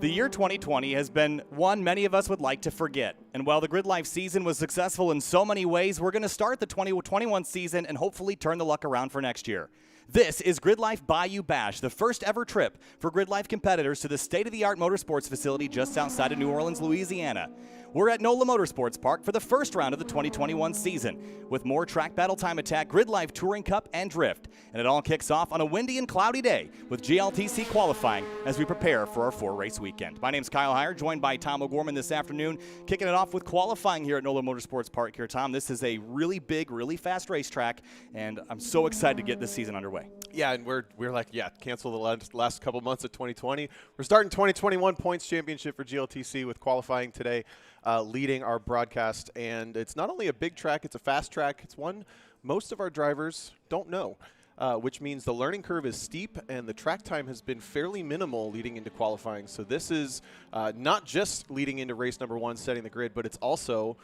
The year 2020 has been one many of us would like to forget. And while the GRIDLIFE season was successful in so many ways, we're going to start the 2021 season and hopefully turn the luck around for next year. This is GRIDLIFE Bayou Bash, the first ever trip for GRIDLIFE competitors to the state-of-the-art motorsports facility just outside of New Orleans, Louisiana. We're at NOLA Motorsports Park for the first round of the 2021 season, with more track battle time attack, GRIDLIFE Touring Cup, and Drift. And it all kicks off on a windy and cloudy day with GLTC qualifying as we prepare for our 4-race weekend. My name's Kyle Heyer, joined by Tom O'Gorman this afternoon, kicking it off with qualifying here at NOLA Motorsports Park here. Tom, this is a really big, really fast racetrack, and I'm so excited to get this season underway. Yeah, and we're like, cancel the last couple months of 2020. We're starting 2021 points championship for GLTC with qualifying today, leading our broadcast. And it's not only a big track, it's a fast track. It's one most of our drivers don't know, which means the learning curve is steep and the track time has been fairly minimal leading into qualifying. So this is not just leading into race number 1, setting the grid, but it's also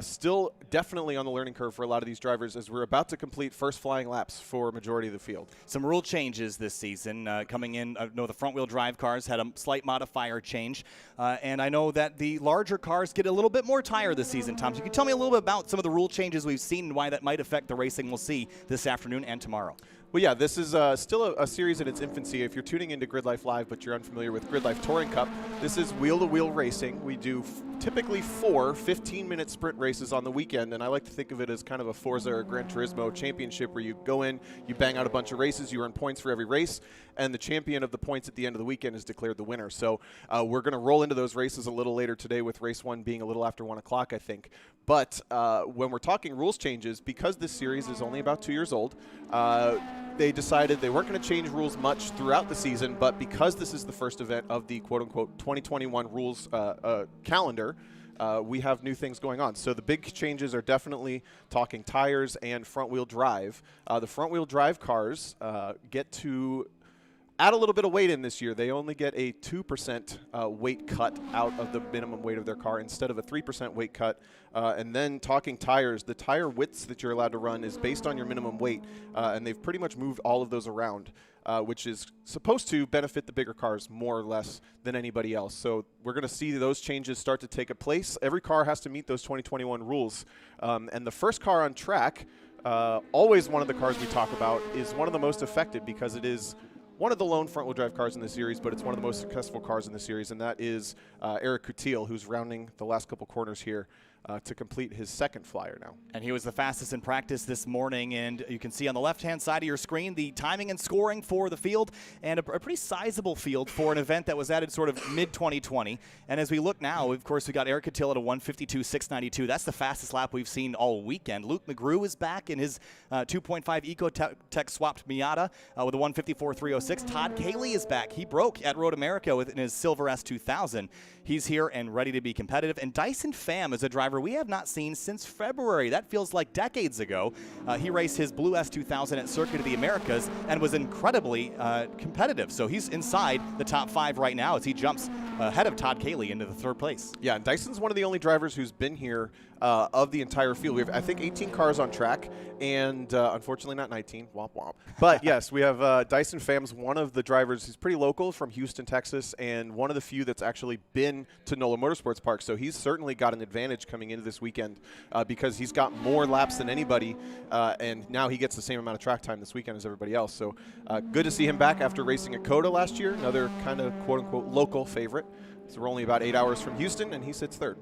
still definitely on the learning curve for a lot of these drivers as we're about to complete first flying laps for a majority of the field. Some rule changes this season coming in. I know the front-wheel drive cars had a slight modifier change, and I know that the larger cars get a little bit more tire this season, Tom. So you can tell me a little bit about some of the rule changes we've seen and why that might affect the racing we'll see this afternoon and tomorrow. Well, yeah, this is still a series in its infancy. If you're tuning into GRIDLIFE Live but you're unfamiliar with GRIDLIFE Touring Cup, this is wheel-to-wheel racing. We do typically 4 15-minute sprint races on the weekend, and I like to think of it as kind of a Forza or Gran Turismo championship where you go in, you bang out a bunch of races, you earn points for every race, and the champion of the points at the end of the weekend is declared the winner. So we're going to roll into those races a little later today with race 1 being a little after 1 o'clock, I think. But when we're talking rules changes, because this series is only about 2 years old, they decided they weren't going to change rules much throughout the season, but because this is the first event of the quote-unquote 2021 rules calendar, we have new things going on. So the big changes are definitely talking tires and front-wheel drive. The front-wheel drive cars get to add a little bit of weight in this year. They only get a 2% weight cut out of the minimum weight of their car instead of a 3% weight cut. And then talking tires, the tire widths that you're allowed to run is based on your minimum weight, and they've pretty much moved all of those around, which is supposed to benefit the bigger cars more or less than anybody else. So we're going to see those changes start to take place. Every car has to meet those 2021 rules. And the first car on track, always one of the cars we talk about, is one of the most affected because it is one of the lone front-wheel drive cars in the series, but it's one of the most successful cars in the series, and that is Eric Coutil, who's rounding the last couple corners here to complete his second flyer now. And he was the fastest in practice this morning, and you can see on the left-hand side of your screen the timing and scoring for the field, and a pretty sizable field for an event that was added sort of mid-2020. And as we look now, of course, we got Eric Coutil at a 152.692. That's the fastest lap we've seen all weekend. Luke McGrew is back in his 2.5 Ecotech swapped Miata with a 154.306. Todd Cayley is back. He broke at Road America in his silver S2000. He's here and ready to be competitive. And Dyson Pham is a driver we have not seen since February. That feels like decades ago. He raced his blue S2000 at Circuit of the Americas and was incredibly competitive. So he's inside the top 5 right now as he jumps ahead of Todd Cayley into the 3rd place. Yeah, and Dyson's one of the only drivers who's been here of the entire field. We have, I think, 18 cars on track, and unfortunately not 19. Womp womp. But yes, we have Dyson Pham's one of the drivers. He's pretty local from Houston, Texas, and one of the few that's actually been to NOLA Motorsports Park. So he's certainly got an advantage coming into this weekend because he's got more laps than anybody, and now he gets the same amount of track time this weekend as everybody else. So good to see him back after racing at COTA last year, another kind of quote-unquote local favorite. So we're only about 8 hours from Houston, and he sits 3rd.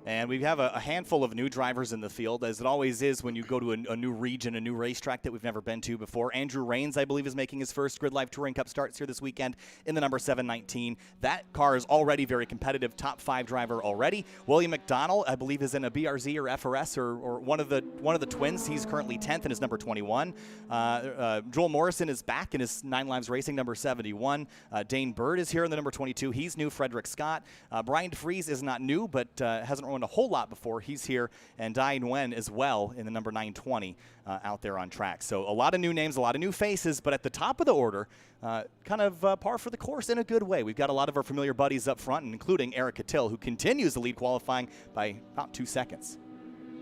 And we have a handful of new drivers in the field, as it always is when you go to a new region, a new racetrack that we've never been to before. Andrew Rains, I believe, is making his first GRIDLIFE Touring Cup starts here this weekend in the number 719. That car is already very competitive, top 5 driver already. William McDonald, I believe, is in a BRZ or FRS or one of the twins. He's currently 10th in his number 21. Joel Morrison is back in his 9 Lives Racing number 71. Dane Bird is here in the number 22. He's new. Frederick Scott. Brian DeFries is not new, but hasn't run a whole lot before. He's here, and Dai Nguyen as well in the number 920 out there on track. So a lot of new names, a lot of new faces, but at the top of the order, kind of par for the course in a good way. We've got a lot of our familiar buddies up front, including Eric Coutil, who continues to lead qualifying by about 2 seconds.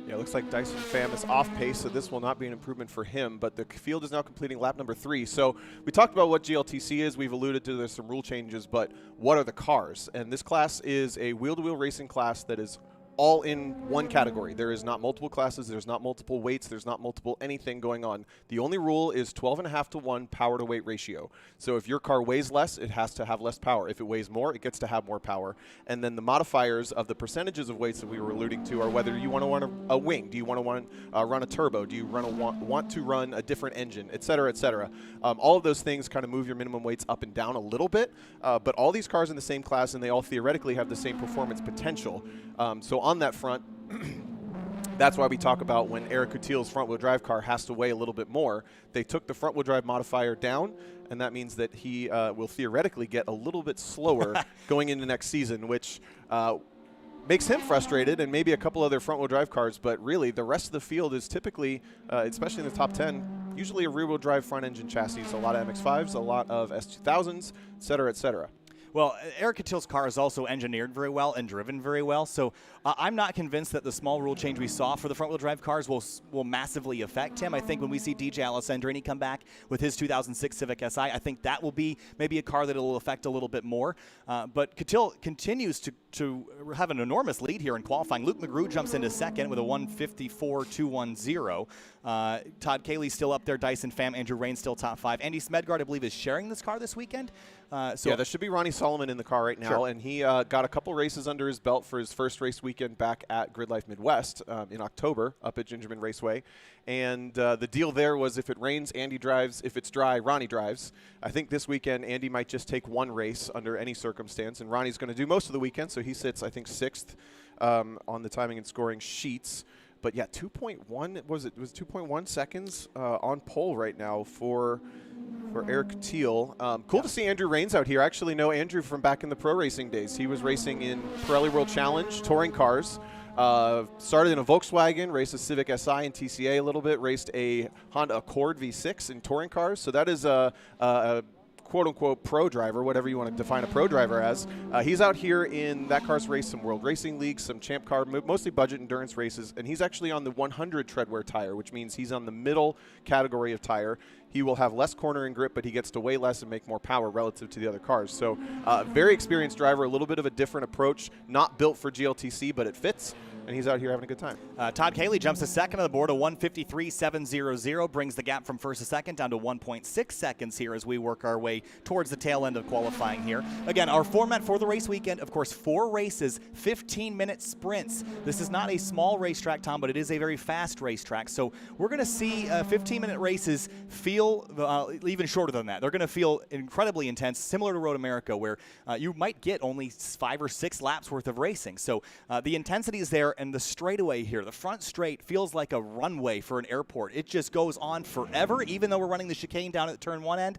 Yeah, it looks like Dyson Pham is off pace, so this will not be an improvement for him, but the field is now completing lap number 3. So we talked about what GLTC is. We've alluded to there's some rule changes, but what are the cars? And this class is a wheel-to-wheel racing class that is all in one category. There is not multiple classes, there's not multiple weights, there's not multiple anything going on. The only rule is 12.5 to 1 power to weight ratio. So if your car weighs less, it has to have less power. If it weighs more, it gets to have more power. And then the modifiers of the percentages of weights that we were alluding to are whether you want to run a wing, do you want to run a turbo, do you want to run a different engine, et cetera, et cetera. All of those things kind of move your minimum weights up and down a little bit, but all these cars in the same class, and they all theoretically have the same performance potential. So on that front, that's why we talk about when Eric Coutil's front-wheel drive car has to weigh a little bit more. They took the front-wheel drive modifier down, and that means that he will theoretically get a little bit slower going into next season, which makes him frustrated, and maybe a couple other front-wheel drive cars. But really, the rest of the field is typically, especially in the top 10, usually a rear-wheel drive front-engine chassis. A lot of MX-5s, a lot of S2000s, et cetera, et cetera. Well, Eric Coutil's car is also engineered very well and driven very well, so I'm not convinced that the small rule change we saw for the front-wheel drive cars will massively affect him. I think when we see DJ Alessandrini come back with his 2006 Civic Si, I think that will be maybe a car that will affect a little bit more. But Coutil continues to have an enormous lead here in qualifying. Luke McGrew jumps into second with a 1:54.210. Todd Cayley's still up there. Dyson Pham, Andrew Rain still top 5. Andy Smedgaard, I believe, is sharing this car this weekend. Yeah, there should be Ronnie Solomon in the car right now, sure. And he got a couple races under his belt for his first race weekend back at GridLife Midwest in October up at Gingerman Raceway. And the deal there was if it rains, Andy drives. If it's dry, Ronnie drives. I think this weekend Andy might just take one race under any circumstance, and Ronnie's going to do most of the weekend, so he sits, I think, 6th on the timing and scoring sheets. But yeah, 2.1 was 2.1 seconds on pole right now for Eric Coutil. Cool to see Andrew Rains out here. I actually know Andrew from back in the pro racing days. He was racing in Pirelli World Challenge, touring cars. Started in a Volkswagen, raced a Civic Si and TCA a little bit, raced a Honda Accord V6 in touring cars. So that is a quote-unquote pro driver, whatever you want to define a pro driver as. He's out here in that car's race some World Racing League, some Champ Car, mostly budget endurance races, and he's actually on the 100 treadwear tire, which means he's on the middle category of tire. He will have less corner and grip, but he gets to weigh less and make more power relative to the other cars. So very experienced driver, a little bit of a different approach, not built for GLTC, but it fits. And he's out here having a good time. Todd Cayley jumps to second on the board, a 1:53.700, brings the gap from first to second down to 1.6 seconds here as we work our way towards the tail end of qualifying here. Again, our format for the race weekend, of course, 4 races, 15-minute sprints. This is not a small racetrack, Tom, but it is a very fast racetrack. So we're going to see 15-minute races feel even shorter than that. They're going to feel incredibly intense, similar to Road America, where you might get only 5 or 6 laps worth of racing. So the intensity is there. And the straightaway here, the front straight, feels like a runway for an airport. It just goes on forever, even though we're running the chicane down at turn 1 end.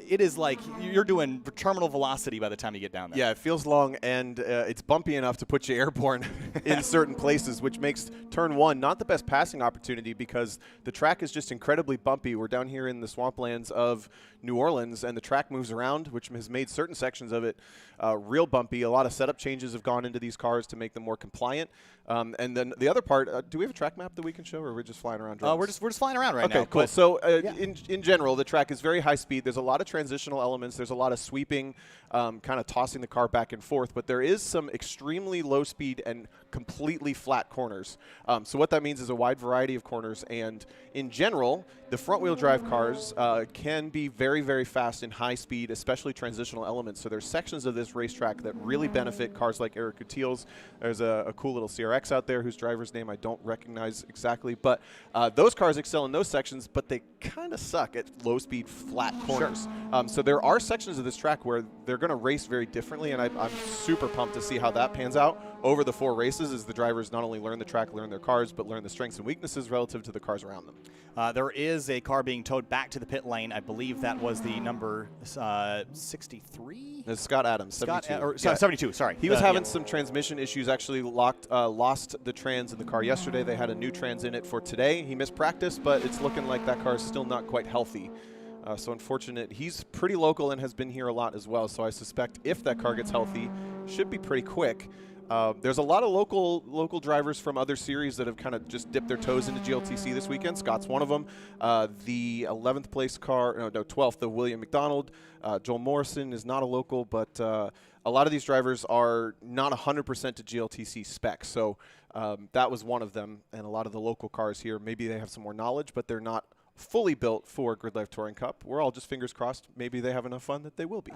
It is like you're doing terminal velocity by the time you get down there. Yeah, it feels long, and it's bumpy enough to put you airborne in certain places, which makes turn 1 not the best passing opportunity because the track is just incredibly bumpy. We're down here in the swamplands of New Orleans, and the track moves around, which has made certain sections of it real bumpy. A lot of setup changes have gone into these cars to make them more compliant. And then the other part, do we have a track map that we can show, or we're just flying around drones? We're just flying around right now. Okay, cool. So yeah. in general, the track is very high speed. There's a lot of transitional elements. There's a lot of sweeping, kind of tossing the car back and forth. But there is some extremely low speed and completely flat corners. So what that means is a wide variety of corners. And in general, the front-wheel drive cars can be very, very fast in high speed, especially transitional elements. So there's sections of this racetrack that really benefit cars like Eric Coutil's. There's a cool little CRX out there whose driver's name I don't recognize exactly. But those cars excel in those sections, but they kind of suck at low-speed, flat corners. Sure. So there are sections of this track where they're going to race very differently, and I'm super pumped to see how that pans out over the 4 races as the drivers not only learn the track, learn their cars, but learn the strengths and weaknesses relative to the cars around them. There is a car being towed back to the pit lane. I believe that was the number 63? It's Scott Adams, 72. 72, sorry. He was having some transmission issues, actually lost the trans in the car yesterday. They had a new trans in it for today. He missed practice, but it's looking like that car is still not quite healthy. So unfortunate. He's pretty local and has been here a lot as well, so I suspect if that car gets healthy, should be pretty quick. There's a lot of local drivers from other series that have kind of just dipped their toes into GLTC this weekend. Scott's one of them. The 11th place car, no, 12th, the William McDonald. Joel Morrison is not a local, but a lot of these drivers are not 100% to GLTC specs. So that was one of them. And a lot of the local cars here, maybe they have some more knowledge, but they're not fully built for GridLife Touring Cup. We're all just fingers crossed maybe they have enough fun that they will be.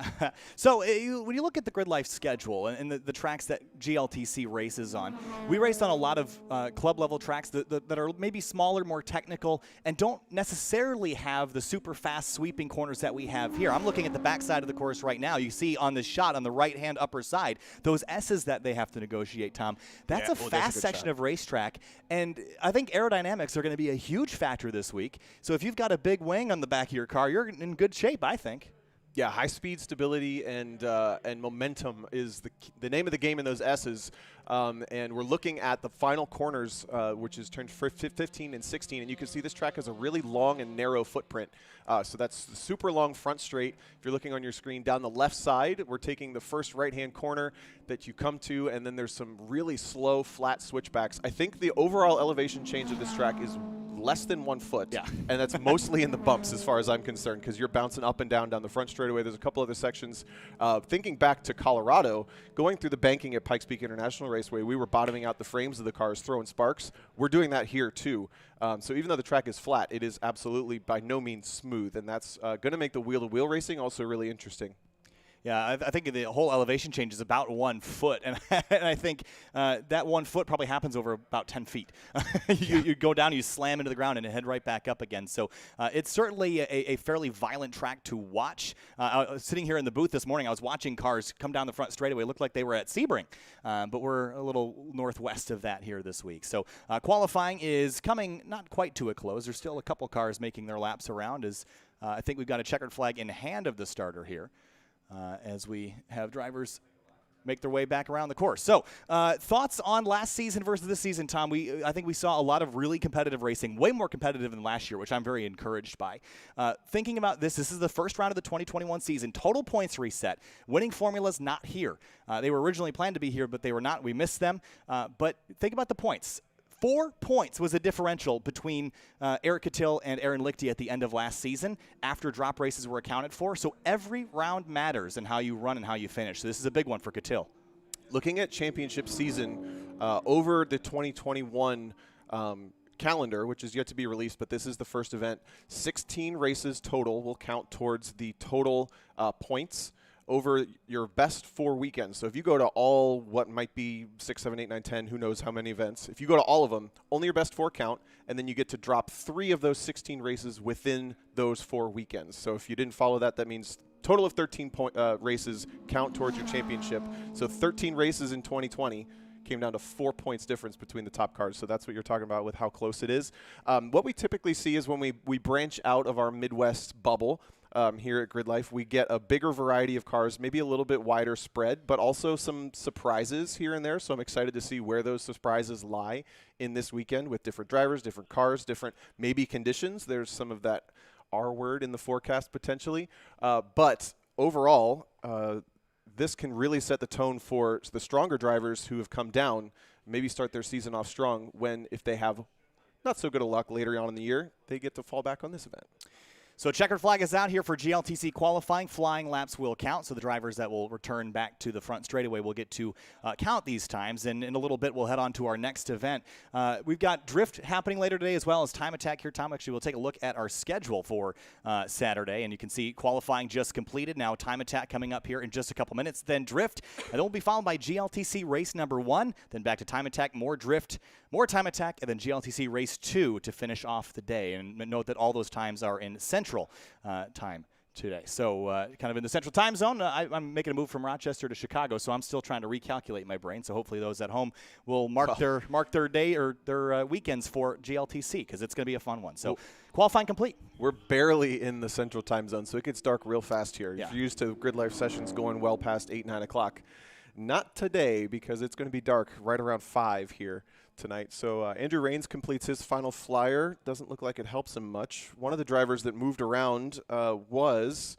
So when you look at the GridLife schedule and the tracks that GLTC races on, we raced on a lot of club-level tracks that are maybe smaller, more technical, and don't necessarily have the super fast sweeping corners that we have here. I'm looking at the backside of the course right now. You see on this shot on the right-hand upper side, those S's that they have to negotiate, Tom. That's a fast section of racetrack, and I think aerodynamics are going to be a huge factor this week. So if you've got a big wing on the back of your car, you're in good shape, I think. Yeah, high speed, stability, and momentum is the name of the game in those S's. And we're looking at the final corners, which is turned 15 and 16, and you can see this track has a really long and narrow footprint. So that's the super long front straight. If you're looking on your screen down the left side, we're taking the first right-hand corner that you come to, and then there's some really slow, flat switchbacks. I think the overall elevation change of this track is less than 1 foot, yeah. And that's mostly in the bumps as far as I'm concerned, because you're bouncing up and down the front straightaway. There's a couple other sections. Thinking back to Colorado, going through the banking at Pikes Peak International Raceway, we were bottoming out the frames of the cars, throwing sparks. We're doing that here too. So even though the track is flat, it is absolutely by no means smooth, and that's going to make the wheel-to-wheel racing also really interesting. Yeah, I think the whole elevation change is about 1 foot, and I think that 1 foot probably happens over about 10 feet. You go down, you slam into the ground, and head right back up again. So it's certainly a fairly violent track to watch. Sitting here in the booth this morning, I was watching cars come down the front straightaway. It looked like they were at Sebring, but we're a little northwest of that here this week. So qualifying is coming not quite to a close. There's still a couple cars making their laps around, as I think we've got a checkered flag in hand of the starter here. As we have drivers make their way back around the course. So thoughts on last season versus this season, Tom? I think we saw a lot of really competitive racing, way more competitive than last year, which I'm very encouraged by. Thinking about this is the first round of the 2021 season. Total points reset. Winning formulas not here. They were originally planned to be here, but they were not. We missed them. But think about the points. 4 points was a differential between Eric Cattell and Aaron Lichty at the end of last season after drop races were accounted for. So every round matters in how you run and how you finish. So this is a big one for Cattell. Looking at championship season over the 2021 calendar, which is yet to be released, but this is the first event, 16 races total will count towards the total points over your best 4 weekends. So if you go to all what might be 6, 7, 8, 9, 10, who knows how many events, if you go to all of them, only your best 4 count, and then you get to drop 3 of those 16 races within those 4 weekends. So if you didn't follow that, that means total of 13 races count towards your championship. So 13 races in 2020 came down to 4 points difference between the top cars. So that's what you're talking about with how close it is. What we typically see is when we branch out of our Midwest bubble, here at GridLife, we get a bigger variety of cars, maybe a little bit wider spread, but also some surprises here and there. So I'm excited to see where those surprises lie in this weekend with different drivers, different cars, different maybe conditions. There's some of that R word in the forecast potentially. But overall, this can really set the tone for the stronger drivers who have come down, maybe start their season off strong when, if they have not so good a luck later on in the year, they get to fall back on this event. So checkered flag is out here for GLTC qualifying. Flying laps will count, so the drivers that will return back to the front straightaway will get to count these times. And in a little bit, we'll head on to our next event. We've got drift happening later today as well as time attack here. Tom, actually, we'll take a look at our schedule for Saturday, and you can see qualifying just completed. Now time attack coming up here in just a couple minutes. Then drift, and it will be followed by GLTC race number 1. Then back to time attack, more drift, more time attack, and then GLTC race 2 to finish off the day. And note that all those times are in Central time today. So kind of in the central time zone. I'm making a move from Rochester to Chicago, so I'm still trying to recalculate my brain. So hopefully those at home will mark their day or their weekends for GLTC, because it's going to be a fun one. So qualifying complete. We're barely in the central time zone, so it gets dark real fast here. Yeah. If you're used to GridLife sessions going well past 8, 9 o'clock. Not today, because it's going to be dark right around 5 here tonight. So Andrew Rains completes his final flyer. Doesn't look like it helps him much. One of the drivers that moved around was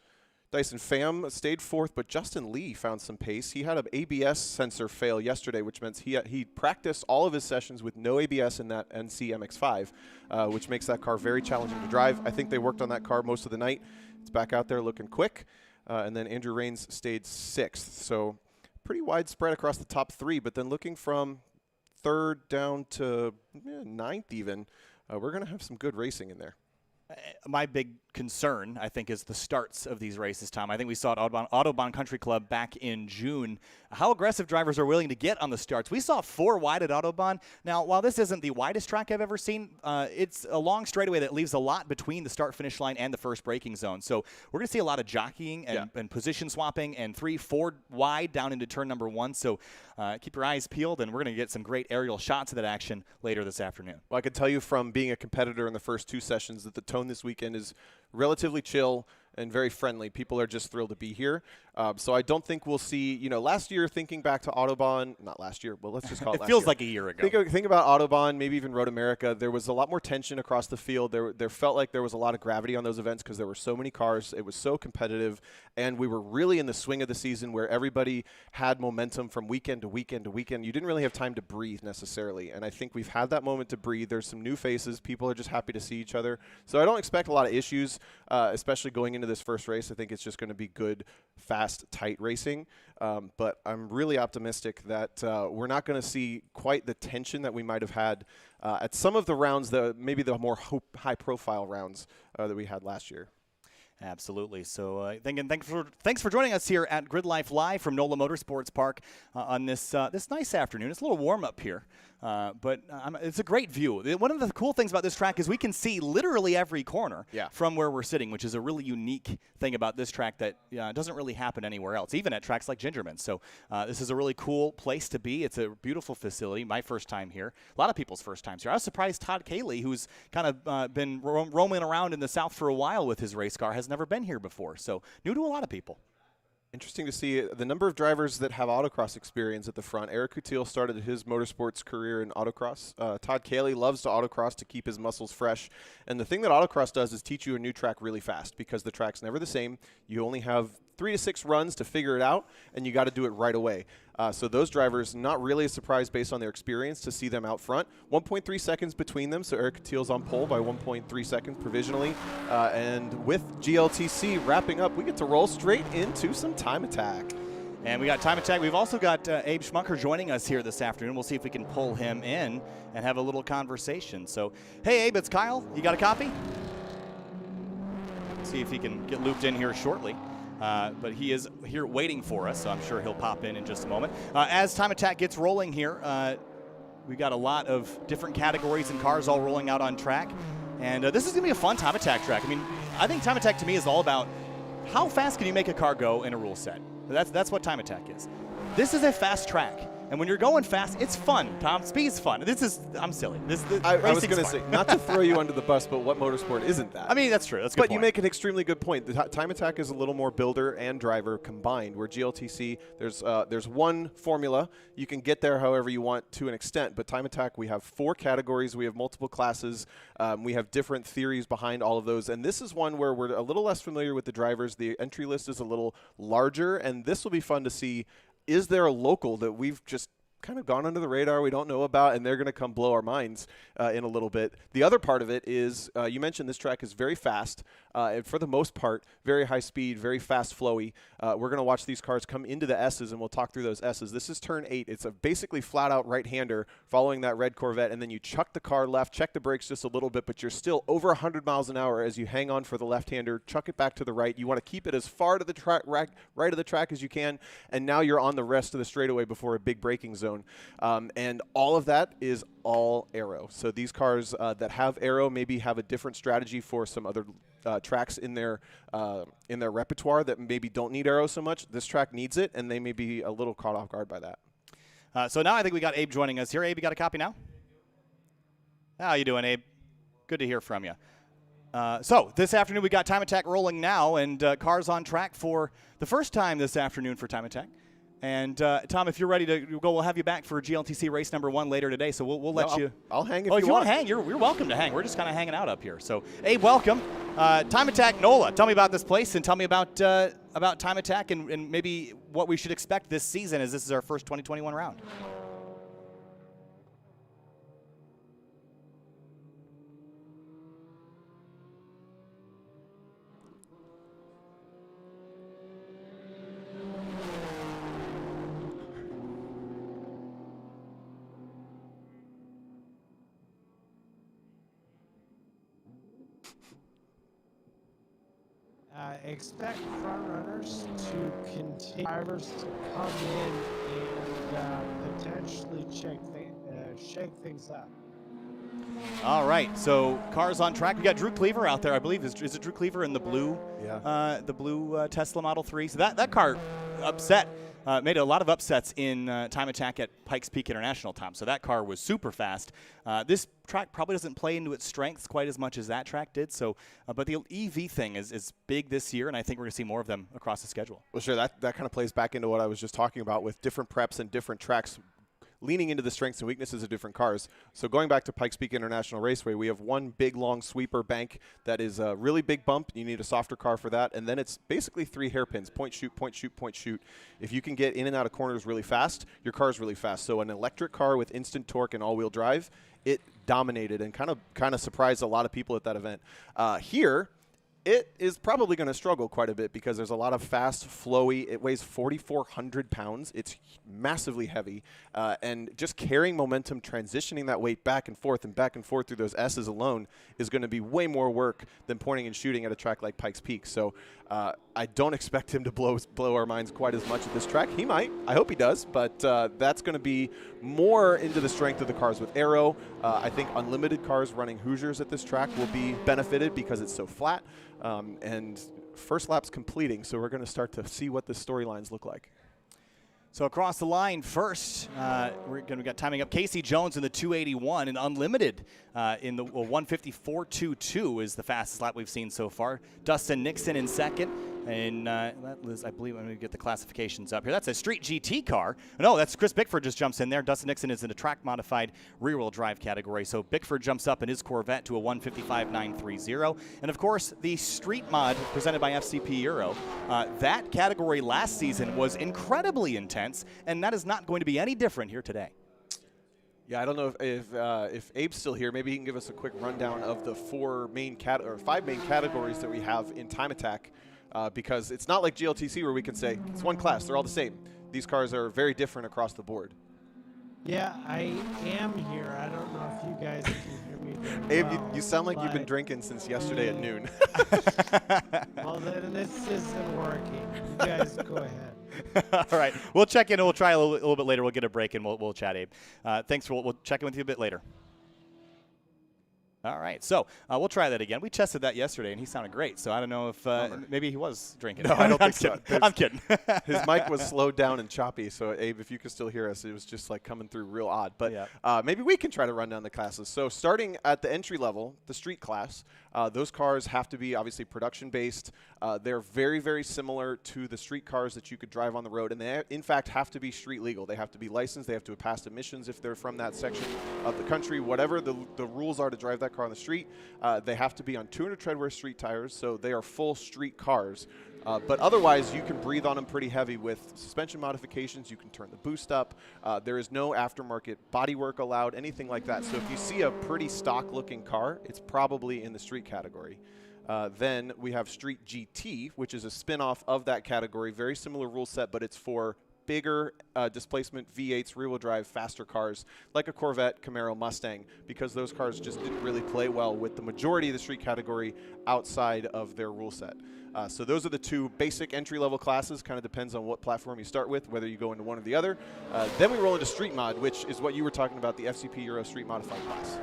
Dyson Pham stayed 4th, but Justin Lee found some pace. He had an ABS sensor fail yesterday, which meant he practiced all of his sessions with no ABS in that NC MX-5, which makes that car very challenging to drive. I think they worked on that car most of the night. It's back out there looking quick. And then Andrew Rains stayed 6th. So pretty widespread across the top 3, but then looking from 3rd down to 9th even, we're going to have some good racing in there. My big concern, I think, is the starts of these races, Tom. I think we saw at Autobahn Country Club back in June how aggressive drivers are willing to get on the starts. We saw 4 wide at Autobahn. Now, while this isn't the widest track I've ever seen, it's a long straightaway that leaves a lot between the start-finish line and the first braking zone. So we're going to see a lot of jockeying and position swapping and 3-4 wide down into turn number 1. So keep your eyes peeled, and we're going to get some great aerial shots of that action later this afternoon. Well, I can tell you from being a competitor in the first 2 sessions that the tone this weekend is relatively chill and very friendly. People are just thrilled to be here. So I don't think we'll see, last year, thinking back to Autobahn, not last year, well, let's just call it last year. It feels like a year ago. Think about Autobahn, maybe even Road America. There was a lot more tension across the field. There felt like there was a lot of gravity on those events because there were so many cars. It was so competitive, and we were really in the swing of the season where everybody had momentum from weekend to weekend to weekend. You didn't really have time to breathe necessarily, and I think we've had that moment to breathe. There's some new faces. People are just happy to see each other. So I don't expect a lot of issues, especially going into this first race. I think it's just going to be good, fast, tight racing. But I'm really optimistic that we're not going to see quite the tension that we might have had at some of the rounds, maybe the more high-profile rounds that we had last year. Absolutely. So thanks for joining us here at GridLife Live from NOLA Motorsports Park on this nice afternoon. It's a little warm up here, but it's a great view. One of the cool things about this track is we can see literally every corner from where we're sitting, which is a really unique thing about this track that doesn't really happen anywhere else, even at tracks like Gingerman. So this is a really cool place to be. It's a beautiful facility. My first time here. A lot of people's first times here. I was surprised Todd Cayley, who's kind of been roaming around in the South for a while with his race car, has never been here before. So new to a lot of people. Interesting to see the number of drivers that have autocross experience at the front. Eric Coutil started his motorsports career in autocross. Todd Cayley loves to autocross to keep his muscles fresh. And the thing that autocross does is teach you a new track really fast because the track's never the same. You only have 3 to 6 runs to figure it out, and you got to do it right away. So those drivers, not really a surprise based on their experience to see them out front. 1.3 seconds between them, so Eric Coutil's on pole by 1.3 seconds provisionally. And with GLTC wrapping up, we get to roll straight into some time attack. And we got time attack. We've also got Abe Schmucker joining us here this afternoon. We'll see if we can pull him in and have a little conversation. So, hey, Abe, it's Kyle. You got a copy? See if he can get looped in here shortly. But he is here waiting for us, so I'm sure he'll pop in just a moment. As time attack gets rolling here, we got a lot of different categories and cars all rolling out on track. And this is going to be a fun time attack track. I mean, I think time attack to me is all about how fast can you make a car go in a rule set. That's what time attack is. This is a fast track. And when you're going fast, it's fun, Tom. Speed's fun. I'm silly. I was going to say, not to throw you under the bus, but what motorsport isn't that? I mean, that's true. That's a good point. But you make an extremely good point. The time attack is a little more builder and driver combined, where GLTC, there's one formula. You can get there however you want to an extent. But time attack, we have 4 categories. We have multiple classes. We have different theories behind all of those. And this is one where we're a little less familiar with the drivers. The entry list is a little larger, and this will be fun to see. Is there a local that we've just kind of gone under the radar, we don't know about, and they're going to come blow our minds in a little bit? The other part of it is, you mentioned this track is very fast, and for the most part, very high speed, very fast flowy. We're going to watch these cars come into the S's, and we'll talk through those S's. This is turn 8. It's a basically flat-out right-hander following that red Corvette, and then you chuck the car left, check the brakes just a little bit, but you're still over 100 miles an hour as you hang on for the left-hander, chuck it back to the right. You want to keep it as far to the track, right of the track as you can, and now you're on the rest of the straightaway before a big braking zone. And all of that is all aero. So these cars that have aero maybe have a different strategy for some other tracks in their repertoire that maybe don't need aero so much. This track needs it, and they may be a little caught off guard by that. So now I think we got Abe joining us here. Abe, you got a copy now? How you doing, Abe? Good to hear from you. So this afternoon we got time attack rolling now, and cars on track for the first time this afternoon for time attack. And, Tom, if you're ready to go, we'll have you back for GLTC race number 1 later today. So we'll let you. I'll hang if you want to hang. You're welcome to hang. We're just kind of hanging out up here. So, Abe, welcome. Time Attack NOLA. Tell me about this place and tell me about about time attack and maybe what we should expect this season, as this is our first 2021 round. Expect front runners to continue, drivers to come in and potentially shake things up. All right, so cars on track. We got Drew Cleaver out there, I believe. Is it Drew Cleaver in the blue? Yeah. The blue Tesla Model 3. So that car upset. Made a lot of upsets in time attack at Pikes Peak International, Tom. So that car was super fast. This track probably doesn't play into its strengths quite as much as that track did. So, but the EV thing is big this year, and I think we're going to see more of them across the schedule. Well, sure. That kind of plays back into what I was just talking about with different preps and different tracks, leaning into the strengths and weaknesses of different cars. So going back to Pikes Peak International Raceway, we have one big, long sweeper bank that is a really big bump. You need a softer car for that. And then it's basically 3 hairpins, point, shoot, point, shoot, point, shoot. If you can get in and out of corners really fast, your car is really fast. So an electric car with instant torque and all-wheel drive, it dominated and kind of surprised a lot of people at that event. Here, it is probably going to struggle quite a bit because there's a lot of fast, flowy. It weighs 4,400 pounds. It's massively heavy. And just carrying momentum, transitioning that weight back and forth through those S's alone is going to be way more work than pointing and shooting at a track like Pikes Peak. So I don't expect him to blow our minds quite as much at this track. He might. I hope he does. But that's going to be more into the strength of the cars with aero. I think unlimited cars running Hoosiers at this track will be benefited because it's so flat. And first lap's completing, so we're going to start to see what the storylines look like. So across the line first, we got timing up Casey Jones in the 281 and Unlimited in the 154.22 is the fastest lap we've seen so far. Dustin Nixon in second. And that was, I believe, I'm going to get the classifications up here. That's a street GT car. No, that's Chris Bickford just jumps in there. Dustin Nixon is in the track-modified rear-wheel drive category. So Bickford jumps up in his Corvette to a 155.930. And, of course, the street mod presented by FCP Euro. That category last season was incredibly intense, and that is not going to be any different here today. Yeah, I don't know if Abe's still here. Maybe he can give us a quick rundown of the 5 main categories that we have in time attack. Because it's not like GLTC where we can say it's one class, they're all the same. These cars are very different across the board. Yeah, I am here. I don't know if you guys can hear me very Abe, well, you sound like you've been drinking since yesterday at noon. Well, then this isn't working. You guys go ahead. All right, we'll check in and we'll try a little bit later. We'll get a break and we'll chat, Abe. Thanks. We'll check in with you a bit later. All right, so we'll try that again. We tested that yesterday, and he sounded great. So I don't know if maybe he was drinking. No, I don't think so. I'm kidding. His mic was slowed down and choppy, so Abe, if you could still hear us, it was just like coming through real odd. But yeah. Maybe we can try to run down the classes. So starting at the entry level, the street class, those cars have to be obviously production-based. They're very, very similar to the street cars that you could drive on the road, and they, in fact, have to be street legal. They have to be licensed. They have to have passed emissions if they're from that section of the country. Whatever the rules are to drive that car on the street, they have to be on 200 treadwear street tires, so they are full street cars. But otherwise, you can breathe on them pretty heavy with suspension modifications. You can turn the boost up. There is no aftermarket bodywork allowed, anything like that. So if you see a pretty stock-looking car, it's probably in the street category. Then we have Street GT, which is a spin-off of that category. Very similar rule set, but it's for bigger displacement V8s, rear-wheel drive, faster cars like a Corvette, Camaro, Mustang, because those cars just didn't really play well with the majority of the street category outside of their rule set. So those are the 2 basic entry-level classes. Kind of depends on what platform you start with, whether you go into one or the other. Then we roll into Street Mod, which is what you were talking about, the FCP Euro Street Modified class.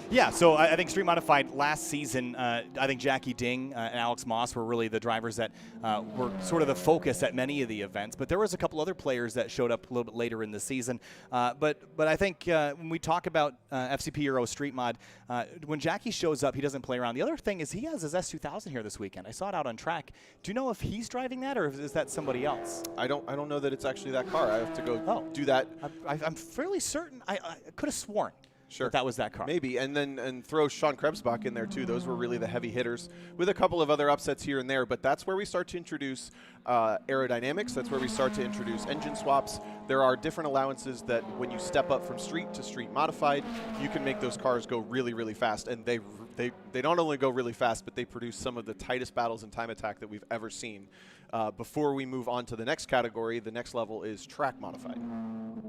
Yeah, so I think Street Modified last season, I think Jackie Ding and Alex Moss were really the drivers that were sort of the focus at many of the events. But there was a couple other players that showed up a little bit later in the season. But I think when we talk about FCP Euro Street Mod, when Jackie shows up, he doesn't play around. The other thing is he has his S2000 here this weekend. I saw it out on track. Do you know if he's driving that or is that somebody else? I don't know that it's actually that car. I have to go do that. I'm fairly certain. I could have sworn. Sure. that was that car. Maybe, and throw Sean Krebsbach in there too. Those were really the heavy hitters, with a couple of other upsets here and there. But that's where we start to introduce aerodynamics. That's where we start to introduce engine swaps. There are different allowances that when you step up from street to street modified, you can make those cars go really, really fast. And they not only go really fast, but they produce some of the tightest battles in time attack that we've ever seen. Before we move on to the next category, the next level is track modified.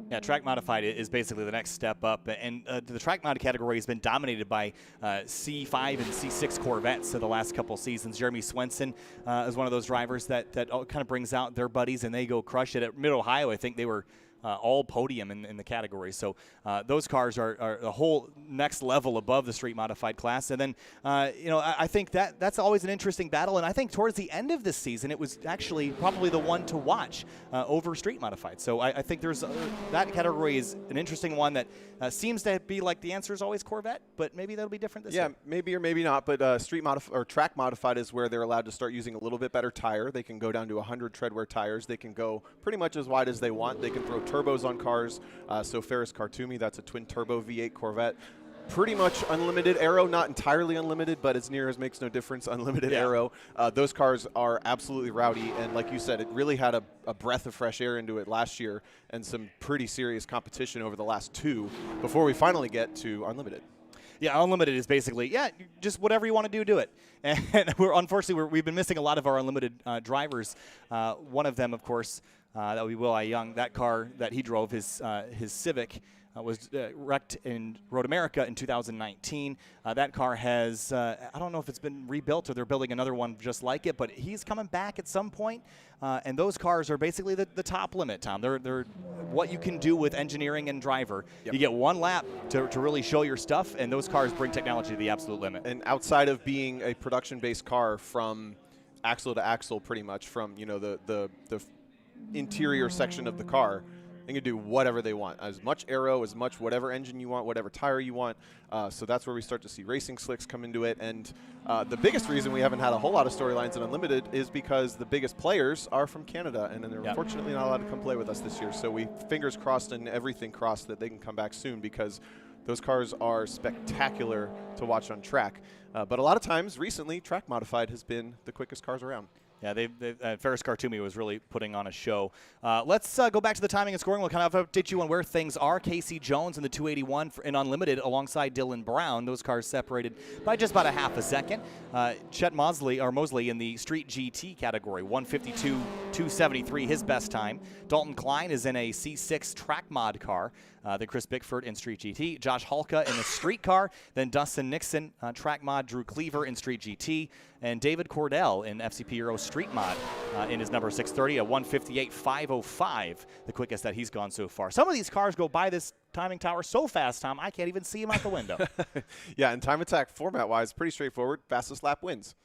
Yeah, track modified is basically the next step up, and the track mod category has been dominated by C5 and C6 Corvettes the last couple seasons. Jeremy Swenson is one of those drivers that kind of brings out their buddies, and they go crush it. At Mid-Ohio, I think they were all podium in the category. So those cars are a whole next level above the street modified class. And then, I think that's always an interesting battle. And I think towards the end of this season, it was actually probably the one to watch over street modified. So I think there's that category is an interesting one that seems to be like the answer is always Corvette, but maybe that'll be different this year. Yeah, maybe or maybe not. But track modified is where they're allowed to start using a little bit better tire. They can go down to 100 treadwear tires. They can go pretty much as wide as they want. They can throw turbos on cars. So Ferris Khartoumi, that's a twin turbo V8 Corvette. Pretty much unlimited aero, not entirely unlimited, but as near as makes no difference, unlimited aero. Those cars are absolutely rowdy, and like you said, it really had a breath of fresh air into it last year and some pretty serious competition over the last two before we finally get to unlimited. Yeah, unlimited is basically, just whatever you want to do it. And we've been missing a lot of our unlimited drivers. One of them, of course, that would be Will I. Young. That car that he drove, his Civic, was wrecked in Road America in 2019. That car has, I don't know if it's been rebuilt or they're building another one just like it, but he's coming back at some point. And those cars are basically the top limit, Tom. They're what you can do with engineering and driver. Yep. You get one lap to really show your stuff, and those cars bring technology to the absolute limit. And outside of being a production-based car from axle to axle, pretty much from the interior section of the car, they can do whatever they want, as much aero, as much whatever engine you want, whatever tire you want. So that's where we start to see racing slicks come into it. And the biggest reason we haven't had a whole lot of storylines in Unlimited is because the biggest players are from Canada, and they're unfortunately not allowed to come play with us this year. So we fingers crossed and everything crossed that they can come back soon, because those cars are spectacular to watch on track. But a lot of times recently, track modified has been the quickest cars around. Yeah, Ferris Khartoumi was really putting on a show. Let's go back to the timing and scoring. We'll kind of update you on where things are. Casey Jones in the 281 in Unlimited alongside Dylan Brown. Those cars separated by just about a half a second. Chet Mosley in the Street GT category, 152.273, his best time. Dalton Klein is in a C6 track mod car. Then Chris Bickford in Street GT. Josh Halka in the street car. Then Dustin Nixon, track mod. Drew Cleaver in Street GT. And David Cordell in FCP Euro street mod in his number 630, a 158.505, the quickest that he's gone so far. Some of these cars go by this timing tower so fast, Tom, I can't even see him out the window. Yeah, and time attack format-wise, pretty straightforward. Fastest lap wins.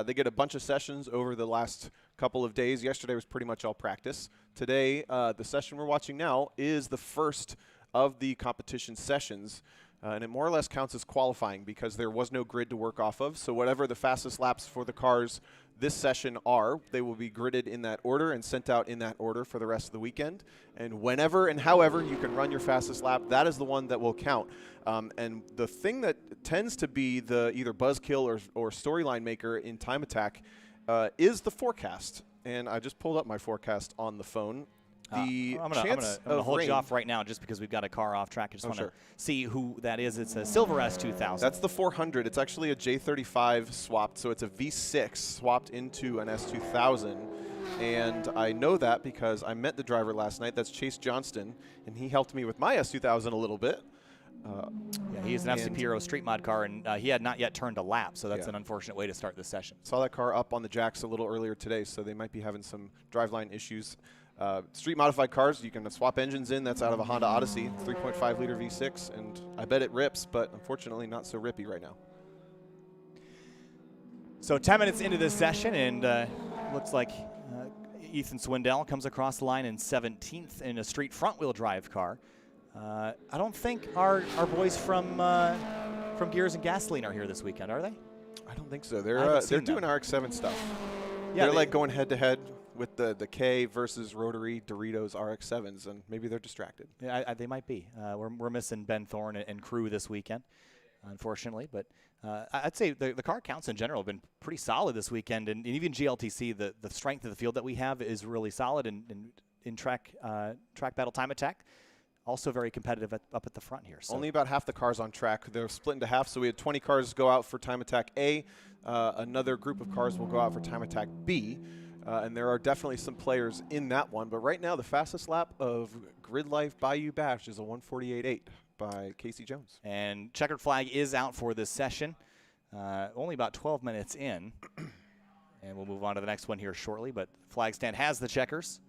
They get a bunch of sessions over the last couple of days. Yesterday was pretty much all practice. Today, the session we're watching now is the first of the competition sessions. And it more or less counts as qualifying because there was no grid to work off of. So whatever the fastest laps for the cars this session are, they will be gridded in that order and sent out in that order for the rest of the weekend. And whenever and however you can run your fastest lap, that is the one that will count. And the thing that tends to be the either buzzkill or storyline maker in time attack is the forecast. And I just pulled up my forecast on the phone. I'm going to hold you off right now just because we've got a car off track. I just want to see who that is. It's a Silver S2000. That's the 400. It's actually a J35 swapped, so it's a V6 swapped into an S2000. And I know that because I met the driver last night. That's Chase Johnston, and he helped me with my S2000 a little bit. Yeah, he is an FCP Euro street mod car, and he had not yet turned a lap, so that's an unfortunate way to start this session. Saw that car up on the jacks a little earlier today, so they might be having some driveline issues. Street modified cars, you can swap engines in. That's out of a Honda Odyssey, 3.5 liter V6, and I bet it rips, but unfortunately not so rippy right now. So 10 minutes into this session, and looks like Ethan Swindell comes across the line in 17th in a street front-wheel drive car. I don't think our boys from Gears and Gasoline are here this weekend, are they? I don't think so. They're doing RX-7 stuff. Yeah, they're like going head-to-head with the K versus rotary Doritos RX-7s, and maybe they're distracted. Yeah, they might be. We're missing Ben Thorne and crew this weekend, unfortunately. But I'd say the car counts in general have been pretty solid this weekend. And even GLTC, the strength of the field that we have is really solid. And in track battle time attack, also very competitive up at the front here. So. Only about half the cars on track. They're split into half, so we had 20 cars go out for time attack A. Another group of cars will go out for time attack B. And there are definitely some players in that one. But right now, the fastest lap of GRIDLIFE Bayou Bash is a 148.8 by Casey Jones. And checkered flag is out for this session. Only about 12 minutes in. And we'll move on to the next one here shortly. But flag stand has the checkers.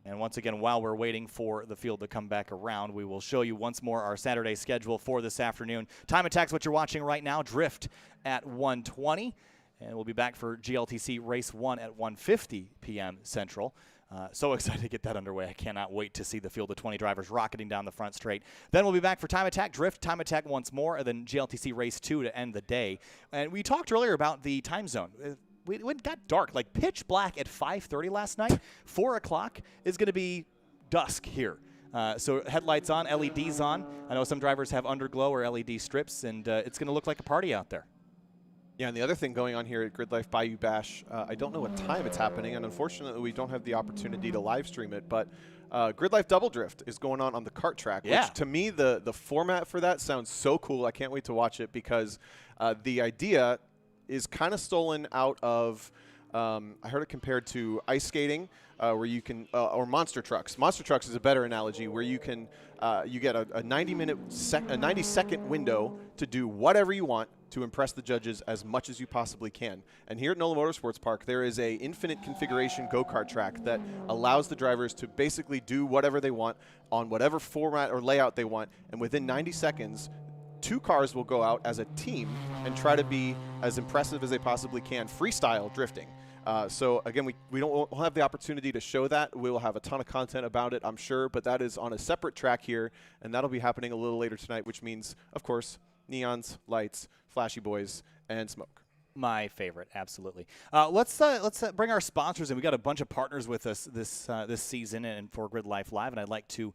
And once again, while we're waiting for the field to come back around, we will show you once more our Saturday schedule for this afternoon. Time attack's what you're watching right now. Drift at 1:20. And we'll be back for GLTC Race 1 at 1:50 p.m. Central. So excited to get that underway. I cannot wait to see the field of 20 drivers rocketing down the front straight. Then we'll be back for Time Attack Drift, Time Attack once more, and then GLTC Race 2 to end the day. And we talked earlier about the time zone. It got dark, like pitch black at 5:30 last night. 4 o'clock is going to be dusk here. So headlights on, LEDs on. I know some drivers have underglow or LED strips, and it's going to look like a party out there. Yeah, and the other thing going on here at GRIDLIFE Bayou Bash, I don't know what time it's happening, and unfortunately we don't have the opportunity to live stream it, but GRIDLIFE Double Drift is going on the kart track, which to me the format for that sounds so cool. I can't wait to watch it because the idea is kind of stolen out of, I heard it compared to ice skating, where you can, or monster trucks. Monster trucks is a better analogy, where you can, you get a 90-second window to do whatever you want to impress the judges as much as you possibly can. And here at NOLA Motorsports Park, there is a infinite configuration go-kart track that allows the drivers to basically do whatever they want on whatever format or layout they want, and within 90 seconds, 2 cars will go out as a team and try to be as impressive as they possibly can, freestyle drifting. So again, we'll have the opportunity to show that. We will have a ton of content about it, I'm sure, but that is on a separate track here, and that'll be happening a little later tonight, which means, of course, neons, lights, flashy boys, and smoke. My favorite, absolutely. Let's bring our sponsors in. We got a bunch of partners with us this season and for GRIDLIFE Live, and I'd like to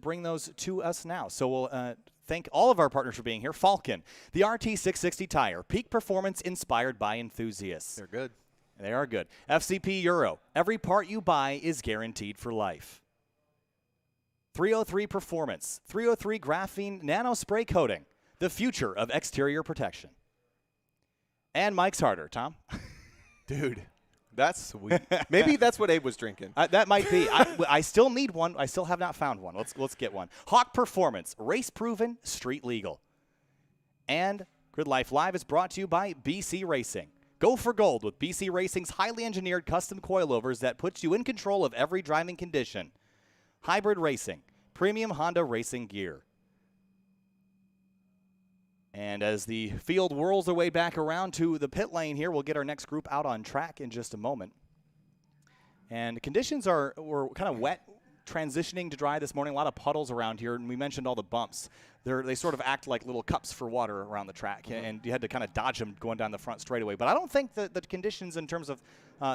bring those to us now. So we'll thank all of our partners for being here. Falken, the RT660 tire, peak performance inspired by enthusiasts. They're good. They are good. FCP Euro, every part you buy is guaranteed for life. 303 Performance, 303 Graphene Nano Spray Coating, the future of exterior protection. And Mike's Harder, Tom. Dude, that's sweet. Maybe that's what Abe was drinking. That might be. I still need one. I still have not found one. Let's get one. Hawk Performance, race proven, street legal. And GRIDLIFE Live is brought to you by BC Racing. Go for gold with BC Racing's highly engineered custom coilovers that puts you in control of every driving condition. Hybrid Racing, premium Honda racing gear. And as the field whirls their way back around to the pit lane here, we'll get our next group out on track in just a moment. And conditions were kind of wet, transitioning to dry this morning. A lot of puddles around here, and we mentioned all the bumps. They sort of act like little cups for water around the track, and you had to kind of dodge them going down the front straightaway. But I don't think that the conditions in terms of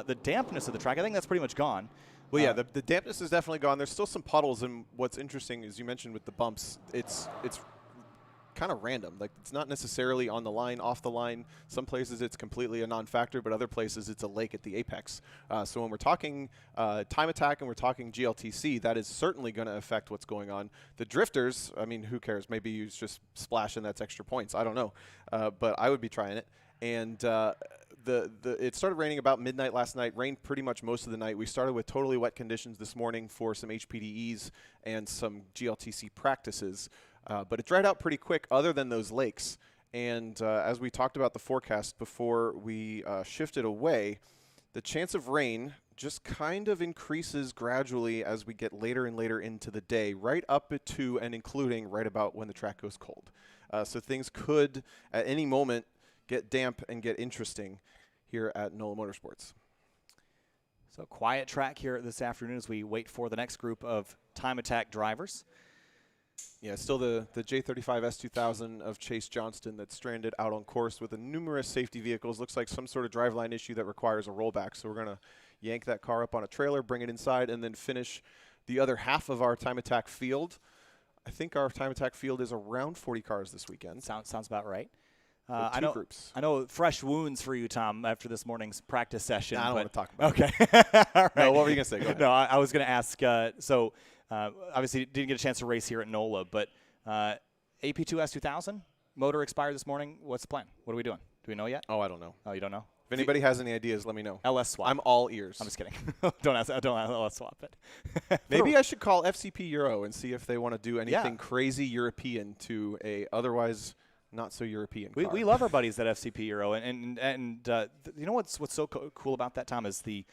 the dampness of the track, I think that's pretty much gone. Well, yeah, the dampness is definitely gone. There's still some puddles, and what's interesting is you mentioned with the bumps, it's kind of random. Like, it's not necessarily on the line, off the line. Some places it's completely a non-factor, but other places it's a lake at the apex. So when we're talking time attack and we're talking GLTC, that is certainly going to affect what's going on. The drifters, I mean, who cares? Maybe you just splash and that's extra points. I don't know. But I would be trying it. And it started raining about midnight last night, rained pretty much most of the night. We started with totally wet conditions this morning for some HPDEs and some GLTC practices. But it dried out pretty quick other than those lakes. And as we talked about the forecast before we shifted away, the chance of rain just kind of increases gradually as we get later and later into the day, right up to and including right about when the track goes cold. So things could, at any moment, get damp and get interesting here at NOLA Motorsports. So quiet track here this afternoon as we wait for the next group of time attack drivers. Yeah, still the J35 S2000 of Chase Johnston that's stranded out on course with numerous safety vehicles. Looks like some sort of driveline issue that requires a rollback. So we're going to yank that car up on a trailer, bring it inside, and then finish the other half of our time attack field. I think our time attack field is around 40 cars this weekend. Sounds about right. With two groups. I know fresh wounds for you, Tom, after this morning's practice session. I don't want to talk about it. Okay. All right. No, what were you going to say? Go ahead. No, I was going to ask, obviously didn't get a chance to race here at NOLA, but AP2 S2000, motor expired this morning. What's the plan? What are we doing? Do we know yet? Oh, I don't know. Oh, you don't know? If anybody has any ideas, let me know. LS swap. I'm all ears. I'm just kidding. don't ask LS swap it. Maybe I should call FCP Euro and see if they want to do anything crazy European to a otherwise not so European car. We love our buddies at FCP Euro, and you know what's so cool about that, Tom, is the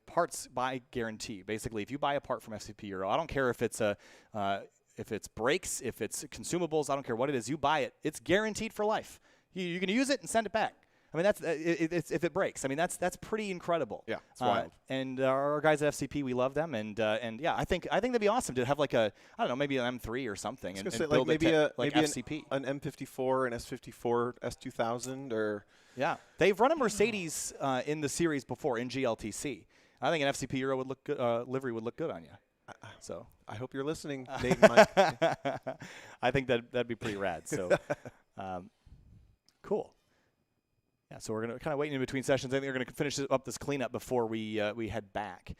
parts by guarantee. Basically, if you buy a part from FCP Euro, I don't care if it's if it's brakes, if it's consumables, I don't care what it is. You buy it, it's guaranteed for life. You can use it and send it back. I mean, that's if it breaks. I mean, that's pretty incredible. Yeah, it's wild. And our guys at FCP, we love them. And yeah, I think that'd be awesome to have like I don't know, maybe an M3 or something. I was and say, build maybe like maybe FCP. an M54, an S54, S2000, or yeah, they've run a Mercedes in the series before in GLTC. I think an FCP Euro would look good, livery would look good on you. So I hope you're listening, Dave and Mike. I think that'd be pretty rad. So cool. Yeah, so we're going to kind of wait in between sessions. I think we're going to finish up this cleanup before we head back.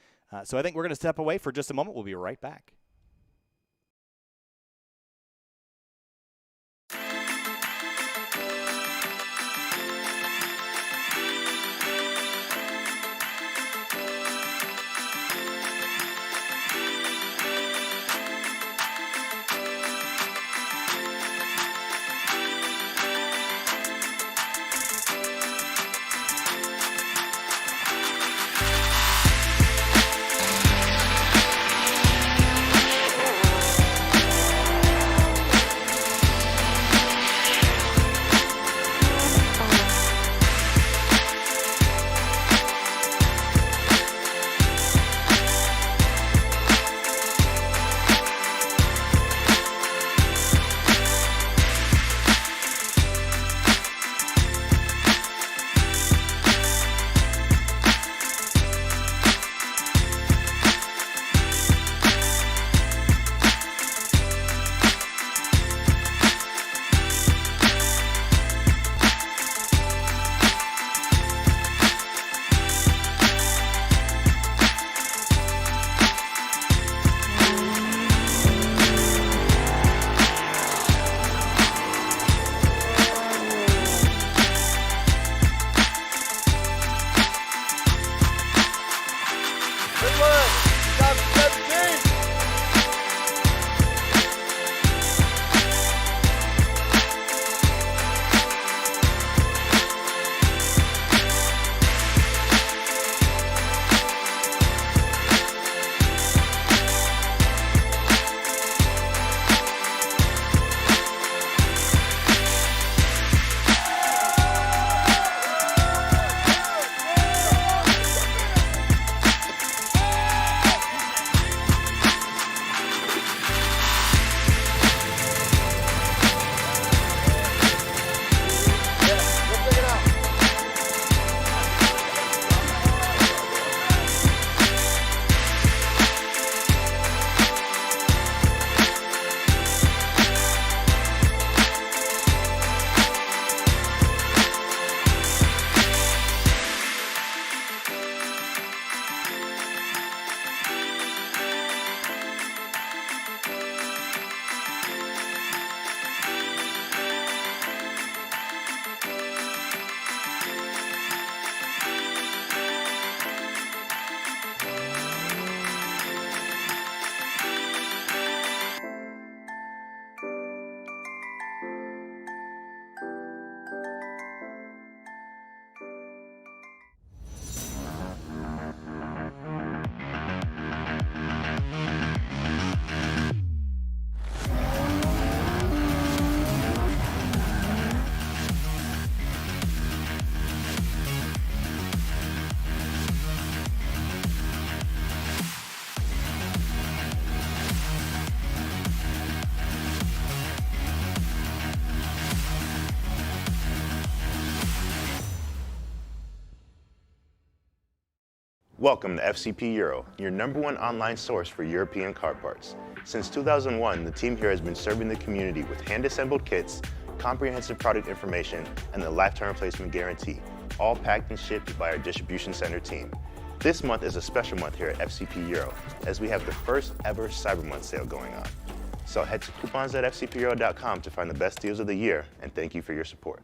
So I think we're going to step away for just a moment. We'll be right back. Welcome to FCP Euro, your #1 online source for European car parts. Since 2001, the team here has been serving the community with hand-assembled kits, comprehensive product information, and the lifetime replacement guarantee, all packed and shipped by our distribution center team. This month is a special month here at FCP Euro, as we have the first ever Cyber Month sale going on. So head to coupons.fcpeuro.com to find the best deals of the year, and thank you for your support.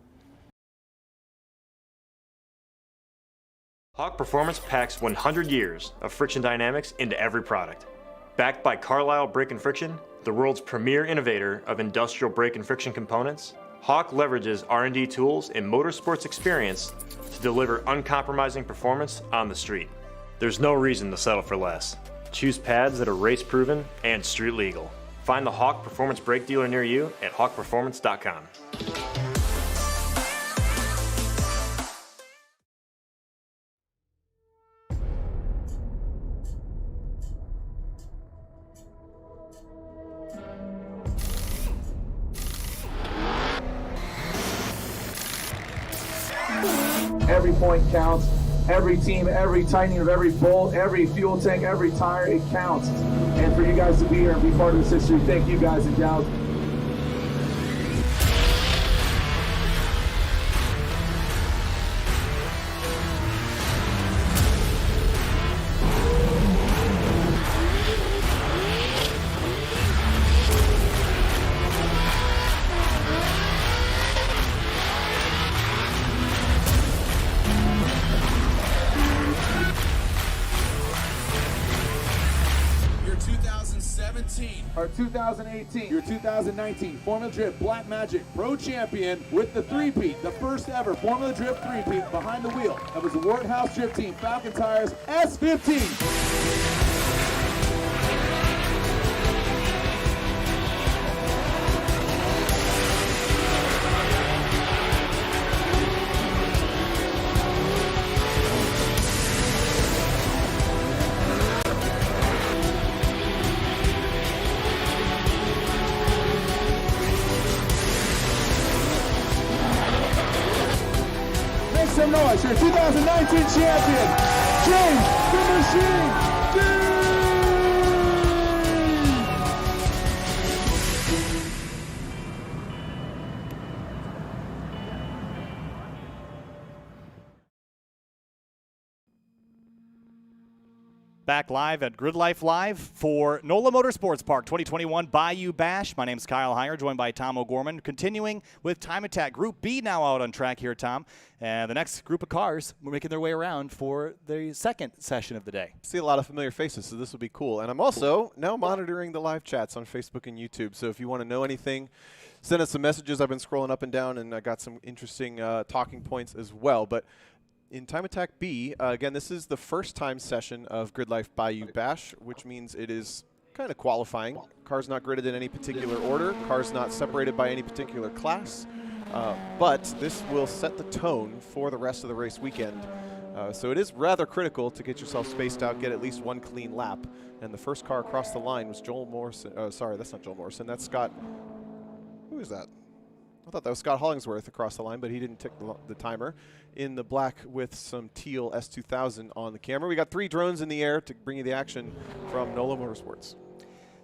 Hawk Performance packs 100 years of friction dynamics into every product. Backed by Carlisle Brake and Friction, the world's premier innovator of industrial brake and friction components, Hawk leverages R&D tools and motorsports experience to deliver uncompromising performance on the street. There's no reason to settle for less. Choose pads that are race-proven and street-legal. Find the Hawk Performance brake dealer near you at hawkperformance.com. Every point counts. Every team, every tightening of every bolt, every fuel tank, every tire, it counts. And for you guys to be here and be part of this history, thank you guys and gals. Our 2018, your 2019 Formula Drift Black Magic Pro Champion with the three-peat, the first ever Formula Drift three-peat behind the wheel. That was the Ward House Drift Team Falken Tires S15. Some noise, your 2019 champion, James the Machine Dean! Back live at GridLife Live for NOLA Motorsports Park 2021 Bayou Bash. My name's Kyle Heyer, joined by Tom O'Gorman. Continuing with Time Attack Group B now out on track here, Tom. And the next group of cars are making their way around for the second session of the day. See a lot of familiar faces, so this will be cool. And I'm also now monitoring the live chats on Facebook and YouTube. So if you want to know anything, send us some messages. I've been scrolling up and down, and I got some interesting talking points as well. But in Time Attack B, again, this is the first time session of GridLife Bayou Bash, which means it is kind of qualifying. Cars not gridded in any particular order, cars not separated by any particular class, but this will set the tone for the rest of the race weekend. So it is rather critical to get yourself spaced out, get at least one clean lap. And the first car across the line was Joel Morrison. Sorry, that's not Joel Morrison. That's Scott. Who is that? I thought that was Scott Hollingsworth across the line, but he didn't tick the timer. In the black with some teal S2000 on the camera. We got 3 drones in the air to bring you the action from NOLA Motorsports.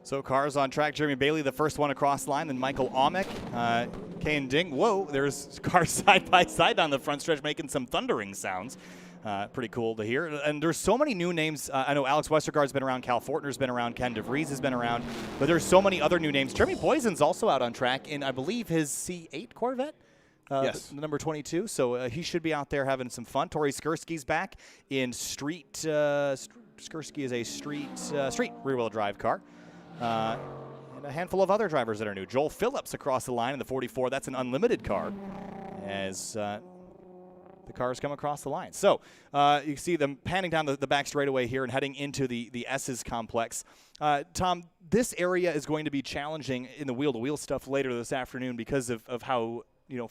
So cars on track. Jeremy Bailey, the first one across the line. Then Michael Omick, Kane Ding. Whoa, there's cars side by side on the front stretch making some thundering sounds. Pretty cool to hear. And there's so many new names. I know Alex Westergaard's been around, Cal Fortner's been around, Ken DeVries has been around, but there's so many other new names. Jeremy Poison's also out on track in, I believe, his C8 Corvette. Yes. The number 22. So he should be out there having some fun. Tori Skursky's back in street. Skursky is a street rear-wheel drive car. And a handful of other drivers that are new. Joel Phillips across the line in the 44. That's an unlimited car. As the cars come across the line. So you see them panning down the back straightaway here and heading into the S's complex. Tom, this area is going to be challenging in the wheel-to-wheel stuff later this afternoon because of how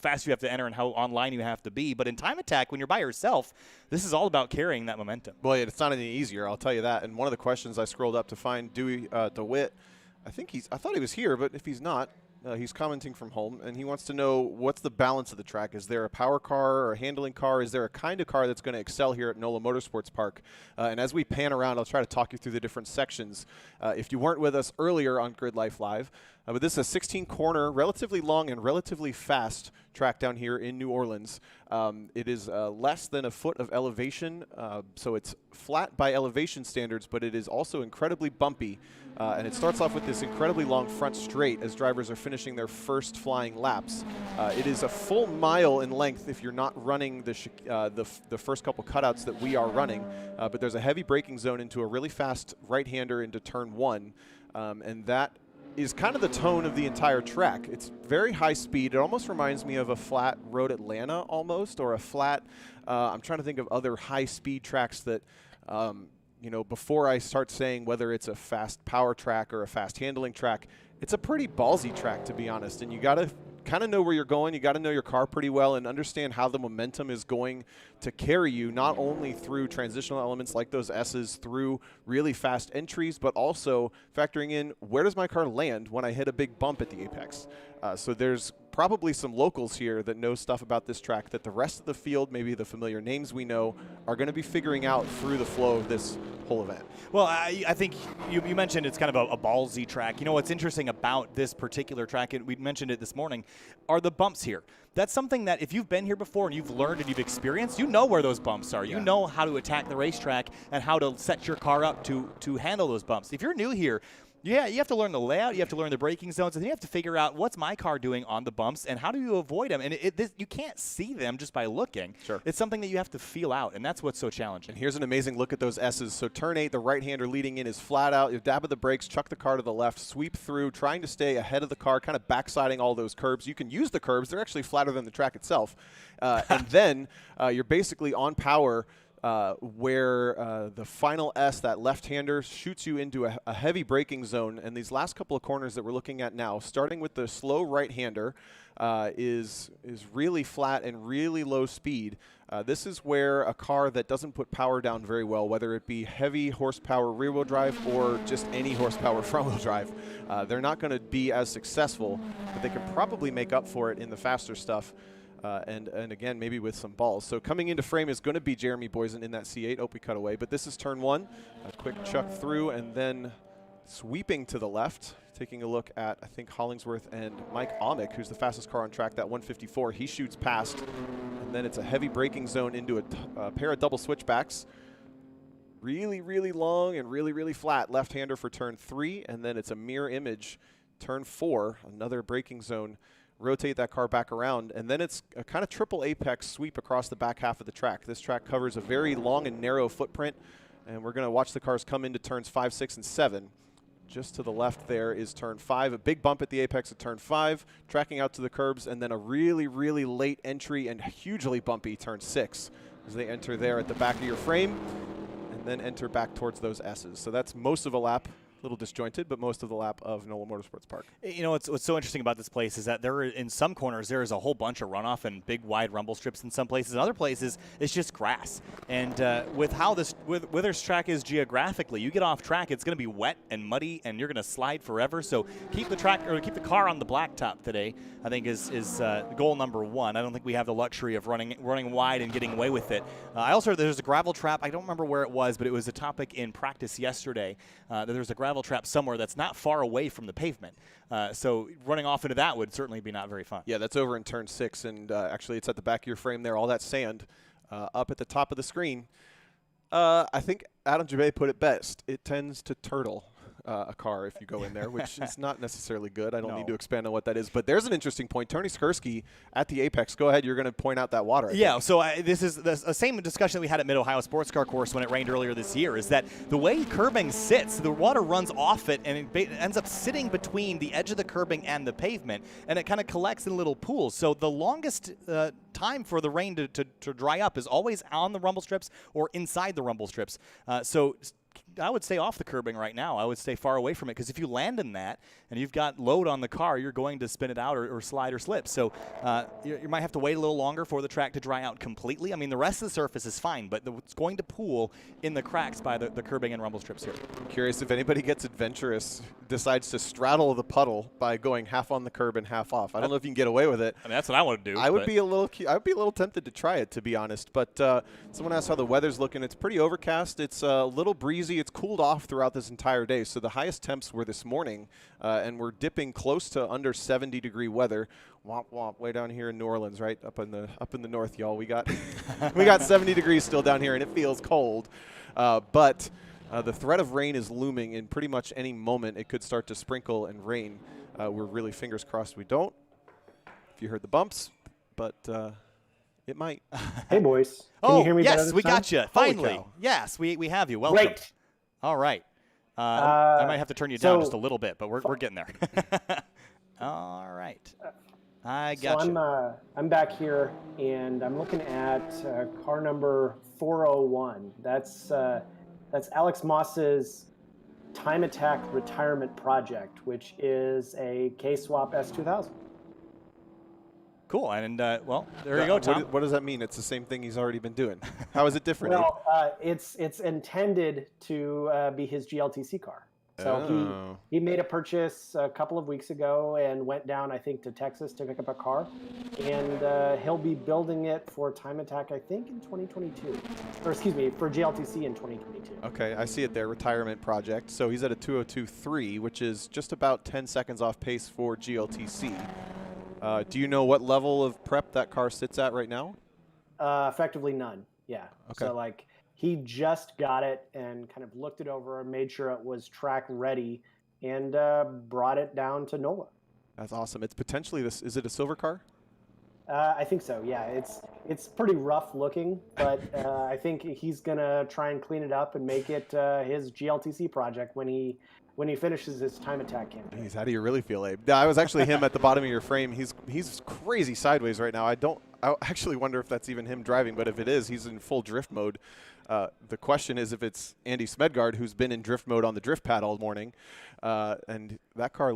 fast you have to enter and how online you have to be. But in Time Attack, when you're by yourself, this is all about carrying that momentum. Boy, it's not any easier, I'll tell you that. And one of the questions I scrolled up to find Dewey DeWitt, I thought he was here, but if he's not, He's commenting from home, and he wants to know what's the balance of the track. Is there a power car or a handling car? Is there a kind of car that's going to excel here at NOLA Motorsports Park? And as we pan around, I'll try to talk you through the different sections. If you weren't with us earlier on GridLife Live, but this is a 16-corner, relatively long and relatively fast track down here in New Orleans. It is less than a foot of elevation, so it's flat by elevation standards, but it is also incredibly bumpy. And it starts off with this incredibly long front straight as drivers are finishing their first flying laps. It is a full mile in length if you're not running the first couple cutouts that we are running. But there's a heavy braking zone into a really fast right-hander into turn 1. And that is kind of the tone of the entire track. It's very high speed. It almost reminds me of a flat Road Atlanta almost, or a flat, I'm trying to think of other high-speed tracks that, you know, before I start saying whether it's a fast power track or a fast handling track, it's a pretty ballsy track, to be honest. And you got to kind of know where you're going. You got to know your car pretty well and understand how the momentum is going to carry you, not only through transitional elements like those S's, through really fast entries, but also factoring in where does my car land when I hit a big bump at the apex. So there's probably some locals here that know stuff about this track that the rest of the field, maybe the familiar names we know, are going to be figuring out through the flow of this whole event. Well, I think you mentioned it's kind of a ballsy track. You know, what's interesting about this particular track, and we mentioned it this morning, are the bumps here. That's something that if you've been here before and you've learned and you've experienced, you know where those bumps are. Yeah. You know how to attack the racetrack and how to set your car up to handle those bumps. If you're new here, yeah, you have to learn the layout, you have to learn the braking zones, and then you have to figure out what's my car doing on the bumps and how do you avoid them. And you can't see them just by looking. Sure. It's something that you have to feel out, and that's what's so challenging. And here's an amazing look at those S's. So turn 8, the right-hander leading in is flat out. You dab of the brakes, chuck the car to the left, sweep through, trying to stay ahead of the car, kind of backsiding all those curbs. You can use the curbs. They're actually flatter than the track itself. And then you're basically on power where the final S, that left-hander, shoots you into a heavy braking zone. And these last couple of corners that we're looking at now, starting with the slow right-hander, is really flat and really low speed. This is where a car that doesn't put power down very well, whether it be heavy horsepower rear-wheel drive or just any horsepower front-wheel drive, they're not going to be as successful, but they can probably make up for it in the faster stuff. And again, maybe with some balls. So coming into frame is going to be Jeremy Boysen in that C8. We cut away. But this is turn 1. A quick chuck through and then sweeping to the left. Taking a look at, I think, Hollingsworth and Mike Amick, who's the fastest car on track, that 154. He shoots past. And then it's a heavy braking zone into a pair of double switchbacks. Really, really long and really, really flat left-hander for turn 3. And then it's a mirror image. Turn 4, another braking zone. Rotate that car back around, and then it's a kind of triple apex sweep across the back half of the track. This track covers a very long and narrow footprint, and we're going to watch the cars come into turns 5, 6, and 7. Just to the left there is turn 5, a big bump at the apex of turn 5, tracking out to the curbs, and then a really, really late entry and hugely bumpy turn 6 as they enter there at the back of your frame, and then enter back towards those S's. So that's most of a lap. A little disjointed, but most of the lap of NOLA Motorsports Park. You know, what's so interesting about this place is that there are, in some corners, there is a whole bunch of runoff and big wide rumble strips in some places. In other places, it's just grass. And with how where this track is geographically, you get off track, it's going to be wet and muddy, and you're going to slide forever. So keep the the car on the blacktop today, I think, is goal number 1. I don't think we have the luxury of running wide and getting away with it. I also heard there's a gravel trap. I don't remember where it was, but it was a topic in practice yesterday. That there's a gravel trap somewhere that's not far away from the pavement. So running off into that would certainly be not very fun. Yeah, that's over in turn 6, and actually it's at the back of your frame there, all that sand up at the top of the screen. I think Adam Jabay put it best. It tends to turtle a car if you go in there, which is not necessarily good. I don't need to expand on what that is. But there's an interesting point. Tony Skursky at the apex. Go ahead. You're going to point out that water. Yeah, so this is the same discussion that we had at Mid-Ohio Sports Car Course when it rained earlier this year, is that the way curbing sits, the water runs off it, and it ends up sitting between the edge of the curbing and the pavement, and it kind of collects in little pools. So the longest time for the rain to dry up is always on the rumble strips or inside the rumble strips. So I would stay off the curbing right now. I would stay far away from it, because if you land in that and you've got load on the car, you're going to spin it out or slide or slip. So you might have to wait a little longer for the track to dry out completely. I mean, the rest of the surface is fine, but it's going to pool in the cracks by the curbing and rumble strips here. I'm curious if anybody gets adventurous, decides to straddle the puddle by going half on the curb and half off. I don't know if you can get away with it. I mean, that's what I want to do. I would be a little tempted to try it, to be honest. But someone asked how the weather's looking. It's pretty overcast. It's a little breezy. It's cooled off throughout this entire day. So the highest temps were this morning, and we're dipping close to under 70-degree weather. Womp womp, way down here in New Orleans, right up in the north, y'all. We got we got 70 degrees still down here, and it feels cold. But the threat of rain is looming. In pretty much any moment, it could start to sprinkle and rain. We're really fingers crossed we don't. If you heard the bumps, but it might. Hey, boys. Can you hear me better yes, this we time? got you. Finally. Yes, we have you. Welcome. Great. All right. I might have to turn you down so- just a little bit, but we're getting there. All right. I got you. So I'm back here, and I'm looking at car number 401. That's Alex Moss's Time Attack Retirement Project, which is a K-Swap S2000. Cool. And, well, there you go, Tom. What does that mean? It's the same thing he's already been doing. How is it different? Well, it's intended to be his GLTC car. So he made a purchase a couple of weeks ago and went down, I think, to Texas to pick up a car. And he'll be building it for Time Attack, I think, in 2022. Or excuse me, for GLTC in 2022. Okay, I see it there, retirement project. So he's at a 202.3, which is just about 10 seconds off pace for GLTC. Do you know what level of prep that car sits at right now? Effectively none, yeah. Okay. So, like, he just got it and kind of looked it over and made sure it was track ready and brought it down to NOLA. That's awesome. It's potentially this. Is it a silver car? I think so, yeah. It's pretty rough looking, but I think he's going to try and clean it up and make it his GLTC project when he finishes his Time Attack campaign. Jeez, how do you really feel, Abe? Yeah, I was actually him at the bottom of your frame. He's crazy sideways right now. I actually wonder if that's even him driving, but if it is, he's in full drift mode. The question is if it's Andy Smedgard, who's been in drift mode on the drift pad all morning. And that car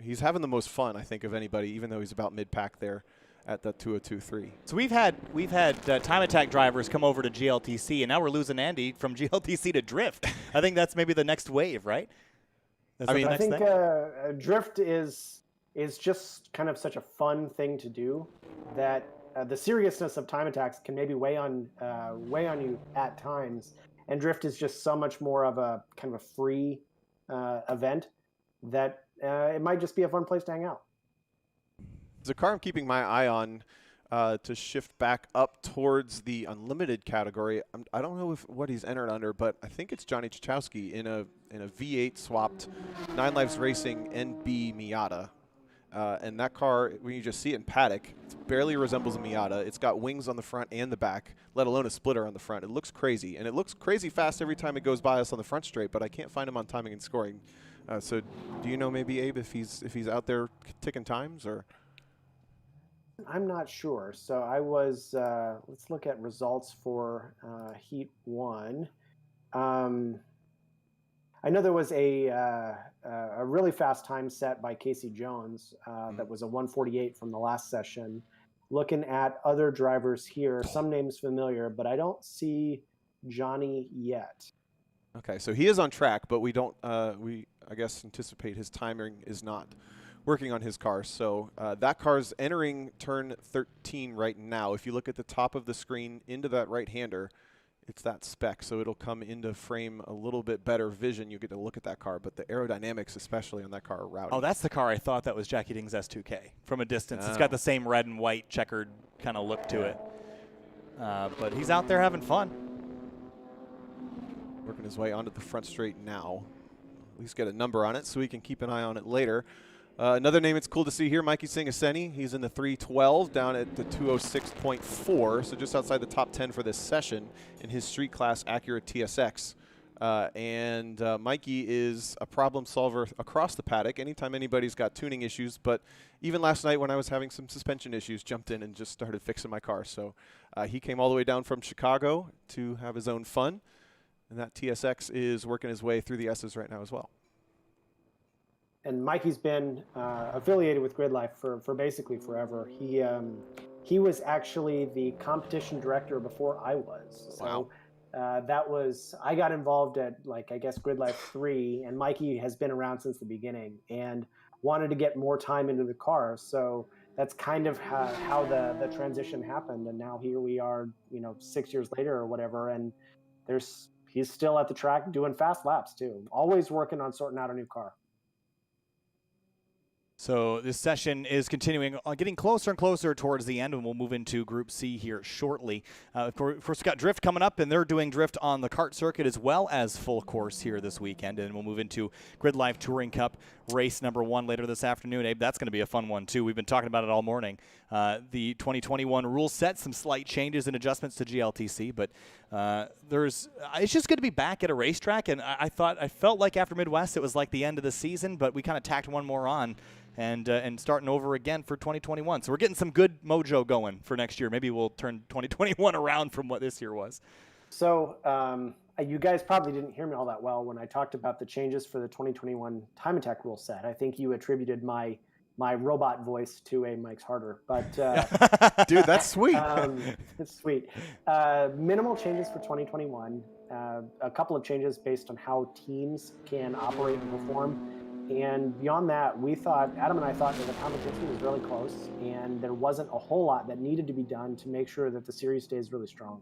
he's having the most fun, I think, of anybody, even though he's about mid-pack there at the 202.3. So we've had Time Attack drivers come over to GLTC, and now we're losing Andy from GLTC to drift. I think that's maybe the next wave, right? I think drift is just kind of such a fun thing to do that the seriousness of Time Attacks can maybe weigh on you at times, and drift is just so much more of a kind of a free event that it might just be a fun place to hang out. There's a car I'm keeping my eye on to shift back up towards the unlimited category. I don't know what he's entered under, but I think it's Johnny Chachowski in a V8 swapped 9 Lives Racing NB Miata. And that car, when you just see it in paddock, it barely resembles a Miata. It's got wings on the front and the back, let alone a splitter on the front. It looks crazy, and it looks crazy fast every time it goes by us on the front straight, but I can't find him on timing and scoring. So do you know maybe, Abe, if he's out there ticking times? Or I'm not sure. So I was, let's look at results for Heat 1. I know there was a really fast time set by Casey Jones that was a 1:48 from the last session. Looking at other drivers here, some names familiar, but I don't see Johnny yet. Okay, so he is on track, but we don't. I guess anticipate his timing is not working on his car. So that car's entering turn 13 right now. If you look at the top of the screen into that right-hander, it's that spec, so it'll come into frame a little bit better vision. You get to look at that car, but the aerodynamics, especially on that car, are rowdy. Oh, that's the car I thought that was Jackie Ding's S2K from a distance. It's got the same red and white checkered kind of look to it. But he's out there having fun. Working his way onto the front straight now. At least get a number on it so we can keep an eye on it later. Another name it's cool to see here, Mikey Singaseni. He's in the 312 down at the 206.4, so just outside the top 10 for this session in his street class Acura TSX. And Mikey is a problem solver across the paddock anytime anybody's got tuning issues, but even last night when I was having some suspension issues, jumped in and just started fixing my car. So he came all the way down from Chicago to have his own fun. And that TSX is working his way through the S's right now as well. And Mikey's been affiliated with GRIDLIFE for basically forever. He was actually the competition director before I was. So I got involved at, like, I guess GRIDLIFE 3, and Mikey has been around since the beginning and wanted to get more time into the car. So that's kind of how the transition happened. And now here we are, 6 years later or whatever. And he's still at the track doing fast laps too, always working on sorting out a new car. So this session is continuing, getting closer and closer towards the end, and we'll move into Group C here shortly. Of course, we've got Drift coming up, and they're doing Drift on the kart circuit as well as full course here this weekend. And we'll move into GRIDLIFE Touring Cup race number 1 later this afternoon. Abe, that's going to be a fun one, too. We've been talking about it all morning. The 2021 rule set, some slight changes and adjustments to GLTC, but it's just good to be back at a racetrack. And I felt like after Midwest it was like the end of the season, but we kind of tacked one more on. And starting over again for 2021. So we're getting some good mojo going for next year. Maybe we'll turn 2021 around from what this year was. So you guys probably didn't hear me all that well when I talked about the changes for the 2021 time attack rule set. I think you attributed my robot voice to a Mike's Harder. But dude, that's sweet. It's sweet. Minimal changes for 2021. A couple of changes based on how teams can operate and perform. And beyond that, Adam and I thought that the competition was really close, and there wasn't a whole lot that needed to be done to make sure that the series stays really strong.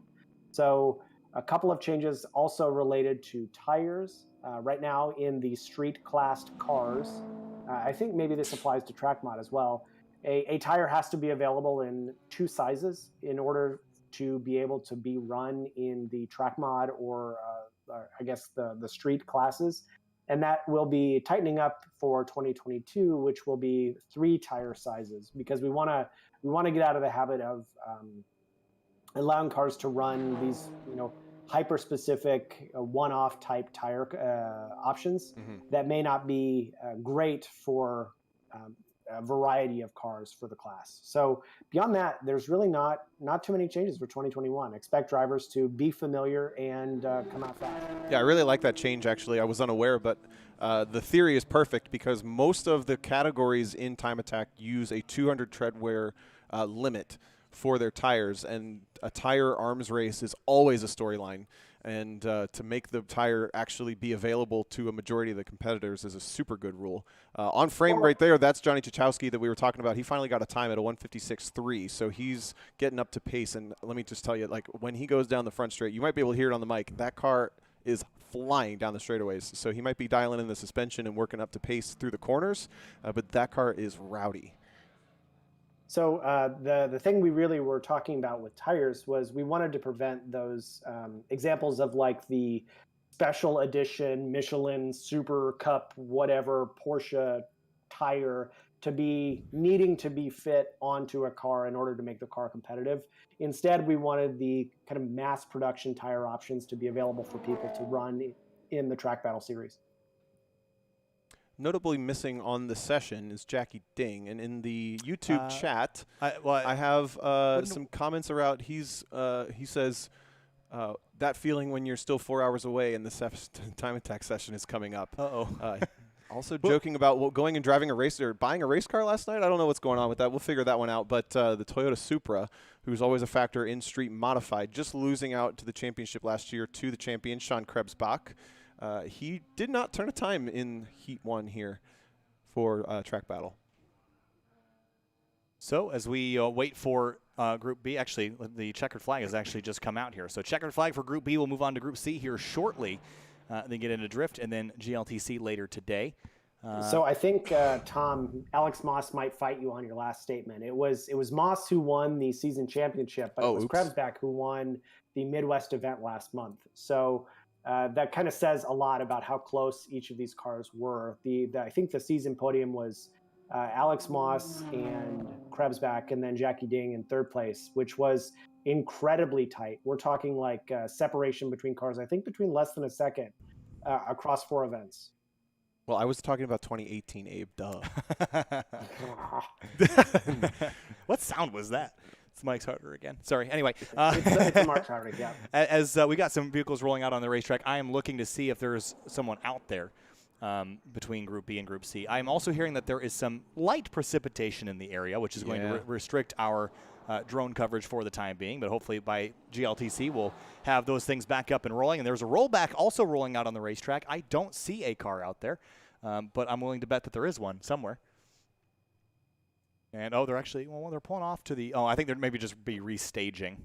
So a couple of changes also related to tires. Right now in the street-classed cars, I think maybe this applies to track mod as well, a tire has to be available in 2 sizes in order to be able to be run in the track mod or I guess the street classes. And that will be tightening up for 2022, which will be 3 tire sizes, because we want to get out of the habit of allowing cars to run these hyper specific one-off type tire options that may not be great for a variety of cars for the class. So beyond that, there's really not too many changes for 2021. Expect drivers to be familiar and come out fast. Yeah, I really like that change, actually. I was unaware, but the theory is perfect because most of the categories in Time Attack use a 200 tread wear limit for their tires, and a tire arms race is always a storyline. And to make the tire actually be available to a majority of the competitors is a super good rule. On frame right there, that's Johnny Chachowski that we were talking about. He finally got a time at a 1:56.3, so he's getting up to pace. And let me just tell you, like, when he goes down the front straight, you might be able to hear it on the mic. That car is flying down the straightaways, so he might be dialing in the suspension and working up to pace through the corners, but that car is rowdy. So the thing we really were talking about with tires was we wanted to prevent those examples of like the special edition Michelin Super Cup whatever Porsche tire to be needing to be fit onto a car in order to make the car competitive. Instead, we wanted the kind of mass production tire options to be available for people to run in the track battle series. Notably missing on the session is Jackie Ding, and in the YouTube chat, I have some comments around. He says that feeling when you're still 4 hours away and the Time Attack session is coming up. Also joking about going and driving a race or buying a race car last night. I don't know what's going on with that. We'll figure that one out. But the Toyota Supra, who's always a factor in street modified, just losing out to the championship last year to the champion, Sean Krebsbach. He did not turn a time in Heat 1 here for track battle. So as we wait for Group B, actually, the checkered flag has actually just come out here. So checkered flag for Group B. We'll move on to Group C here shortly, then get into Drift, and then GLTC later today. So I think, Tom, Alex Moss might fight you on your last statement. It was Moss who won the season championship, but it was Krebsbach who won the Midwest event last month. So that kind of says a lot about how close each of these cars were. I think the season podium was Alex Moss and Krebsbach, and then Jackie Ding in 3rd place, which was incredibly tight. We're talking like separation between cars, I think between less than a second across 4 events. Well, I was talking about 2018, Abe. Duh. What sound was that? Mike's harder again. Sorry. Anyway, it's a Mark Harder, yeah. As we got some vehicles rolling out on the racetrack, I am looking to see if there's someone out there between Group B and Group C. I'm also hearing that there is some light precipitation in the area, which is going to restrict our drone coverage for the time being. But hopefully by GLTC, we'll have those things back up and rolling. And there's a rollback also rolling out on the racetrack. I don't see a car out there, but I'm willing to bet that there is one somewhere. And, they're actually, they're pulling off to the, I think they're maybe just be restaging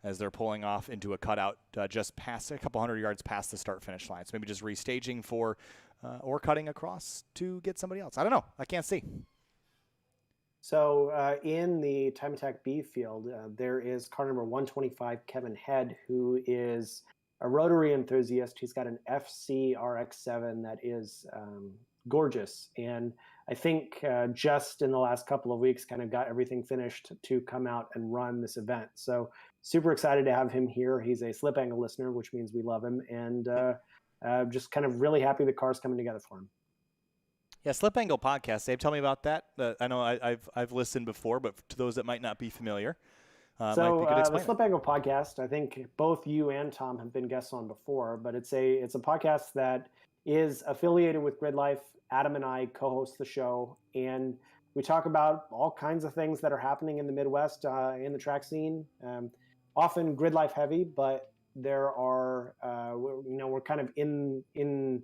as they're pulling off into a cutout just past, a couple hundred yards past the start-finish line. So maybe just restaging for, or cutting across to get somebody else. I don't know. I can't see. So in the Time Attack B field, there is car number 125, Kevin Head, who is a rotary enthusiast. He's got an FC RX-7 that is gorgeous. And I think just in the last couple of weeks kind of got everything finished to come out and run this event. So super excited to have him here. He's a Slip Angle listener, which means we love him. And just kind of really happy the car's coming together for him. Yeah, Slip Angle podcast. Dave, tell me about that. I know I've listened before, but to those that might not be familiar, so the Slip Angle podcast, I think both you and Tom have been guests on before, but it's a podcast that is affiliated with GridLife. Adam and I co-host the show, and we talk about all kinds of things that are happening in the Midwest in the track scene. Often GridLife heavy, but there are we're kind of in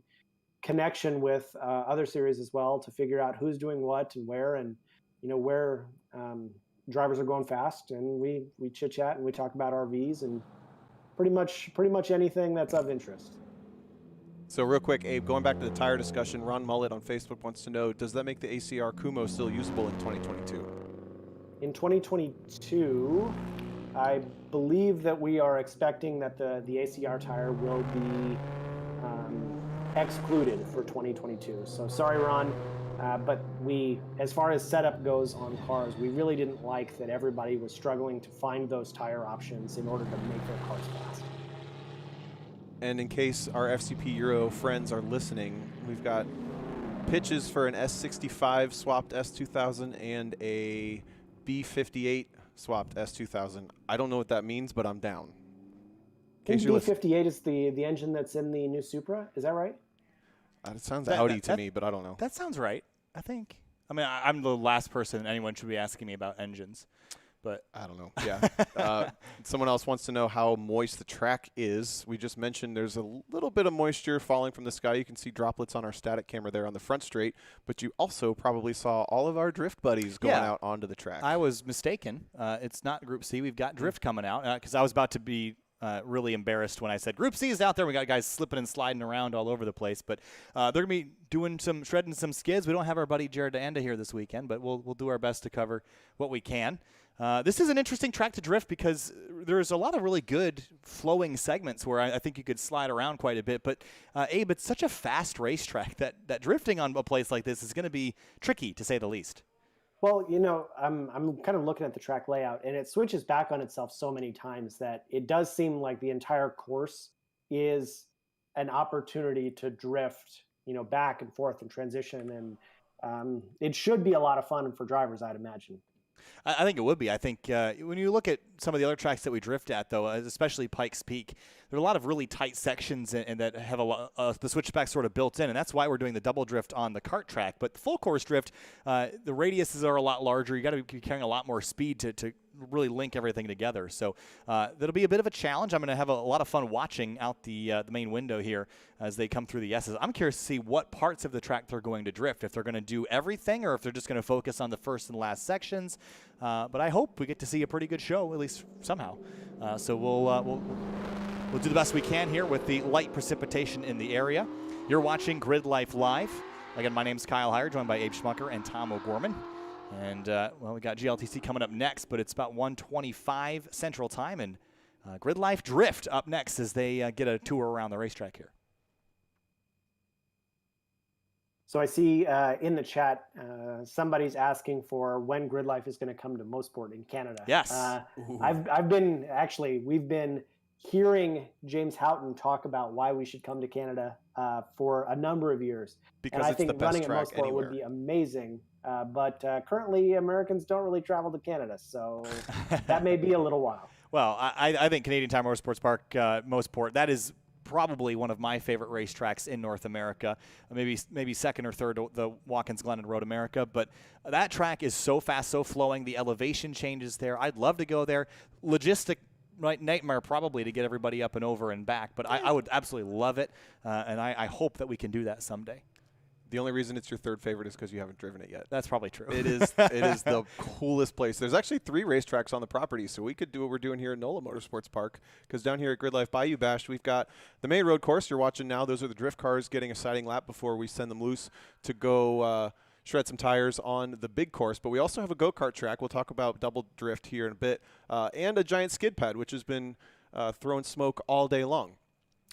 connection with other series as well to figure out who's doing what and where, and where drivers are going fast, and we chit chat and we talk about RVs and pretty much anything that's of interest. So real quick, Abe, going back to the tire discussion, Ron Mullet on Facebook wants to know, does that make the ACR Kumo still usable in 2022? In 2022, I believe that we are expecting that the ACR tire will be excluded for 2022. So sorry, Ron, but as far as setup goes on cars, we really didn't like that everybody was struggling to find those tire options in order to make their cars fast. And in case our FCP Euro friends are listening, we've got pitches for an S65 swapped S2000 and a B58 swapped S2000. I don't know what that means, but I'm down. B58 is the engine that's in the new Supra. Is that right? It sounds Audi to me, but I don't know. That sounds right, I think. I mean, I'm the last person anyone should be asking me about engines. But I don't know. Yeah. Someone else wants to know how moist the track is. We just mentioned there's a little bit of moisture falling from the sky. You can see droplets on our static camera there on the front straight. But you also probably saw all of our drift buddies going out onto the track. I was mistaken. It's not Group C. We've got drift coming out because I was about to be really embarrassed when I said Group C is out there. We got guys slipping and sliding around all over the place. But they're going to be doing shredding some skids. We don't have our buddy Jared DeAnda here this weekend, but we'll do our best to cover what we can. This is an interesting track to drift because there's a lot of really good flowing segments where I think you could slide around quite a bit. But, Abe, it's such a fast racetrack that drifting on a place like this is going to be tricky, to say the least. Well, I'm kind of looking at the track layout, and it switches back on itself so many times that it does seem like the entire course is an opportunity to drift, back and forth and transition. And it should be a lot of fun for drivers, I'd imagine. I think it would be. I think when you look at some of the other tracks that we drift at, though, especially Pikes Peak, there are a lot of really tight sections and that have the switchback sort of built in, and that's why we're doing the double drift on the kart track. But the full course drift, the radiuses are a lot larger. You got to be carrying a lot more speed to really link everything together. So that'll be a bit of a challenge. I'm going to have a lot of fun watching out the main window here as they come through the S's. I'm curious to see what parts of the track they're going to drift, if they're going to do everything or if they're just going to focus on the first and last sections. But I hope we get to see a pretty good show, at least somehow. So we'll do the best we can here with the light precipitation in the area. You're watching GridLife Live. Again, my name's Kyle Heyer, joined by Abe Schmucker and Tom O'Gorman. And, we got GLTC coming up next, but it's about 1:25 Central Time, and GridLife Drift up next as they get a tour around the racetrack here. So I see in the chat somebody's asking for when GridLife is going to come to Mosport in Canada. Yes. We've been hearing James Houghton talk about why we should come to Canada for a number of years. Because and I it's think the best running at track Mosport anywhere. would be amazing. But currently, Americans don't really travel to Canada, so that may be a little while. Well, I think Canadian Tire Motorsports Park, Mosport, that is probably one of my favorite racetracks in North America, maybe second or third to the Watkins Glen and Road America. But that track is so fast, so flowing. The elevation changes there. I'd love to go there. Logistic nightmare probably to get everybody up and over and back, but I would absolutely love it, and I hope that we can do that someday. The only reason it's your third favorite is because you haven't driven it yet. That's probably true. It is the coolest place. There's actually 3 racetracks on the property, so we could do what we're doing here at NOLA Motorsports Park, because down here at GridLife Bayou Bash, we've got the main road course you're watching now. Those are the drift cars getting a sighting lap before we send them loose to go shred some tires on the big course. But we also have a go-kart track. We'll talk about double drift here in a bit, and a giant skid pad, which has been throwing smoke all day long.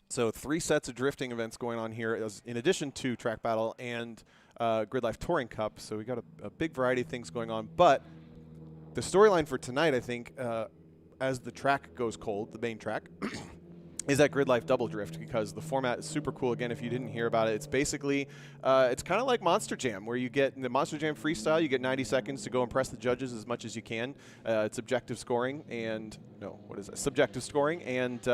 So 3 sets of drifting events going on here, in addition to Track Battle and GridLife Touring Cup. So we got a big variety of things going on. But the storyline for tonight, I think, as the track goes cold, the main track, is that GridLife Double Drift, because the format is super cool. Again, if you didn't hear about it, it's basically, it's kind of like Monster Jam, where you get in the Monster Jam freestyle, you get 90 seconds to go impress the judges as much as you can. It's objective scoring and, subjective scoring. And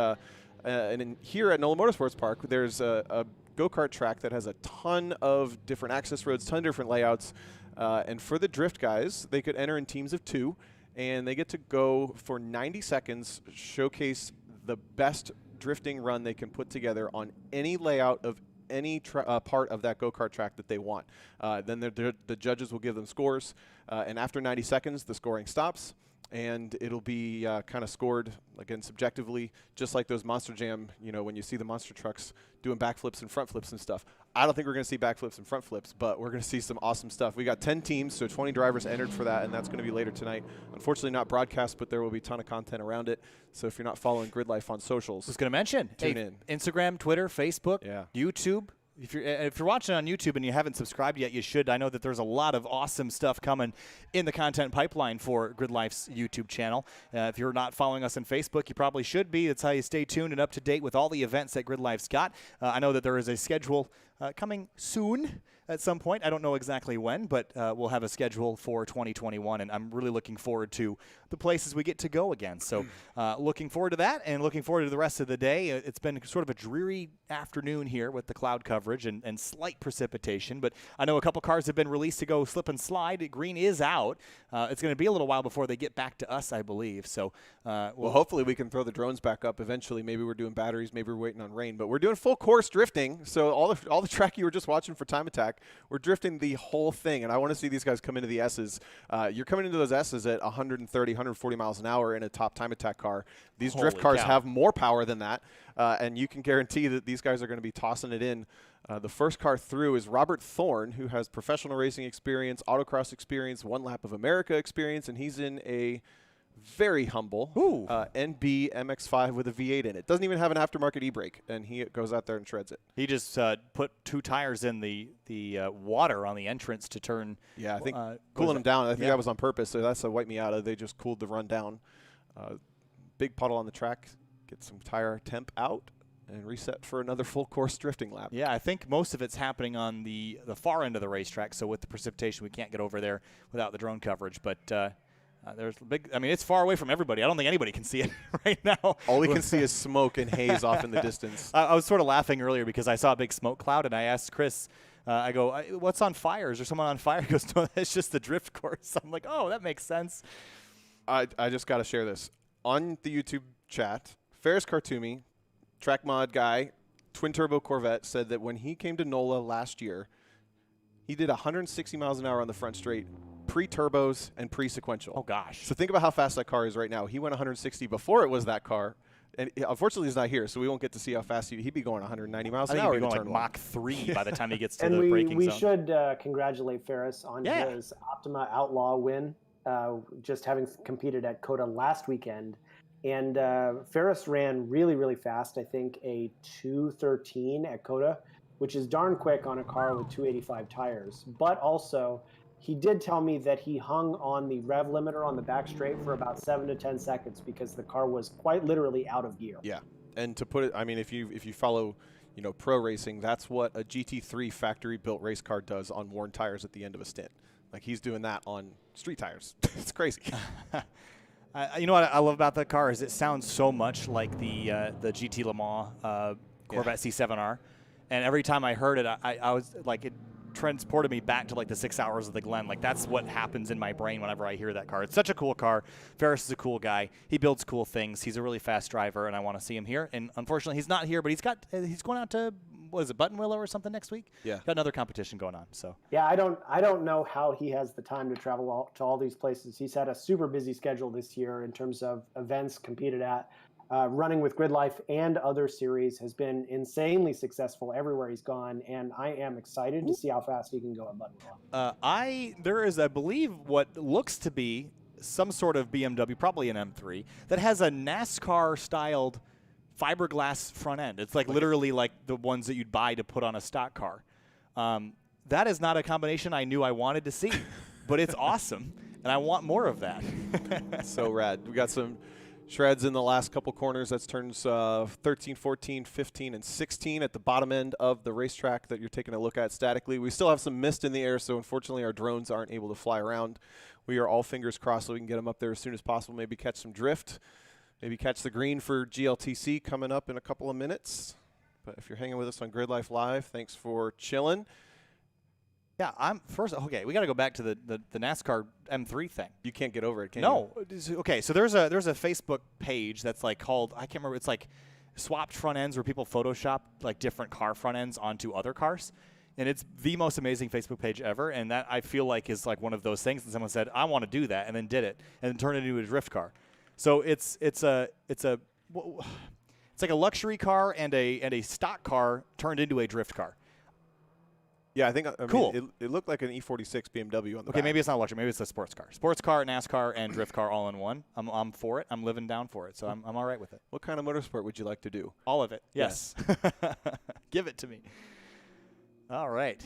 in here at NOLA Motorsports Park, there's a go-kart track that has a ton of different access roads, ton of different layouts. And for the drift guys, they could enter in teams of 2, and they get to go for 90 seconds, showcase the best drifting run they can put together on any layout of any part of that go-kart track that they want. Then the judges will give them scores, and after 90 seconds, the scoring stops. And it'll be kind of scored, again, subjectively, just like those Monster Jam, when you see the monster trucks doing backflips and front flips and stuff. I don't think we're going to see backflips and front flips, but we're going to see some awesome stuff. We got 10 teams, so 20 drivers entered for that, and that's going to be later tonight. Unfortunately, not broadcast, but there will be a ton of content around it. So if you're not following GridLife on socials, I was going to mention, tune in. Instagram, Twitter, Facebook, YouTube. If you're watching on YouTube and you haven't subscribed yet, you should. I know that there's a lot of awesome stuff coming in the content pipeline for GridLife's YouTube channel. If you're not following us on Facebook, you probably should be. That's how you stay tuned and up to date with all the events that GridLife's got. I know that there is a schedule coming soon at some point. I don't know exactly when, but we'll have a schedule for 2021, and I'm really looking forward to the places we get to go again. So looking forward to that, and looking forward to the rest of the day. It's been sort of a dreary afternoon here with the cloud coverage and slight precipitation, but I know a couple cars have been released to go slip and slide. Green is out. It's going to be a little while before they get back to us, I believe. So well, hopefully we can throw the drones back up eventually. Maybe we're doing batteries, maybe we're waiting on rain, but we're doing full course drifting. So all the track you were just watching for Time Attack, we're drifting the whole thing, and I want to see these guys come into the S's. You're coming into those S's at 130, 140 miles an hour in a top Time Attack car. These drift cars have more power than that, and you can guarantee that these guys are going to be tossing it in. The first car through is Robert Thorne, who has professional racing experience, autocross experience, One Lap of America experience, and he's in a very humble NB MX-5 with a V8 in it. Doesn't even have an aftermarket e-brake, and he goes out there and shreds it. He just put 2 tires in the water on the entrance to turn. Yeah, I think cooling them down. I think that was on purpose, so that's a wipe me out. They just cooled the run down. Big puddle on the track. Get some tire temp out and reset for another full course drifting lap. Yeah, I think most of it's happening on the far end of the racetrack, so with the precipitation, we can't get over there without the drone coverage, but there's big. I mean, it's far away from everybody. I don't think anybody can see it right now. All we can see is smoke and haze off in the distance. I was sort of laughing earlier because I saw a big smoke cloud, and I asked Chris, I go, what's on fire? Is there someone on fire? He goes, no, it's just the drift course. I'm like, oh, that makes sense. I just got to share this. On the YouTube chat, Ferris Khartoumi, track mod guy, twin turbo Corvette, said that when he came to NOLA last year, he did 160 miles an hour on the front straight, pre-turbos and pre-sequential. Oh, gosh. So think about how fast that car is right now. He went 160 before it was that car. And unfortunately, he's not here, so we won't get to see how fast he'd be going 190 miles an hour. He'd be going like Mach 3 by the time he gets to the braking zone. And we should congratulate Ferris on his Optima Outlaw win, just having competed at COTA last weekend. And Ferris ran really, really fast. I think a 2:13 at COTA, which is darn quick on a car with 285 tires. But also, he did tell me that he hung on the rev limiter on the back straight for about 7 to 10 seconds because the car was quite literally out of gear. Yeah, and to put it, I mean, if you follow, pro racing, that's what a GT3 factory-built race car does on worn tires at the end of a stint. Like he's doing that on street tires. It's crazy. You know what I love about that car is it sounds so much like the GT Le Mans Corvette C7R, and every time I heard it, I was like, it transported me back to like the 6 hours of the Glen. Like that's what happens in my brain whenever I hear that car. It's such a cool car. Ferris is a cool guy. He builds cool things. He's a really fast driver, and I want to see him here. And unfortunately, he's not here, but he's going out to, what is it, Button Willow or something next week? Yeah. Got another competition going on. So yeah, I don't know how he has the time to travel to all these places. He's had a super busy schedule this year in terms of events competed at. Running with GridLife and other series has been insanely successful everywhere he's gone, and I am excited to see how fast he can go at Button Willow. There is, I believe, what looks to be some sort of BMW, probably an M3, that has a NASCAR-styled fiberglass front end. It's like literally like the ones that you'd buy to put on a stock car. That is not a combination I knew I wanted to see, but it's awesome, and I want more of that. So rad. We got some shreds in the last couple corners. That's turns 13, 14, 15, and 16 at the bottom end of the racetrack that you're taking a look at statically. We still have some mist in the air, so unfortunately our drones aren't able to fly around. We are all fingers crossed so we can get them up there as soon as possible, maybe catch some drift, maybe catch the green for GLTC coming up in a couple of minutes. But if you're hanging with us on GridLife Live, thanks for chilling. Yeah, okay, we got to go back to the NASCAR M3 thing. You can't get over it, can you? No. Okay, so there's a Facebook page that's like called, I can't remember, it's like swapped front ends where people Photoshop like different car front ends onto other cars. And it's the most amazing Facebook page ever, and that I feel like is like one of those things that someone said, I want to do that, and then did it, and then turned it into a drift car. So it's like a luxury car and a stock car turned into a drift car. Yeah, I think cool. It looked like an E46 BMW on the Okay, back. maybe it's not luxury. Maybe it's a sports car. Sports car, NASCAR, and drift car all in one. I'm for it. I'm living down for it, so I'm all right with it. What kind of motorsport would you like to do? All of it. Yes. Give it to me. All right.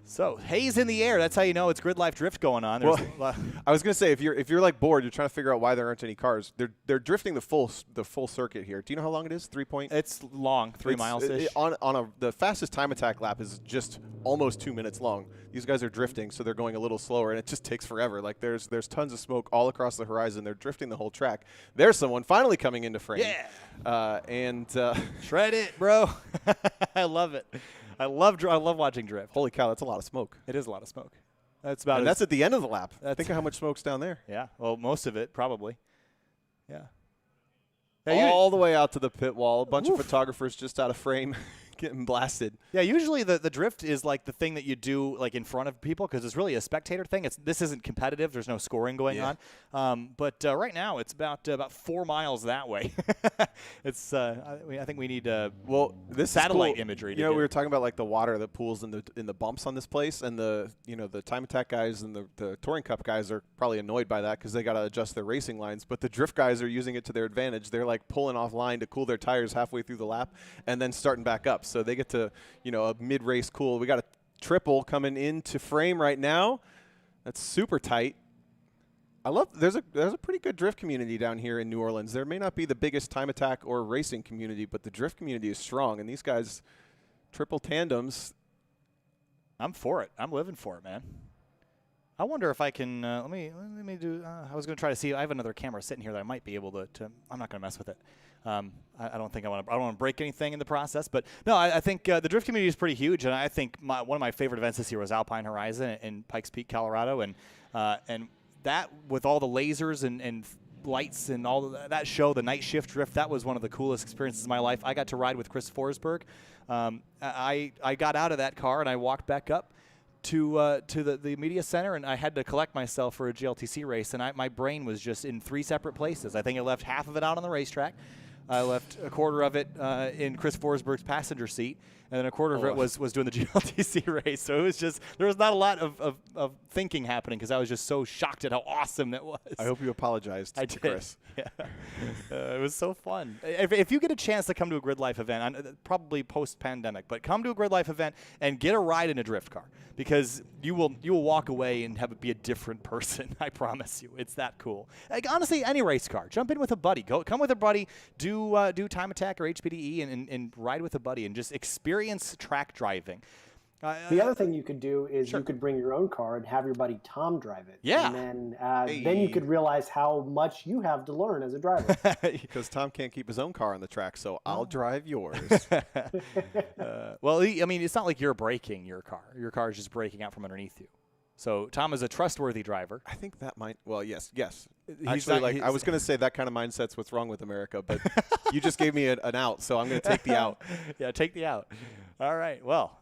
So haze in the air. That's how you know it's GridLife Drift going on. Well, I was gonna say if you're like bored, you're trying to figure out why there aren't any cars. They're drifting the full circuit here. Do you know how long it is? 3 point. It's long, 3 miles ish. The fastest time attack lap is just almost 2 minutes long. These guys are drifting, so they're going a little slower, and it just takes forever. Like there's tons of smoke all across the horizon. They're drifting the whole track. There's someone finally coming into frame. Yeah. Shred it, bro. I love it. I love watching drift. Holy cow, that's a lot of smoke. It is a lot of smoke. That's at the end of the lap. Think of how much smoke's down there. Yeah. Well, most of it probably. Yeah. All the way out to the pit wall. A bunch of photographers just out of frame. Getting blasted. Yeah, usually the drift is like the thing that you do like in front of people because it's really a spectator thing. This isn't competitive. There's no scoring going on. But right now it's about 4 miles that way. It's I think we need this satellite imagery. We were talking about like the water that pools in the bumps on this place, and the time attack guys and the touring cup guys are probably annoyed by that because they got to adjust their racing lines. But the drift guys are using it to their advantage. They're like pulling off line to cool their tires halfway through the lap and then starting back up. So they get to, a mid-race cool. We got a triple coming into frame right now. That's super tight. I love there's a pretty good drift community down here in New Orleans. There may not be the biggest time attack or racing community, but the drift community is strong. And these guys, triple tandems. I'm for it. I'm living for it, man. I wonder if I can let me do. I was going to try to see. I have another camera sitting here that I might be able to. I'm not going to mess with it. I don't think I don't want to break anything in the process. But no, I think the drift community is pretty huge, and I think one of my favorite events this year was Alpine Horizon in Pikes Peak, Colorado, and that with all the lasers and lights and all that show, the night shift drift, that was one of the coolest experiences of my life. I got to ride with Chris Forsberg. I got out of that car and I walked back up to the media center, and I had to collect myself for a GLTC race, and my brain was just in 3 separate places. I think I left half of it out on the racetrack. I left a quarter of it in Chris Forsberg's passenger seat, and then a quarter of it was doing the GLTC race. So it was just, there was not a lot of thinking happening because I was just so shocked at how awesome that was. I hope you apologized to Chris. Yeah. It was so fun. If you get a chance to come to a GridLife event, probably post-pandemic, but come to a GridLife event and get a ride in a drift car, because you will walk away and be a different person. I promise you. It's that cool. Like, honestly, any race car. Jump in with a buddy. Come with a buddy. Do time attack or HPDE and ride with a buddy and just experience track driving. The other thing you could do is Sure. you could bring your own car and have your buddy Tom drive it. Yeah. And then you could realize how much you have to learn as a driver. Because Tom can't keep his own car on the track, so I'll drive yours. Well, I mean, it's not like you're braking your car. Your car is just braking out from underneath you. So Tom is a trustworthy driver. I think that might. Well, yes. He's Actually, not- I was going to say that kind of mindset's what's wrong with America, but you just gave me an out, so I'm going to take the out. Yeah, take the out. All right. Well,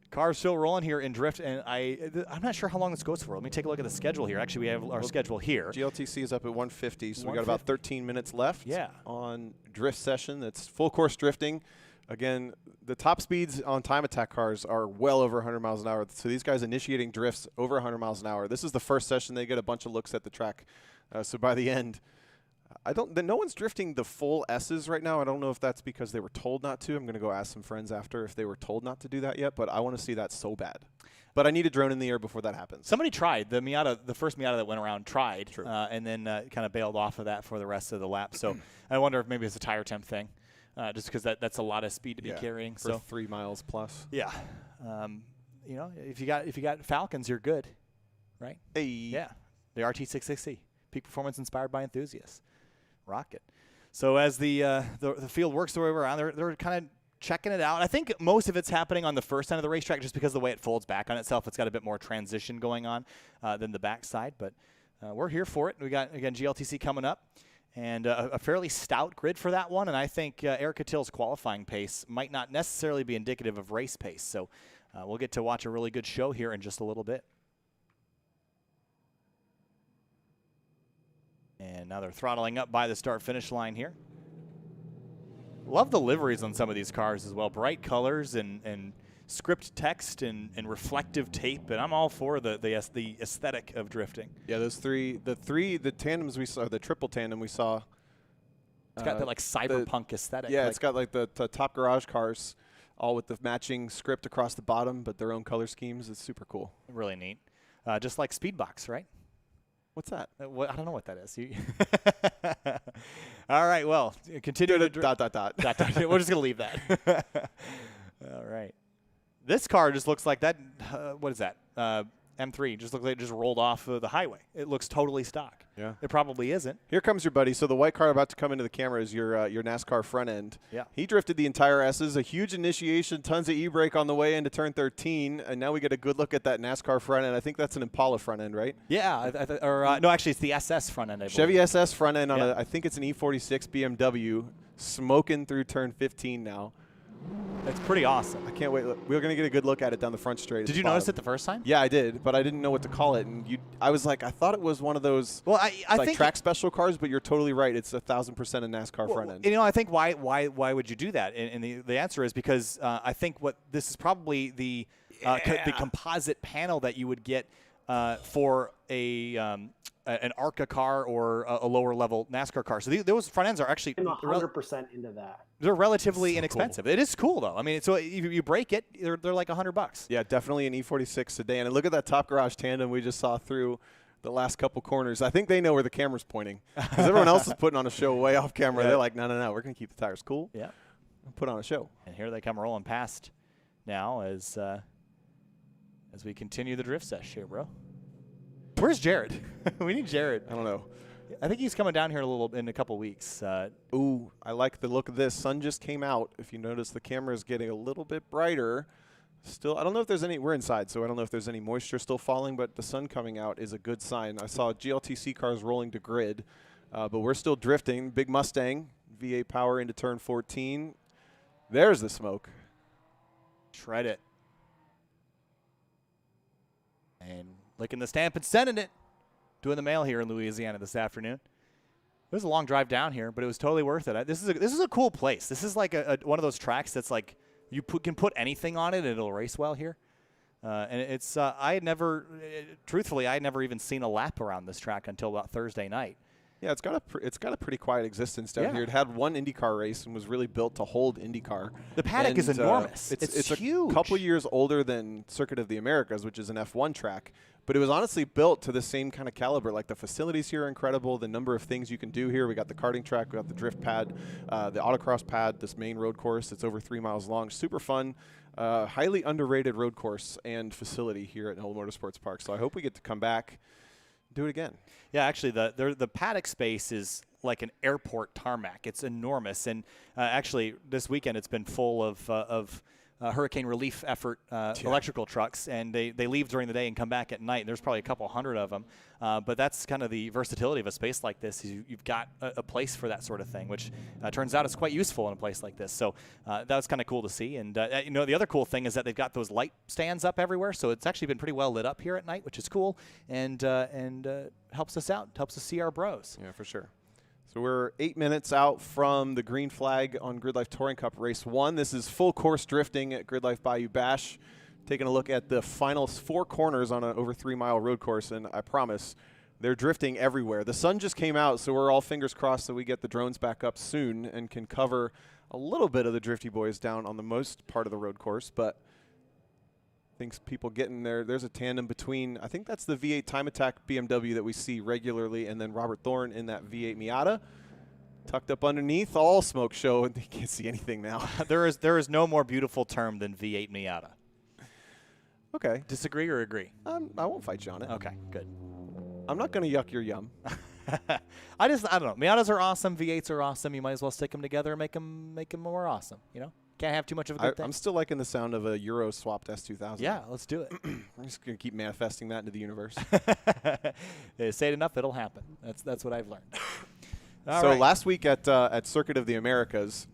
car's still rolling here in Drift, and I'm not sure how long this goes for. Let me take a look at the schedule here. Actually, we have our schedule here. GLTC is up at 150, so we got about 13 minutes left Yeah. on drift session. That's full course drifting. Again, the top speeds on time attack cars are well over 100 miles an hour. So these guys initiating drifts over 100 miles an hour. This is the first session. They get a bunch of looks at the track. So by the end, no one's drifting the full S's right now. I don't know if that's because they were told not to. I'm going to go ask some friends after if they were told not to do that yet, but I want to see that so bad. But I need a drone in the air before that happens. Somebody tried. The first Miata that went around tried, and then kind of bailed off of that for the rest of the lap. So I wonder if maybe it's a tire temp thing. Just because that's a lot of speed to be carrying. For 3 miles plus. Yeah, you know, if you got Falcons, you're good, right? Hey. Yeah, the RT660, peak performance inspired by enthusiasts, rocket. So as the field works their way around, they're kind of checking it out. I think most of it's happening on the first end of the racetrack, just because of the way it folds back on itself. It's got a bit more transition going on than the back side, but we're here for it. We got again GLTC coming up. And a fairly stout grid for that one. And I think Erica Till's qualifying pace might not necessarily be indicative of race pace. So we'll get to watch a really good show here in just a little bit. And now they're throttling up by the start-finish line here. Love the liveries on some of these cars as well. Bright colors and script text and reflective tape, and I'm all for the aesthetic of drifting. Yeah, the tandems we saw, the triple tandem we saw. It's got that like cyberpunk aesthetic. Yeah, it's got like the top garage cars, all with the matching script across the bottom, but their own color schemes. It's super cool. Really neat. Just like Speedbox, right? What's that? I don't know what that is. All right, well, continue to dot. We're just going to leave that. All right. This car just looks like that. What is that? M3 just looks like it just rolled off the highway. It looks totally stock. Yeah. It probably isn't. Here comes your buddy. So the white car about to come into the camera is your NASCAR front end. Yeah. He drifted the entire S's, a huge initiation, tons of e-brake on the way into turn 13, and now we get a good look at that NASCAR front end. I think that's an Impala front end, right? Yeah. No, actually, it's the SS front end. I believe. Chevy SS front end on I think it's an E46 BMW, smoking through turn 15 now. It's pretty awesome. I can't wait. We're going to get a good look at it down the front straight. Did you notice it the first time? Yeah, I did, but I didn't know what to call it. And I was like, I thought it was one of those I like think track special cars, but you're totally right. It's 1,000% a NASCAR front end. You know, I think why would you do that? And the answer is because I think this is probably the composite panel that you would get for an ARCA car or a lower level NASCAR car. So those front ends are actually I'm 100% into that. They're relatively so inexpensive. Cool. It is cool though. I mean, so if you break it, they're like $100. Yeah, definitely an E46 sedan. And look at that top garage tandem we just saw through the last couple corners. I think they know where the camera's pointing because everyone else is putting on a show way off camera. Yeah. They're like, no, we're going to keep the tires cool. Yeah, put on a show. And here they come rolling past now as we continue the drift sesh here, bro. Where's Jared? We need Jared. I don't know. I think he's coming down here in a couple weeks. Ooh, I like the look of this. Sun just came out. If you notice, the camera is getting a little bit brighter. Still, I don't know if there's any. We're inside, so I don't know if there's any moisture still falling, but the sun coming out is a good sign. I saw GLTC cars rolling to grid, but we're still drifting. Big Mustang, V8 power into turn 14. There's the smoke. Shred it. And licking the stamp and sending it. Doing the mail here in Louisiana this afternoon. It was a long drive down here, but it was totally worth it. This is a cool place. This is like one of those tracks that's like you can put anything on it and it'll race well here. And it's I had never even seen a lap around this track until about Thursday night. Yeah, it's got a pretty quiet existence down here. It had one IndyCar race and was really built to hold IndyCar. The paddock is enormous. It's huge. A couple years older than Circuit of the Americas, which is an F1 track. But it was honestly built to the same kind of caliber. Like the facilities here are incredible. The number of things you can do here. We got the karting track. We got the drift pad, the autocross pad, this main road course. It's over 3 miles long. Super fun. highly underrated road course and facility here at NOLA Motorsports Park. So I hope we get to come back, do it again. Yeah, actually, the paddock space is like an airport tarmac. It's enormous, and actually, this weekend it's been full of hurricane relief effort electrical trucks, and they leave during the day and come back at night. There's probably a couple hundred of them, but that's kind of the versatility of a space like this. You've got a place for that sort of thing, which turns out is quite useful in a place like this. So that was kind of cool to see. And the other cool thing is that they've got those light stands up everywhere, so it's actually been pretty well lit up here at night, which is cool, and helps us out, helps us see our bros. Yeah, for sure. So we're 8 minutes out from the green flag on GRIDLIFE Touring Cup Race 1. This is full course drifting at GRIDLIFE Bayou Bash. Taking a look at the final 4 corners on an over 3-mile road course, and I promise they're drifting everywhere. The sun just came out, so we're all fingers crossed that we get the drones back up soon and can cover a little bit of the drifty boys down on the most part of the road course, but I think people getting there. There's a tandem between, I think that's the V8 Time Attack BMW that we see regularly, and then Robert Thorne in that V8 Miata. Tucked up underneath, all smoke show, and you can't see anything now. There is no more beautiful term than V8 Miata. Okay. Disagree or agree? I won't fight you on it. Okay, good. I'm not going to yuck your yum. I don't know. Miatas are awesome. V8s are awesome. You might as well stick them together and make them more awesome, you know? Can't have too much of a good thing. I'm still liking the sound of a Euro swapped S2000. Yeah, let's do it. I'm just going to keep manifesting that into the universe. Say it enough, it'll happen. That's what I've learned. So last week at Circuit of the Americas,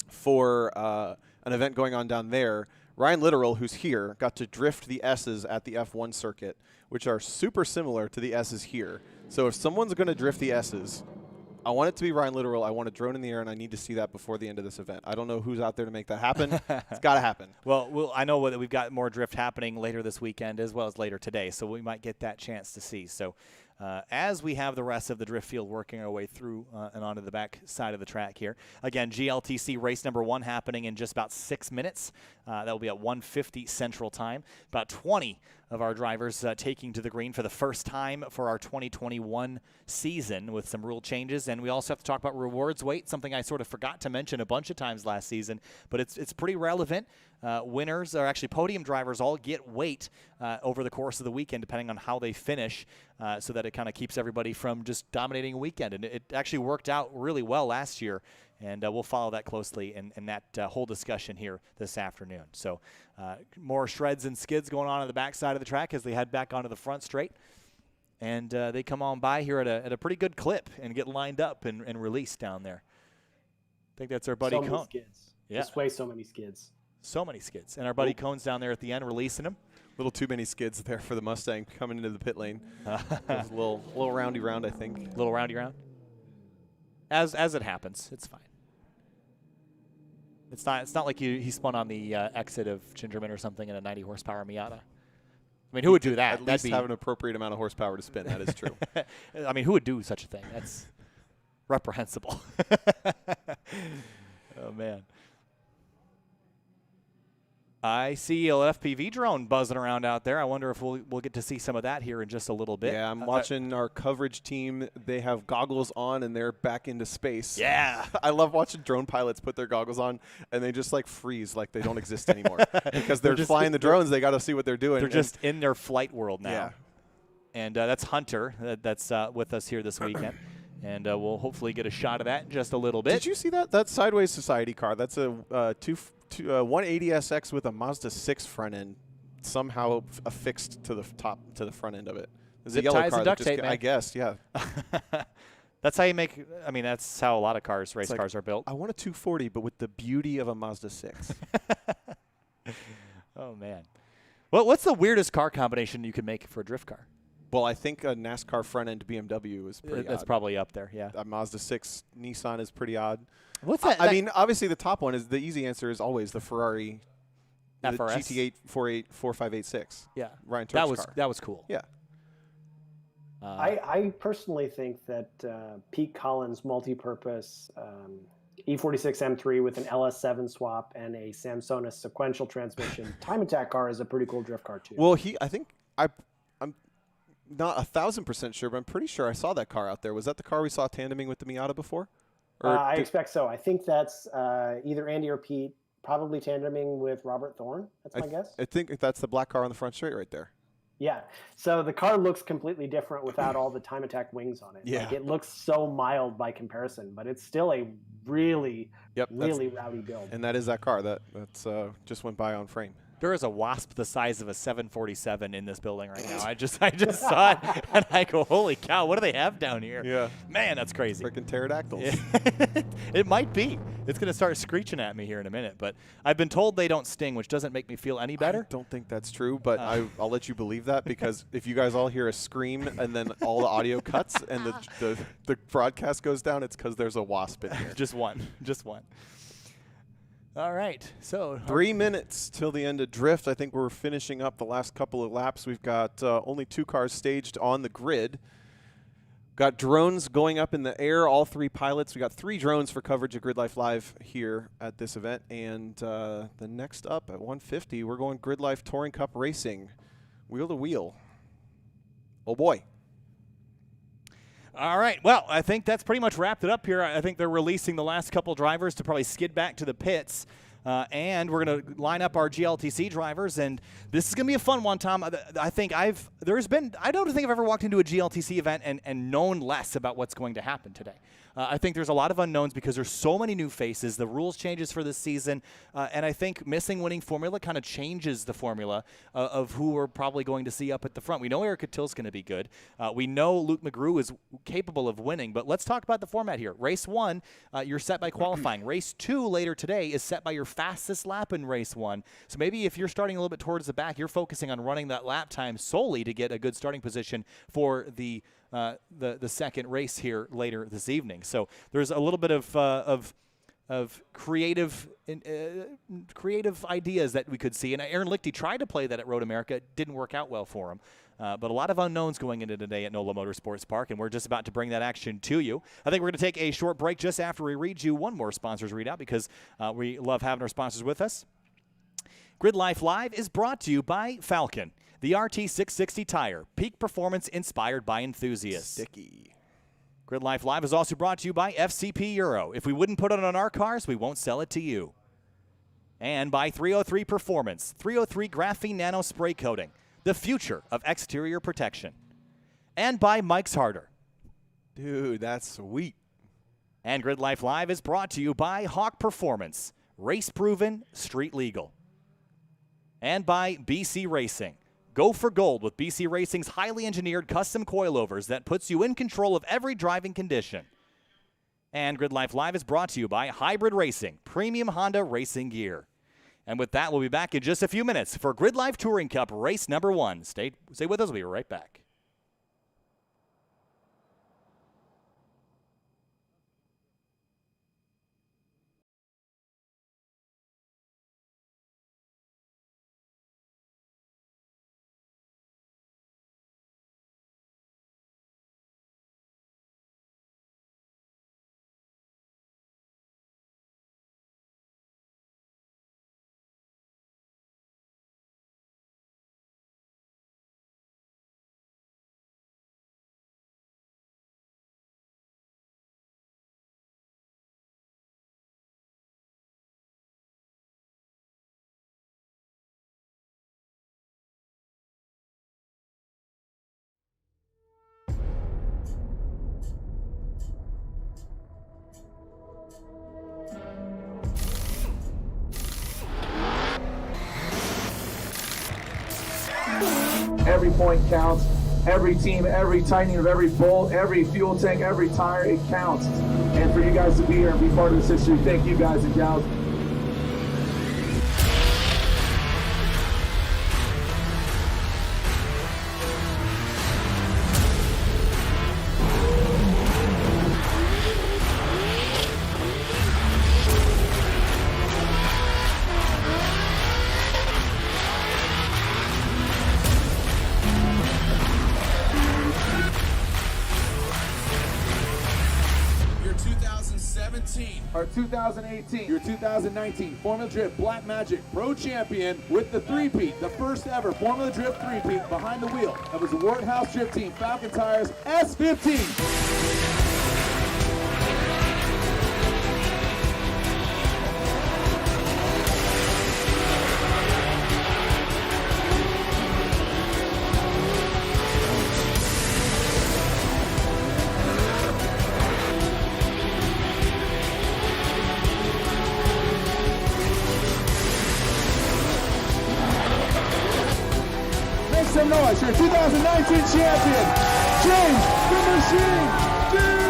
for an event going on down there, Ryan Littoral, who's here, got to drift the S's at the F1 circuit, which are super similar to the S's here. So if someone's going to drift the S's, I want it to be Ryan Littoral. I want a drone in the air, and I need to see that before the end of this event. I don't know who's out there to make that happen. It's got to happen. Well, I know that we've got more drift happening later this weekend as well as later today, so we might get that chance to see. So as we have the rest of the drift field working our way through and onto the back side of the track here. Again, GLTC race number 1 happening in just about 6 minutes. That will be at 1:50 Central Time. About 20 of our drivers taking to the green for the first time for our 2021 season with some rule changes. And we also have to talk about rewards weight, something I sort of forgot to mention a bunch of times last season, but it's pretty relevant. Winners, or actually podium drivers, all get weight over the course of the weekend depending on how they finish, so that it kind of keeps everybody from just dominating a weekend. And it actually worked out really well last year, and we'll follow that closely in that whole discussion here this afternoon. So more shreds and skids going on the back side of the track as they head back onto the front straight. And they come on by here at a pretty good clip and get lined up and released down there. I think that's our buddy Cone. So many skids. Yeah. This way, so many skids. So many skids. And our buddy Cone's down there at the end releasing them. A little too many skids there for the Mustang coming into the pit lane. It was a little roundy round, I think. A little roundy round. As it happens, it's fine. It's not like he spun on the exit of Gingerman or something in a 90 horsepower Miata. I mean, who would do that? At least have an appropriate amount of horsepower to spin. That is true. I mean, who would do such a thing? That's reprehensible. Oh, man. I see an FPV drone buzzing around out there. I wonder if we'll get to see some of that here in just a little bit. Yeah, I'm watching our coverage team. They have goggles on, and they're back into space. Yeah. I love watching drone pilots put their goggles on, and they just, like, freeze like they don't exist anymore. Because they're just flying the drones. They got to see what they're doing. They're just in their flight world now. Yeah. And that's Hunter that's with us here this weekend. And we'll hopefully get a shot of that in just a little bit. Did you see that? That Sideways Society car. That's a 180SX with a Mazda 6 front end, somehow affixed to the front end of it. Zip ties and duct tape, man. I guess, yeah. That's how you make. I mean, that's how a lot of race cars are built. I want a 240, but with the beauty of a Mazda 6. Oh man, what's the weirdest car combination you could make for a drift car? Well, I think a NASCAR front-end BMW is pretty odd. That's probably up there, yeah. A Mazda 6 Nissan is pretty odd. What's that? I mean, obviously the top one is the easy answer is always the Ferrari FRS? The GT8 4586. Yeah. Ryan Turk's car. That was cool. Yeah. I personally think that Pete Collins' multi-purpose E46 M3 with an LS7 swap and a Samsonite sequential transmission time attack car is a pretty cool drift car too. Well, I'm not 1,000% sure, but I'm pretty sure I saw that car out there. Was that the car we saw tandeming with the Miata before? I expect so. I think that's either Andy or Pete probably tandeming with Robert Thorne. That's my guess. I think that's the black car on the front straight right there. Yeah. So the car looks completely different without all the time attack wings on it. Yeah. Like, it looks so mild by comparison, but it's still a really, really rowdy build. And that is that car. That's just went by on frame. There is a wasp the size of a 747 in this building right now. I just saw it, and I go, holy cow, what do they have down here? Yeah. Man, that's crazy. Freaking pterodactyls. Yeah. It might be. It's going to start screeching at me here in a minute, but I've been told they don't sting, which doesn't make me feel any better. I don't think that's true, but I'll let you believe that, because if you guys all hear a scream and then all the audio cuts and the broadcast goes down, it's because there's a wasp in here. Just one. All right, so 3 minutes till the end of drift. I think we're finishing up the last couple of laps. We've got only 2 cars staged on the grid. Got drones going up in the air, all 3 pilots. We got 3 drones for coverage of GridLife Live here at this event. And the next up at 150, we're going GridLife Touring Cup Racing, wheel to wheel. Oh boy. All right, well, I think that's pretty much wrapped it up here. I think they're releasing the last couple drivers to probably skid back to the pits. And we're going to line up our GLTC drivers, and this is going to be a fun one, Tom. I don't think I've ever walked into a GLTC event and known less about what's going to happen today. I think there's a lot of unknowns because there's so many new faces, the rules changes for this season, and I think missing winning formula kind of changes the formula of who we're probably going to see up at the front. We know Eric Cattill's going to be good. We know Luke McGrew is capable of winning, but let's talk about the format here. Race 1, you're set by qualifying. Race 2 later today is set by your fastest lap in race 1. So maybe if you're starting a little bit towards the back, you're focusing on running that lap time solely to get a good starting position for the second race here later this evening. So there's a little bit of creative ideas that we could see. And Aaron Lichty tried to play that at Road America. It didn't work out well for him. But a lot of unknowns going into today at NOLA Motorsports Park, and we're just about to bring that action to you. I think we're going to take a short break just after we read you one more sponsors readout, because we love having our sponsors with us. GridLife Live is brought to you by Falken, the RT660 tire, peak performance inspired by enthusiasts. Sticky. GridLife Live is also brought to you by FCP Euro. If we wouldn't put it on our cars, we won't sell it to you. And by 303 Performance, 303 Graphene Nano Spray Coating, the future of exterior protection. And by Mike's Harder. Dude, that's sweet. And GridLife Live is brought to you by Hawk Performance, race proven, street legal. And by BC Racing. Go for gold with BC Racing's highly engineered custom coilovers that puts you in control of every driving condition. And GridLife Live is brought to you by Hybrid Racing, premium Honda racing gear. And with that, we'll be back in just a few minutes for GridLife Touring Cup race number 1. Stay with us. We'll be right back. Every point counts. Every team, every tightening of every bolt, every fuel tank, every tire, it counts. And for you guys to be here and be part of this history, thank you guys and gals. Our 2018, your 2019 Formula Drift Black Magic Pro Champion with the three-peat, the first ever Formula Drift three-peat behind the wheel of his Award House Drift Team Falken Tires S15. some noise for your 2019 champion, James the Machine Dean!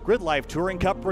GRIDLIFE Touring Cup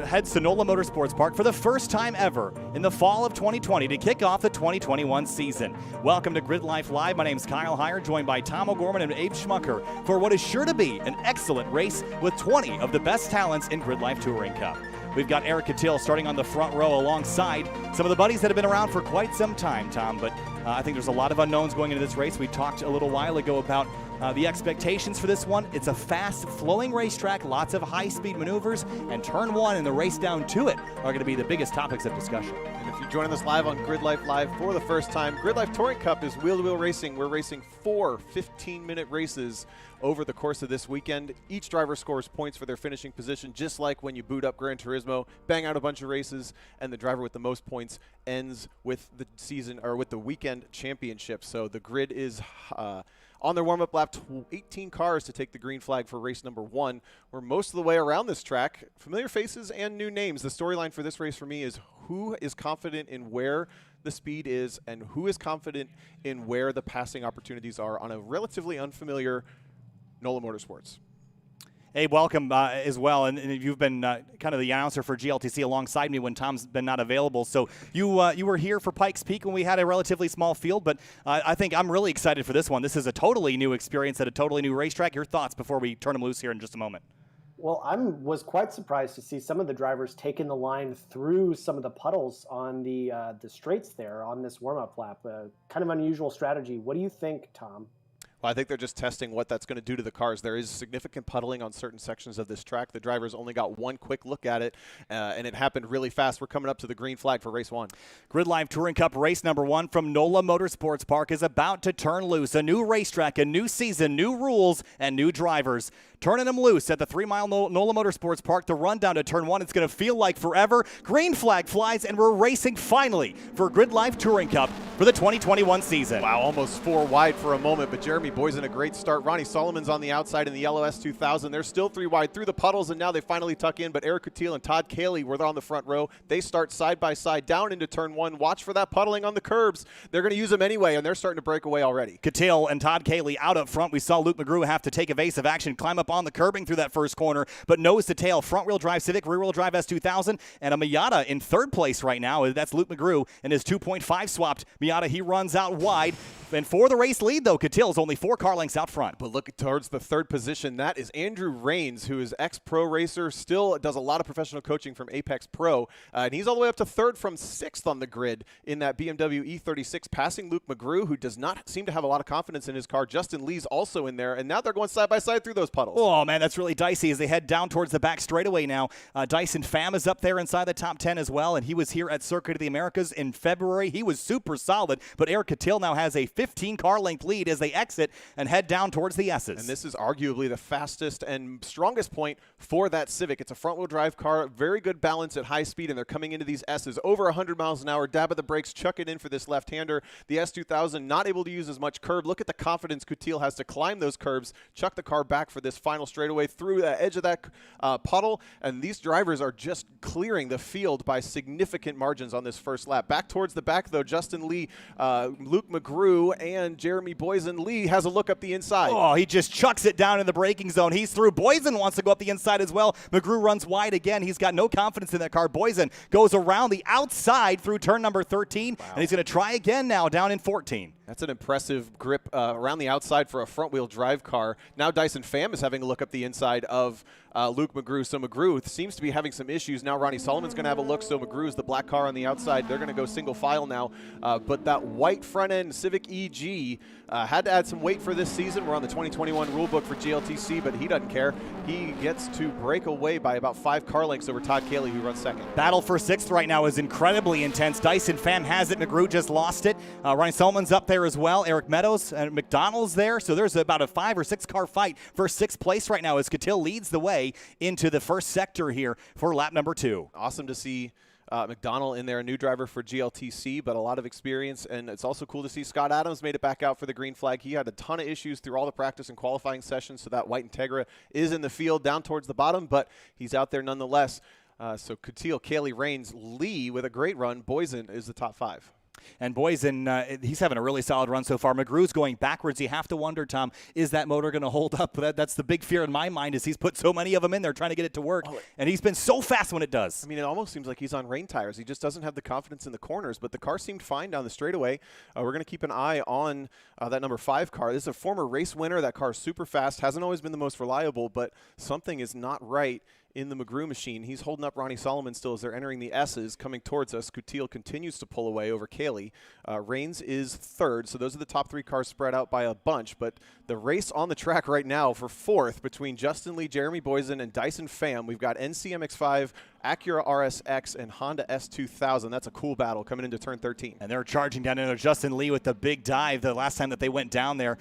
heads to NOLA Motorsports Park for the first time ever in the fall of 2020 to kick off the 2021 season. Welcome to GRIDLIFE Live. My name is Kyle Heyer, joined by Tom O'Gorman and Abe Schmucker for what is sure to be an excellent race with 20 of the best talents in GRIDLIFE Touring Cup. We've got Eric Cattell starting on the front row alongside some of the buddies that have been around for quite some time, Tom, but I think there's a lot of unknowns going into this race. We talked a little while ago about the expectations for this one. It's a fast flowing racetrack, lots of high-speed maneuvers, and turn one and the race down to it are going to be the biggest topics of discussion. And if you're joining us live on GRIDLIFE Live for the first time, GRIDLIFE Touring Cup is wheel-to-wheel racing. We're racing 4 15-minute races over the course of this weekend. Each driver scores points for their finishing position, just like when you boot up Gran Turismo, bang out a bunch of races, and the driver with the most points ends with the season or with the weekend championship. So the grid is on their warm-up lap, 18 cars to take the green flag for race number 1. We're most of the way around this track. Familiar faces and new names. The storyline for this race for me is who is confident in where the speed is and who is confident in where the passing opportunities are on a relatively unfamiliar NOLA Motorsports. Hey, welcome as well, and you've been kind of the announcer for GLTC alongside me when Tom's been not available. So you were here for Pikes Peak when we had a relatively small field, but I think I'm really excited for this one. This is a totally new experience at a totally new racetrack. Your thoughts before we turn them loose here in just a moment? Well, I was quite surprised to see some of the drivers taking the line through some of the puddles on the straights there on this warm-up lap. Kind of unusual strategy. What do you think, Tom? Well, I think they're just testing what that's going to do to the cars. There is significant puddling on certain sections of this track. The drivers only got one quick look at it, and it happened really fast. We're coming up to the green flag for race 1. GRIDLIFE Touring Cup race number 1 from NOLA Motorsports Park is about to turn loose. A new racetrack, a new season, new rules, and new drivers. Turning them loose at the 3-mile NOLA Motorsports Park. The run down to turn 1, it's going to feel like forever. Green flag flies, and we're racing finally for GRIDLIFE Touring Cup for the 2021 season. Wow, almost 4 wide for a moment, but Jeremy Boy's in a great start. Ronnie Solomon's on the outside in the yellow S2000. They're still 3 wide through the puddles, and now they finally tuck in, but Eric Cattell and Todd Cayley were on the front row. They start side by side down into turn 1. Watch for that puddling on the curbs. They're going to use them anyway, and they're starting to break away already. Cattell and Todd Cayley out up front. We saw Luke McGrew have to take evasive action, climb up on the curbing through that first corner, but nose to tail, front-wheel drive Civic, rear-wheel drive S2000, and a Miata in 3rd place right now. That's Luke McGrew and his 2.5 swapped Miata. He runs out wide. And for the race lead, though, Cattell's only 4 car lengths out front. But look towards the 3rd position. That is Andrew Rains, who is ex-pro racer, still does a lot of professional coaching from Apex Pro. And he's all the way up to 3rd from 6th on the grid in that BMW E36, passing Luke McGrew, who does not seem to have a lot of confidence in his car. Justin Lee's also in there, and now they're going side by side through those puddles. Oh, man, that's really dicey as they head down towards the back straightaway now. Dyson Pham is up there inside the top 10 as well, and he was here at Circuit of the Americas in February. He was super solid, but Eric Cattell now has a 15-car length lead as they exit and head down towards the S's. And this is arguably the fastest and strongest point for that Civic. It's a front-wheel drive car, very good balance at high speed, and they're coming into these S's over 100 miles an hour. Dab at the brakes, chuck it in for this left-hander. The S2000 not able to use as much curb. Look at the confidence Cattell has to climb those curbs, chuck the car back for this final final straightaway through the edge of that puddle, and these drivers are just clearing the field by significant margins on this first lap. Back towards the back, though, Justin Lee, Luke McGrew, and Jeremy Boysen. Lee has a look up the inside. Oh, he just chucks it down in the braking zone. He's through. Boysen wants to go up the inside as well. McGrew runs wide again. He's got no confidence in that car. Boysen goes around the outside through turn number 13, and he's going to try again now down in 14. That's an impressive grip around the outside for a front-wheel drive car. Now Dyson Pham is having a look up the inside of Luke McGrew. So McGrew seems to be having some issues. Now Ronnie Solomon's going to have a look. So McGrew is the black car on the outside. They're going to go single file now. But that white front-end Civic EG had to add some weight for this season. We're on the 2021 rulebook for GLTC, but he doesn't care. He gets to break away by about 5 car lengths over Todd Cayley, who runs second. Battle for 6th right now is incredibly intense. Dyson Pham has it. McGrew just lost it. Ronnie Solomon's up there as well. Eric Meadows and McDonald's there. So there's about a 5 or 6 car fight for 6th place right now as Catil leads the way into the first sector here for lap number 2. Awesome to see McDonald in there, a new driver for GLTC, but a lot of experience. And it's also cool to see Scott Adams made it back out for the green flag. He had a ton of issues through all the practice and qualifying sessions, so that white Integra is in the field down towards the bottom, but he's out there nonetheless. So Catil, Cayley, Rains, Lee with a great run. Boysen is the top 5. And Boysen, he's having a really solid run so far. McGrew's going backwards. You have to wonder, Tom, is that motor going to hold up? That's the big fear in my mind is he's put so many of them in there trying to get it to work, and he's been so fast when it does. I mean, it almost seems like he's on rain tires. He just doesn't have the confidence in the corners, but the car seemed fine down the straightaway. We're going to keep an eye on that number 5 car. This is a former race winner. That car is super fast, hasn't always been the most reliable, but something is not right in the McGrew machine. He's holding up Ronnie Solomon still as they're entering the S's, coming towards us. Catil continues to pull away over Cayley. Rains is 3rd, so those are the top 3 cars spread out by a bunch, but the race on the track right now for 4th between Justin Lee, Jeremy Boysen, and Dyson Pham. We've got NCMX5, Acura RSX, and Honda S2000. That's a cool battle coming into turn 13. And they're charging down into Justin Lee with the big dive. The last time that they went down there,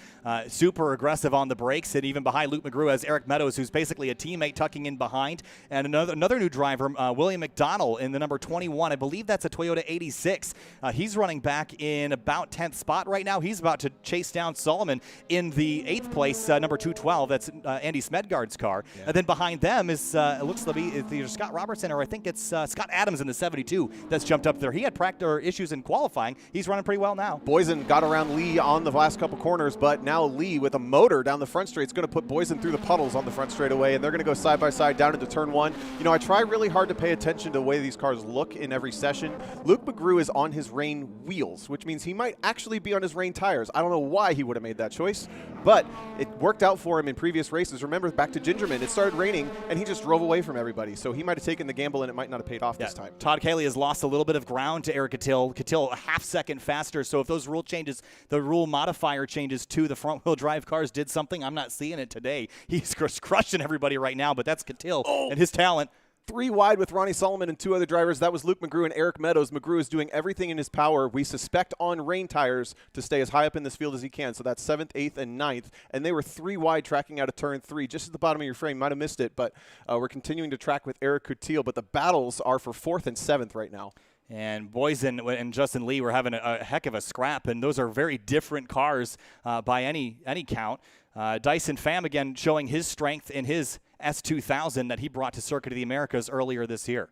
super aggressive on the brakes, and even behind Luke McGrew as Eric Meadows, who's basically a teammate tucking in behind. And another new driver, William McDonald in the number 21. I believe that's a Toyota 86. He's running back in about 10th spot right now. He's about to chase down Solomon in the 8th place, number 212. That's Andy Smedgard's car. Yeah. And then behind them is, it looks to be either Scott Robertson or I think it's Scott Adams in the 72 that's jumped up there. He had practice issues in qualifying. He's running pretty well now. Boysen got around Lee on the last couple corners, but now Lee with a motor down the front straight is going to put Boysen through the puddles on the front straightaway, and they're going to go side by side down into turn 1. You know, I try really hard to pay attention to the way these cars look in every session. Luke McGrew is on his rain wheels, which means he might actually be on his rain tires. I don't know why he would have made that choice, but it worked out for him in previous races. Remember, back to Gingerman, it started raining, and he just drove away from everybody. So he might have taken the gamble, and it might not have paid off this time. Todd Cayley has lost a little bit of ground to Eric Catil. Catil a half second faster, so if those rule changes, the rule modifier changes to the front-wheel drive cars did something, I'm not seeing it today. He's crushing everybody right now, but that's Catil and his talent. 3 wide with Ronnie Solomon and 2 other drivers. That was Luke McGrew and Eric Meadows. McGrew is doing everything in his power, we suspect, on rain tires to stay as high up in this field as he can. So that's 7th, 8th, and 9th. And they were 3 wide tracking out of turn 3, just at the bottom of your frame. Might have missed it, but we're continuing to track with Eric Catil. But the battles are for 4th and 7th right now. And Boysen and Justin Lee were having a heck of a scrap, and those are very different cars by any count. Dyson Pham, again, showing his strength in his S2000 that he brought to Circuit of the Americas earlier this year.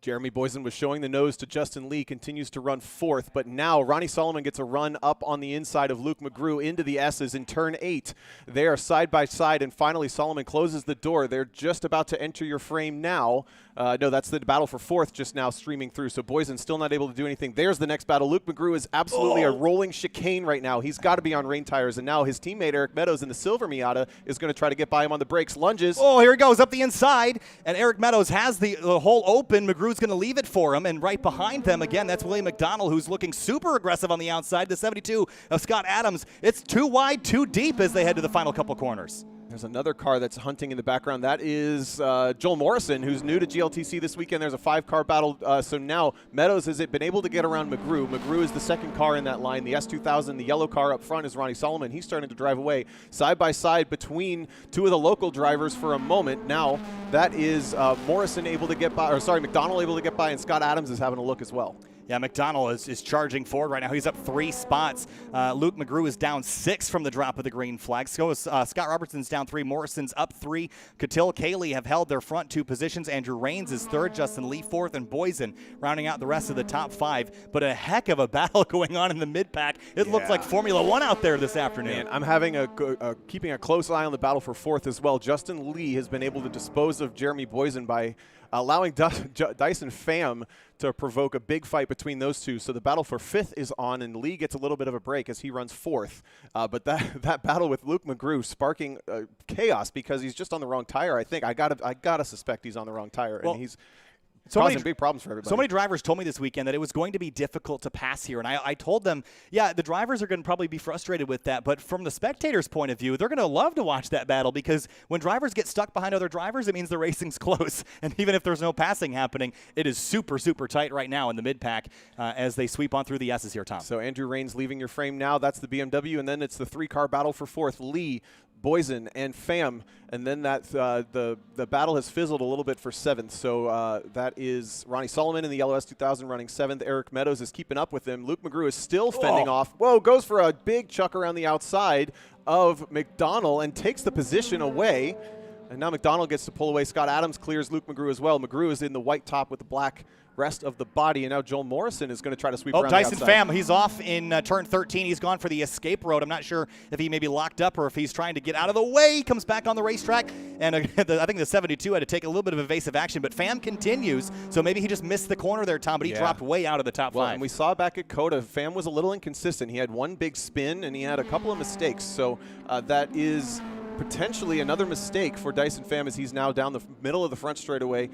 Jeremy Boysen was showing the nose to Justin Lee, continues to run 4th, but now Ronnie Solomon gets a run up on the inside of Luke McGrew into the S's in turn 8. They are side by side, and finally Solomon closes the door. They're just about to enter your frame now. No, that's the battle for 4th just now streaming through, so Boysen still not able to do anything. There's the next battle. Luke McGrew is absolutely a rolling chicane right now. He's got to be on rain tires, and now his teammate Eric Meadows in the silver Miata is going to try to get by him on the brakes. Lunges. Oh, here he goes up the inside, and Eric Meadows has the hole open. McGrew's going to leave it for him, and right behind them, again, that's William McDonald, who's looking super aggressive on the outside. The 72 of Scott Adams. It's 2 wide, 2 deep as they head to the final couple corners. There's another car that's hunting in the background. That is Joel Morrison, who's new to GLTC this weekend. There's a 5-car battle. So now Meadows has been able to get around McGrew. McGrew is the 2nd car in that line. The S2000, the yellow car up front, is Ronnie Solomon. He's starting to drive away side by side between 2 of the local drivers for a moment. Now that is Morrison able to get by, or sorry, McDonald able to get by, and Scott Adams is having a look as well. Yeah, McDonald is charging forward right now. He's up 3 spots. Luke McGrew is down 6 from the drop of the green flag. So is, Scott Robertson's down 3. Morrison's up 3. Catil, Cayley have held their front 2 positions. Andrew Rains is 3rd. Justin Lee 4th. And Boysen rounding out the rest of the top 5. But a heck of a battle going on in the mid-pack. It looks like Formula 1 out there this afternoon. Man, I'm having keeping a close eye on the battle for 4th as well. Justin Lee has been able to dispose of Jeremy Boysen by allowing Dyson Pham to provoke a big fight between those two. So the battle for 5th is on, and Lee gets a little bit of a break as he runs 4th. But that battle with Luke McGrew sparking chaos because he's just on the wrong tire. I think I gotta suspect he's on the wrong tire, and he's causing big problems for everybody. So many drivers told me this weekend that it was going to be difficult to pass here, and I told them, yeah, the drivers are going to probably be frustrated with that, but from the spectators' point of view, they're going to love to watch that battle because when drivers get stuck behind other drivers, it means the racing's close, and even if there's no passing happening, it is super, super tight right now in the mid-pack as they sweep on through the S's here, Tom. So Andrew Rains leaving your frame now. That's the BMW, and then it's the 3-car battle for 4th. Lee, Boysen, and Pham, and then that the battle has fizzled a little bit for 7th. So that is Ronnie Solomon in the yellow S2000 running 7th. Eric Meadows is keeping up with him. Luke McGrew is still fending off. Whoa, goes for a big chuck around the outside of McDonald and takes the position away. And now McDonald gets to pull away. Scott Adams clears Luke McGrew as well. McGrew is in the white top with the black rest of the body, and now Joel Morrison is going to try to sweep around Dyson the outside. Pham, he's off in turn 13. He's gone for the escape road. I'm not sure if he may be locked up or if he's trying to get out of the way. He comes back on the racetrack, and I think the 72 had to take a little bit of evasive action, but Pham continues, so maybe he just missed the corner there, Tom, but he dropped way out of the top 5. And we saw back at COTA, Pham was a little inconsistent. He had one big spin, and he had a couple of mistakes, so that is potentially another mistake for Dyson Pham as he's now down the middle of the front straightaway.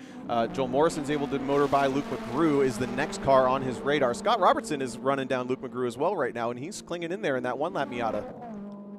Joel Morrison's able to motor by. Luke McGrew is the next car on his radar. Scott Robertson is running down Luke McGrew as well right now, and he's clinging in there in that 1-lap Miata.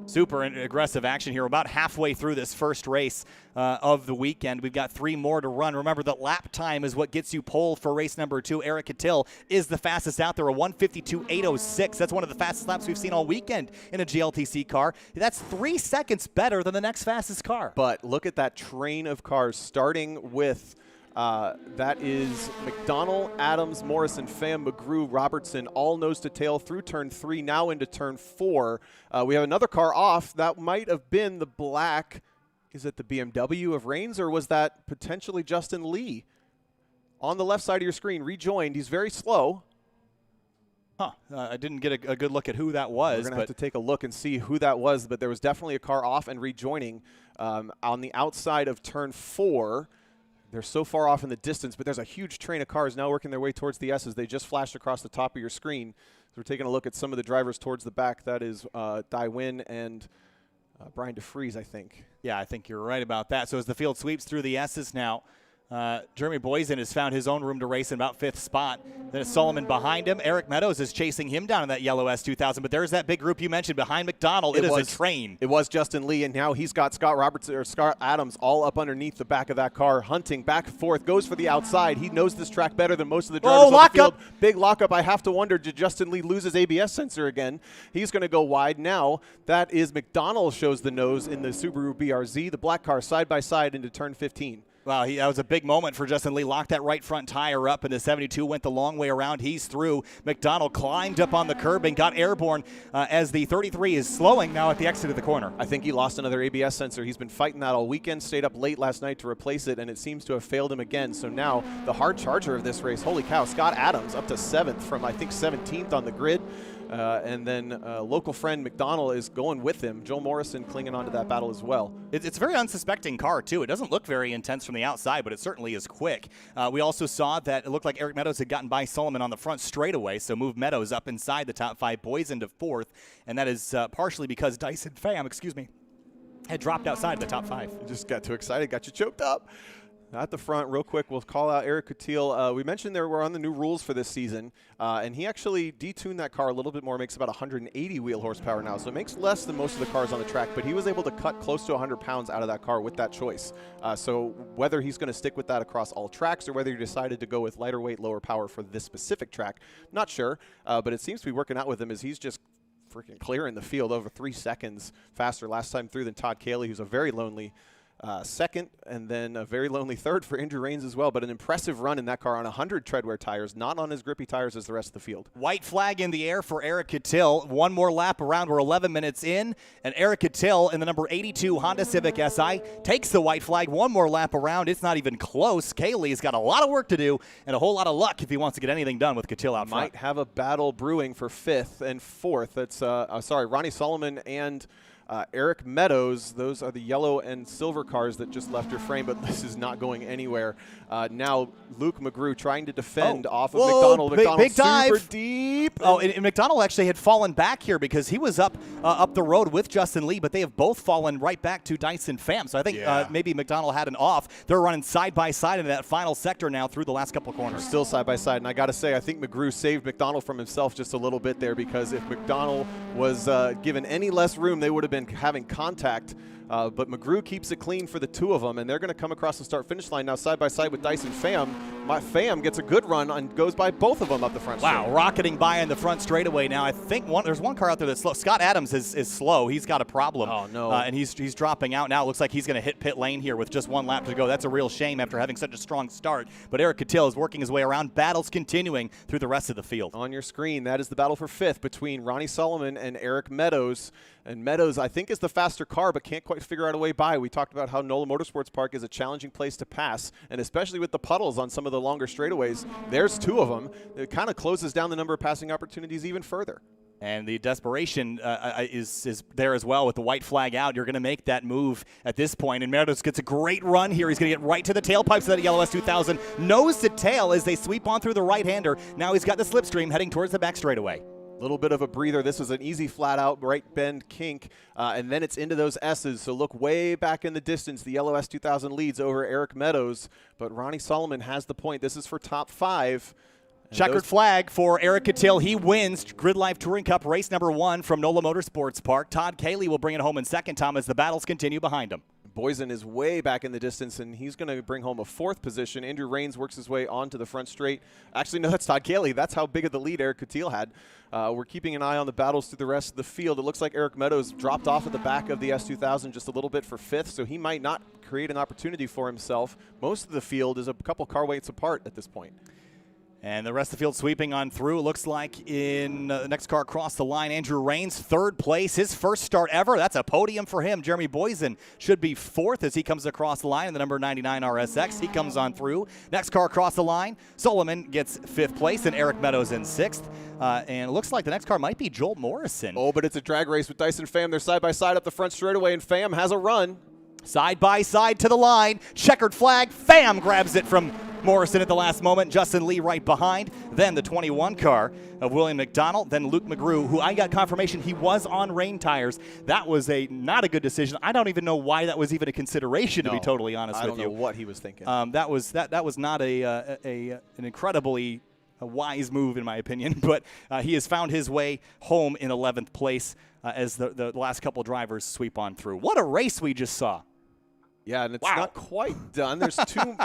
Super aggressive action here. About halfway through this first race of the weekend. We've got 3 more to run. Remember that lap time is what gets you pole for race number 2. Eric Catil is the fastest out there, a 1:52.806. That's one of the fastest laps we've seen all weekend in a GLTC car. That's 3 seconds better than the next fastest car. But look at that train of cars starting with that is McDonald, Adams, Morrison, Pham, McGrew, Robertson, all nose to tail through turn 3, now into turn 4. We have another car off. That might have been the black. Is it the BMW of Rains, or was that potentially Justin Lee? On the left side of your screen, rejoined. He's very slow. I didn't get a good look at who that was. We're going to have to take a look and see who that was, but there was definitely a car off and rejoining on the outside of turn 4. They're so far off in the distance, but there's a huge train of cars now working their way towards the S's. They just flashed across the top of your screen. So we're taking a look at some of the drivers towards the back. That is Dai Wynn and Brian DeFries, I think. Yeah, I think you're right about that. So as the field sweeps through the S's now, Jeremy Boysen has found his own room to race in about 5th spot. Then it's Solomon behind him. Eric Meadows is chasing him down in that yellow S2000. But there's that big group you mentioned behind McDonald. It is a train. It was Justin Lee, and now he's got Scott Adams all up underneath the back of that car, hunting back and forth, goes for the outside. He knows this track better than most of the drivers on the field. Big lockup. I have to wonder, did Justin Lee lose his ABS sensor again? He's going to go wide now. That is McDonald shows the nose in the Subaru BRZ. The black car side by side into turn 15. Wow, that was a big moment for Justin Lee. Locked that right front tire up, and the 72 went the long way around. He's through. McDonald climbed up on the curb and got airborne as the 33 is slowing now at the exit of the corner. I think he lost another ABS sensor. He's been fighting that all weekend, stayed up late last night to replace it, and it seems to have failed him again. So now the hard charger of this race, holy cow, Scott Adams up to 7th from, I think, 17th on the grid. And then local friend McDonald is going with him. Joel Morrison clinging onto that battle as well. It's a very unsuspecting car, too. It doesn't look very intense from the outside, but it certainly is quick. We also saw that it looked like Eric Meadows had gotten by Solomon on the front straightaway, so moved Meadows up inside the top 5, Boysen to 4th, and that is partially because Dyson Pham, had dropped outside the top 5. You just got too excited, got you choked up. At the front, real quick, we'll call out Eric Catil. We mentioned we're on the new rules for this season, and he actually detuned that car a little bit more, makes about 180 wheel horsepower now, so it makes less than most of the cars on the track, but he was able to cut close to 100 pounds out of that car with that choice. So whether he's going to stick with that across all tracks or whether he decided to go with lighter weight, lower power for this specific track, not sure, but it seems to be working out with him as he's just freaking clearing the field over 3 seconds faster last time through than Todd Cayley, who's a very lonely second, and then a very lonely third for Andrew Rains as well, but an impressive run in that car on 100 treadwear tires, not on as grippy tires as the rest of the field. White flag in the air for Eric Cattell. One more lap around. We're 11 minutes in, and Eric Cattell in the number 82 Honda Civic SI takes the white flag. One more lap around. It's not even close. Kaylee's got a lot of work to do and a whole lot of luck if he wants to get anything done with Cattell out front. Might have a battle brewing for 5th and 4th. That's, Ronnie Solomon and Eric Meadows. Those are the yellow and silver cars that just left your frame, but this is not going anywhere. Now Luke McGrew trying to defend off of McDonald. McDonald big dive. Super deep. Oh, and McDonald actually had fallen back here because he was up the road with Justin Lee, but they have both fallen right back to Dyson Pham. So I think maybe McDonald had an off. They're running side by side in that final sector now through the last couple of corners. Still side by side, and I got to say, I think McGrew saved McDonald from himself just a little bit there, because if McDonald was given any less room, they would have been having contact. But McGrew keeps it clean for the two of them, and they're going to come across the start-finish line now side by side with Dyson Pham. Pham gets a good run and goes by both of them up the front Wow, straight. rocketing by in the front straightaway now. I think there's one car out there that's slow. Scott Adams is slow. He's got a problem. Oh, no. And he's dropping out now. It looks like he's going to hit pit lane here with just one lap to go. That's a real shame after having such a strong start. But Eric Cattell is working his way around. Battles continuing through the rest of the field. On your screen, that is the battle for 5th between Ronnie Solomon and Eric Meadows. And Meadows, I think, is the faster car, but can't quite figure out a way by. We talked about how NOLA Motorsports Park is a challenging place to pass, and especially with the puddles on some of the longer straightaways. There's two of them. It kind of closes down the number of passing opportunities even further. And the desperation is there as well with the white flag out. You're going to make that move at this point. And Meadows gets a great run here. He's going to get right to the tailpipes of that yellow S2000. Nose to tail as they sweep on through the right-hander. Now he's got the slipstream heading towards the back straightaway. Little bit of a breather. This was an easy flat-out right bend kink, and then it's into those S's. So look way back in the distance. The yellow S2000 leads over Eric Meadows, but Ronnie Solomon has the point. This is for top 5. Checkered flag for Eric Cattell. He wins GridLife Touring Cup race number 1 from NOLA Motorsports Park. Todd Kayley will bring it home in second, Tom, as the battles continue behind him. Boysen is way back in the distance, and he's going to bring home a 4th position. Andrew Rains works his way onto the front straight. Actually, no, that's Todd Kayley. That's how big of the lead Eric Cattell had. We're keeping an eye on the battles through the rest of the field. It looks like Eric Meadows dropped off at the back of the S2000 just a little bit for 5th, so he might not create an opportunity for himself. Most of the field is a couple car weights apart at this point. And the rest of the field sweeping on through. It looks like in the next car across the line, Andrew Rains, 3rd place, his first start ever. That's a podium for him. Jeremy Boysen should be 4th as he comes across the line in the number 99 RSX. He comes on through. Next car across the line, Solomon gets 5th place, and Eric Meadows in 6th. And it looks like the next car might be Joel Morrison. Oh, but it's a drag race with Dyson Pham. They're side by side up the front straightaway, and Pham has a run. Side by side to the line. Checkered flag. Pham grabs it from Morrison at the last moment. Justin Lee right behind. Then the 21 car of William McDonald. Then Luke McGrew, who I got confirmation he was on rain tires. That was not a good decision. I don't even know why that was even a consideration, to be totally honest with you. I don't know what he was thinking. That was not an incredibly wise move, in my opinion. But he has found his way home in 11th place as the last couple drivers sweep on through. What a race we just saw. Yeah, and it's not quite done. There's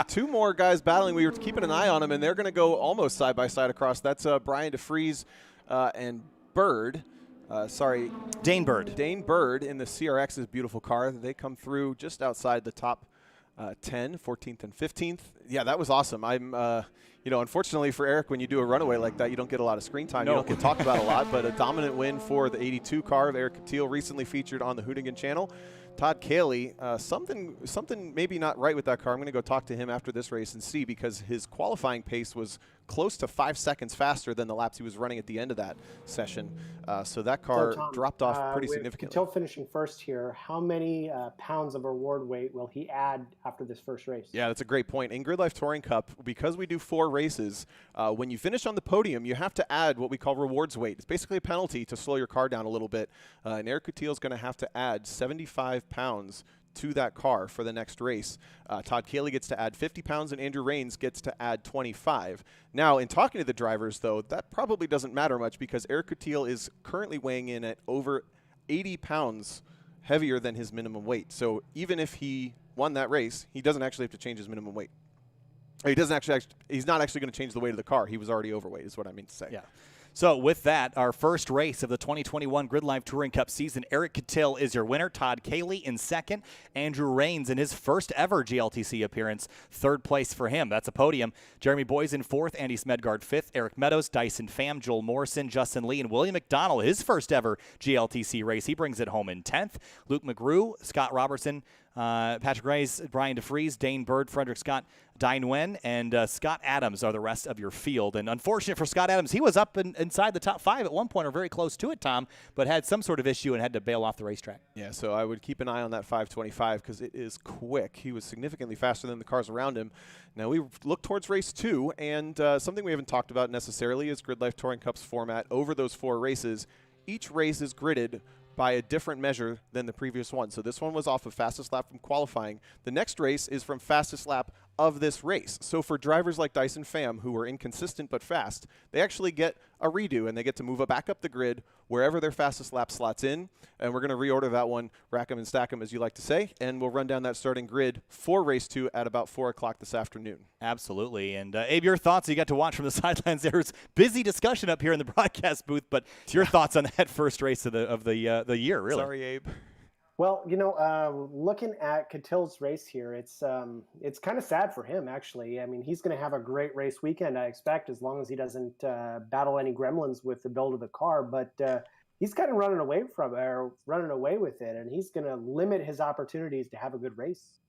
two more guys battling. We were keeping an eye on them, and they're going to go almost side by side across. That's Brian DeFries and Bird. Dane Bird. Dane Bird in the CRX's beautiful car. They come through just outside the top 10, 14th and 15th. Yeah, that was awesome. Unfortunately for Eric, when you do a runaway like that, you don't get a lot of screen time. No. You don't get talked about a lot, but a dominant win for the 82 car of Eric Cattell, recently featured on the Hoonigan channel. Todd Kayley, something maybe not right with that car. I'm going to go talk to him after this race and see, because his qualifying pace was close to 5 seconds faster than the laps he was running at the end of that session. So that car dropped off pretty significantly. Cattell finishing first here, how many pounds of reward weight will he add after this first race? Yeah, that's a great point. In GridLife Touring Cup, because we do 4 races, when you finish on the podium, you have to add what we call rewards weight. It's basically a penalty to slow your car down a little bit. And Eric Cattell is going to have to add 75 pounds to that car for the next race. Todd Kayley gets to add 50 pounds, and Andrew Rains gets to add 25. Now, in talking to the drivers, though, that probably doesn't matter much, because Eric Cattell is currently weighing in at over 80 pounds heavier than his minimum weight. So even if he won that race, he doesn't actually have to change his minimum weight. He's not actually going to change the weight of the car. He was already overweight, is what I mean to say. Yeah. So with that, our first race of the 2021 GRIDLIFE Touring Cup season, Eric Cattell is your winner. Todd Cayley in second. Andrew Rains in his first ever GLTC appearance, third place for him. That's a podium. Jeremy Boys in fourth. Andy Smedgard fifth. Eric Meadows, Dyson Pham, Joel Morrison, Justin Lee, and William McDonald, his first ever GLTC race. He brings it home in 10th. Luke McGrew, Scott Robertson, Patrick Reyes, Brian DeFries, Dane Bird, Frederick Scott, Dine Nguyen, and Scott Adams are the rest of your field. And unfortunate for Scott Adams, he was up inside the top 5 at one point, or very close to it, Tom, but had some sort of issue and had to bail off the racetrack. Yeah, so I would keep an eye on that 525 because it is quick. He was significantly faster than the cars around him. Now we look towards race 2, and something we haven't talked about necessarily is GRIDLIFE Touring Cup's format. Over those 4 races, each race is gridded by a different measure than the previous one. So this one was off of fastest lap from qualifying. The next race is from fastest lap of this race. So for drivers like Dyson Pham, who are inconsistent but fast, they actually get a redo, and they get to move back up the grid wherever their fastest lap slots in. And we're going to reorder that one, rack 'em and stack 'em, as you like to say, and we'll run down that starting grid for race 2 at about 4 o'clock this afternoon. Absolutely. And Abe, your thoughts? You got to watch from the sidelines. There's busy discussion up here in the broadcast booth, but your thoughts on that first race of the year, really? Sorry, Abe. Well, looking at Cattell's race here, it's kind of sad for him, actually. I mean, he's going to have a great race weekend, I expect, as long as he doesn't battle any gremlins with the build of the car. But he's kind of running away with it, and he's going to limit his opportunities to have a good race.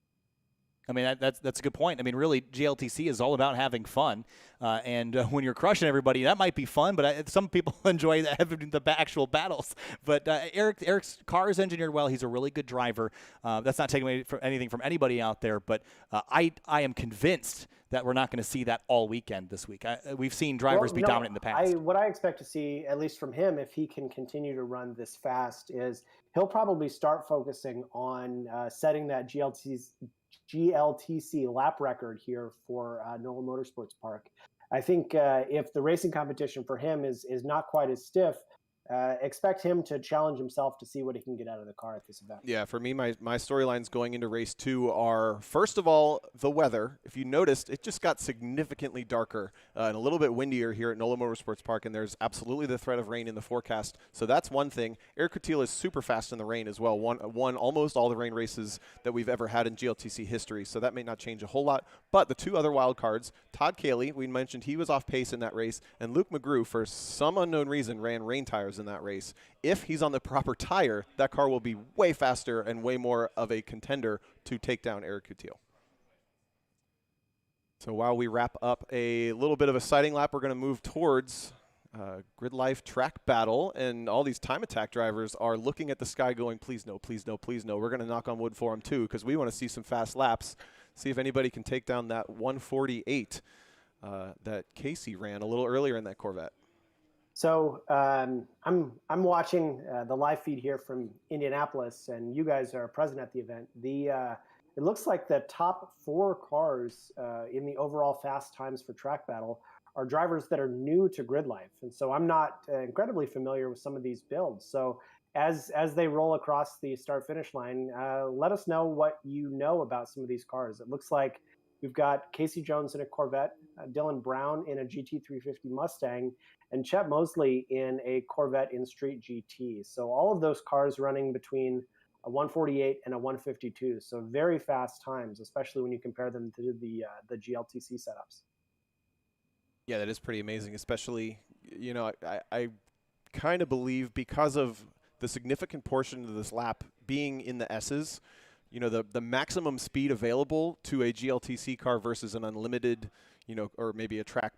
I mean, that's a good point. I mean, really, GLTC is all about having fun. And when you're crushing everybody, that might be fun, but some people enjoy having the actual battles. But Eric's car is engineered well. He's a really good driver. That's not taking away anything from anybody out there, but I am convinced that we're not going to see that all weekend this week. We've seen drivers be dominant in the past. What I expect to see, at least from him, if he can continue to run this fast, is he'll probably start focusing on setting that GLTC lap record here for NOLA Motorsports Park. I think if the racing competition for him is not quite as stiff, expect him to challenge himself to see what he can get out of the car at this event. Yeah, for me, my storylines going into race 2 are, first of all, the weather. If you noticed, it just got significantly darker and a little bit windier here at NOLA Motorsports Park, and there's absolutely the threat of rain in the forecast. So that's one thing. Eric Cattell is super fast in the rain as well. Won almost all the rain races that we've ever had in GLTC history, so that may not change a whole lot. But the 2 other wild cards, Todd Cayley, we mentioned he was off pace in that race, and Luke McGrew, for some unknown reason, ran rain tires in that race. If he's on the proper tire, that car will be way faster and way more of a contender to take down Eric Cattell. So while we wrap up a little bit of a sighting lap, we're going to move towards GRIDLIFE track battle, and all these time attack drivers are looking at the sky going, please no, please no, please no. We're going to knock on wood for them too, because we want to see some fast laps, see if anybody can take down that 148 that Casey ran a little earlier in that Corvette. So I'm watching the live feed here from Indianapolis, and you guys are present at the event. It looks like the top 4 cars in the overall fast times for track battle are drivers that are new to GRIDLIFE, and so I'm not incredibly familiar with some of these builds. So as they roll across the start-finish line, let us know what you know about some of these cars. It looks like we've got Casey Jones in a Corvette, Dylan Brown in a GT350 Mustang, and Chet Mosley in a Corvette in Street GT. So all of those cars running between a 148 and a 152. So very fast times, especially when you compare them to the GLTC setups. Yeah, that is pretty amazing, especially, I kind of believe because of the significant portion of this lap being in the S's, the maximum speed available to a GLTC car versus an unlimited, or maybe a track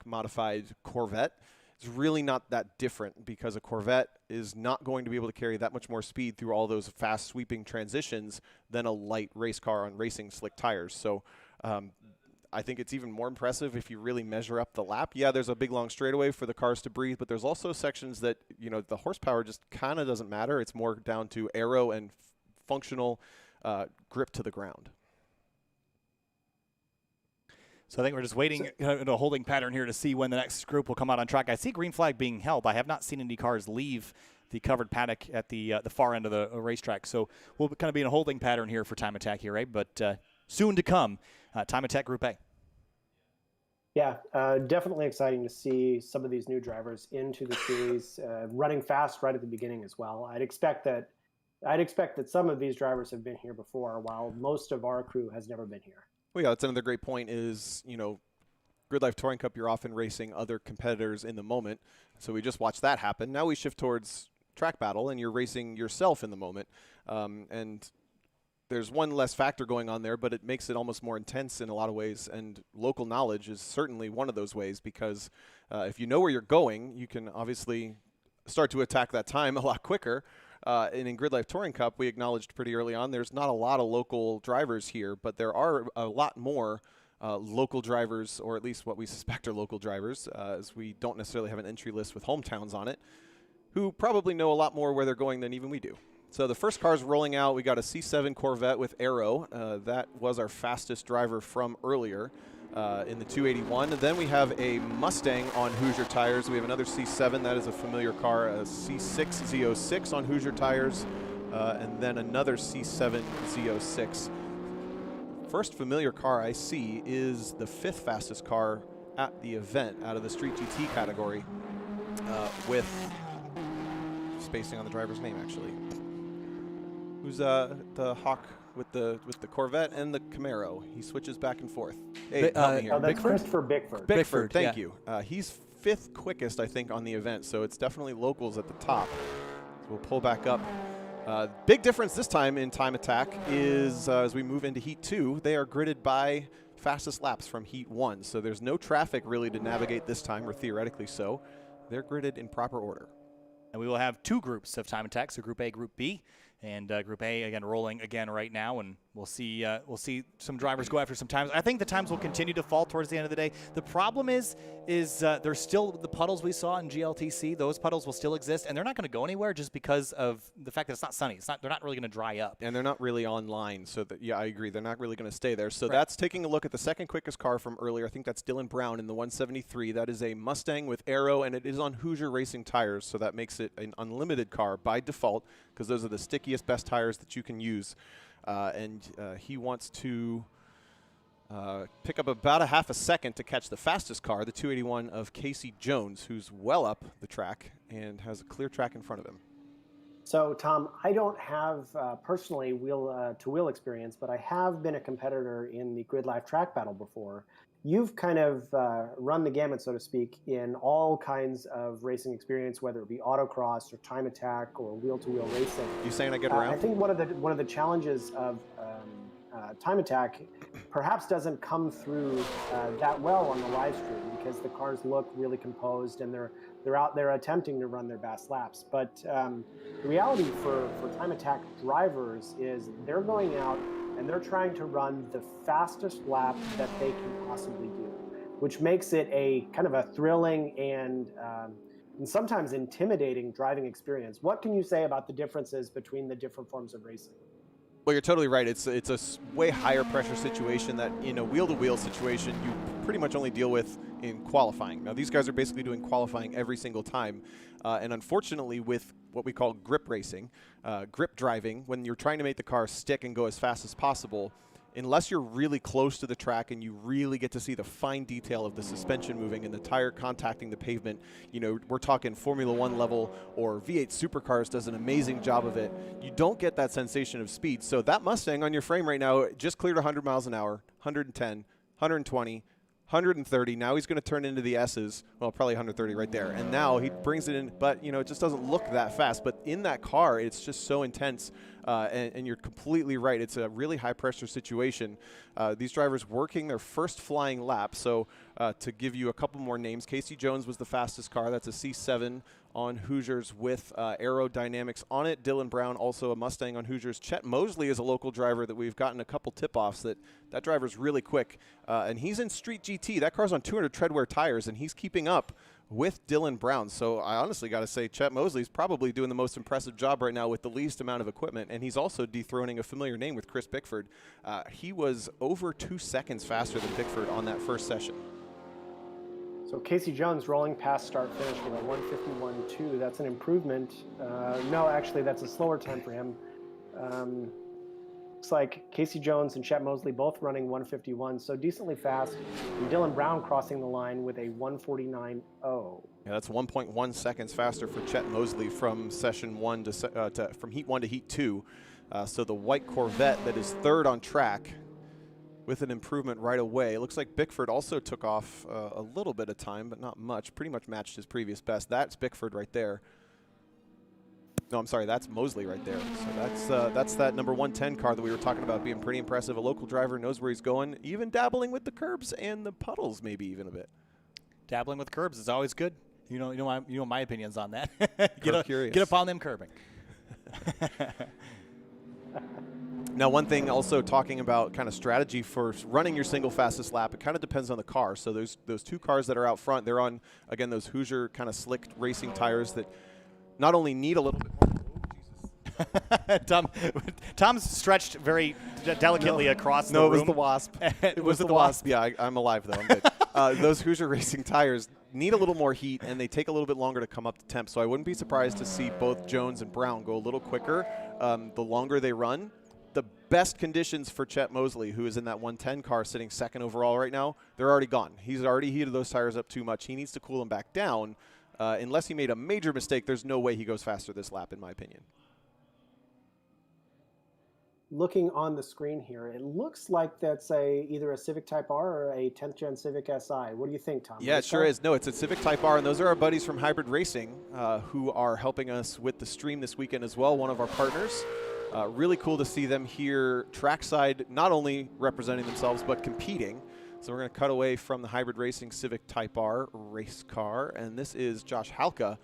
modified Corvette is really not that different, because a Corvette is not going to be able to carry that much more speed through all those fast sweeping transitions than a light race car on racing slick tires. So I think it's even more impressive if you really measure up the lap. Yeah, there's a big long straightaway for the cars to breathe, but there's also sections that, the horsepower just kind of doesn't matter. It's more down to aero and functional grip to the ground. So I think we're just waiting in a holding pattern here to see when the next group will come out on track. I see green flag being held. I have not seen any cars leave the covered paddock at the far end of the racetrack. So we'll kind of be in a holding pattern here for time attack here, right? But soon to come, time attack Group A. Yeah, definitely exciting to see some of these new drivers into the series, running fast right at the beginning as well. I'd expect that some of these drivers have been here before, while most of our crew has never been here. Well, yeah, that's another great point is, GridLife Touring Cup, you're often racing other competitors in the moment. So we just watched that happen. Now we shift towards track battle, and you're racing yourself in the moment. And there's one less factor going on there, but it makes it almost more intense in a lot of ways. And local knowledge is certainly one of those ways, because if you know where you're going, you can obviously start to attack that time a lot quicker. And in GridLife Touring Cup, we acknowledged pretty early on, there's not a lot of local drivers here, but there are a lot more local drivers, or at least what we suspect are local drivers, as we don't necessarily have an entry list with hometowns on it, who probably know a lot more where they're going than even we do. So the first car's rolling out. We got a C7 Corvette with Aero. That was our fastest driver from earlier in the 281. And then we have a Mustang on Hoosier tires. We have another C7. That is a familiar car, a C6 Z06 on Hoosier tires, and then another C7 Z06. First familiar car I see is the 5th fastest car at the event out of the Street GT category, with spacing on the driver's name actually. Who's the Hawk with the Corvette and the Camaro? He switches back and forth. Hey, help me here. Oh, that's Christopher Bickford. Bickford, thank you. He's 5th quickest, I think, on the event, so it's definitely locals at the top. So we'll pull back up. Big difference this time in time attack is as we move into Heat 2, they are gridded by fastest laps from Heat 1. So there's no traffic really to navigate this time, or theoretically so. They're gridded in proper order. And we will have 2 groups of time attacks, so Group A, Group B. And Group A, again, rolling again right now, and we'll see some drivers go after some times. I think the times will continue to fall towards the end of the day. The problem is there's still the puddles we saw in GLTC. Those puddles will still exist, and they're not going to go anywhere just because of the fact that it's not sunny. They're not really going to dry up. And they're not really online, so that, yeah, I agree. They're not really going to stay there. So that's taking a look at the second quickest car from earlier. I think that's Dylan Brown in the 173. That is a Mustang with Aero, and it is on Hoosier Racing tires, so that makes it an unlimited car by default, because those are the stickiest, best tires that you can use. And he wants to pick up about a half a second to catch the fastest car, the 281 of Casey Jones, who's well up the track and has a clear track in front of him. So, Tom, I don't have personally wheel-to-wheel experience, but I have been a competitor in the GridLife track battle before. You've kind of run the gamut, so to speak, in all kinds of racing experience, whether it be autocross or time attack or wheel-to-wheel racing. You saying I get around? I think one of the challenges of time attack perhaps doesn't come through that well on the live stream, because the cars look really composed and they're out there attempting to run their best laps. But the reality for time attack drivers is they're going out and they're trying to run the fastest lap that they can possibly do, which makes it a kind of a thrilling and sometimes intimidating driving experience. What can you say about the differences between the different forms of racing? Well, you're totally right. It's a way higher pressure situation that in a wheel-to-wheel situation you pretty much only deal with in qualifying. Now, these guys are basically doing qualifying every single time. And unfortunately, with what we call grip racing, grip driving, when you're trying to make the car stick and go as fast as possible, unless you're really close to the track and you really get to see the fine detail of the suspension moving and the tire contacting the pavement, we're talking Formula One level, or V8 Supercars does an amazing job of it. You don't get that sensation of speed. So that Mustang on your frame right now just cleared 100 miles an hour, 110, 120, 130. Now he's going to turn into the S's. Well, probably 130 right there. And now he brings it in, but it just doesn't look that fast. But in that car, it's just so intense. And you're completely right. It's a really high pressure situation. These drivers working their first flying lap. So to give you a couple more names, Casey Jones was the fastest car. That's a C7 on Hoosiers with aerodynamics on it. Dylan Brown, also a Mustang on Hoosiers. Chet Mosley is a local driver that we've gotten a couple tip-offs that driver's really quick. And he's in Street GT. That car's on 200 treadwear tires, and he's keeping up with Dylan Brown. So I honestly got to say Chet Mosley's probably doing the most impressive job right now with the least amount of equipment, and he's also dethroning a familiar name with Chris Bickford. He was over 2 seconds faster than Bickford on that first session. So Casey Jones rolling past start finish with a 151.2. That's an improvement. No, actually, that's a slower time for him. Looks like Casey Jones and Chet Mosley both running 151, so decently fast. And Dylan Brown crossing the line with a 149.0. Yeah, that's 1.1 seconds faster for Chet Mosley from session 1 to from heat 1 to heat 2. So the white Corvette that is third on track with an improvement right away. It looks like Bickford also took off a little bit of time, but not much. Pretty much matched his previous best. That's Bickford right there. No, I'm sorry, that's Mosley right there. So that's that number 110 car that we were talking about being pretty impressive. A local driver knows where he's going, even dabbling with the curbs and the puddles maybe even a bit. Dabbling with curbs is always good. You know my opinions on that. Get up on them curbing. Now, one thing also talking about kind of strategy for running your single fastest lap, it kind of depends on the car. So those two cars that are out front, they're on, again, those Hoosier kind of slick racing tires that not only need a little bit more. Tom's stretched very delicately across the room. No, it was the Wasp. It was the Wasp. Yeah, I'm alive, though. I'm good. Those Hoosier racing tires need a little more heat, and they take a little bit longer to come up to temp. So I wouldn't be surprised to see both Jones and Brown go a little quicker the longer they run. The best conditions for Chet Mosley, who is in that 110 car sitting second overall right now, they're already gone. He's already heated those tires up too much. He needs to cool them back down. Unless he made a major mistake, there's no way he goes faster this lap, in my opinion. Looking on the screen here, it looks like that's either a Civic Type R or a 10th Gen Civic Si. What do you think, Tom? Yeah, it sure is. No, it's a Civic Type R, and those are our buddies from Hybrid Racing who are helping us with the stream this weekend as well, one of our partners. Really cool to see them here trackside, not only representing themselves, but competing. So we're going to cut away from the Hybrid Racing Civic Type R race car, and this is Josh Halka,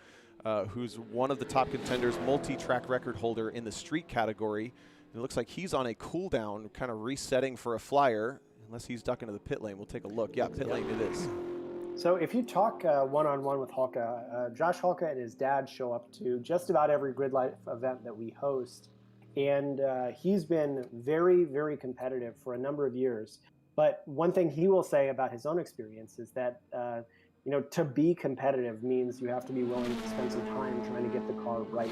who's one of the top contenders, multi-track record holder in the street category. And it looks like he's on a cool down, kind of resetting for a flyer, unless he's ducking to the pit lane. We'll take a look. Yeah, pit lane it is. So if you talk one-on-one with Halka, Josh Halka and his dad show up to just about every GRIDLIFE event that we host. And he's been very, very competitive for a number of years. But one thing he will say about his own experience is that, to be competitive means you have to be willing to spend some time trying to get the car right.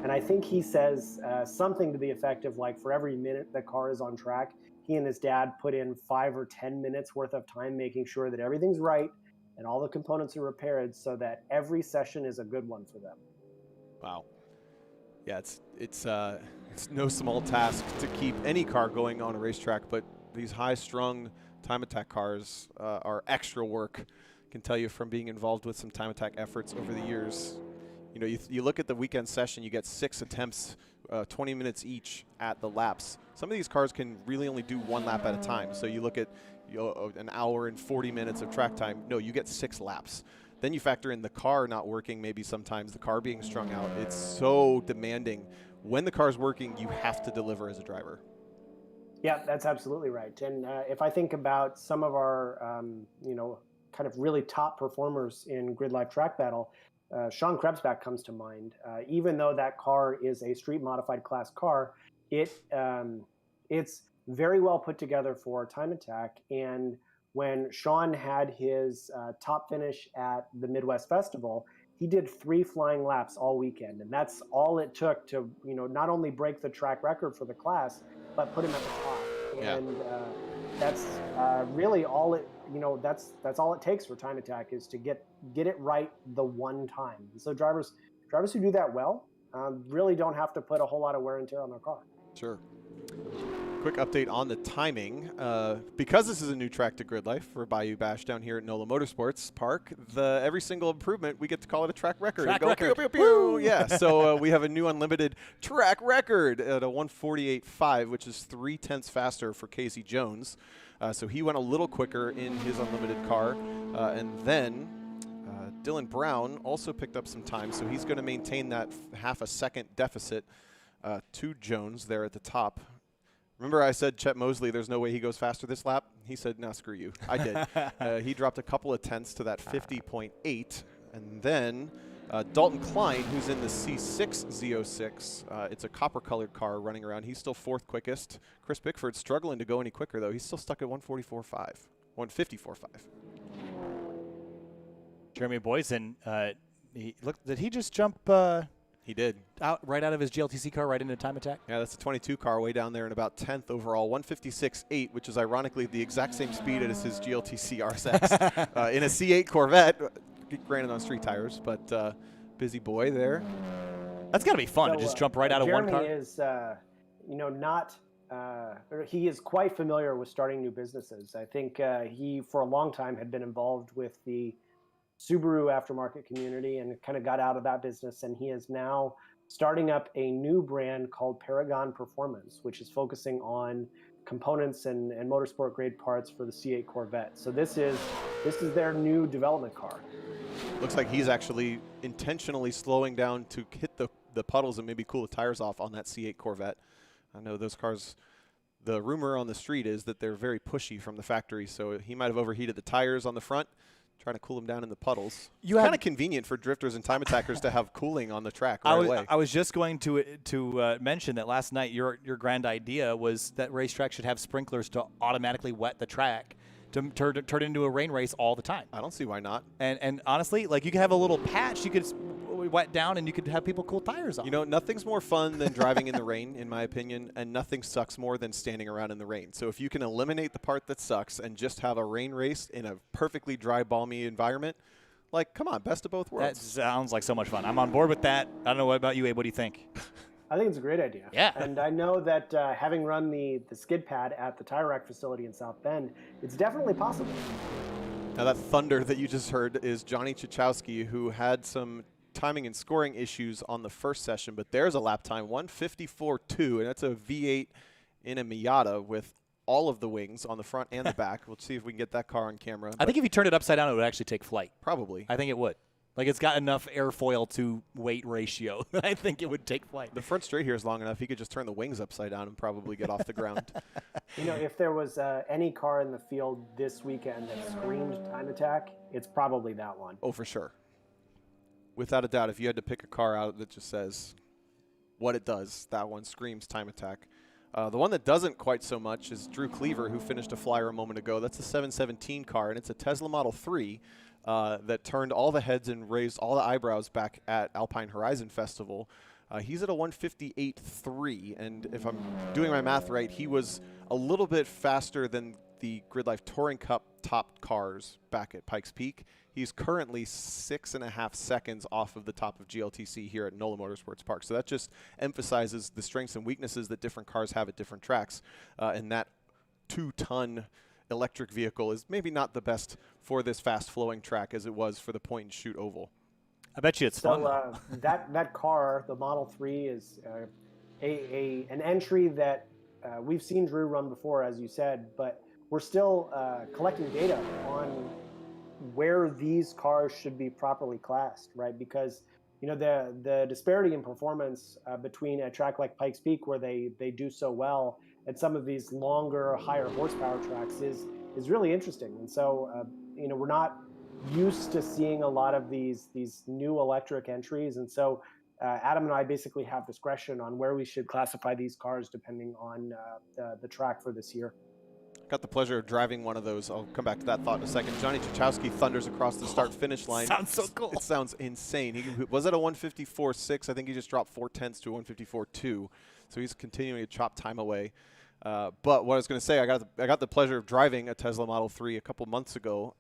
And I think he says something to the effect of, like, for every minute the car is on track, he and his dad put in 5 or 10 minutes worth of time making sure that everything's right and all the components are repaired so that every session is a good one for them. Wow. Yeah, it's no small task to keep any car going on a racetrack, but these high-strung time attack cars are extra work. I can tell you from being involved with some time attack efforts over the years. You look at the weekend session, you get 6 attempts, 20 minutes each at the laps. Some of these cars can really only do 1 lap at a time. So you look at an hour and 40 minutes of track time. No, you get 6 laps. Then you factor in the car not working, maybe sometimes the car being strung out. It's so demanding. When the car's working, you have to deliver as a driver. Yeah, that's absolutely right. And if I think about some of our, kind of really top performers in GRIDLIFE Track Battle, Sean Krebsback comes to mind. Even though that car is a street modified class car, it's very well put together for time attack. And when Sean had his top finish at the Midwest Festival, he did 3 flying laps all weekend. And that's all it took to, not only break the track record for the class, but put him at the top. Yeah. And that's really all it, that's all it takes for time attack is to get it right the one time. And so drivers who do that well really don't have to put a whole lot of wear and tear on their car. Sure. Quick update on the timing. Because this is a new track to GRIDLIFE for Bayou Bash down here at NOLA Motorsports Park, every single improvement, we get to call it a track record. Track record. Pew, pew, pew. Yeah, so we have a new unlimited track record at a 148.5, which is 0.3 faster for Casey Jones. So he went a little quicker in his unlimited car. And then Dylan Brown also picked up some time, so he's going to maintain that half a second deficit to Jones there at the top. Remember I said Chet Mosley, there's no way he goes faster this lap? He said, nah, screw you. I did. He dropped a couple of tenths to that 50.8. And then Dalton Klein, who's in the C6 Z06. It's a copper-colored car running around. He's still 4th quickest. Chris Bickford's struggling to go any quicker, though. He's still stuck at 144.5. 154.5. Jeremy Boysen, did he just jump? He did. Right out of his GLTC car, right into time attack. Yeah, that's a 22 car way down there and about 10th overall, 156.8, which is ironically the exact same speed as his GLTC RSX in a C8 Corvette, granted on street tires, but busy boy there. That's got to be fun to just jump right out of one car. Jeremy is, he is quite familiar with starting new businesses. I think he, for a long time, had been involved with the Subaru aftermarket community and kind of got out of that business. And he is now starting up a new brand called Paragon Performance, which is focusing on components and motorsport grade parts for the C8 Corvette. So this is their new development car. Looks like he's actually intentionally slowing down to hit the puddles and maybe cool the tires off on that C8 Corvette. I know those cars, the rumor on the street is that they're very pushy from the factory, so he might have overheated the tires on the front, trying to cool them down in the puddles. It's kind of convenient for drifters and time attackers to have cooling on the track right away. I was just going to mention that last night your grand idea was that racetracks should have sprinklers to automatically wet the track to turn it into a rain race all the time. I don't see why not. And honestly, like you could have a little patch you could wet down and you could have people cool tires on. You know, nothing's more fun than driving in the rain, in my opinion, and nothing sucks more than standing around in the rain. So if you can eliminate the part that sucks and just have a rain race in a perfectly dry, balmy environment, like, come on, best of both worlds. That sounds like so much fun. I'm on board with that. I don't know what about you, Abe. What do you think? I think it's a great idea. Yeah. And I know that having run the skid pad at the tire rack facility in South Bend, it's definitely possible. Now that thunder that you just heard is Johnny Chichowski, who had some timing and scoring issues on the first session, but there's a lap time, 154.2, and that's a V8 in a Miata with all of the wings on the front and the back. We'll see if we can get that car on camera. I think if you turned it upside down, it would actually take flight. Probably. I think it would. Like, it's got enough airfoil to weight ratio that I think it would take flight. The front straight here is long enough. He could just turn the wings upside down and probably get off the ground. You know, if there was any car in the field this weekend that screamed time attack, it's probably that one. Oh, for sure. Without a doubt, if you had to pick a car out that just says what it does, that one screams time attack. The one that doesn't quite so much is Drew Cleaver, who finished a flyer a moment ago. That's a 717 car, and it's a Tesla Model 3 that turned all the heads and raised all the eyebrows back at Alpine Horizon Festival. He's at a 158.3, and if I'm doing my math right, he was a little bit faster than the GRIDLIFE Touring Cup top cars back at Pikes Peak. He's currently 6.5 seconds off of the top of GLTC here at NOLA Motorsports Park. So that just emphasizes the strengths and weaknesses that different cars have at different tracks. And that 2-ton electric vehicle is maybe not the best for this fast-flowing track as it was for the point-and-shoot oval. I bet you it's fun. So that car, the Model 3, is an entry that we've seen Drew run before, as you said, but we're still collecting data on where these cars should be properly classed, right? Because, you know, the disparity in performance between a track like Pikes Peak, where they do so well, and some of these longer, higher horsepower tracks is really interesting. And so, you know, we're not used to seeing a lot of these new electric entries. And so Adam and I basically have discretion on where we should classify these cars depending on the track for this year. Got the pleasure of driving one of those. I'll come back to that thought in a second. Johnny Chichowski thunders across the start-finish line. Sounds so cool. It sounds insane. He was at a 154.6. I think he just dropped 4/10 to a 154.2. So he's continuing to chop time away. But what I was going to say, I got the pleasure of driving a Tesla Model 3 a couple months ago.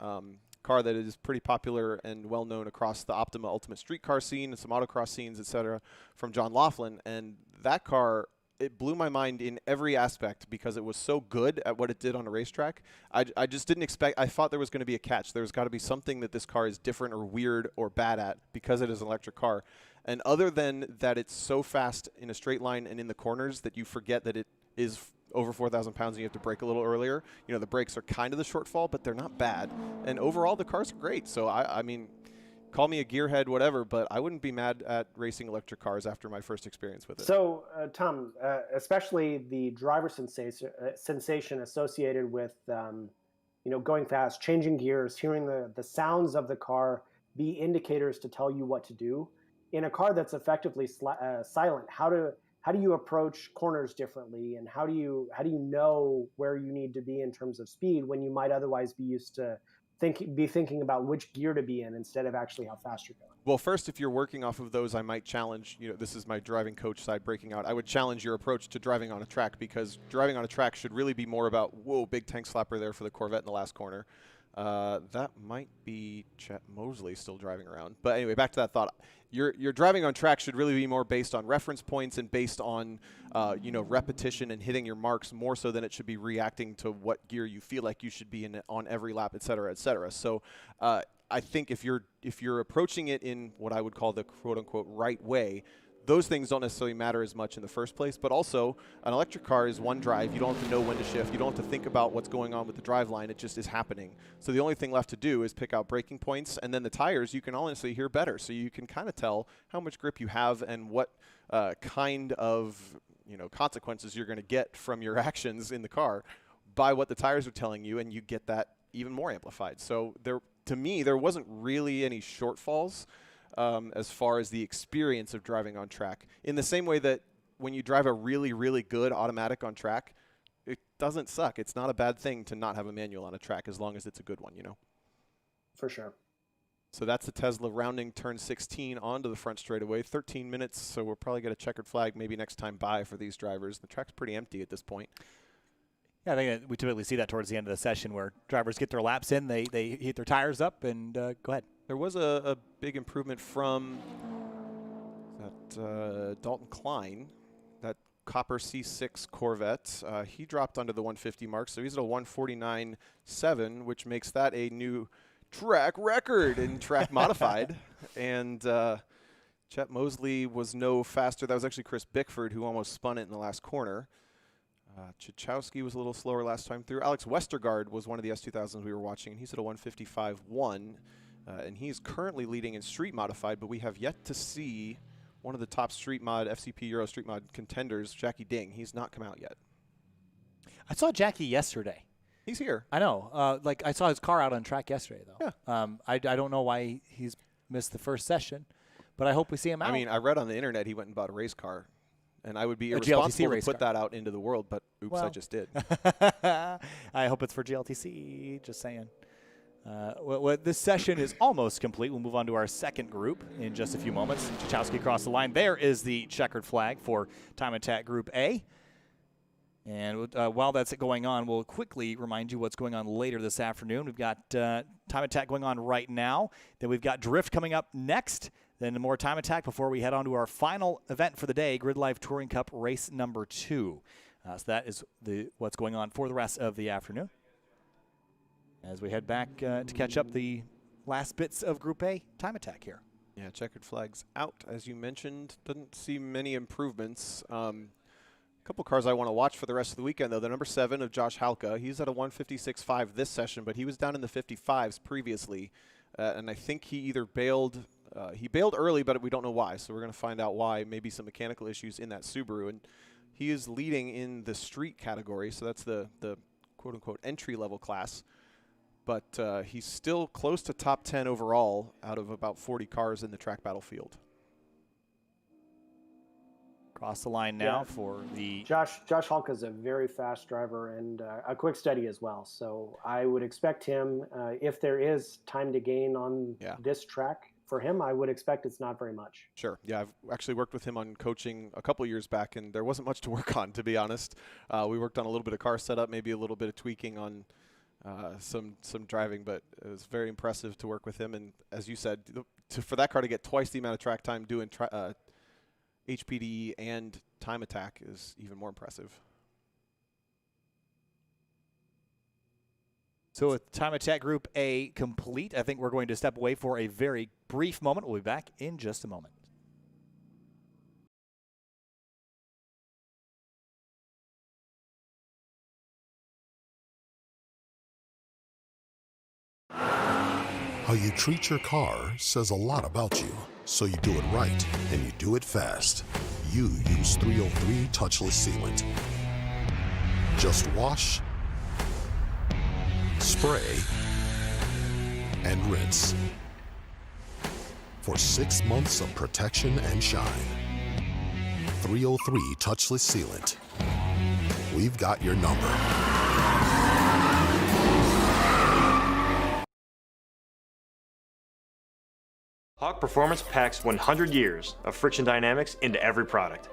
Car that is pretty popular and well known across the Optima Ultimate Street Car scene and some autocross scenes, etc., from John Laughlin. And that car, it blew my mind in every aspect because it was so good at what it did on a racetrack. I just didn't expect, I thought there was going to be a catch. There's got to be something that this car is different or weird or bad at because it is an electric car. And other than that, it's so fast in a straight line and in the corners that you forget that it is over 4,000 pounds and you have to brake a little earlier. You know, the brakes are kind of the shortfall, but they're not bad. And overall, the cars are great. So, I mean, call me a gearhead, whatever, but I wouldn't be mad at racing electric cars after my first experience with it. So, Tom, especially the driver sensation associated with, you know, going fast, changing gears, hearing the sounds of the car be indicators to tell you what to do. In a car that's effectively silent, how do you approach corners differently, and how do you know where you need to be in terms of speed when you might otherwise be used to be thinking about which gear to be in instead of actually how fast you're going. Well, first, if you're working off of those, I might challenge, this is my driving coach side breaking out. I would challenge your approach to driving on a track, because driving on a track should really be more about, whoa, big tank slapper there for the Corvette in the last corner. That might be Chet Mosley still driving around. But anyway, back to that thought. Your driving on track should really be more based on reference points and based on, repetition and hitting your marks more so than it should be reacting to what gear you feel like you should be in on every lap, et cetera, et cetera. So I think if you're approaching it in what I would call the quote-unquote right way, those things don't necessarily matter as much in the first place. But also, an electric car is one drive. You don't have to know when to shift. You don't have to think about what's going on with the drive line. It just is happening. So the only thing left to do is pick out braking points, and then the tires you can honestly hear better. So you can kind of tell how much grip you have and what kind of consequences you're going to get from your actions in the car by what the tires are telling you, and you get that even more amplified. So to me, there wasn't really any shortfalls as far as the experience of driving on track. In the same way that when you drive a really, really good automatic on track, it doesn't suck. It's not a bad thing to not have a manual on a track as long as it's a good one, For sure. So that's the Tesla rounding turn 16 onto the front straightaway. 13 minutes, so we'll probably get a checkered flag maybe next time by for these drivers. The track's pretty empty at this point. Yeah, I think we typically see that towards the end of the session where drivers get their laps in, they heat their tires up, and go ahead. There was a big improvement from that Dalton Klein, that copper C6 Corvette. He dropped under the 150 mark, so he's at a 149.7, which makes that a new track record in track modified. And Chet Mosley was no faster. That was actually Chris Bickford who almost spun it in the last corner. Chichowski was a little slower last time through. Alex Westergaard was one of the S2000s we were watching, and he's at a 155.1. And he's currently leading in street modified, but we have yet to see one of the top street mod, FCP Euro street mod contenders, Jackie Ding. He's not come out yet. I saw Jackie yesterday. He's here. I know. I saw his car out on track yesterday, though. Yeah. I don't know why he's missed the first session, but I hope we see him out. I mean, I read on the internet he went and bought a race car, and I would be irresponsible to put that out into the world, but oops, I just did. I hope it's for GLTC, just saying. This session is almost complete. We'll move on to our second group in just a few moments. Chichowski across the line. There is the checkered flag for Time Attack Group A. And while that's going on, we'll quickly remind you what's going on later this afternoon. We've got Time Attack going on right now. Then we've got Drift coming up next. Then more Time Attack before we head on to our final event for the day, GRIDLIFE Touring Cup race number 2. So that is what's going on for the rest of the afternoon. As we head back to catch up the last bits of Group A Time Attack here. Yeah, checkered flags out, as you mentioned. Doesn't see many improvements. A couple cars I want to watch for the rest of the weekend, though. The number 7 of Josh Halka, he's at a 156.5 this session, but he was down in the 55s previously. And I think he either bailed early, but we don't know why. So we're going to find out why. Maybe some mechanical issues in that Subaru. And he is leading in the street category, so that's the quote-unquote entry-level class. But he's still close to top 10 overall out of about 40 cars in the track battlefield. Across the line now for the... Josh Halka is a very fast driver and a quick steady as well. So I would expect him, if there is time to gain on this track, for him, I would expect it's not very much. Sure. Yeah, I've actually worked with him on coaching a couple years back, and there wasn't much to work on, to be honest. We worked on a little bit of car setup, maybe a little bit of tweaking on some driving, but it was very impressive to work with him. And as you said, for that car to get twice the amount of track time doing HPDE and Time Attack is even more impressive. So with Time Attack Group A complete, I think we're going to step away for a very brief moment. We'll be back in just a moment. How you treat your car says a lot about you. So you do it right, and you do it fast. You use 303 touchless sealant. Just wash, spray, and rinse. For 6 months of protection and shine. 303 touchless sealant. We've got your number. Hawk Performance packs 100 years of friction dynamics into every product.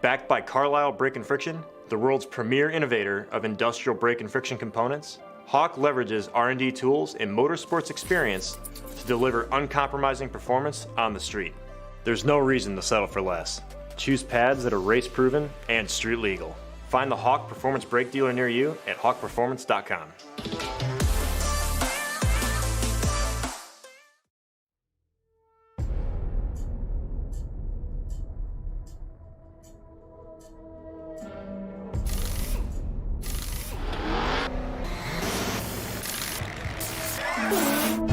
Backed by Carlisle Brake and Friction, the world's premier innovator of industrial brake and friction components, Hawk leverages R&D tools and motorsports experience to deliver uncompromising performance on the street. There's no reason to settle for less. Choose pads that are race-proven and street legal. Find the Hawk Performance brake dealer near you at hawkperformance.com.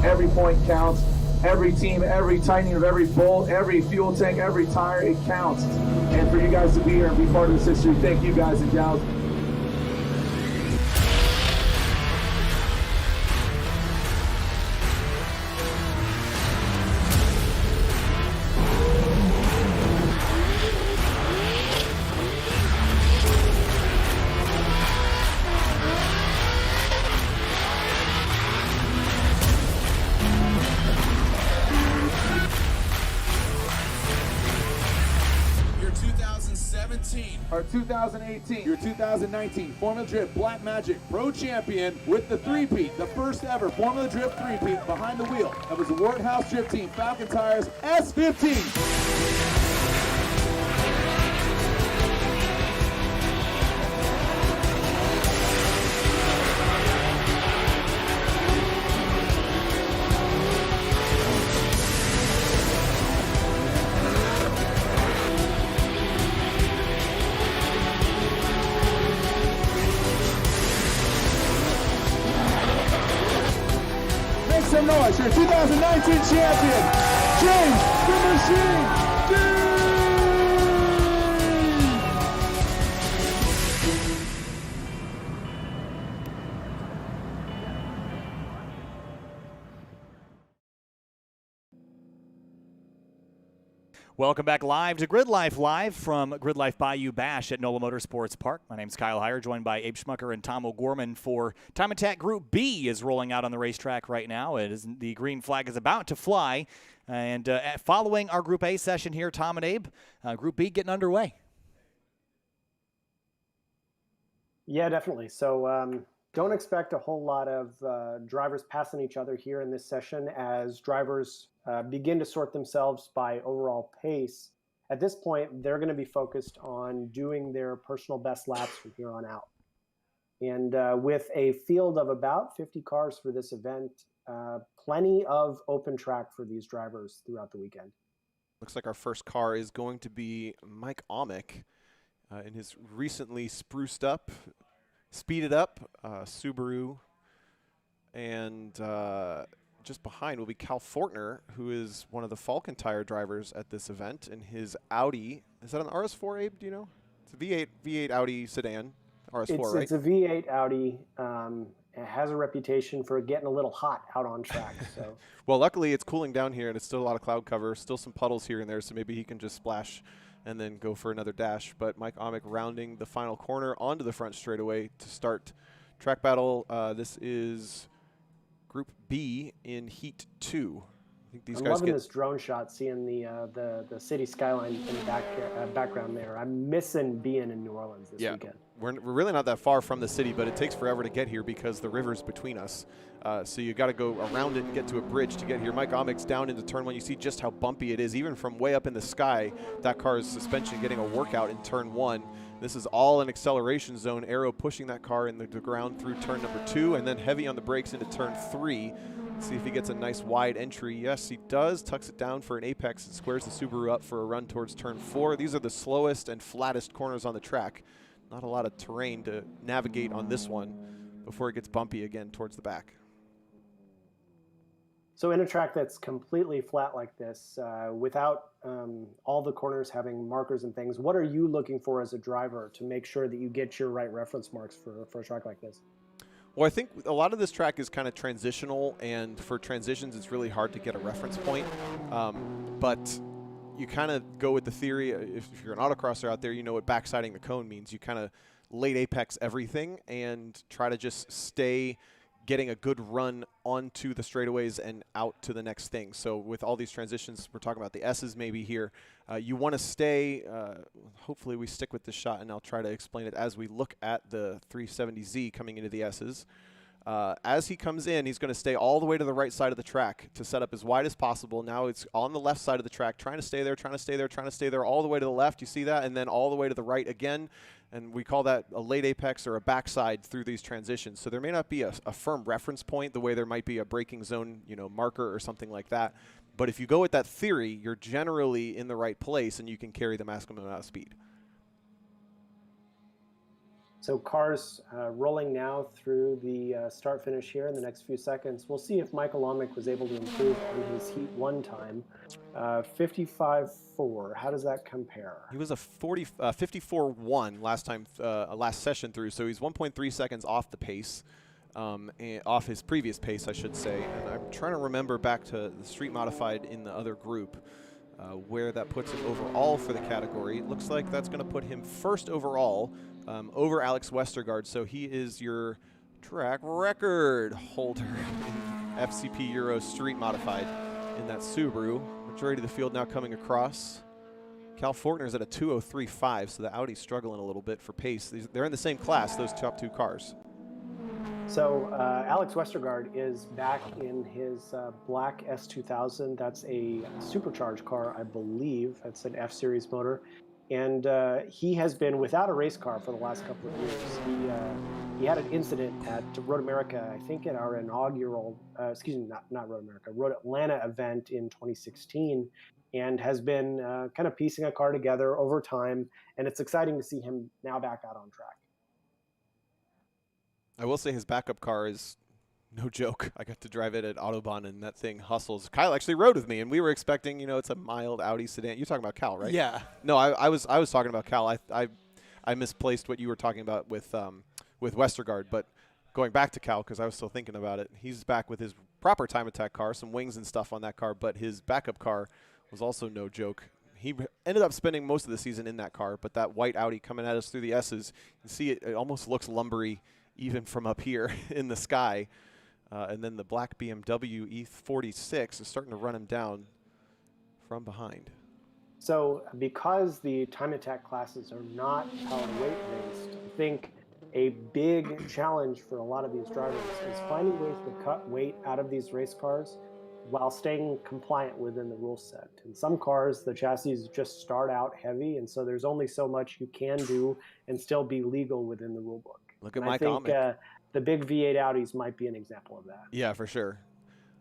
Every point counts. Every team, every tightening of every bolt, every fuel tank, every tire, it counts. And for you guys to be here and be part of this history, thank you guys and gals. Our 2018, your 2019 Formula Drift Black Magic Pro Champion with the three-peat, the first ever Formula Drift three-peat behind the wheel. That was the Workhouse Drift Team Falken Tires S15. Some noise, your 2019 champion, James the Machine Dean! Welcome back live to Grid Life, live from Grid Life Bayou Bash at NOLA Motorsports Park. My name's Kyle Heyer, joined by Abe Schmucker and Tom O'Gorman for Time Attack Group B is rolling out on the racetrack right now. The green flag is about to fly. And following our Group A session here, Tom and Abe, Group B getting underway. Yeah, definitely. So don't expect a whole lot of drivers passing each other here in this session as drivers begin to sort themselves by overall pace. At this point, they're going to be focused on doing their personal best laps from here on out. And with a field of about 50 cars for this event, plenty of open track for these drivers throughout the weekend. Looks like our first car is going to be Mike Amick in his recently spruced up, speeded up Subaru, and just behind will be Cal Fortner, who is one of the Falken Tire drivers at this event, in his Audi. Is that an RS4, Abe? Do you know? It's a V8 Audi sedan, RS4, right? It's a V8 Audi. It has a reputation for getting a little hot out on track. So. Well, luckily it's cooling down here, and it's still a lot of cloud cover, still some puddles here and there, so maybe he can just splash and then go for another dash. But Mike Amick rounding the final corner onto the front straightaway to start track battle. This is Group B in Heat 2. I think these I'm guys loving this drone shot, seeing the city skyline in the background there. I'm missing being in New Orleans this weekend. We're really not that far from the city, but it takes forever to get here because the river's between us. So you got to go around it and get to a bridge to get here. Mike Amick's down into turn one. You see just how bumpy it is. Even from way up in the sky, that car's suspension getting a workout in turn one. This is all an acceleration zone. Arrow pushing that car in the ground through turn number 2, and then heavy on the brakes into turn 3. Let's see if he gets a nice wide entry. Yes, he does. Tucks it down for an apex and squares the Subaru up for a run towards turn 4. These are the slowest and flattest corners on the track. Not a lot of terrain to navigate on this one before it gets bumpy again towards the back. So in a track that's completely flat like this, without all the corners having markers and things, what are you looking for as a driver to make sure that you get your right reference marks for a track like this? Well, I think a lot of this track is kind of transitional, and for transitions, it's really hard to get a reference point. But you kind of go with the theory, if you're an autocrosser out there, you know what backsiding the cone means. You kind of late apex everything and try to just stay getting a good run onto the straightaways and out to the next thing. So with all these transitions, we're talking about the S's maybe here. You want to stay, hopefully we stick with this shot, and I'll try to explain it as we look at the 370Z coming into the S's. As he comes in, he's going to stay all the way to the right side of the track to set up as wide as possible. Now it's on the left side of the track, trying to stay there, trying to stay there, trying to stay there, all the way to the left. You see that? And then all the way to the right again. And we call that a late apex or a backside through these transitions. So there may not be a firm reference point the way there might be a braking zone, marker or something like that. But if you go with that theory, you're generally in the right place and you can carry the maximum amount of speed. So cars rolling now through the start finish here in the next few seconds. We'll see if Michael Omick was able to improve on his Heat 1 time. 55.4. How does that compare? He was a 54.1 last time, last session through. So he's 1.3 seconds off the pace, off his previous pace, I should say. And I'm trying to remember back to the street modified in the other group. Where that puts him overall for the category. It looks like that's going to put him first overall over Alex Westergaard. So he is your track record holder in FCP Euro Street Modified in that Subaru. Majority of the field now coming across. Cal Fortner's at a 2:03.5, so the Audi's struggling a little bit for pace. They're in the same class, those top two cars. So Alex Westergaard is back in his black S2000. That's a supercharged car, I believe. That's an F-Series motor. And he has been without a race car for the last couple of years. He had an incident at Road America, I think at our inaugural, not Road America, Road Atlanta event in 2016, and has been kind of piecing a car together over time. And it's exciting to see him now back out on track. I will say his backup car is no joke. I got to drive it at Autobahn, and that thing hustles. Kyle actually rode with me, and we were expecting, it's a mild Audi sedan. You're talking about Cal, right? Yeah. No, I was talking about Cal. I misplaced what you were talking about with Westergaard, but going back to Cal because I was still thinking about it. He's back with his proper time attack car, some wings and stuff on that car, but his backup car was also no joke. He ended up spending most of the season in that car, but that white Audi coming at us through the S's, you can see it almost looks lumbery even from up here in the sky. And then the black BMW E46 is starting to run him down from behind. So because the time attack classes are not power weight based, I think a big challenge for a lot of these drivers is finding ways to cut weight out of these race cars while staying compliant within the rule set. In some cars, the chassis just start out heavy, and so there's only so much you can do and still be legal within the rule book. Look at and Mike I think Omick. The big V8 Audis might be an example of that. Yeah, for sure.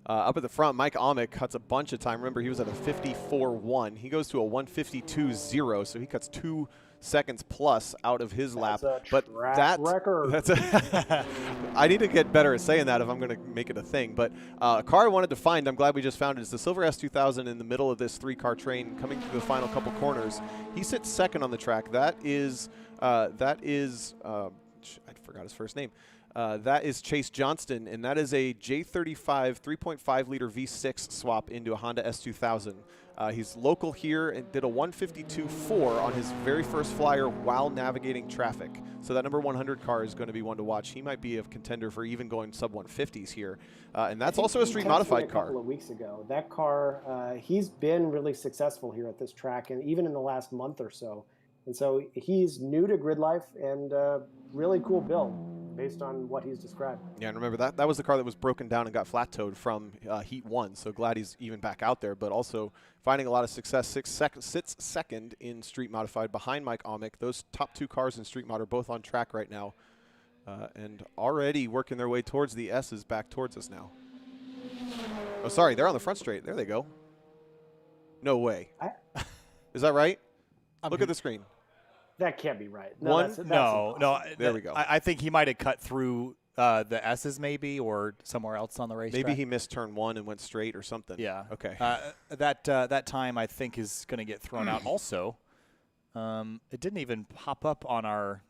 Up at the front, Mike Omick cuts a bunch of time. Remember, he was at a 54.1. He goes to a 152.0, so he cuts 2 seconds plus out of his lap. But record. That's I need to get better at saying that if I'm going to make it a thing. But a car I wanted to find, I'm glad we just found it, is the Silver S2000 in the middle of this 3-car train coming through the final couple corners. He sits second on the track. That is I forgot his first name. That is Chase Johnston, and that is a J35 3.5-liter V6 swap into a Honda S2000. He's local here and did a 152.4 on his very first flyer while navigating traffic. So that number 100 car is going to be one to watch. He might be a contender for even going sub-150s here. And that's also a street modified car. A couple of weeks ago. That car, he's been really successful here at this track, and even in the last month or so. And so he's new to GRIDLIFE and really cool build based on what he's described. Yeah, and remember that was the car that was broken down and got flat towed from Heat 1. So glad he's even back out there, but also finding a lot of success. Sits second in Street Modified behind Mike Omick. Those top 2 cars in Street Mod are both on track right now and already working their way towards the S's back towards us now. Oh, sorry, they're on the front straight. There they go. No way. Is that right? Look at the screen. That can't be right. No, no. There we go. I think he might have cut through the S's maybe or somewhere else on the racetrack. Maybe he missed turn 1 and went straight or something. Yeah. Okay. That time I think is going to get thrown out. Also, it didn't even pop up on our.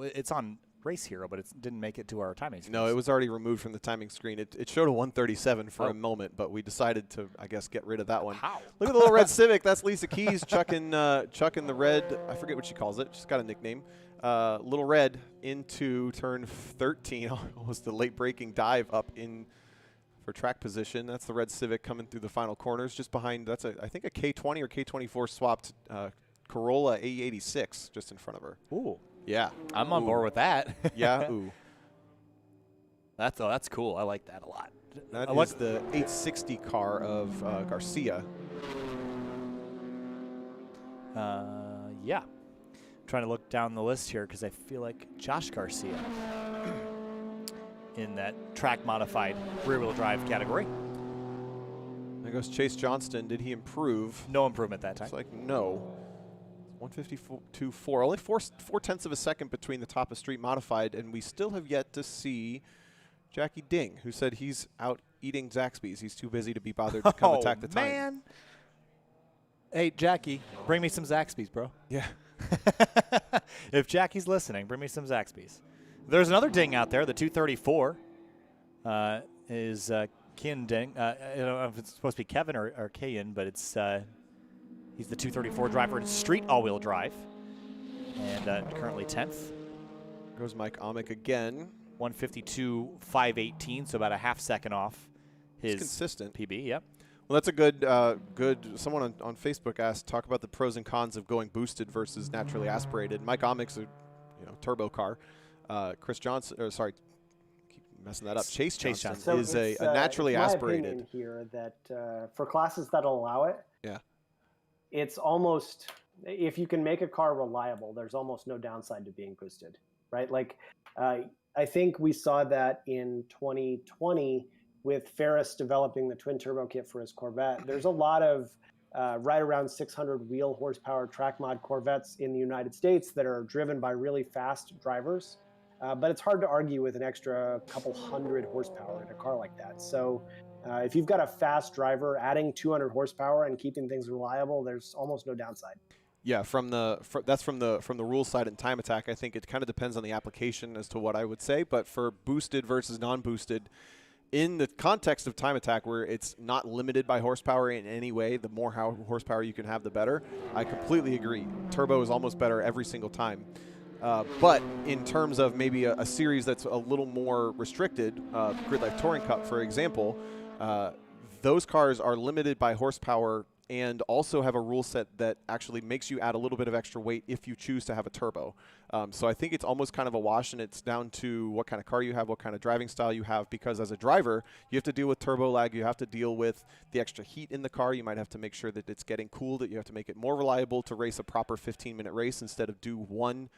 It's on Race Hero, but it didn't make it to our timing screen. No, it was already removed from the timing screen. It showed a 137 for a moment, but we decided to, I guess, get rid of that one. How? Look at the little red Civic. That's Lisa Keys chucking the red. I forget what she calls it. She's got a nickname. Little Red into turn 13. Almost a late braking dive up in for track position. That's the red Civic coming through the final corners. Just behind, that's I think a K20 or K24 swapped Corolla A86 just in front of her. Ooh. Yeah. I'm on board with that. Yeah. Ooh. That's cool. I like that a lot. That is the 860 car of Garcia. Yeah. I'm trying to look down the list here because I feel like Josh Garcia in that track modified rear-wheel drive category. There goes Chase Johnston. Did he improve? No improvement that time. It's like no. 152.4. Only four tenths of a second between the top of street modified, and we still have yet to see Jackie Ding, who said he's out eating Zaxby's. He's too busy to be bothered to come attack the time. Man. Hey, Jackie, bring me some Zaxby's, bro. Yeah. If Jackie's listening, bring me some Zaxby's. There's another Ding out there. The 234 is Kian Ding. I don't know if it's supposed to be Kevin or Kian, but it's he's the 234 driver in street all-wheel drive, and currently 10th. Goes Mike Amick again. 152.518, so about a half second off his consistent PB. Yep. Well, that's a good. Someone on Facebook asked, talk about the pros and cons of going boosted versus naturally aspirated. Mike Amick's a turbo car. Chris Johnson, or sorry, keep messing that up. Chase Johnson so is a naturally aspirated. Opinion here that for classes that'll allow it, yeah, it's almost, if you can make a car reliable, there's almost no downside to being boosted, right? Like, I think we saw that in 2020 with Ferris developing the twin turbo kit for his Corvette. There's a lot of right around 600 wheel horsepower track mod Corvettes in the United States that are driven by really fast drivers. But it's hard to argue with an extra couple hundred horsepower in a car like that. So if you've got a fast driver, adding 200 horsepower and keeping things reliable, there's almost no downside. Yeah, that's from the rules side and time attack. I think it kind of depends on the application as to what I would say. But for boosted versus non-boosted, in the context of time attack, where it's not limited by horsepower in any way, the more horsepower you can have, the better. I completely agree. Turbo is almost better every single time. But in terms of maybe a series that's a little more restricted, GRIDLIFE Touring Cup, for example, those cars are limited by horsepower and also have a rule set that actually makes you add a little bit of extra weight if you choose to have a turbo. So I think it's almost kind of a wash, and it's down to what kind of car you have, what kind of driving style you have, because as a driver, you have to deal with turbo lag, you have to deal with the extra heat in the car, you might have to make sure that it's getting cooled, that you have to make it more reliable to race a proper 15-minute race instead of do one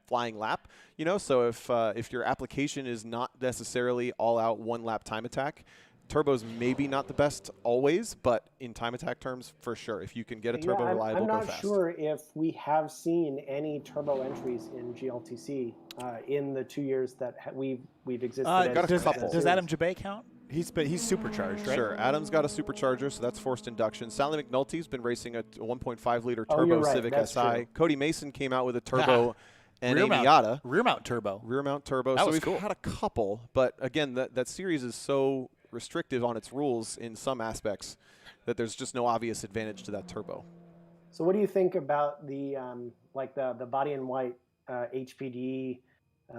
flying lap. So if your application is not necessarily all-out one-lap time attack, turbo's maybe not the best always, but in time attack terms, for sure. If you can get a turbo reliable, go fast. I'm not sure if we have seen any turbo entries in GLTC in the 2 years that we've existed. Got a couple. Does Adam Jabay count? He's supercharged, right? Sure. Adam's got a supercharger, so that's forced induction. Sally McNulty's been racing a 1.5 liter turbo Civic SI. True. Cody Mason came out with a turbo. And a Miata. Rear mount turbo. Rear mount turbo. That so was we've cool. had a couple, but again, that series is so restrictive on its rules in some aspects that there's just no obvious advantage to that turbo. So what do you think about the the body in white HPD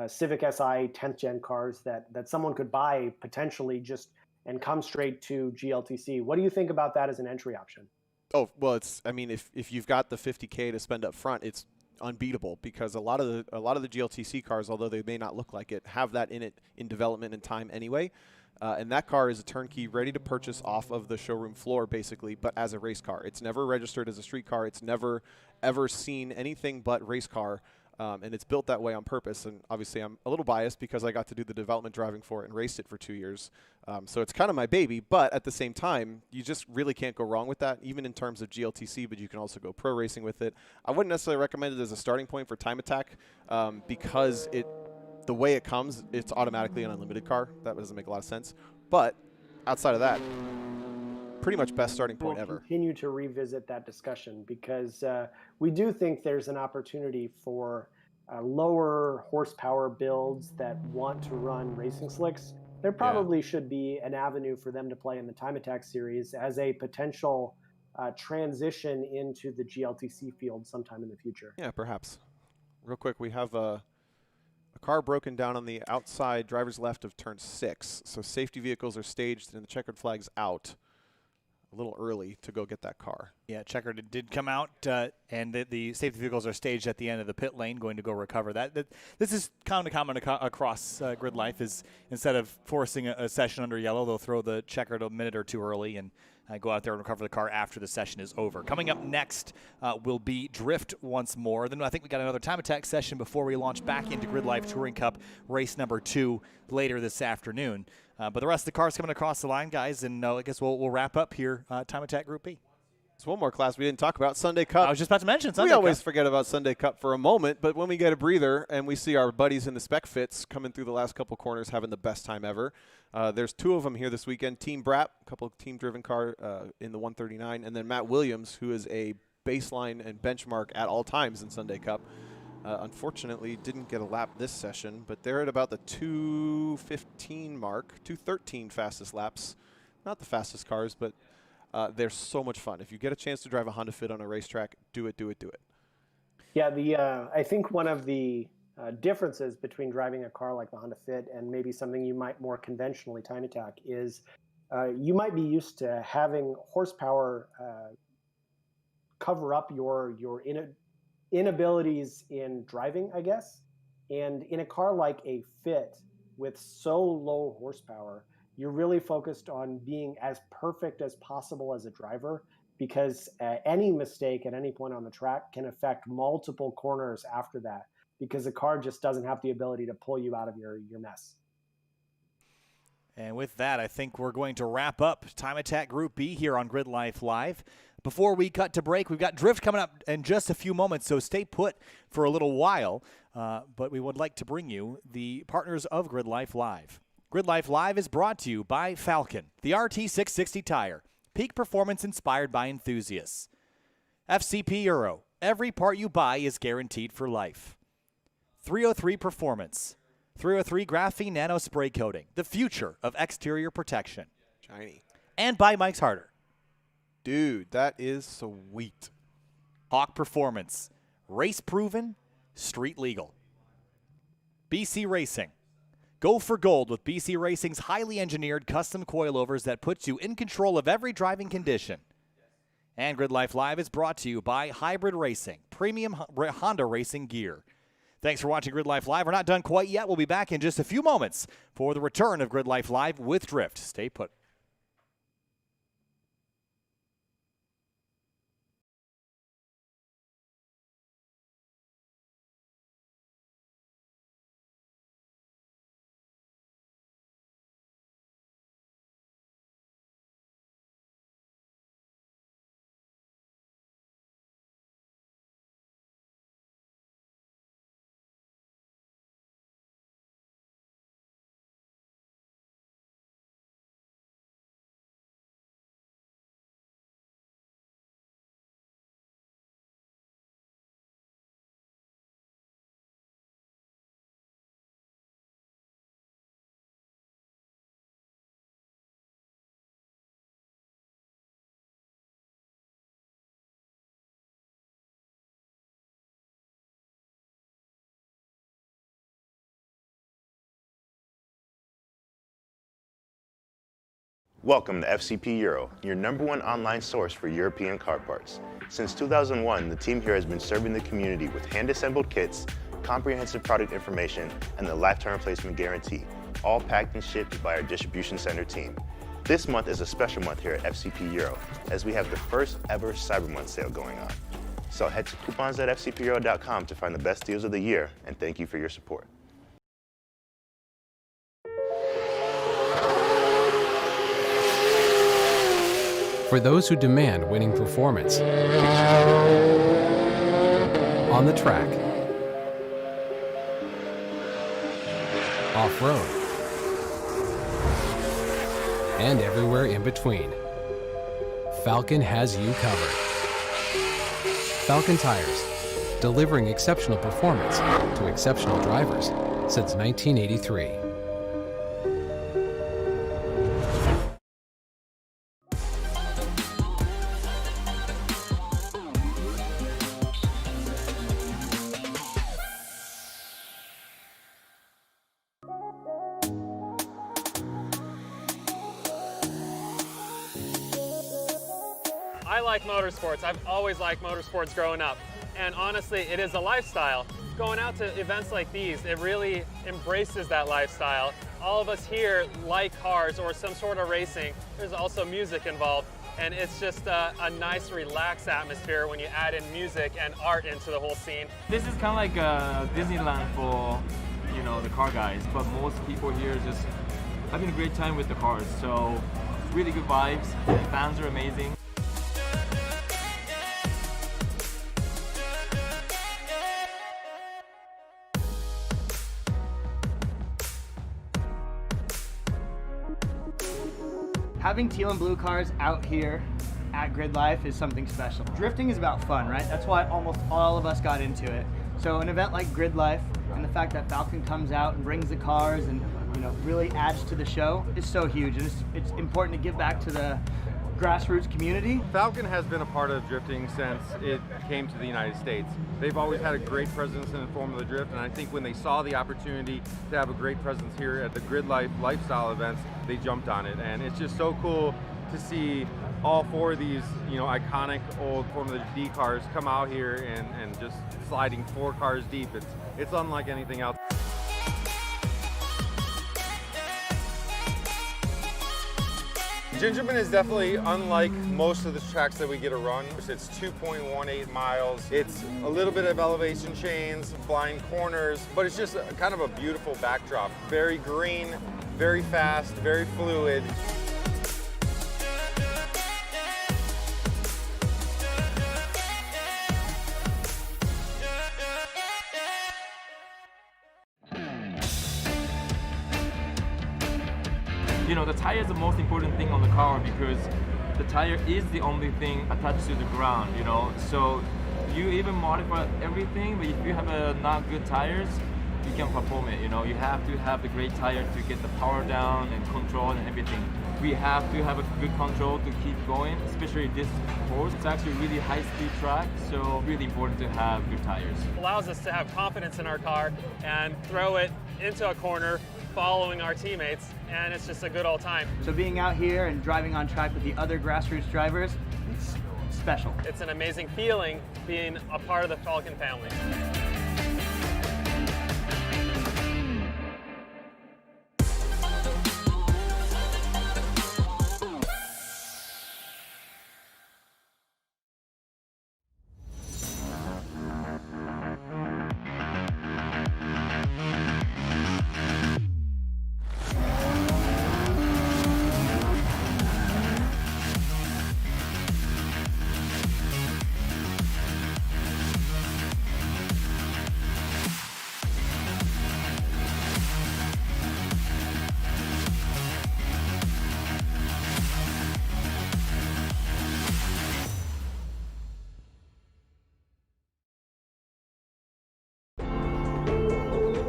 Civic SI 10th gen cars that someone could buy potentially just and come straight to GLTC? What do you think about that as an entry option? Oh, well, if you've got the $50K to spend up front, it's unbeatable, because a lot of the GLTC cars, although they may not look like it, have that in it in development and time anyway. And that car is a turnkey, ready to purchase off of the showroom floor, basically, but as a race car. It's never registered as a street car. It's never, ever seen anything but race car, and it's built that way on purpose. And obviously, I'm a little biased because I got to do the development driving for it and raced it for 2 years. So it's kind of my baby, but at the same time, you just really can't go wrong with that, even in terms of GLTC, but you can also go pro racing with it. I wouldn't necessarily recommend it as a starting point for time attack because the way it comes, it's automatically an unlimited car. That doesn't make a lot of sense. But outside of that, pretty much best starting point ever. We'll continue to revisit that discussion because we do think there's an opportunity for lower horsepower builds that want to run racing slicks. There probably should be an avenue for them to play in the time attack series as a potential transition into the GLTC field sometime in the future. Yeah, perhaps. Real quick, we have a car broken down on the outside driver's left of turn 6. So safety vehicles are staged and the checkered flag's out a little early to go get that car. Yeah, checkered did come out, and the safety vehicles are staged at the end of the pit lane, going to go recover that. This is common across Grid Life. Is instead of forcing a session under yellow, they'll throw the checkered a minute or two early and go out there and recover the car after the session is over. Coming up next will be Drift once more. Then I think we got another time attack session before we launch back into Grid Life Touring Cup race number 2 later this afternoon. But the rest of the cars coming across the line, guys, and I guess we'll wrap up here. Time attack Group B. There's one more class we didn't talk about, Sunday Cup. I was just about to mention Sunday We always Cup. forget about Sunday Cup for a moment, but when we get a breather and we see our buddies in the spec fits coming through the last couple corners having the best time ever. There's 2 of them here this weekend. Team Bratt, a couple of team-driven car in the 139, and then Matt Williams, who is a baseline and benchmark at all times in Sunday Cup. Unfortunately, didn't get a lap this session, but they're at about the 2:15 mark, 2:13 fastest laps. Not the fastest cars, but they're so much fun. If you get a chance to drive a Honda Fit on a racetrack, do it, do it, do it. Yeah, I think one of the differences between driving a car like the Honda Fit and maybe something you might more conventionally time attack is you might be used to having horsepower cover up your inabilities in driving, I guess. And in a car like a Fit with so low horsepower, you're really focused on being as perfect as possible as a driver, because any mistake at any point on the track can affect multiple corners after that, because the car just doesn't have the ability to pull you out of your mess. And with that, I think we're going to wrap up Time Attack Group B here on Grid Life Live. Before we cut to break, we've got Drift coming up in just a few moments, so stay put for a little while. But we would like to bring you the partners of Grid Life Live. Grid Life Live is brought to you by Falken, the RT660 tire, peak performance inspired by enthusiasts. FCP Euro, every part you buy is guaranteed for life. 303 Performance, 303 Graphene Nano Spray Coating, the future of exterior protection. Shiny. And by Mike's Harder. Dude, that is sweet. Hawk Performance, race proven, street legal. BC Racing, go for gold with BC Racing's highly engineered custom coilovers that puts you in control of every driving condition. And Grid Life Live is brought to you by Hybrid Racing, premium Honda racing gear. Thanks for watching Grid Life Live. We're not done quite yet. We'll be back in just a few moments for the return of Grid Life Live with Drift. Stay put. Welcome to FCP Euro, your #1 online source for European car parts. Since 2001, the team here has been serving the community with hand-assembled kits, comprehensive product information, and the lifetime replacement guarantee, all packed and shipped by our distribution center team. This month is a special month here at FCP Euro, as we have the first ever Cyber Month sale going on. So head to coupons.fcpeuro.com to find the best deals of the year, and thank you for your support. For those who demand winning performance on the track, off-road, and everywhere in between, Falken has you covered. Falken Tires, delivering exceptional performance to exceptional drivers since 1983. like motorsports. I've always liked motorsports growing up. And honestly, it is a lifestyle. Going out to events like these, it really embraces that lifestyle. All of us here like cars or some sort of racing. There's also music involved. And it's just a nice, relaxed atmosphere when you add in music and art into the whole scene. This is kind of like Disneyland for, you know, the car guys, but most people here just having a great time with the cars. So really good vibes, the fans are amazing. Having teal and blue cars out here at GRIDLIFE is something special. Drifting is about fun, right? That's why almost all of us got into it. So an event like GRIDLIFE and the fact that Falken comes out and brings the cars and, you know, really adds to the show is so huge, and it's important to give back to the grassroots community. Falken has been a part of drifting since it came to the United States. They've always had a great presence in Formula Drift, and I think when they saw the opportunity to have a great presence here at the GRIDLIFE lifestyle events, they jumped on it. And it's just so cool to see all four of these, you know, iconic old Formula D cars come out here and just sliding 4 cars deep. It's unlike anything else. Gingerman is definitely unlike most of the tracks that we get to run. It's 2.18 miles. It's a little bit of elevation change, blind corners, but it's just kind of a beautiful backdrop. Very green, very fast, very fluid. You know, the tire is the most important thing on the car because the tire is the only thing attached to the ground, you know. So you even modify everything, but if you have not good tires, you can't perform it, you know. You have to have the great tire to get the power down and control and everything. We have to have a good control to keep going, especially this course. It's actually a really high-speed track, so really important to have good tires. It allows us to have confidence in our car and throw it into a corner following our teammates, and it's just a good old time. So being out here and driving on track with the other grassroots drivers, it's special. It's an amazing feeling being a part of the Falken family.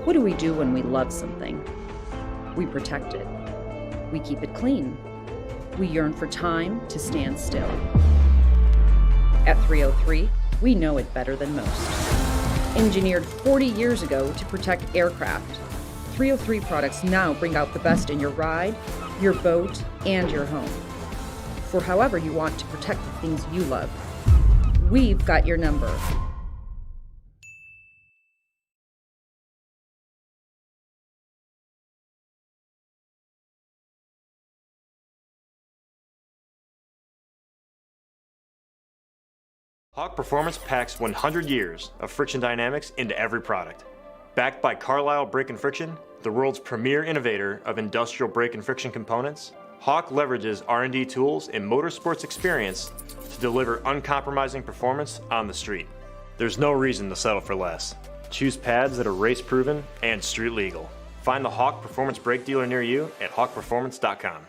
What do we do when we love something? We protect it. We keep it clean. We yearn for time to stand still. At 303, we know it better than most. Engineered 40 years ago to protect aircraft, 303 products now bring out the best in your ride, your boat, and your home. For however you want to protect the things you love, we've got your number. Hawk Performance packs 100 years of friction dynamics into every product. Backed by Carlisle Brake and Friction, the world's premier innovator of industrial brake and friction components, Hawk leverages R&D tools and motorsports experience to deliver uncompromising performance on the street. There's no reason to settle for less. Choose pads that are race-proven and street-legal. Find the Hawk Performance brake dealer near you at hawkperformance.com.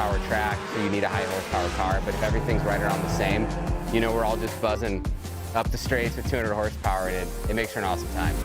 horsepower track, so you need a high horsepower car. But if everything's right around the same, you know, we're all just buzzing up the straights with 200 horsepower, and it makes for an awesome time.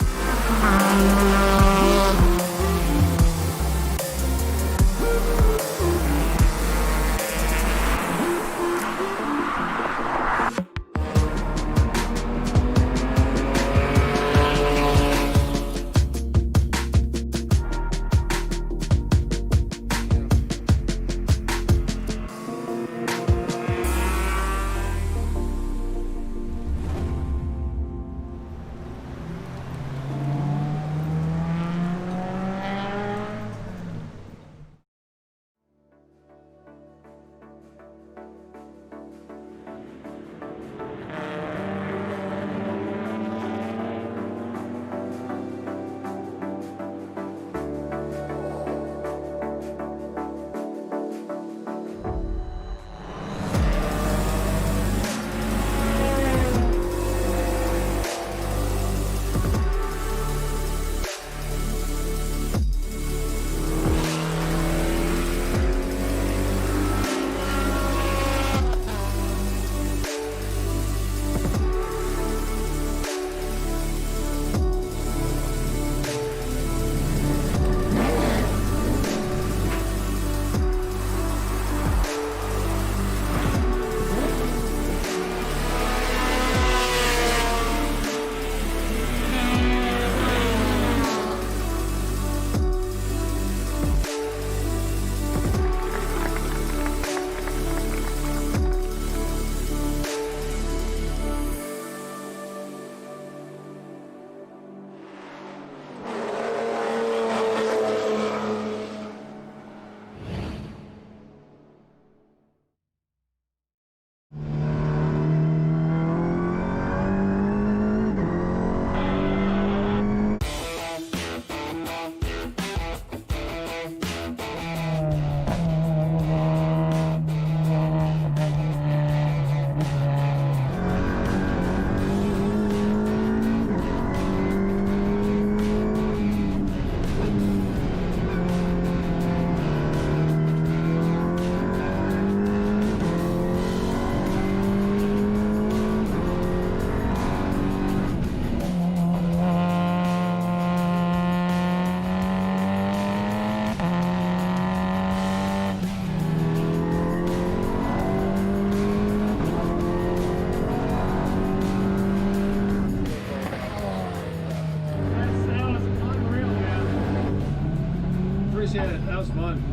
Appreciate it. That was fun.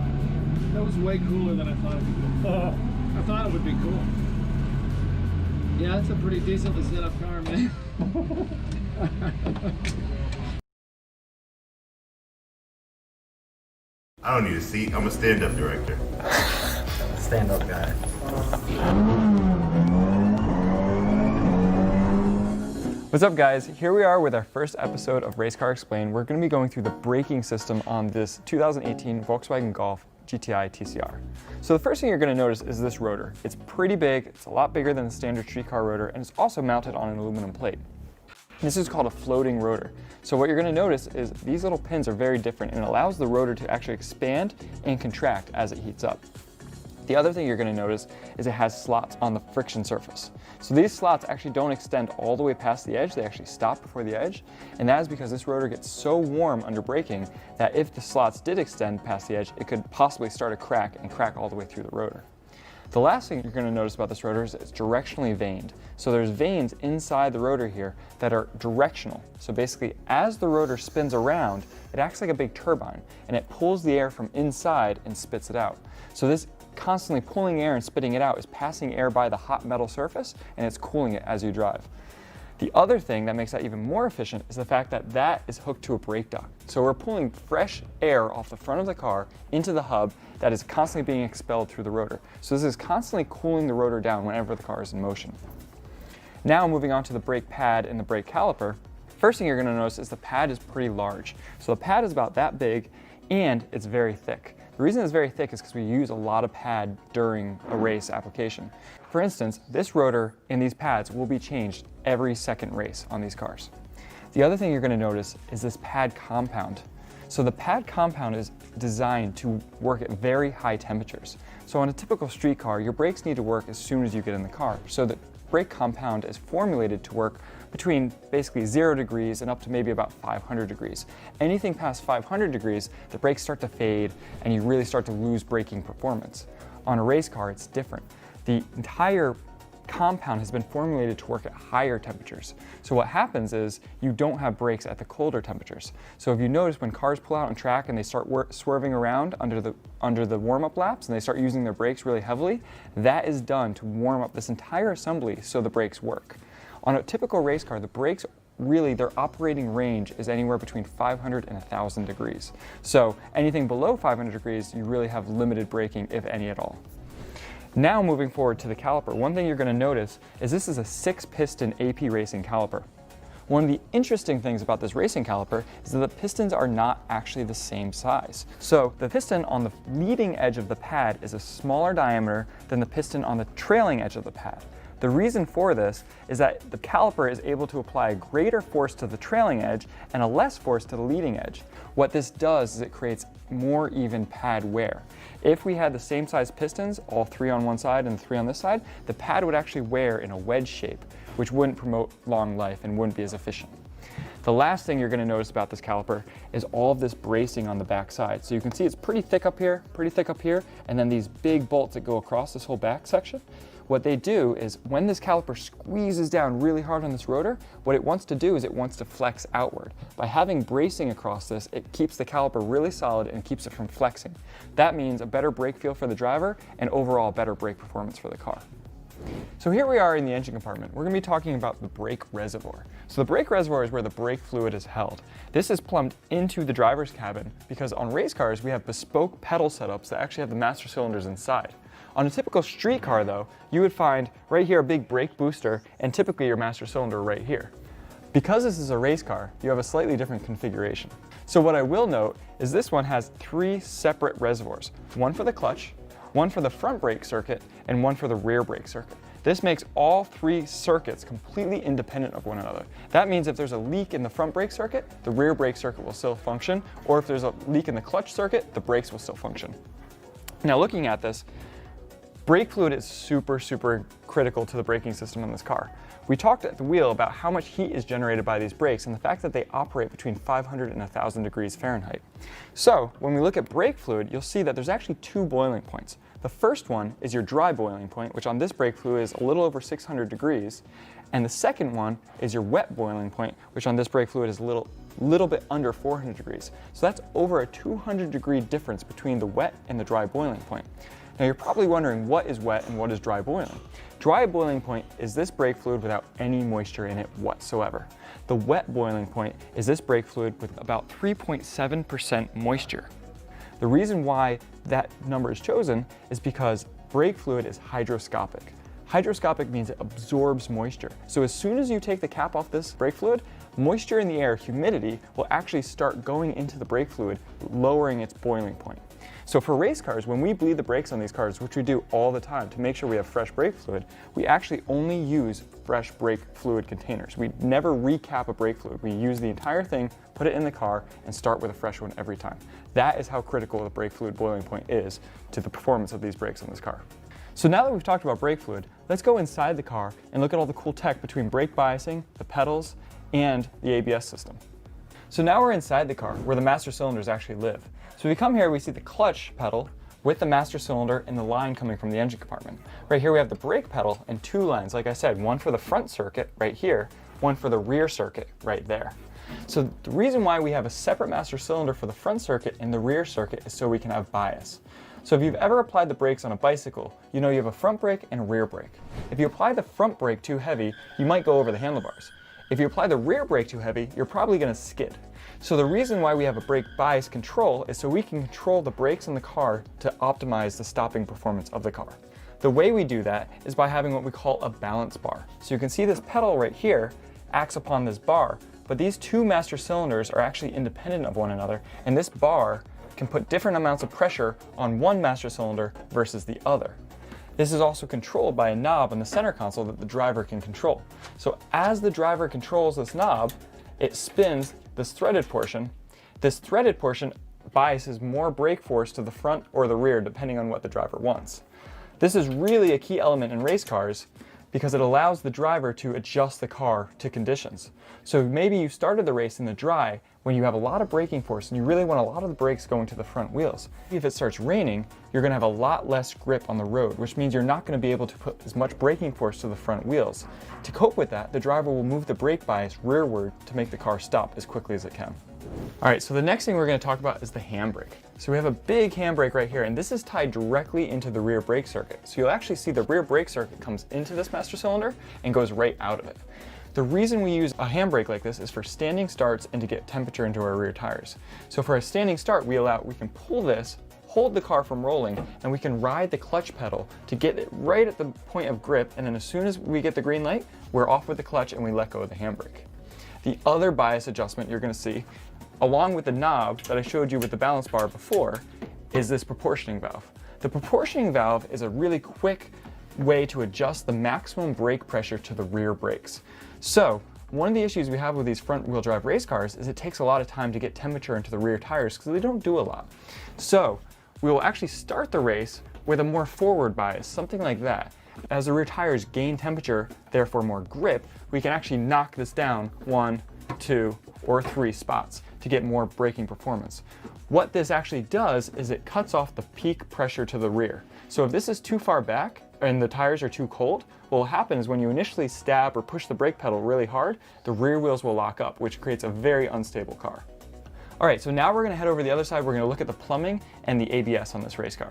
That was way cooler than I thought it would be. I thought it would be cool. Yeah, it's a pretty decently set up car, man. I don't need a seat. I'm a stand-up director. Stand-up guy. What's up, guys? Here we are with our first episode of Race Car Explained. We're going to be going through the braking system on this 2018 Volkswagen Golf GTI TCR. So the first thing you're going to notice is this rotor. It's pretty big, it's a lot bigger than the standard streetcar rotor, and it's also mounted on an aluminum plate. This is called a floating rotor. So what you're going to notice is these little pins are very different, and it allows the rotor to actually expand and contract as it heats up. The other thing you're going to notice is it has slots on the friction surface. So these slots actually don't extend all the way past the edge, they actually stop before the edge, and that is because this rotor gets so warm under braking that if the slots did extend past the edge, it could possibly start a crack and crack all the way through the rotor. The last thing you're going to notice about this rotor is it's directionally vaned. So there's vanes inside the rotor here that are directional. So basically, as the rotor spins around, it acts like a big turbine, and it pulls the air from inside and spits it out. So this constantly pulling air and spitting it out is passing air by the hot metal surface, and it's cooling it as you drive. The other thing that makes that even more efficient is the fact that that is hooked to a brake duct. So we're pulling fresh air off the front of the car into the hub that is constantly being expelled through the rotor. So this is constantly cooling the rotor down whenever the car is in motion. Now moving on to the brake pad and the brake caliper, first thing you're going to notice is the pad is pretty large. So the pad is about that big and it's very thick. The reason it's very thick is because we use a lot of pad during a race application. For instance, this rotor and these pads will be changed every second race on these cars. The other thing you're going to notice is this pad compound. So the pad compound is designed to work at very high temperatures. So on a typical street car, your brakes need to work as soon as you get in the car. So the brake compound is formulated to work between basically 0 degrees and up to maybe about 500 degrees. Anything past 500 degrees, the brakes start to fade and you really start to lose braking performance. On a race car, it's different. The entire compound has been formulated to work at higher temperatures. So what happens is you don't have brakes at the colder temperatures. So if you notice when cars pull out on track and they start swerving around under the warm-up laps and they start using their brakes really heavily, that is done to warm up this entire assembly so the brakes work. On a typical race car, the brakes really, their operating range is anywhere between 500 and 1,000 degrees. So anything below 500 degrees, you really have limited braking, if any at all. Now moving forward to the caliper, one thing you're going to notice is this is a 6-piston AP racing caliper. One of the interesting things about this racing caliper is that the pistons are not actually the same size. So the piston on the leading edge of the pad is a smaller diameter than the piston on the trailing edge of the pad. The reason for this is that the caliper is able to apply a greater force to the trailing edge and a less force to the leading edge. What this does is it creates more even pad wear. If we had the same size pistons, all 3 on one side and 3 on this side, the pad would actually wear in a wedge shape, which wouldn't promote long life and wouldn't be as efficient. The last thing you're going to notice about this caliper is all of this bracing on the back side. So you can see it's pretty thick up here, and then these big bolts that go across this whole back section. What they do is when this caliper squeezes down really hard on this rotor, what it wants to do is it wants to flex outward. By having bracing across this, it keeps the caliper really solid and keeps it from flexing. That means a better brake feel for the driver and overall better brake performance for the car. So here we are in the engine compartment. We're going to be talking about the brake reservoir. So the brake reservoir is where the brake fluid is held. This is plumbed into the driver's cabin because on race cars we have bespoke pedal setups that actually have the master cylinders inside. On a typical street car though, you would find right here a big brake booster and typically your master cylinder right here. Because this is a race car, you have a slightly different configuration. So what I will note is this one has 3 separate reservoirs, one for the clutch, one for the front brake circuit, and one for the rear brake circuit. This makes all 3 circuits completely independent of one another. That means if there's a leak in the front brake circuit, the rear brake circuit will still function, or if there's a leak in the clutch circuit, the brakes will still function. Now looking at this, brake fluid is super critical to the braking system in this car. We talked at the wheel about how much heat is generated by these brakes and the fact that they operate between 500 and 1,000 degrees Fahrenheit. So when we look at brake fluid, you'll see that there's actually 2 boiling points. The first one is your dry boiling point, which on this brake fluid is a little over 600 degrees. And the second one is your wet boiling point, which on this brake fluid is a little bit under 400 degrees. So that's over a 200 degree difference between the wet and the dry boiling point. Now you're probably wondering what is wet and what is dry boiling. Dry boiling point is this brake fluid without any moisture in it whatsoever. The wet boiling point is this brake fluid with about 3.7% moisture. The reason why that number is chosen is because brake fluid is hydroscopic. Hydroscopic means it absorbs moisture. So as soon as you take the cap off this brake fluid, moisture in the air, humidity, will actually start going into the brake fluid, lowering its boiling point. So for race cars, when we bleed the brakes on these cars, which we do all the time to make sure we have fresh brake fluid, we actually only use fresh brake fluid containers. We never recap a brake fluid. We use the entire thing, put it in the car, and start with a fresh one every time. That is how critical the brake fluid boiling point is to the performance of these brakes on this car. So now that we've talked about brake fluid, let's go inside the car and look at all the cool tech between brake biasing, the pedals, and the ABS system. So now we're inside the car where the master cylinders actually live. So we come here, we see the clutch pedal with the master cylinder and the line coming from the engine compartment. Right here we have the brake pedal and 2 lines, like I said, one for the front circuit right here, one for the rear circuit right there. So the reason why we have a separate master cylinder for the front circuit and the rear circuit is so we can have bias. So if you've ever applied the brakes on a bicycle, you know you have a front brake and a rear brake. If you apply the front brake too heavy, you might go over the handlebars. If you apply the rear brake too heavy, you're probably going to skid. So the reason why we have a brake bias control is so we can control the brakes in the car to optimize the stopping performance of the car. The way we do that is by having what we call a balance bar. So you can see this pedal right here acts upon this bar, but these 2 master cylinders are actually independent of one another, and this bar can put different amounts of pressure on one master cylinder versus the other. This is also controlled by a knob on the center console that the driver can control. So as the driver controls this knob, it spins this threaded portion. This threaded portion biases more brake force to the front or the rear depending on what the driver wants. This is really a key element in race cars because it allows the driver to adjust the car to conditions. So maybe you started the race in the dry when you have a lot of braking force and you really want a lot of the brakes going to the front wheels. If it starts raining, you're going to have a lot less grip on the road, which means you're not going to be able to put as much braking force to the front wheels. To cope with that, the driver will move the brake bias rearward to make the car stop as quickly as it can. All right, so the next thing we're going to talk about is the handbrake. So we have a big handbrake right here, and this is tied directly into the rear brake circuit. So you'll actually see the rear brake circuit comes into this master cylinder and goes right out of it. The reason we use a handbrake like this is for standing starts and to get temperature into our rear tires. So for a standing start, we can pull this, hold the car from rolling, and we can ride the clutch pedal to get it right at the point of grip, and then as soon as we get the green light, we're off with the clutch and we let go of the handbrake. The other bias adjustment you're going to see, along with the knob that I showed you with the balance bar before, is this proportioning valve. The proportioning valve is a really quick way to adjust the maximum brake pressure to the rear brakes. So one of the issues we have with these front wheel drive race cars is it takes a lot of time to get temperature into the rear tires because they don't do a lot. So we will actually start the race with a more forward bias, something like that. As the rear tires gain temperature, therefore more grip, we can actually knock this down 1, 2, or 3 spots to get more braking performance. What this actually does is it cuts off the peak pressure to the rear. So if this is too far back and the tires are too cold, what will happen is when you initially stab or push the brake pedal really hard, the rear wheels will lock up, which creates a very unstable car. All right, so now we're going to head over to the other side. We're going to look at the plumbing and the ABS on this race car.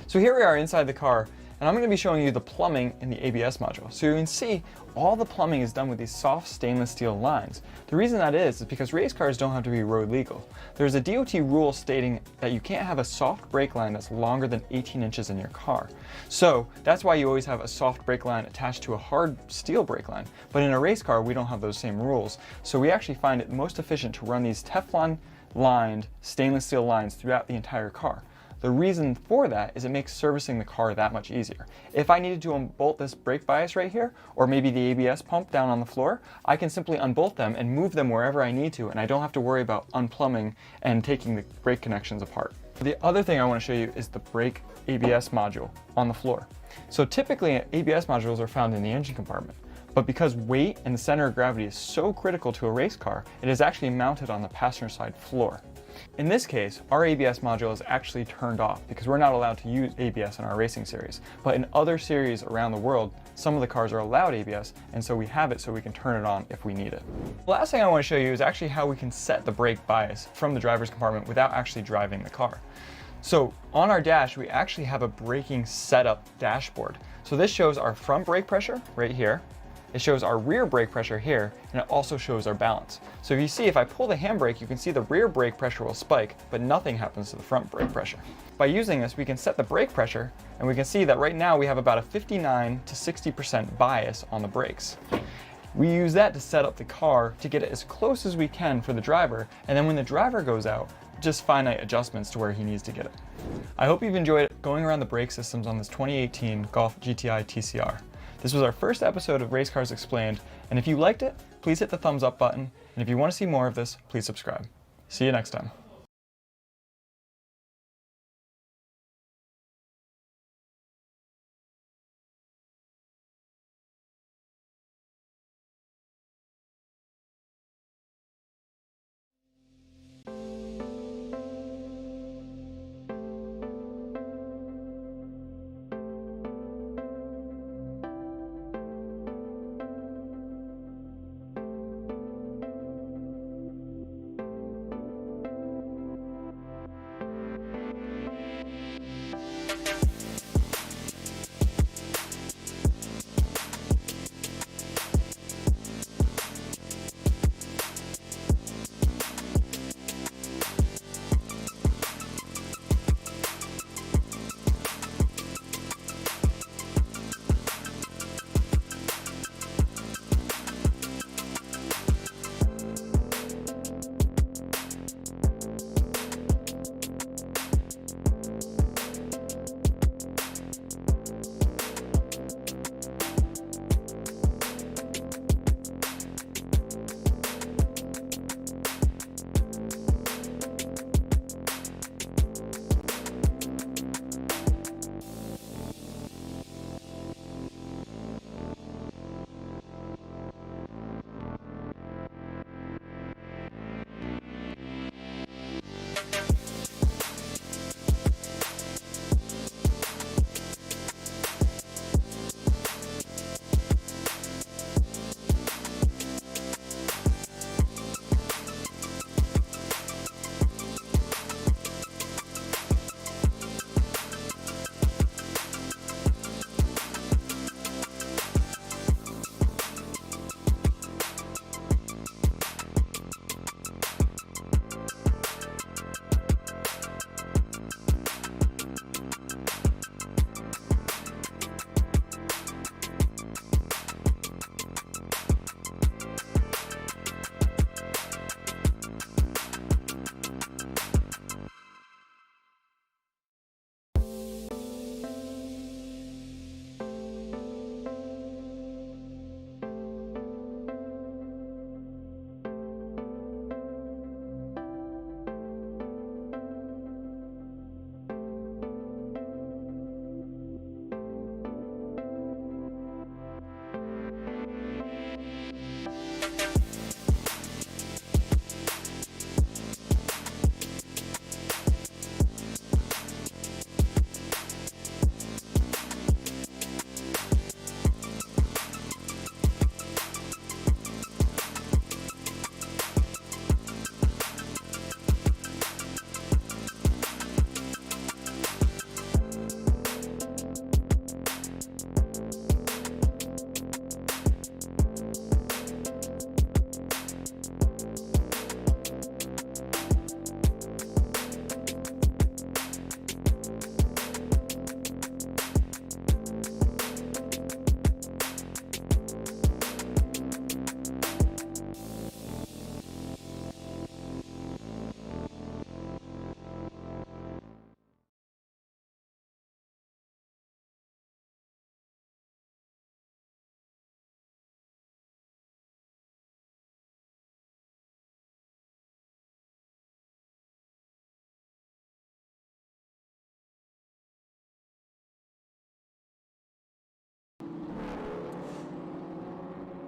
So here we are inside the car, and I'm going to be showing you the plumbing in the ABS module. So you can see all the plumbing is done with these soft stainless steel lines. The reason that is because race cars don't have to be road legal. There's a DOT rule stating that you can't have a soft brake line that's longer than 18 inches in your car. So that's why you always have a soft brake line attached to a hard steel brake line. But in a race car, we don't have those same rules. So we actually find it most efficient to run these Teflon lined stainless steel lines throughout the entire car. The reason for that is it makes servicing the car that much easier. If I needed to unbolt this brake bias right here, or maybe the ABS pump down on the floor, I can simply unbolt them and move them wherever I need to, and I don't have to worry about unplumbing and taking the brake connections apart. The other thing I want to show you is the brake ABS module on the floor. So typically ABS modules are found in the engine compartment, but because weight and the center of gravity is so critical to a race car, it is actually mounted on the passenger side floor. In this case, our ABS module is actually turned off because we're not allowed to use ABS in our racing series. But in other series around the world, some of the cars are allowed ABS, and so we have it so we can turn it on if we need it. The last thing I want to show you is actually how we can set the brake bias from the driver's compartment without actually driving the car. So on our dash, we actually have a braking setup dashboard. So this shows our front brake pressure right here. It shows our rear brake pressure here, and it also shows our balance. So if you see, if I pull the handbrake, you can see the rear brake pressure will spike, but nothing happens to the front brake pressure. By using this, we can set the brake pressure, and we can see that right now we have about a 59 to 60% bias on the brakes. We use that to set up the car to get it as close as we can for the driver, and then when the driver goes out, just finite adjustments to where he needs to get it. I hope you've enjoyed going around the brake systems on this 2018 Golf GTI TCR. This was our first episode of Race Cars Explained, and if you liked it, please hit the thumbs up button, and if you want to see more of this, please subscribe. See you next time.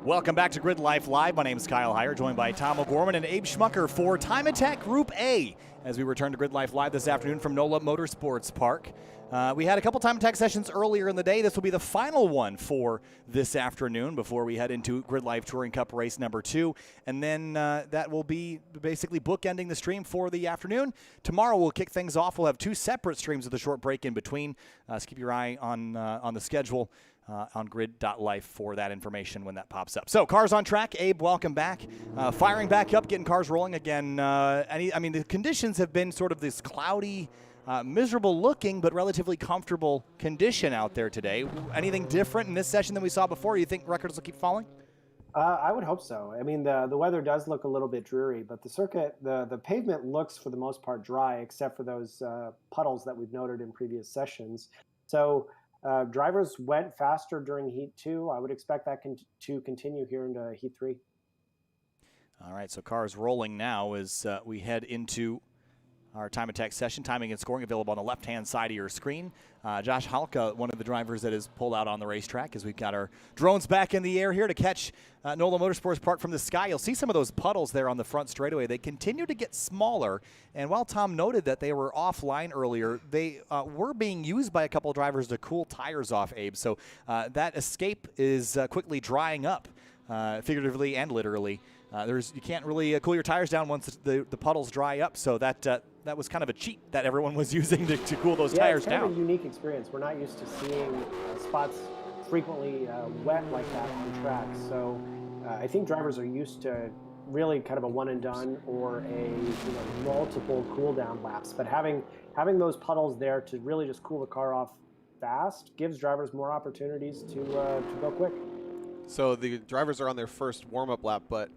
Welcome back to Grid Life Live. My name is Kyle Heyer, joined by Tom O'Gorman and Abe Schmucker for Time Attack Group A as we return to Grid Life Live this afternoon from NOLA Motorsports Park. We had a couple Time Attack sessions earlier in the day. This will be the final one for this afternoon before we head into Grid Life Touring Cup race number 2. And then that will be basically bookending the stream for the afternoon. Tomorrow we'll kick things off. We'll have 2 separate streams with a short break in between. So keep your eye on the schedule. On grid.life for that information when that pops up. So cars on track. Abe, welcome back. Firing back up, getting cars rolling again. The conditions have been sort of this cloudy, miserable looking, but relatively comfortable condition out there today. Anything different in this session than we saw before? You think records will keep falling? I would hope so. I mean, the weather does look a little bit dreary, but the circuit, the pavement looks for the most part dry, except for those puddles that we've noted in previous sessions. So drivers went faster during Heat 2. I would expect that to continue here into Heat 3. All right, so cars rolling now as we head into our Time Attack session. Timing and scoring available on the left-hand side of your screen. Josh Halka, one of the drivers that is pulled out on the racetrack as we've got our drones back in the air here to catch NOLA Motorsports Park from the sky. You'll see some of those puddles there on the front straightaway. They continue to get smaller, and while Tom noted that they were offline earlier, they were being used by a couple of drivers to cool tires off, Abe. So that escape is quickly drying up, figuratively and literally. You can't really cool your tires down once the puddles dry up, so that was kind of a cheat that everyone was using to cool those tires it's kind down. of a unique experience. We're not used to seeing spots frequently wet like that on track, so I think drivers are used to really kind of a one and done or a multiple cool down laps. But having those puddles there to really just cool the car off fast gives drivers more opportunities to go quick. So the drivers are on their first warm-up lap, but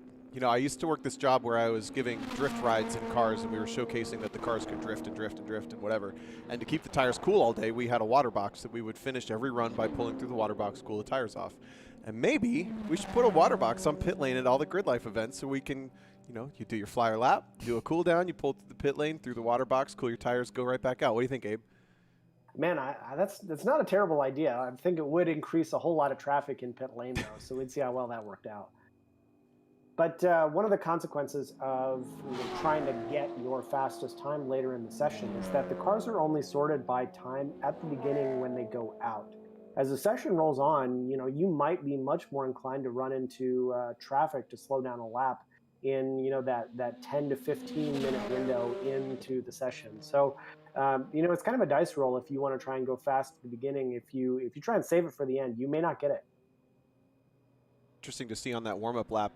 I used to work this job where I was giving drift rides in cars, and we were showcasing that the cars could drift and drift and drift and whatever. And to keep the tires cool all day, we had a water box that we would finish every run by pulling through the water box, cool the tires off. And maybe we should put a water box on pit lane at all the Grid Life events so we can, you do your flyer lap, do a cool down, you pull through the pit lane, through the water box, cool your tires, go right back out. What do you think, Abe? Man, that's not a terrible idea. I think it would increase a whole lot of traffic in pit lane, though, so we'd see how well that worked out. But one of the consequences of trying to get your fastest time later in the session is that the cars are only sorted by time at the beginning when they go out. As the session rolls on, you might be much more inclined to run into traffic to slow down a lap in that 10 to 15 minute window into the session. So it's kind of a dice roll if you want to try and go fast at the beginning. If you try and save it for the end, you may not get it. Interesting to see on that warm-up lap,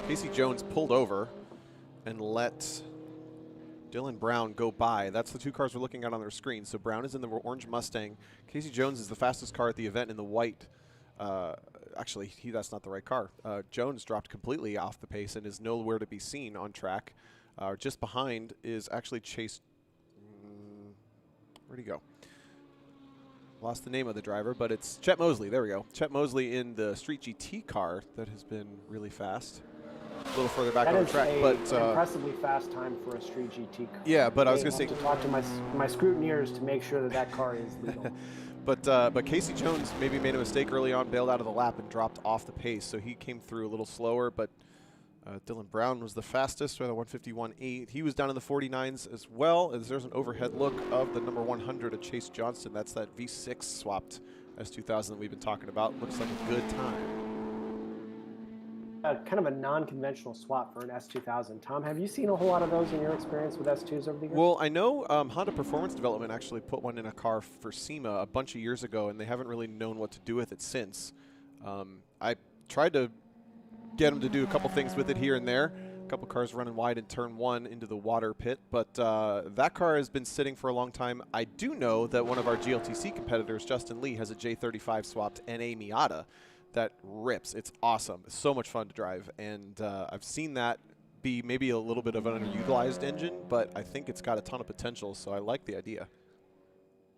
Casey Jones pulled over and let Dylan Brown go by. That's the 2 cars we're looking at on their screen. So Brown is in the orange Mustang. Casey Jones is the fastest car at the event in the white. Actually, that's not the right car. Jones dropped completely off the pace and is nowhere to be seen on track. Just behind is actually Chase. Where'd he go? Lost the name of the driver, but it's Chet Mosley. There we go. Chet Mosley in the Street GT car that has been really fast. A little further back on the track, but impressively fast time for a Street GT car. Yeah, but I was going to say, to talk to my scrutineers to make sure that car is legal. But Casey Jones maybe made a mistake early on, bailed out of the lap, and dropped off the pace. So he came through a little slower, but Dylan Brown was the fastest with a 151.8. He was down in the 49s as well. As there's an overhead look of the number 100 of Chase Johnston. That's that V6 swapped S2000 that we've been talking about. Looks like a good time. Kind of a non-conventional swap for an S2000. Tom, have you seen a whole lot of those in your experience with S2s over the years? Well, I know Honda Performance Development actually put one in a car for SEMA a bunch of years ago, and they haven't really known what to do with it since. I tried to get them to do a couple things with it here and there. A couple cars running wide in turn 1 into the water pit, but that car has been sitting for a long time. I do know that one of our GLTC competitors, Justin Lee, has a J35 swapped NA Miata that rips. It's awesome. It's so much fun to drive, and I've seen that be maybe a little bit of an underutilized engine, but I think it's got a ton of potential, so I like the idea.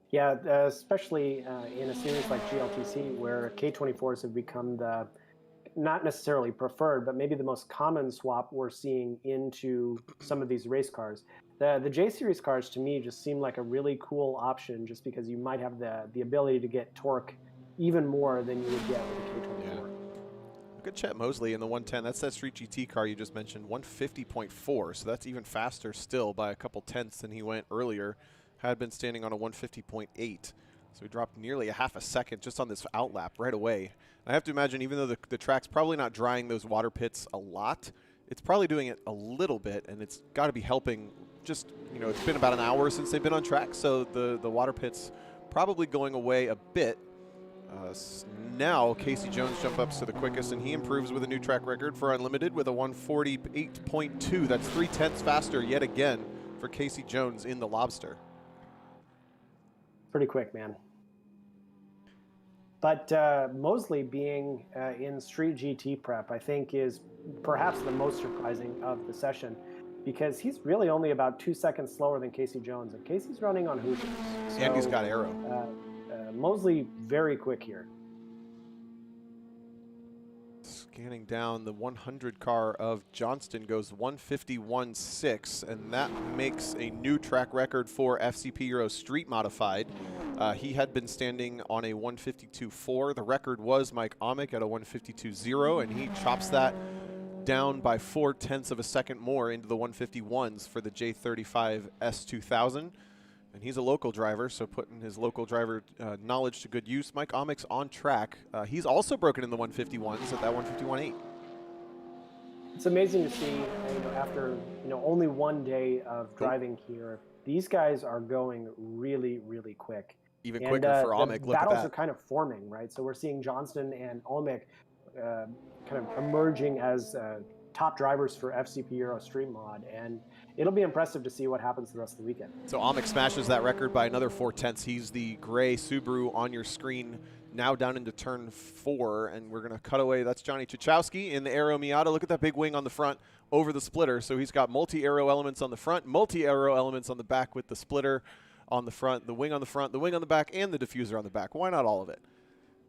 Yeah, especially in a series like GLTC where K24s have become the not necessarily preferred, but maybe the most common swap we're seeing into some of these race cars. The J Series cars to me just seem like a really cool option, just because you might have the ability to get torque even more than you would get with a K24. Look at Chet Mosley in the 110. That's that Street GT car you just mentioned, 150.4. So that's even faster still by a couple tenths than he went earlier. Had been standing on a 150.8. So he dropped nearly a half a second just on this outlap right away. I have to imagine, even though the track's probably not drying those water pits a lot, it's probably doing it a little bit, and it's got to be helping. Just, you know, it's been about an hour since they've been on track, so the water pits probably going away a bit. Now Casey Jones jump ups to the quickest, and he improves with a new track record for Unlimited with a 148.2. That's 3/10 faster yet again for Casey Jones in the Lobster. Pretty quick, man. But Mosley being in Street GT prep, I think, is perhaps the most surprising of the session, because he's really only about 2 seconds slower than Casey Jones, and Casey's running on Hoopers. So, and he's got aero. Mosley very quick here. Scanning down, the 100 car of Johnston goes 151.6, and that makes a new track record for FCP Euro Street Modified. He had been standing on a 152.4. The record was Mike Amick at a 152.0, and he chops that down by 4/10 of a second more into the 151s for the J35 S2000. And he's a local driver, so putting his local driver knowledge to good use. Mike Amick's on track. He's also broken in the 151s at that 151.8. It's amazing to see, after only 1 day of driving here, these guys are going really, really quick. Even quicker for Amick. Look at that. Battles are kind of forming, right? So we're seeing Johnston and Amick kind of emerging as top drivers for FCP Euro Street Mod, and it'll be impressive to see what happens the rest of the weekend. So Amick smashes that record by another 4/10. He's the gray Subaru on your screen now down into turn 4, and we're going to cut away. That's Johnny Chichowski in the Aero Miata. Look at that big wing on the front over the splitter. So he's got multi-aero elements on the front, multi-aero elements on the back with the splitter on the front, the wing on the front, the wing on the back, and the diffuser on the back. Why not all of it?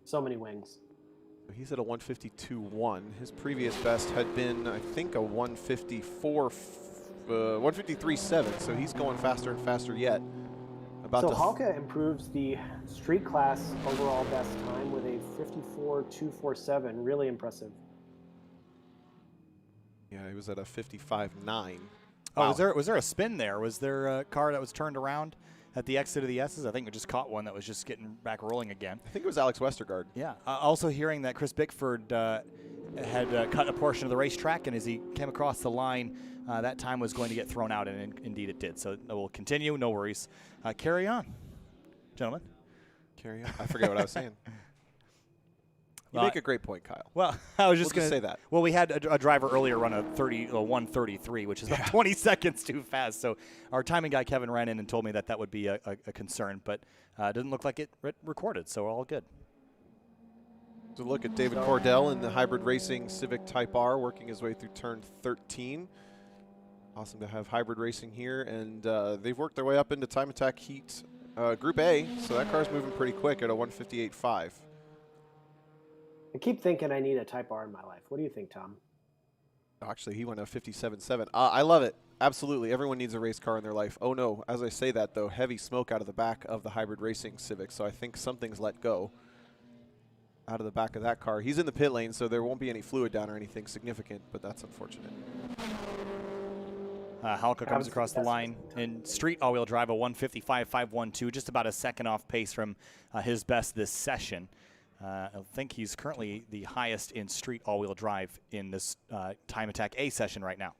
So many wings. He's at a 152.1. His previous best had been, I think, a 153.7. So he's going faster and faster yet. So Halka improves the street class overall best time with a 54.247. Really impressive. Yeah, he was at a 55.9. Oh, wow. Was there a spin there? Was there a car that was turned around at the exit of the S's? I think we just caught one that was just getting back rolling again. I think it was Alex Westergaard. Yeah. Also hearing that Chris Bickford had cut a portion of the racetrack, and as he came across the line, that time was going to get thrown out, and indeed it did. So it will continue. No worries. Carry on, gentlemen. Carry on. I forget what I was saying. You make a great point, Kyle. Well, I was just going to say that. Well, we had a driver earlier run a 1:33, which is about 20 seconds too fast. So our timing guy, Kevin, ran in and told me that would be a concern, but it doesn't look like it recorded, so we're all good. So look at David Cordell in the Hybrid Racing Civic Type R working his way through turn 13. Awesome to have Hybrid Racing here, and they've worked their way up into Time Attack Heat Group A, so that car's moving pretty quick at a 158.5. I keep thinking I need a Type R in my life. What do you think, Tom? Actually, he went a 57.7. I love it. Absolutely. Everyone needs a race car in their life. Oh, no. As I say that, though, heavy smoke out of the back of the Hybrid Racing Civic, so I think something's let go out of the back of that car. He's in the pit lane, so there won't be any fluid down or anything significant, but that's unfortunate. Halka comes across the line in street all-wheel drive, a 155.512, just about a second off pace from his best this session. I think he's currently the highest in street all-wheel drive in this Time Attack A session right now.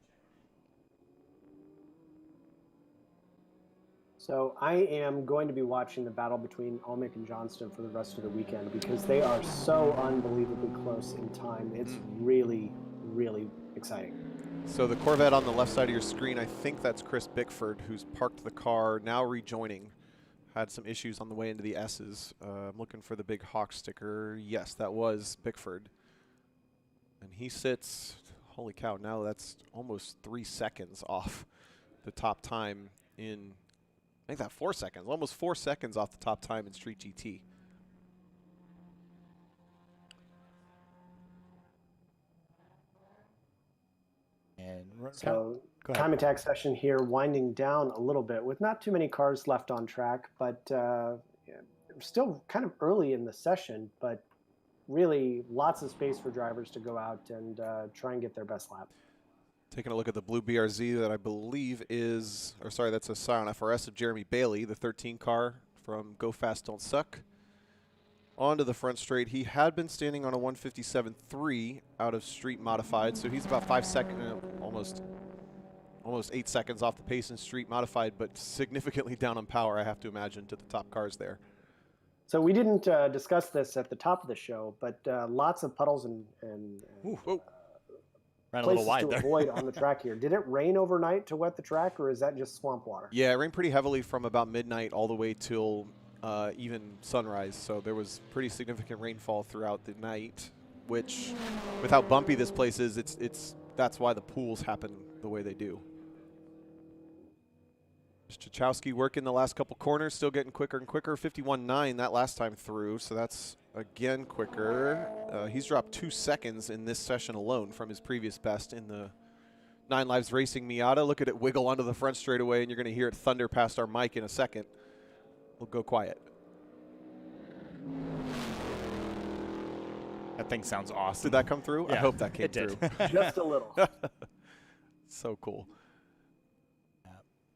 So I am going to be watching the battle between Amick and Johnston for the rest of the weekend because they are so unbelievably close in time. It's really, really exciting. So the Corvette on the left side of your screen, I think that's Chris Bickford, who's parked the car, now rejoining. Had some issues on the way into the S's. I'm looking for the big Hawk sticker. Yes, that was Bickford. And he sits, holy cow, now that's almost 3 seconds off the top time in, I think that 4 seconds, almost 4 seconds off the top time in Street GT. And so Time Attack session here winding down a little bit with not too many cars left on track, but still kind of early in the session, but really lots of space for drivers to go out and try and get their best lap. Taking a look at the blue BRZ that I believe is, or sorry, that's a Scion FRS of Jeremy Bailey, the 13 car from Go Fast Don't Suck. Onto the front straight. He had been standing on a 157.3 out of street modified, so he's about 5 seconds, almost 8 seconds off the pace in street modified, but significantly down on power, I have to imagine, to the top cars there. So we didn't discuss this at the top of the show, but lots of puddles and ran a places little wide to there. avoid on the track here. Did it rain overnight to wet the track, or is that just swamp water? Yeah, it rained pretty heavily from about midnight all the way till even sunrise, so there was pretty significant rainfall throughout the night, which, with how bumpy this place is, that's why the pools happen the way they do. Chachowski working the last couple corners, still getting quicker and quicker. 51.9 that last time through, so that's again quicker. He's dropped 2 seconds in this session alone from his previous best in the 9 Lives Racing Miata. Look at it wiggle onto the front straightaway, and you're going to hear it thunder past our mic in a second. We'll go quiet. That thing sounds awesome. Did that come through? Yeah, I hope that came it did. through. Just a little. So cool.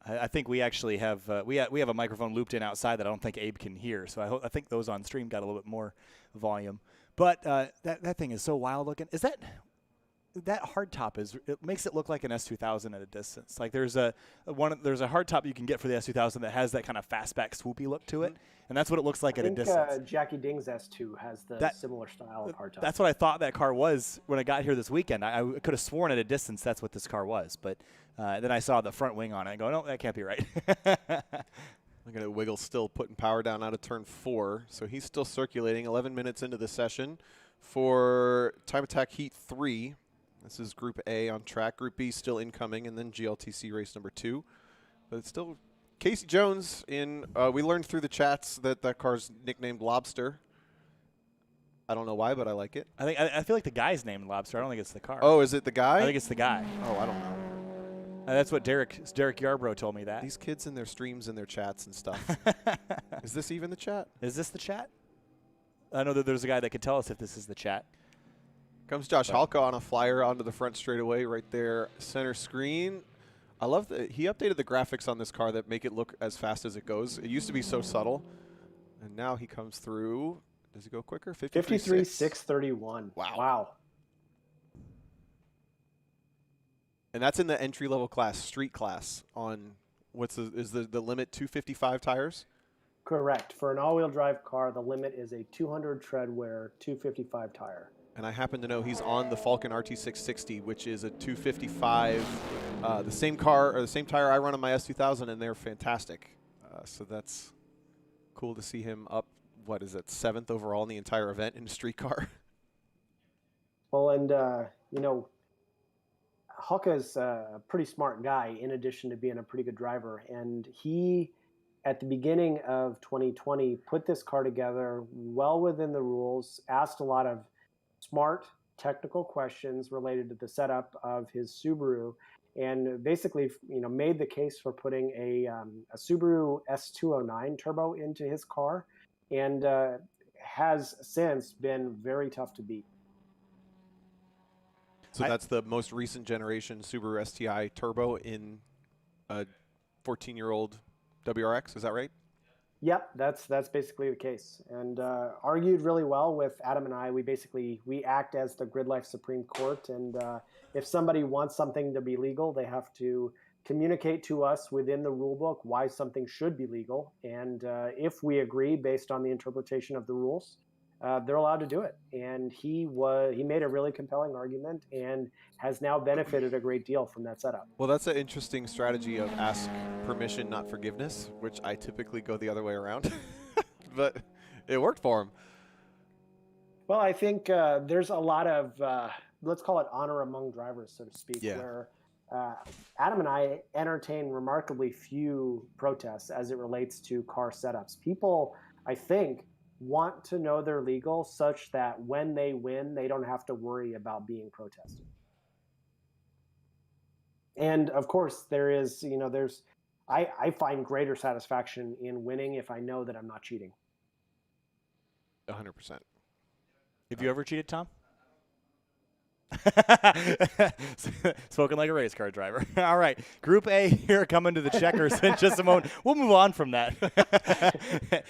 I think we actually have we have a microphone looped in outside that I don't think Abe can hear. So I think those on stream got a little bit more volume. But that thing is so wild looking. Is that hardtop it makes it look like an S2000 at a distance. Like there's a hardtop you can get for the S2000 that has that kind of fastback swoopy look to it, and that's what it looks like at a distance. Jackie Ding's S2 has the similar style of hardtop. That's what I thought that car was when I got here this weekend. I could have sworn at a distance that's what this car was, but then I saw the front wing on it and go, no, that can't be right. Look at it wiggle, still putting power down out of turn 4. So he's still circulating 11 minutes into the session for Time Attack Heat 3. This is Group A on track. Group B still incoming, and then GLTC race number 2. But it's still Casey Jones in. We learned through the chats that car's nicknamed Lobster. I don't know why, but I like it. I feel like the guy's named Lobster. I don't think it's the car. Oh, is it the guy? I think it's the guy. Oh, I don't know. That's what Derek Yarbrough told me that. These kids in their streams and their chats and stuff. Is this even the chat? Is this the chat? I know that there's a guy that could tell us if this is the chat. Comes Josh Halka on a flyer onto the front straightaway right there, center screen. I love that he updated the graphics on this car that make it look as fast as it goes. It used to be so subtle, and now he comes through. Does he go quicker? 53.631. Wow. And that's in the entry-level class, street class. On is the limit 255 tires? Correct. For an all-wheel drive car, the limit is a 200 tread wear 255 tire. And I happen to know he's on the Falken RT660, which is a 255. The same car or the same tire I run on my S2000, and they're fantastic. So that's cool to see him up. What is it, 7th overall in the entire event in a street car? Well, and Halka's a pretty smart guy in addition to being a pretty good driver. And he, at the beginning of 2020, put this car together well within the rules, asked a lot of smart technical questions related to the setup of his Subaru, and basically, made the case for putting a Subaru S209 turbo into his car, and has since been very tough to beat. So that's the most recent generation Subaru STI turbo in a 14-year-old WRX, is that right? Yep, that's basically the case, and argued really well with Adam and I. We act as the GRIDLIFE Supreme Court, and if somebody wants something to be legal, they have to communicate to us within the rule book why something should be legal, and if we agree based on the interpretation of the rules, they're allowed to do it. And he made a really compelling argument and has now benefited a great deal from that setup. Well, that's an interesting strategy of ask permission, not forgiveness, which I typically go the other way around. But it worked for him. Well, I think there's a lot of, let's call it honor among drivers, so to speak, where Adam and I entertain remarkably few protests as it relates to car setups. People, I think, want to know they're legal such that when they win, they don't have to worry about being protested. And of course, I find greater satisfaction in winning if I know that I'm not cheating. 100%. Have you ever cheated, Tom? Spoken like a race car driver. All right, Group A here coming to the checkers in just a moment. We'll move on from that.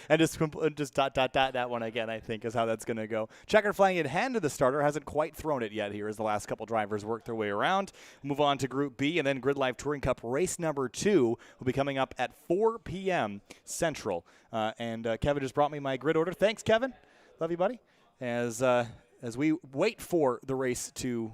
And just dot that one again, I think, is how that's going to go. Checkered flag in hand to the starter. Hasn't quite thrown it yet here as the last couple drivers work their way around. Move on to Group B, and then GridLife Touring Cup race number 2 will be coming up at 4 p.m. Central. And Kevin just brought me my grid order. Thanks, Kevin. Love you, buddy. As we wait for the race to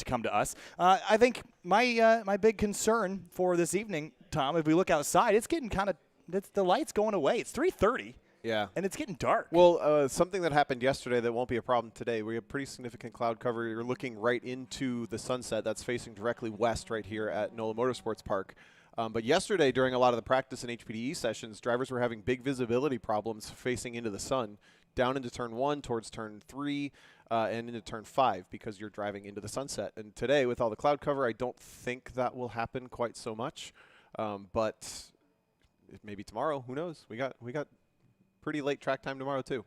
come to us, I think my big concern for this evening, Tom, if we look outside, it's getting the light's going away. It's 3:30. Yeah. And it's getting dark. Well, something that happened yesterday that won't be a problem today. We have pretty significant cloud cover. You're looking right into the sunset that's facing directly west right here at NOLA Motorsports Park. But yesterday, during a lot of the practice and HPDE sessions, drivers were having big visibility problems facing into the sun, down into turn 1, towards turn 3, and into turn 5 because you're driving into the sunset. And today, with all the cloud cover, I don't think that will happen quite so much. But maybe tomorrow, who knows? We got pretty late track time tomorrow too.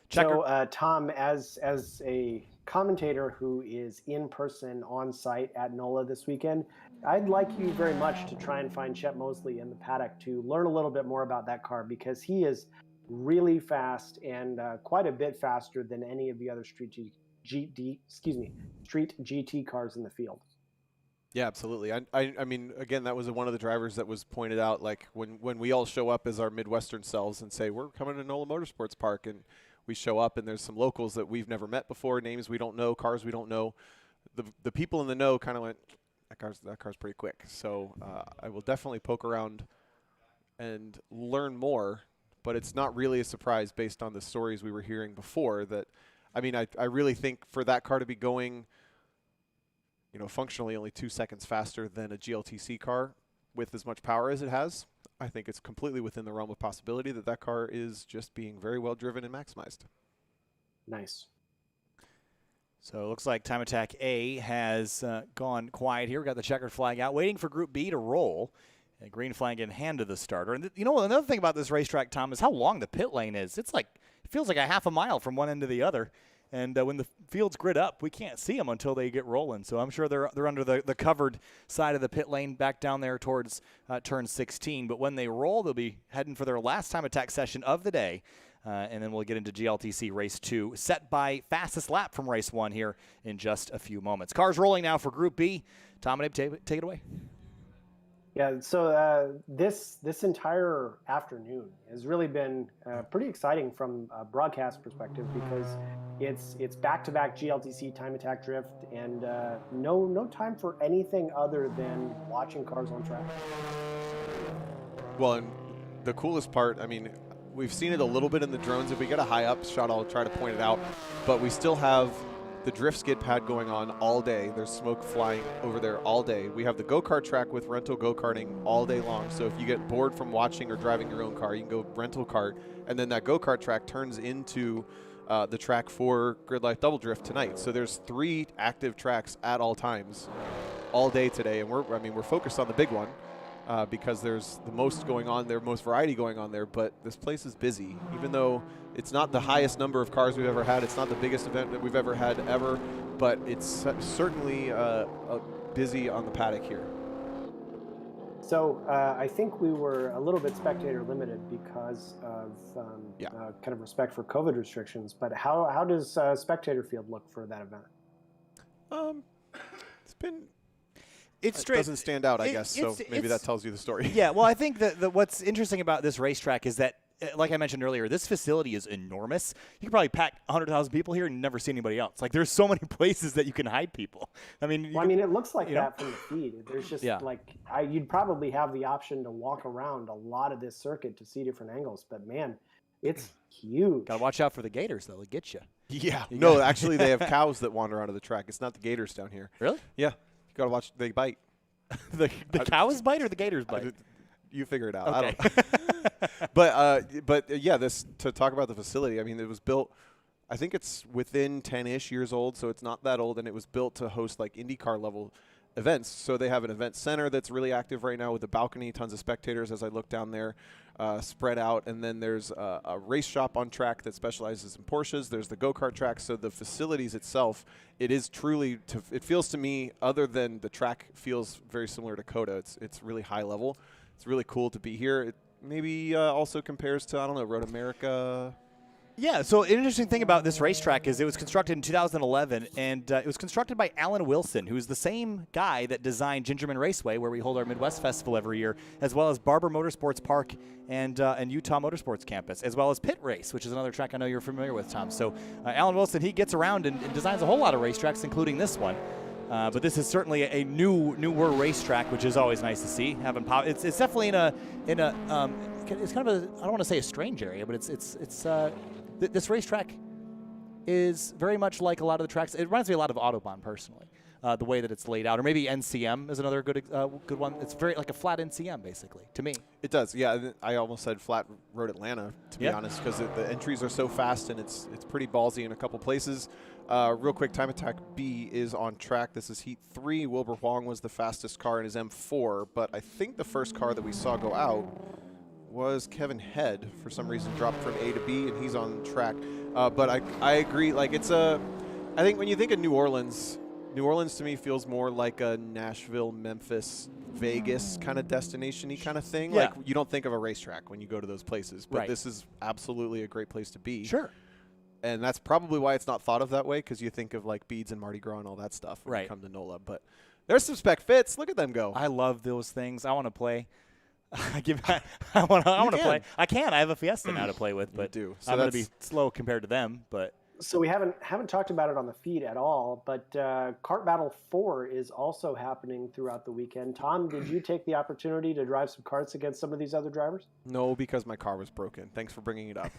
So, Tom, as a commentator who is in person on site at NOLA this weekend, I'd like you very much to try and find Chet Mosley in the paddock to learn a little bit more about that car, because he is really fast and quite a bit faster than any of the other street GT cars in the field. Yeah, absolutely. I mean, again, that was one of the drivers that was pointed out, like when we all show up as our Midwestern selves and say, we're coming to NOLA Motorsports Park, and we show up and there's some locals that we've never met before, names we don't know, cars we don't know. The people in the know kind of went, that car's pretty quick. So I will definitely poke around and learn more, but it's not really a surprise based on the stories we were hearing before. That, I mean, I really think for that car to be going, functionally only 2 seconds faster than a GLTC car with as much power as it has, I think it's completely within the realm of possibility that car is just being very well driven and maximized. Nice. So it looks like Time Attack A has gone quiet here. We've got the checkered flag out, waiting for Group B to roll. A green flag in hand to the starter. And another thing about this racetrack, Tom, is how long the pit lane is. It feels like a half a mile from one end to the other. And when the fields grid up, we can't see them until they get rolling. So I'm sure they're under the covered side of the pit lane back down there towards turn 16. But when they roll, they'll be heading for their last Time Attack session of the day. And then we'll get into GLTC Race 2, set by fastest lap from Race 1 here in just a few moments. Cars rolling now for Group B. Tom and Abe, take it away. Yeah, so this entire afternoon has really been pretty exciting from a broadcast perspective, because it's back-to-back GLTC Time Attack Drift, and no time for anything other than watching cars on track. Well, and the coolest part, I mean, we've seen it a little bit in the drones. If we get a high-up shot, I'll try to point it out. But we still have the drift skid pad going on all day. There's smoke flying over there all day. We have the go-kart track with rental go-karting all day long. So if you get bored from watching or driving your own car, you can go rental kart. And then that go-kart track turns into the track for GridLife Double Drift tonight. So there's 3 active tracks at all times all day today. And we're focused on the big one. Because there's the most going on there, most variety going on there, but this place is busy. Even though it's not the highest number of cars we've ever had, it's not the biggest event that we've ever had ever, but it's certainly busy on the paddock here. So I think we were a little bit spectator limited because of kind of respect for COVID restrictions, but how does spectator field look for that event? It's been... It doesn't stand out, I guess, so maybe that tells you the story. Yeah, well, I think that what's interesting about this racetrack is that, like I mentioned earlier, this facility is enormous. You could probably pack 100,000 people here and never see anybody else. Like, there's so many places that you can hide people. I mean, it looks like that from the feed. There's just you'd probably have the option to walk around a lot of this circuit to see different angles, but man, it's huge. Gotta watch out for the gators, though. They get you. Yeah. No, actually, they have cows that wander onto the track. It's not the gators down here. Really? Yeah. You gotta watch. They bite. the cows bite or the gators bite? You figure it out. Okay. I don't. But yeah, to talk about the facility. I mean, it was built. I think it's within 10-ish years old, so it's not that old, and it was built to host like IndyCar level events. So they have an event center that's really active right now with the balcony, tons of spectators as I look down there, spread out. And then there's a race shop on track that specializes in Porsches. There's the go-kart track. So the facilities itself, it is truly, it feels to me, other than the track feels very similar to COTA. It's really high level. It's really cool to be here. It maybe also compares to, I don't know, Road America. Yeah, so an interesting thing about this racetrack is it was constructed in 2011, and it was constructed by Alan Wilson, who's the same guy that designed Gingerman Raceway, where we hold our Midwest Festival every year, as well as Barber Motorsports Park and Utah Motorsports Campus, as well as Pit Race, which is another track I know you're familiar with, Tom. So Alan Wilson, he gets around and designs a whole lot of racetracks, including this one. But this is certainly a newer racetrack, which is always nice to see. It's definitely in a it's kind of a, I don't want to say a strange area, but this racetrack is very much like a lot of the tracks. It reminds me a lot of Autobahn, personally, the way that it's laid out. Or maybe NCM is another good one. It's very like a flat NCM, basically, to me. It does, yeah. I almost said flat Road Atlanta, to be honest, because the entries are so fast and it's pretty ballsy in a couple places. Real quick, Time Attack B is on track. This is Heat 3. Wilbur Huang was the fastest car in his M4, but I think the first car that we saw go out was Kevin Head. For some reason dropped from A to B, and he's on track. But I agree, like I think when you think of New Orleans to me feels more like a Nashville, Memphis, Vegas kind of destination-y kind of thing. Yeah. Like you don't think of a racetrack when you go to those places, but this is absolutely a great place to be. Sure. And that's probably why it's not thought of that way, because you think of like beads and Mardi Gras and all that stuff when you come to NOLA. But there's some spec fits. Look at them go. I love those things. I want to play. I want to play. I can. I have a Fiesta now to play with, but So I'm going to be slow compared to them. But so we haven't talked about it on the feed at all. But Kart Battle 4 is also happening throughout the weekend. Tom, did you take the opportunity to drive some karts against some of these other drivers? No, because my car was broken. Thanks for bringing it up.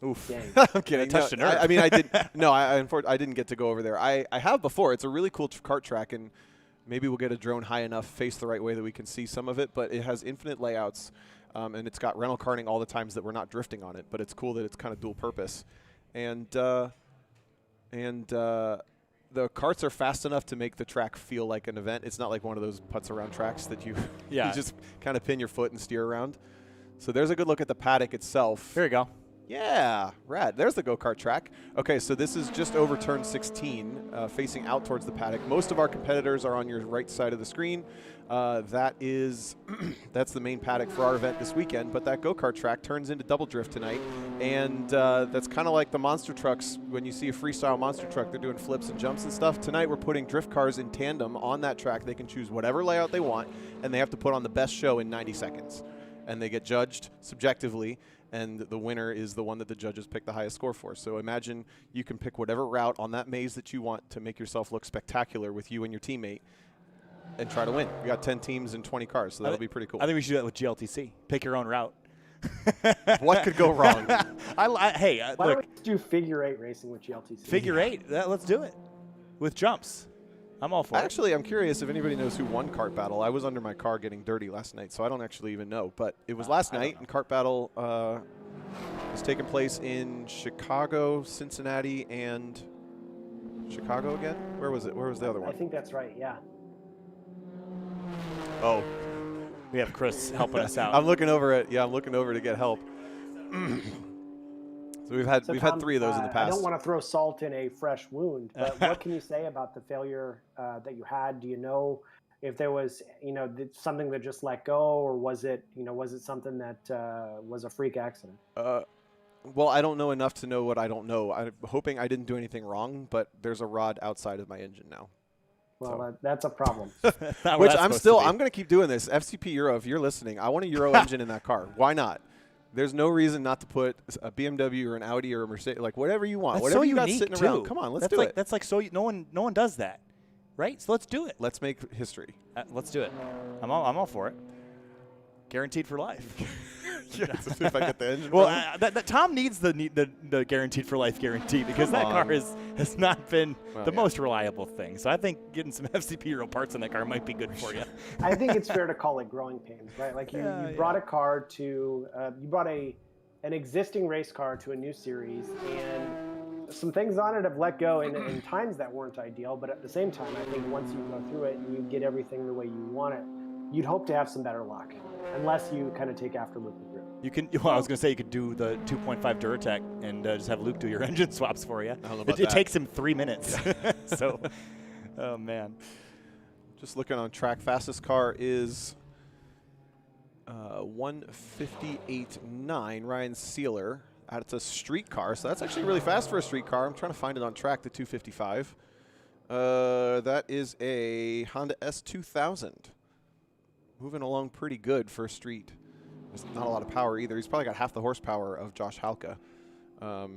Oof. I'm kidding. Touched a nerve. I mean, I didn't. No, I didn't get to go over there. I have before. It's a really cool kart track, and maybe we'll get a drone high enough, faced the right way that we can see some of it. But it has infinite layouts, and it's got rental karting all the times that we're not drifting on it. But it's cool that it's kind of dual purpose, and the karts are fast enough to make the track feel like an event. It's not like one of those putts around tracks that you you just kind of pin your foot and steer around. So there's a good look at the paddock itself. There you go. Yeah, rad. There's the go-kart track. Okay, so this is just over turn 16, facing out towards the paddock. Most of our competitors are on your right side of the screen. That's the main paddock for our event this weekend, but that go-kart track turns into double drift tonight, and that's kind of like the monster trucks. When you see a freestyle monster truck, they're doing flips and jumps and stuff. Tonight we're putting drift cars in tandem on that track. They can choose whatever layout they want, and they have to put on the best show in 90 seconds. And they get judged subjectively, and the winner is the one that the judges pick the highest score for. So imagine you can pick whatever route on that maze that you want to make yourself look spectacular with you and your teammate and try to win. We got 10 teams and 20 cars, so that'll be pretty cool. I think we should do that with GLTC. Pick your own route. What could go wrong? Why don't we do figure 8 racing with GLTC? Figure 8. Let's do it with jumps. I'm all for it. Actually, I'm curious if anybody knows who won Kart Battle. I was under my car getting dirty last night, so I don't actually even know. But it was last night, and Kart Battle was taking place in Chicago, Cincinnati, and Chicago again? Where was it? Where was the other one? I think that's right, yeah. Oh, we have Chris helping us out. I'm looking over to get help. So we've had Tom, 3 of those in the past. I don't want to throw salt in a fresh wound, but what can you say about the failure that you had? Do you know if there was, something that just let go, or was it something that was a freak accident? Well, I don't know enough to know what I don't know. I'm hoping I didn't do anything wrong, but there's a rod outside of my engine now. Well, that's a problem. Which I'm going to keep doing this. FCP Euro, if you're listening, I want a Euro engine in that car. Why not? There's no reason not to put a BMW or an Audi or a Mercedes, like whatever you want. That's whatever so you got unique sitting too. around. Come on, let's do it. That's like no one does that, right? So let's do it. Let's make history. Let's do it. I'm all for it. Guaranteed for life. Yes, if I get the engine. Well, Tom needs the guaranteed for life guarantee, because that car has not been the most reliable thing. So I think getting some FCP Euro parts in that car might be good for you. I think it's fair to call it growing pains, right? Like you brought a car to you brought an existing race car to a new series, and some things on it have let go in times that weren't ideal, but at the same time, I think once you go through it and you get everything the way you want it, you'd hope to have some better luck, unless you kind of take after Luke McGrew. You can. Well, I was going to say you could do the 2.5 Duratec and just have Luke do your engine swaps for you. I don't know about It takes him 3 minutes. So, oh man. Just looking on track, fastest car is 1:58.9. Ryan Sealer. It's a street car, so that's actually really fast for a street car. I'm trying to find it on track, the 255. That is a Honda S2000. Moving along pretty good for a street. There's not a lot of power either. He's probably got half the horsepower of Josh Halka. A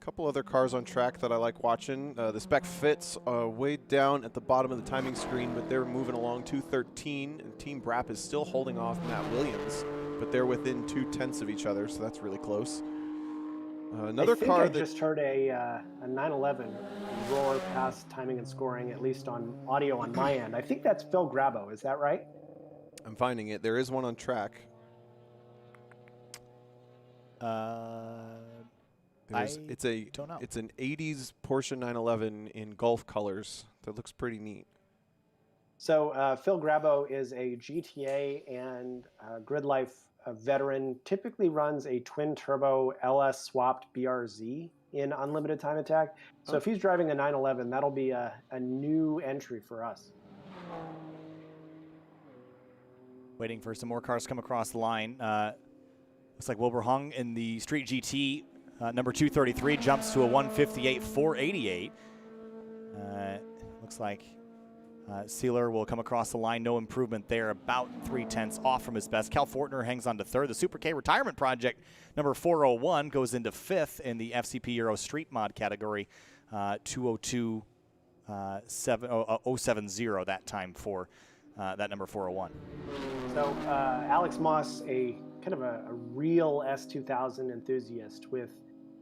couple other cars on track that I like watching. The spec fits way down at the bottom of the timing screen, but they're moving along 2:13, and Team Brap is still holding off Matt Williams, but they're within 0.2 of each other, so that's really close. Another car I just heard a 911 roar past timing and scoring, at least on audio on my end. I think that's Phil Grabo. Is that right? I'm finding it. There is one on track. It's an 80s Porsche 911 in Gulf colors. That looks pretty neat. So Phil Grabo is a GTA and GRIDLIFE veteran. Typically runs a twin turbo LS swapped BRZ in unlimited time attack. So if he's driving a 911, that'll be a new entry for us. Waiting for some more cars to come across the line. Looks like Wilbur Hung in the Street GT, number 233, jumps to a 158.488. Looks like Sealer will come across the line. No improvement there, about 0.3 off from his best. Cal Fortner hangs on to third. The Super K Retirement Project, number 401, goes into fifth in the FCP Euro Street Mod category, 202.070 that time for that number 401. So Alex Moss, a kind of a real S2000 enthusiast with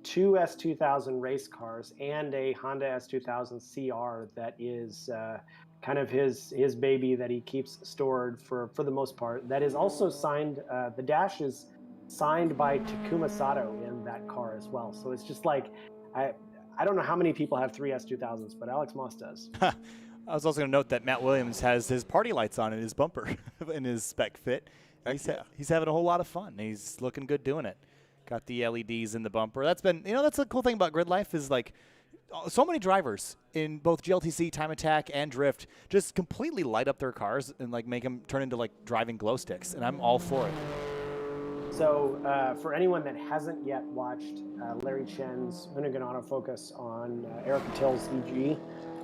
2 S2000 race cars and a Honda S2000 CR that is kind of his baby that he keeps stored for the most part. That is also signed, the dash is signed by Takuma Sato in that car as well. So it's just like, I don't know how many people have 3 S2000s, but Alex Moss does. I was also going to note that Matt Williams has his party lights on in his bumper in his spec fit. He's having a whole lot of fun. He's looking good doing it. Got the LEDs in the bumper. That's been, that's the cool thing about GRIDLIFE is like so many drivers in both GLTC, Time Attack, and Drift just completely light up their cars and like make them turn into like driving glow sticks, and I'm all for it. So for anyone that hasn't yet watched Larry Chen's Hoonigan Autofocus on Erica Till's EG,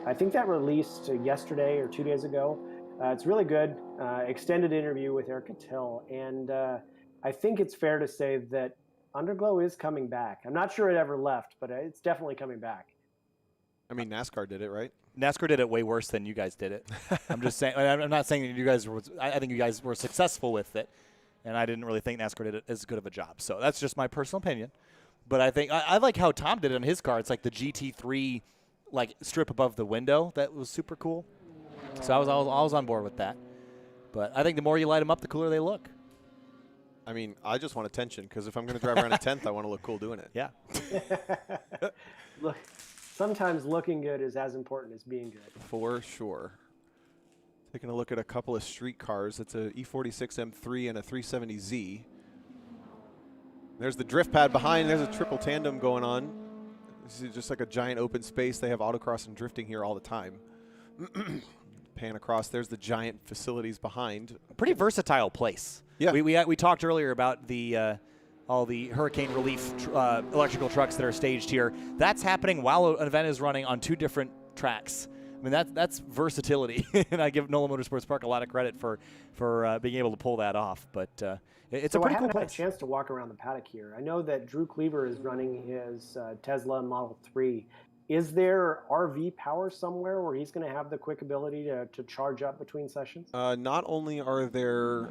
I think that released yesterday or 2 days ago. It's really good. Extended interview with Erica Till, and I think it's fair to say that Underglow is coming back. I'm not sure it ever left, but it's definitely coming back. I mean, NASCAR did it, right? NASCAR did it way worse than you guys did it. I'm just saying. I'm not saying that you guys were. I think you guys were successful with it, and I didn't really think NASCAR did it as good of a job. So that's just my personal opinion. But I think I like how Tom did it on his car. It's like the GT3, like strip above the window. That was super cool. So I was on board with that. But I think the more you light them up, the cooler they look. I mean, I just want attention because if I'm going to drive around a 10th, I want to look cool doing it. Yeah. Look, sometimes looking good is as important as being good. For sure. Taking a look at a couple of street cars. It's a E46 M3 and a 370Z. There's the drift pad behind. There's a triple tandem going on. This is just like a giant open space. They have autocross and drifting here all the time. Pan across. There's the giant facilities behind. A pretty versatile place. Yeah. We talked earlier about the all the hurricane relief electrical trucks that are staged here. That's happening while an event is running on 2 different tracks. I mean, that's versatility, and I give NOLA Motorsports Park a lot of credit for being able to pull that off. But it's a pretty cool place. I haven't had a chance to walk around the paddock here. I know that Drew Cleaver is running his Tesla Model 3. Is there RV power somewhere where he's going to have the quick ability to charge up between sessions? Not only are there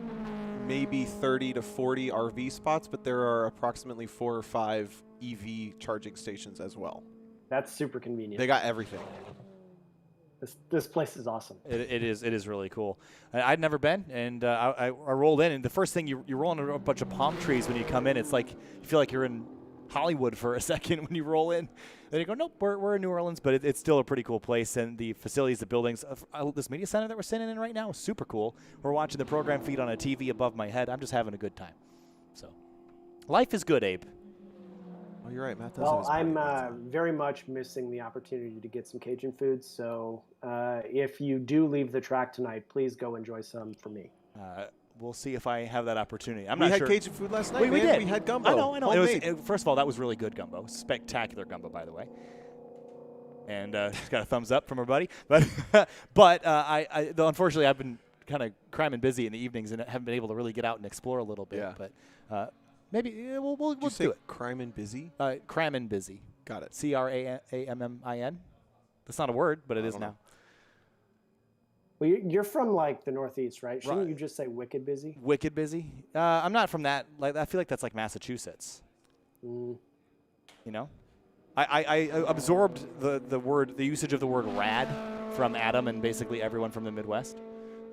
maybe 30 to 40 RV spots, but there are approximately 4 or 5 EV charging stations as well. That's super convenient. They got everything. This place is awesome. It is really cool. I'd never been, and I rolled in, and the first thing you roll into a bunch of palm trees when you come in. It's like you feel like you're in Hollywood for a second when you roll in. Then you go, nope, we're in New Orleans, but it's still a pretty cool place. And the facilities, the buildings, this media center that we're sitting in right now is super cool. We're watching the program feed on a TV above my head. I'm just having a good time. So life is good, Abe. Oh, you're right, Matt. Well, I'm very much missing the opportunity to get some Cajun food. So if you do leave the track tonight, please go enjoy some for me. We'll see if I have that opportunity. We had Cajun food last night. We did. We had gumbo. I know. First of all, that was really good gumbo. Spectacular gumbo, by the way. And just got a thumbs up from our buddy. But though unfortunately, I've been kind of cramming busy in the evenings and haven't been able to really get out and explore a little bit. Yeah. But maybe we'll do it. Crime and busy? Cramming busy. Got it. CRAMMIN. That's not a word, but it is now. Well, you're from like the Northeast, right? Shouldn't you just say wicked busy? Wicked busy? I'm not from that. Like I feel like that's like Massachusetts. Mm. You know, I absorbed the usage of the word rad from Adam and basically everyone from the Midwest,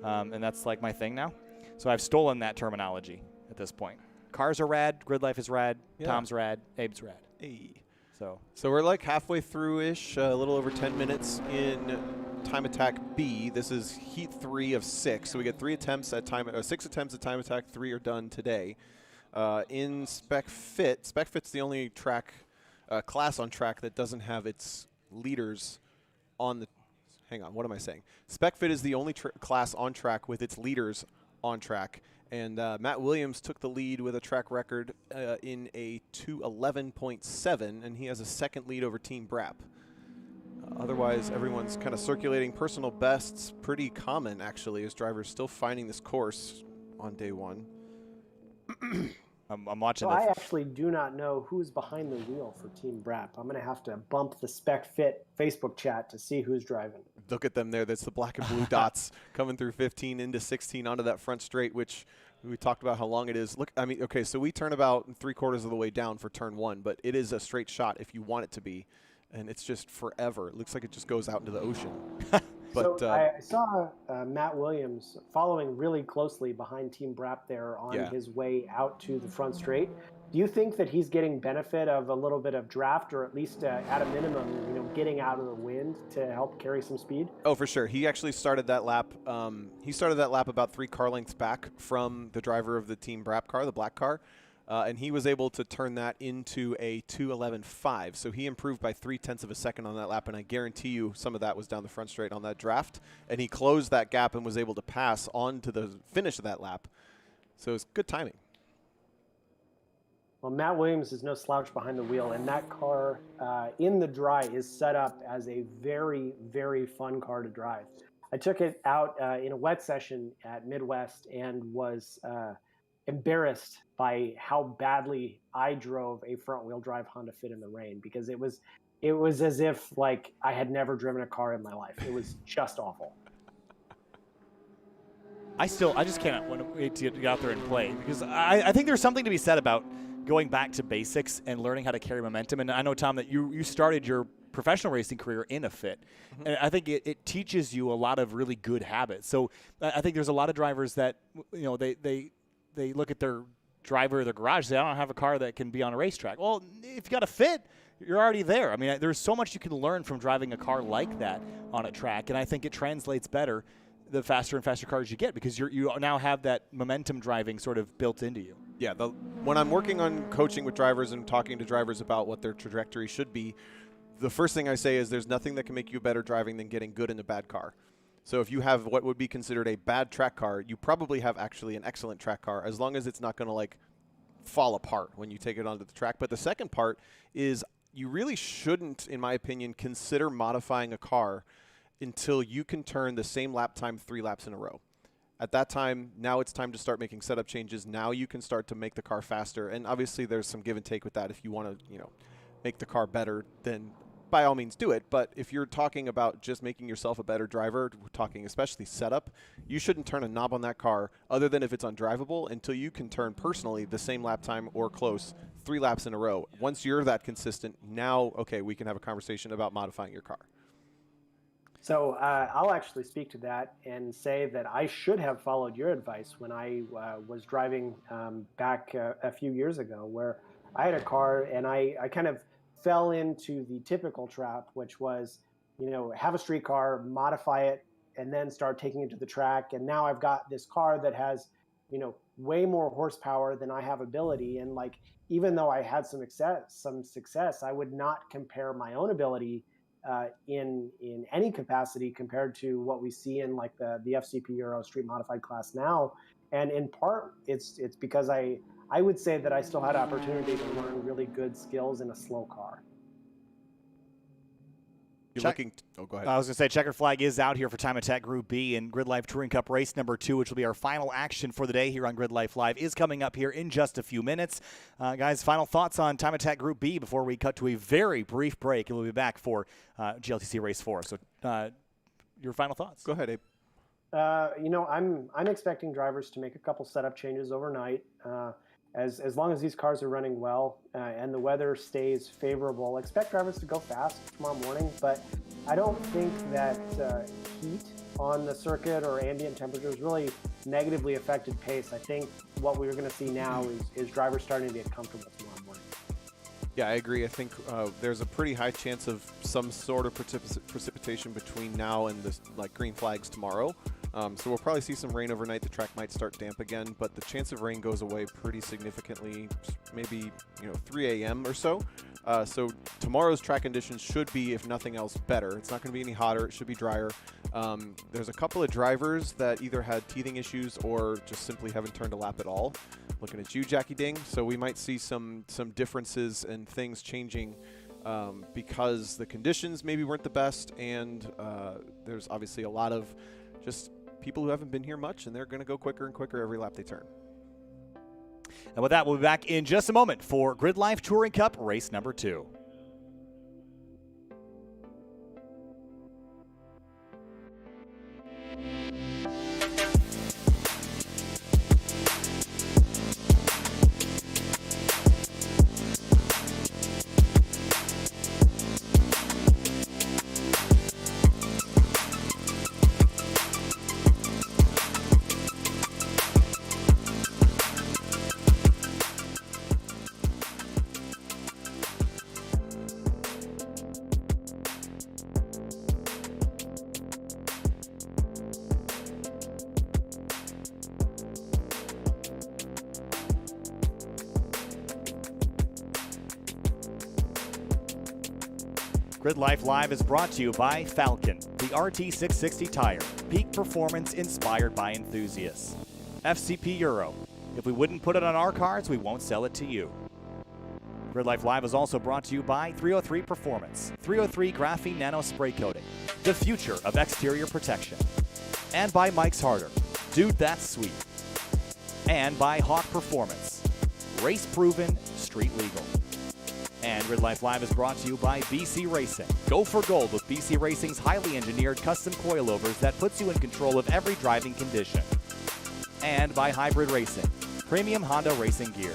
and that's like my thing now. So I've stolen that terminology at this point. Cars are rad. GRIDLIFE is rad. Yeah. Tom's rad. Abe's rad. Hey. So we're like halfway through-ish, a little over 10 minutes in Time Attack B. This is heat 3 of 6. So we get 6 attempts at Time Attack. 3 are done today. In Spec Fit's the only track class on track that doesn't have its leaders on the. Hang on, what am I saying? Spec Fit is the only class on track with its leaders on track. And Matt Williams took the lead with a track record in a 2:11.7, and he has a second lead over Team Brap. Otherwise, everyone's kind of circulating personal bests. Pretty common, actually, as drivers still finding this course on day one. I'm watching. So I actually do not know who's behind the wheel for Team Brap. I'm going to have to bump the Spec Fit Facebook chat to see who's driving. Look at them there. That's the black and blue dots coming through 15 into 16 onto that front straight, which we talked about how long it is. Look, I mean, okay, so we turn about 3/4 of the way down for turn 1, but it is a straight shot if you want it to be, and it's just forever. It looks like it just goes out into the ocean. But so I saw Matt Williams following really closely behind Team Brap there on his way out to the front straight. Do you think that he's getting benefit of a little bit of draft, or at least at a minimum, getting out of the wind to help carry some speed? Oh, for sure. He actually started that lap. He started that lap about 3 car lengths back from the driver of the Team Brap car, the black car. And he was able to turn that into a 2:11.5. So he improved by 0.3 of a second on that lap, and I guarantee you some of that was down the front straight on that draft. And he closed that gap and was able to pass on to the finish of that lap. So it's good timing. Well, Matt Williams is no slouch behind the wheel, and that car in the dry is set up as a very, very fun car to drive. I took it out in a wet session at Midwest and was embarrassed by how badly I drove a front-wheel drive Honda Fit in the rain, because it was as if like I had never driven a car in my life. It was just awful. I just cannot wait to get out there and play, because I think there's something to be said about going back to basics and learning how to carry momentum. And I know, Tom, that you started your professional racing career in a Fit. Mm-hmm. And I think it teaches you a lot of really good habits. So I think there's a lot of drivers that, they look at their driver or their garage and say, I don't have a car that can be on a racetrack. Well, if you got a Fit, you're already there. I mean, there's so much you can learn from driving a car like that on a track. And I think it translates better the faster and faster cars you get, because you now have that momentum driving sort of built into you. Yeah, when I'm working on coaching with drivers and talking to drivers about what their trajectory should be, the first thing I say is there's nothing that can make you better driving than getting good in a bad car. So if you have what would be considered a bad track car, you probably have actually an excellent track car, as long as it's not going to like fall apart when you take it onto the track. But the second part is you really shouldn't, in my opinion, consider modifying a car until you can turn the same lap time 3 laps in a row. At that time, now it's time to start making setup changes. Now you can start to make the car faster. And obviously there's some give and take with that. If you want to, make the car better, then by all means do it. But if you're talking about just making yourself a better driver, we're talking especially setup, you shouldn't turn a knob on that car other than if it's undrivable until you can turn personally the same lap time or close 3 laps in a row. Once you're that consistent, now, okay, we can have a conversation about modifying your car. So I'll actually speak to that and say that I should have followed your advice when I was driving back a few years ago, where I had a car and I kind of fell into the typical trap, which was, have a street car, modify it, and then start taking it to the track. And now I've got this car that has, way more horsepower than I have ability. And like, even though I had some success, I would not compare my own ability in any capacity compared to what we see in like the FCP Euro street modified class now. And in part, it's because I would say that I still had opportunity to learn really good skills in a slow car. You're looking. Oh, go ahead. I was going to say, checkered flag is out here for Time Attack Group B in GridLife Touring Cup race number 2, which will be our final action for the day here on GridLife Live, is coming up here in just a few minutes. Guys, final thoughts on Time Attack Group B before we cut to a very brief break, and we'll be back for GLTC Race 4. So your final thoughts. Go ahead, Abe. I'm expecting drivers to make a couple setup changes overnight. As long as these cars are running well and the weather stays favorable, expect drivers to go fast tomorrow morning. But I don't think that heat on the circuit or ambient temperatures really negatively affected pace. I think what we're going to see now is drivers starting to get comfortable tomorrow morning. Yeah, I agree. I think there's a pretty high chance of some sort of precipitation between now and the green flags tomorrow. So we'll probably see some rain overnight. The track might start damp again, but the chance of rain goes away pretty significantly, maybe 3 a.m. or so. So tomorrow's track conditions should be, if nothing else, better. It's not going to be any hotter. It should be drier. There's a couple of drivers that either had teething issues or just simply haven't turned a lap at all. Looking at you, Jackie Ding. So we might see some differences and things changing because the conditions maybe weren't the best, and there's obviously a lot of just people who haven't been here much, and they're going to go quicker and quicker every lap they turn. And with that, we'll be back in just a moment for GridLife Touring Cup race number 2. GridLife Live is brought to you by Falken, the RT660 tire, peak performance inspired by enthusiasts. FCP Euro, if we wouldn't put it on our cars, we won't sell it to you. GridLife Live is also brought to you by 303 Performance, 303 Graphene Nano Spray Coating, the future of exterior protection. And by Mike's Harder, dude that's sweet. And by Hawk Performance, race proven, street legal. And GridLife Live is brought to you by BC Racing. Go for gold with BC Racing's highly engineered custom coilovers that puts you in control of every driving condition. And by Hybrid Racing, premium Honda racing gear.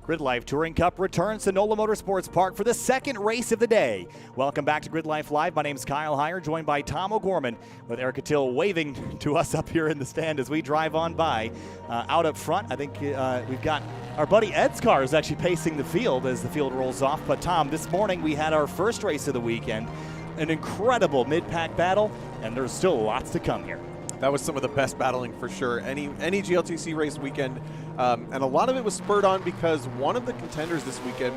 GRIDLIFE Touring Cup returns to NOLA Motorsports Park for the second race of the day. Welcome back to GRIDLIFE Live. My name is Kyle Heyer, joined by Tom O'Gorman, with Eric Till waving to us up here in the stand as we drive on by. Out up front, I think we've got our buddy Ed's car is actually pacing the field as the field rolls off. But Tom, this morning we had our first race of the weekend, an incredible mid-pack battle, and there's still lots to come here. That was some of the best battling for sure. Any GLTC race weekend, and a lot of it was spurred on because one of the contenders this weekend,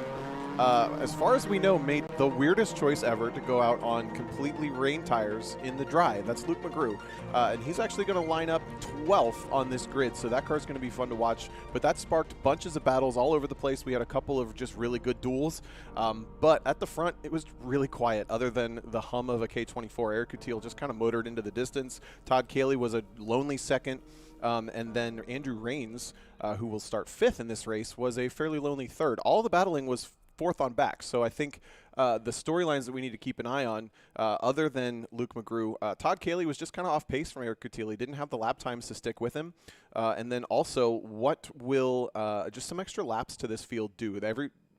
as far as we know, made the weirdest choice ever to go out on completely rain tires in the dry. That's Luke McGrew, and he's actually going to line up 12th on this grid, so that car's going to be fun to watch. But that sparked bunches of battles all over the place. We had a couple of just really good duels, but at the front, it was really quiet other than the hum of a K24. Eric Coutil just kind of motored into the distance. Todd Cayley was a lonely second. And then Andrew Rains, who will start 5th in this race, was a fairly lonely 3rd. All the battling was 4th on back. So I think the storylines that we need to keep an eye on, other than Luke McGrew, Todd Cayley was just kind of off pace from Eric Coutil. He didn't have the lap times to stick with him. And then also, what will just some extra laps to this field do?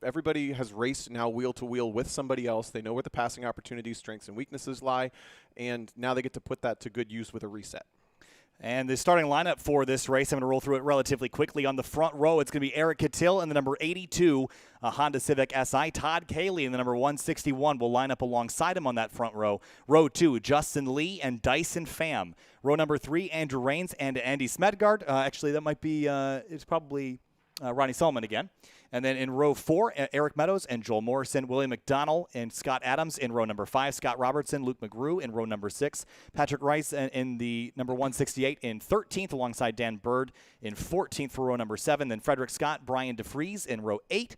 Everybody has raced now wheel to wheel with somebody else. They know where the passing opportunities, strengths, and weaknesses lie. And now they get to put that to good use with a reset. And the starting lineup for this race, I'm going to roll through it relatively quickly. On the front row, it's going to be Eric Coutil in the number 82 Honda Civic Si. Todd Cayley in the number 161 will line up alongside him on that front row. Row 2, Justin Lee and Dyson Pham. Row number 3, Andrew Rains and Andy Smedgard. Actually, that might be, it's probably Ronnie Solomon again. And then in row 4, Eric Meadows and Joel Morrison, William McDonnell and Scott Adams in row number 5, Scott Robertson, Luke McGrew in row number 6, Patrick Rice in the number 168 in 13th alongside Dan Bird in 14th for row number 7, then Frederick Scott, Brian DeFries in row 8,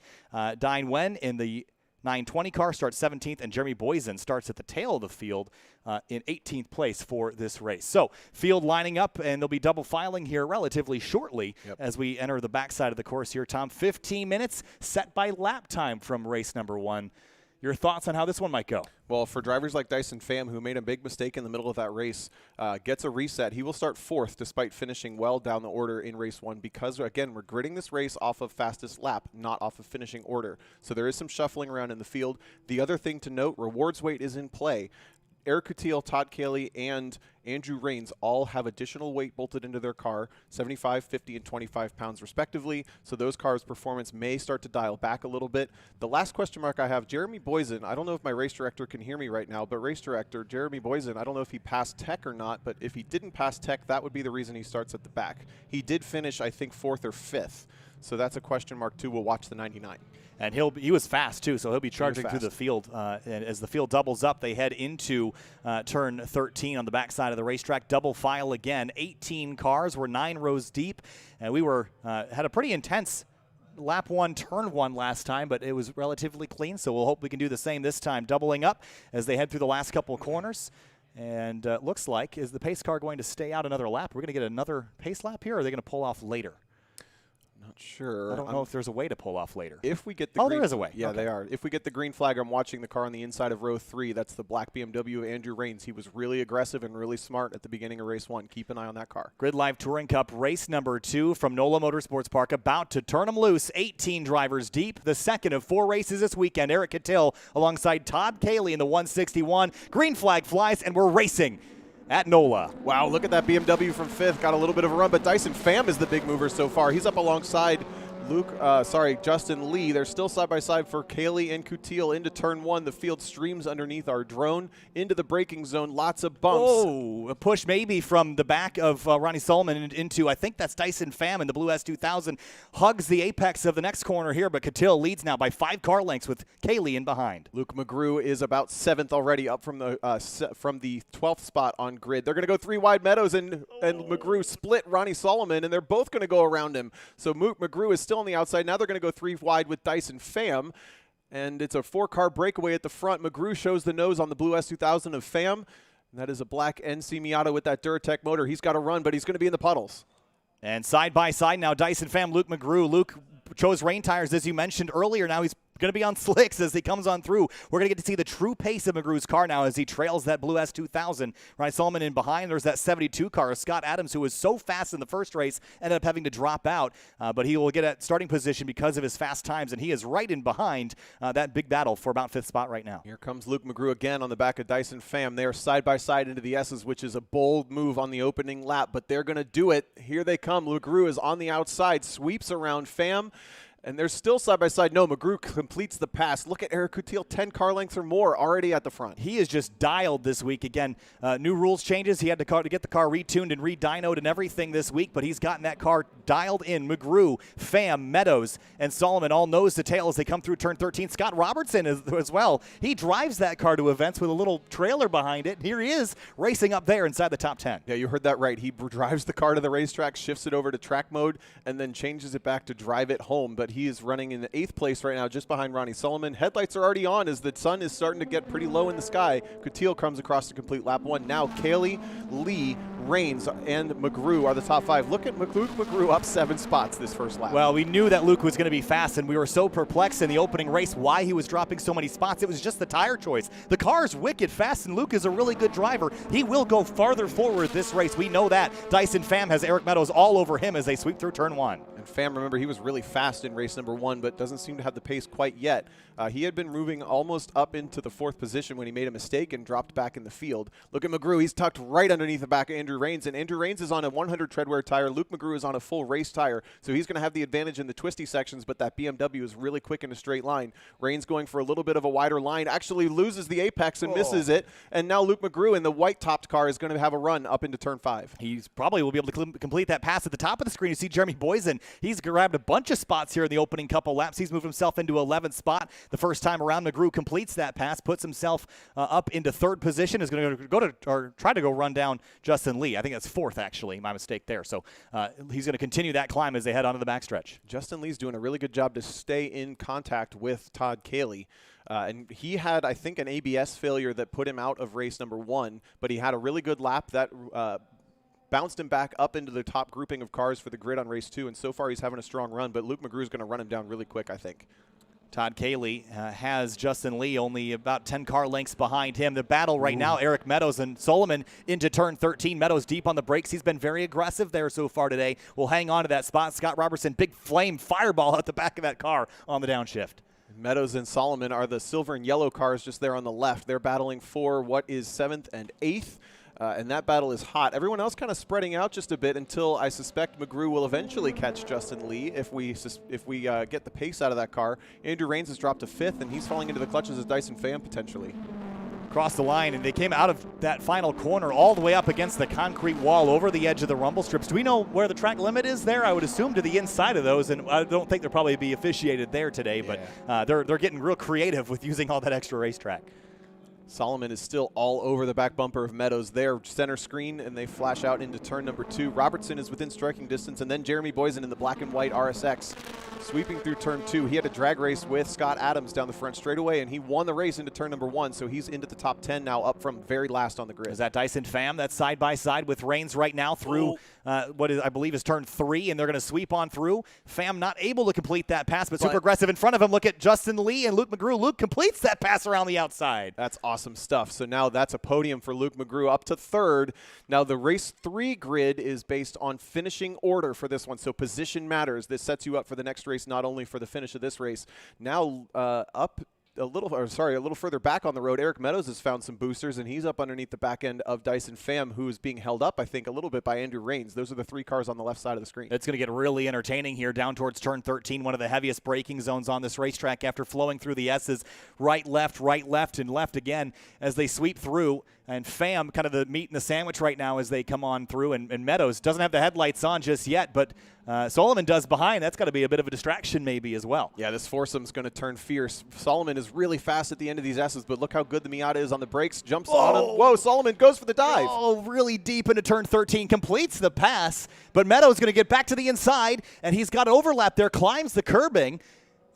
Dine Wen in the 920 car starts 17th, and Jeremy Boysen starts at the tail of the field in 18th place for this race. So field lining up, and they'll be double filing here relatively shortly as we enter the backside of the course here, Tom. 15 minutes set by lap time from race number 1. Your thoughts on how this one might go? Well, for drivers like Dyson Pham, who made a big mistake in the middle of that race, gets a reset. He will start 4th despite finishing well down the order in race 1 because, again, we're gridding this race off of fastest lap, not off of finishing order. So there is some shuffling around in the field. The other thing to note, rewards weight is in play. Eric Coutil, Todd Cayley, and Andrew Rains all have additional weight bolted into their car, 75, 50, and 25 pounds respectively, so those cars' performance may start to dial back a little bit. The last question mark I have, Jeremy Boysen, I don't know if my race director can hear me right now, but race director Jeremy Boysen, I don't know if he passed tech or not, but if he didn't pass tech, that would be the reason he starts at the back. He did finish, I think, 4th or 5th, so that's a question mark too. We'll watch the 99. And he was fast, too, so he'll be charging through the field. And as the field doubles up, they head into turn 13 on the backside of the racetrack. Double file again. 18 cars. We're 9 rows deep. And we had a pretty intense lap 1, turn 1 last time, but it was relatively clean, so we'll hope we can do the same this time. Doubling up as they head through the last couple of corners. And looks like, is the pace car going to stay out another lap? We're going to get another pace lap here, or are they going to pull off later? Not sure. I don't know if there's a way to pull off later. If we get the green, there is a way. Yeah, they are. If we get the green flag, I'm watching the car on the inside of row 3. That's the black BMW of Andrew Rains. He was really aggressive and really smart at the beginning of race 1. Keep an eye on that car. GRIDLIFE Touring Cup race number 2 from NOLA Motorsports Park, about to turn them loose. 18 drivers deep. The second of 4 races this weekend. Eric Coutil alongside Todd Cayley in the 161. Green flag flies, and we're racing at NOLA. Wow, look at that BMW from 5th. Got a little bit of a run, but Dyson Pham is the big mover so far. He's up alongside Justin Lee. They're still side by side for Cayley and Coutil into turn 1. The field streams underneath our drone into the braking zone. Lots of bumps. Oh, a push maybe from the back of Ronnie Solomon into, I think that's Dyson Pham in the blue S2000. Hugs the apex of the next corner here, but Coutil leads now by 5 car lengths with Cayley in behind. Luke McGrew is about 7th already, up from the 12th spot on grid. They're going to go 3 wide. Meadows and McGrew split Ronnie Solomon, and they're both going to go around him. So McGrew is still on the outside. Now they're going to go 3 wide with Dyson Pham, and it's a 4-car breakaway at the front. McGrew shows the nose on the blue S2000 of Pham, and that is a black NC Miata with that Duratec motor. He's got to run, but he's going to be in the puddles. And side by side now, Dyson Pham, Luke McGrew. Luke chose rain tires, as you mentioned earlier. Now he's going to be on slicks as he comes on through. We're going to get to see the true pace of McGrew's car now as he trails that blue S2000. Ronnie Solomon in behind. There's that 72 car, Scott Adams, who was so fast in the first race, ended up having to drop out. But he will get at starting position because of his fast times, and he is right in behind that big battle for about 5th spot right now. Here comes Luke McGrew again on the back of Dyson Pham. They are side by side into the S's, which is a bold move on the opening lap, but they're going to do it. Here they come. McGrew is on the outside, sweeps around Pham. And they're still side by side. No, McGrew completes the pass. Look at Eric Coutil, 10 car lengths or more already at the front. He is just dialed this week. Again, new rules changes. He had to get the car retuned and re-dynoed and everything this week, but he's gotten that car dialed in. McGrew, Pham, Meadows, and Solomon all nose to tail as they come through turn 13. Scott Robertson as well. He drives that car to events with a little trailer behind it. Here he is racing up there inside the top 10. Yeah, you heard that right. He drives the car to the racetrack, shifts it over to track mode, and then changes it back to drive it home. But he is running in the 8th place right now, just behind Ronnie Solomon. Headlights are already on as the sun is starting to get pretty low in the sky. Coutil comes across to complete lap 1. Now Cayley, Lee, Rains, and McGrew are the top 5. Look at Luke McGrew up 7 spots this first lap. Well, we knew that Luke was going to be fast, and we were so perplexed in the opening race why he was dropping so many spots. It was just the tire choice. The car's wicked fast, and Luke is a really good driver. He will go farther forward this race. We know that. Dyson Pham has Eric Meadows all over him as they sweep through turn 1. And Pham, remember, he was really fast in race number 1, but doesn't seem to have the pace quite yet. He had been moving almost up into the 4th position when he made a mistake and dropped back in the field. Look at McGrew. He's tucked right underneath the back of Andrew Rains, and Andrew Rains is on a 100 treadwear tire. Luke McGrew is on a full race tire, so he's going to have the advantage in the twisty sections, but that BMW is really quick in a straight line. Rains going for a little bit of a wider line, actually loses the apex and misses it, and now Luke McGrew in the white-topped car is going to have a run up into turn 5. He's probably will be able to complete that pass. At the top of the screen, you see Jeremy Boysen. He's grabbed a bunch of spots here in the opening couple laps. He's moved himself into 11th spot. The first time around, McGrew completes that pass, puts himself up into 3rd position, is going to try to go run down Justin Lee. I think that's 4th, actually. My mistake there. So he's going to continue that climb as they head onto the backstretch. Justin Lee's doing a really good job to stay in contact with Todd Cayley. And he had, I think, an ABS failure that put him out of race number 1, but he had a really good lap that bounced him back up into the top grouping of cars for the grid on race 2, and so far he's having a strong run, but Luke McGrew is going to run him down really quick, I think. Todd Cayley has Justin Lee only about 10 car lengths behind him. The battle right now, Eric Meadows and Solomon into turn 13. Meadows deep on the brakes. He's been very aggressive there so far today. We'll hang on to that spot. Scott Robertson, big flame fireball out the back of that car on the downshift. Meadows and Solomon are the silver and yellow cars just there on the left. They're battling for what is 7th and 8th. And that battle is hot. Everyone else kind of spreading out just a bit until I suspect McGrew will eventually catch Justin Lee if we get the pace out of that car. Andrew Rains has dropped to 5th, and he's falling into the clutches of Dyson Pham potentially. Across the line, and they came out of that final corner all the way up against the concrete wall over the edge of the rumble strips. Do we know where the track limit is there? I would assume to the inside of those, and I don't think they'll probably be officiated there today, but they're getting real creative with using all that extra racetrack. Solomon is still all over the back bumper of Meadows there, center screen, and they flash out into turn number 2. Robertson is within striking distance, and then Jeremy Boysen in the black and white RSX sweeping through turn 2. He had a drag race with Scott Adams down the front straightaway, and he won the race into turn number 1, so he's into the top 10 now, up from very last on the grid. Is that Dyson Pham? That's side by side with Rains right now through what is, I believe, is turn 3, and they're going to sweep on through. Pham not able to complete that pass, but super aggressive in front of him. Look at Justin Lee and Luke McGrew. Luke completes that pass around the outside. That's awesome stuff. So now that's a podium for Luke McGrew up to 3rd. Now the race 3 grid is based on finishing order for this one, so position matters. This sets you up for the next race, not only for the finish of this race. Now a little further back on the road, Eric Meadows has found some boosters, and he's up underneath the back end of Dyson Pham, who is being held up, I think, a little bit by Andrew Rains. Those are the 3 cars on the left side of the screen. It's going to get really entertaining here down towards turn 13, one of the heaviest braking zones on this racetrack after flowing through the S's. Right, left, and left again as they sweep through. And Pham, kind of the meat in the sandwich right now as they come on through. And Meadows doesn't have the headlights on just yet, but Solomon does behind. That's got to be a bit of a distraction maybe as well. Yeah, this foursome's going to turn fierce. Solomon is really fast at the end of these S's, but look how good the Miata is on the brakes. Jumps on him. Whoa, Solomon goes for the dive. Oh, really deep into turn 13. Completes the pass, but Meadows going to get back to the inside, and he's got overlap there, climbs the curbing.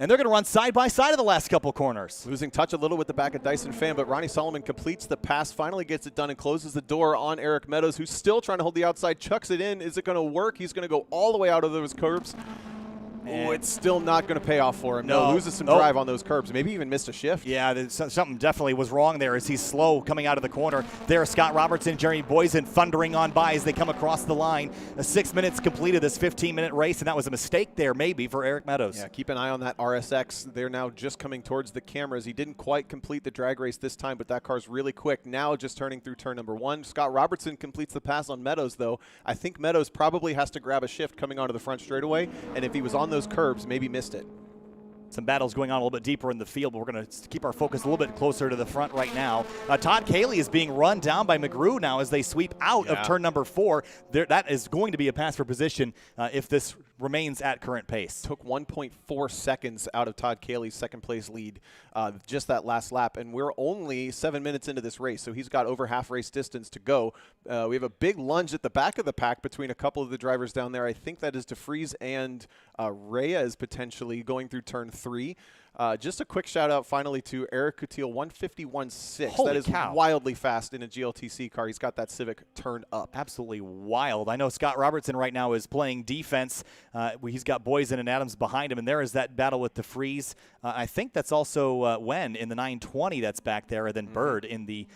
And they're going to run side by side of the last couple corners. Losing touch a little with the back of Dyson Pham, but Ronnie Solomon completes the pass, finally gets it done, and closes the door on Eric Meadows, who's still trying to hold the outside, chucks it in. Is it going to work? He's going to go all the way out of those curbs. Oh, it's still not going to pay off for him. No. Loses some drive on those curbs. Maybe even missed a shift. Yeah, something definitely was wrong there as he's slow coming out of the corner. There, Scott Robertson, Jeremy Boysen thundering on by as they come across the line. 6 minutes completed this 15-minute race, and that was a mistake there maybe for Eric Meadows. Yeah, keep an eye on that RSX. They're now just coming towards the cameras. He didn't quite complete the drag race this time, but that car's really quick. Now just turning through turn number 1. Scott Robertson completes the pass on Meadows, though. I think Meadows probably has to grab a shift coming onto the front straightaway, and if he was on those curbs, maybe missed it. Some battles going on a little bit deeper in the field, but we're going to keep our focus a little bit closer to the front right now. Todd Cayley is being run down by McGrew now as they sweep out of turn number 4. That is going to be a pass for position if this remains at current pace. Took 1.4 seconds out of Todd Cayley's second place lead just that last lap, and we're only 7 minutes into this race, so he's got over half race distance to go. We have a big lunge at the back of the pack between a couple of the drivers down there. I think that is DeFries and Reyes potentially going through turn 3. Just a quick shout out finally to Eric Coutil, 151.6. That is wildly fast in a GLTC car. He's got that Civic turned up. Absolutely wild. I know Scott Robertson right now is playing defense. He's got Boysen and Adams behind him, and there is that battle with DeFries. I think that's also Wen in the 920 that's back there, and then Bird in the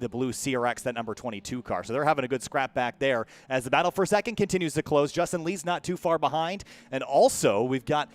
blue CRX, that number 22 car. So they're having a good scrap back there as the battle for second continues to close. Justin Lee's not too far behind, and also we've got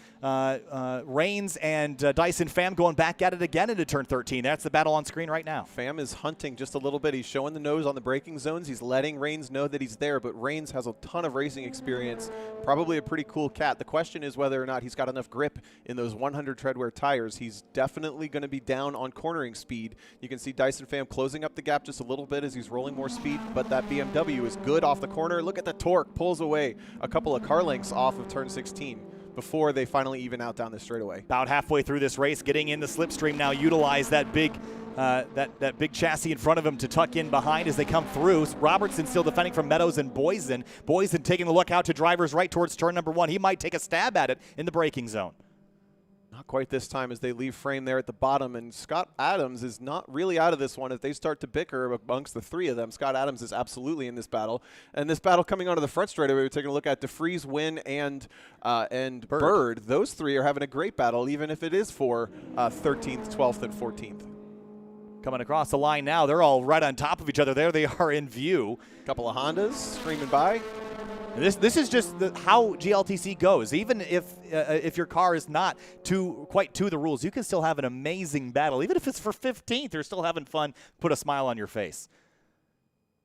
Rains and Dyson Pham going back at it again into turn 13. That's the battle on screen right now. Pham is hunting just a little bit. He's showing the nose on the braking zones. He's letting Rains know that he's there, but Rains has a ton of racing experience. Probably a pretty cool cat. The question is whether or not he's got enough grip in those 100 treadwear tires. He's definitely going to be down on cornering speed. You can see Dyson Pham closing up the gap just a little bit as he's rolling more speed, but that BMW is good off the corner. Look at the torque. Pulls away a couple of car lengths off of turn 16. Before they finally even out down the straightaway. About halfway through this race, getting in the slipstream now, utilize that big that big chassis in front of him to tuck in behind as they come through. Robertson still defending from Meadows and Boysen. Boysen taking a look out to drivers right towards turn number 1. He might take a stab at it in the braking zone. Not quite this time as they leave frame there at the bottom, and Scott Adams is not really out of this one. If they start to bicker amongst the three of them, Scott Adams is absolutely in this battle. And this battle coming onto the front straightaway, we're taking a look at DeFries, Wynn, and Bird. Those three are having a great battle, even if it is for 13th, 12th, and 14th. Coming across the line now, they're all right on top of each other. There they are in view. Couple of Hondas streaming by. This is just how GLTC goes. Even if your car is not quite to the rules, you can still have an amazing battle. Even if it's for 15th, you're still having fun. Put a smile on your face.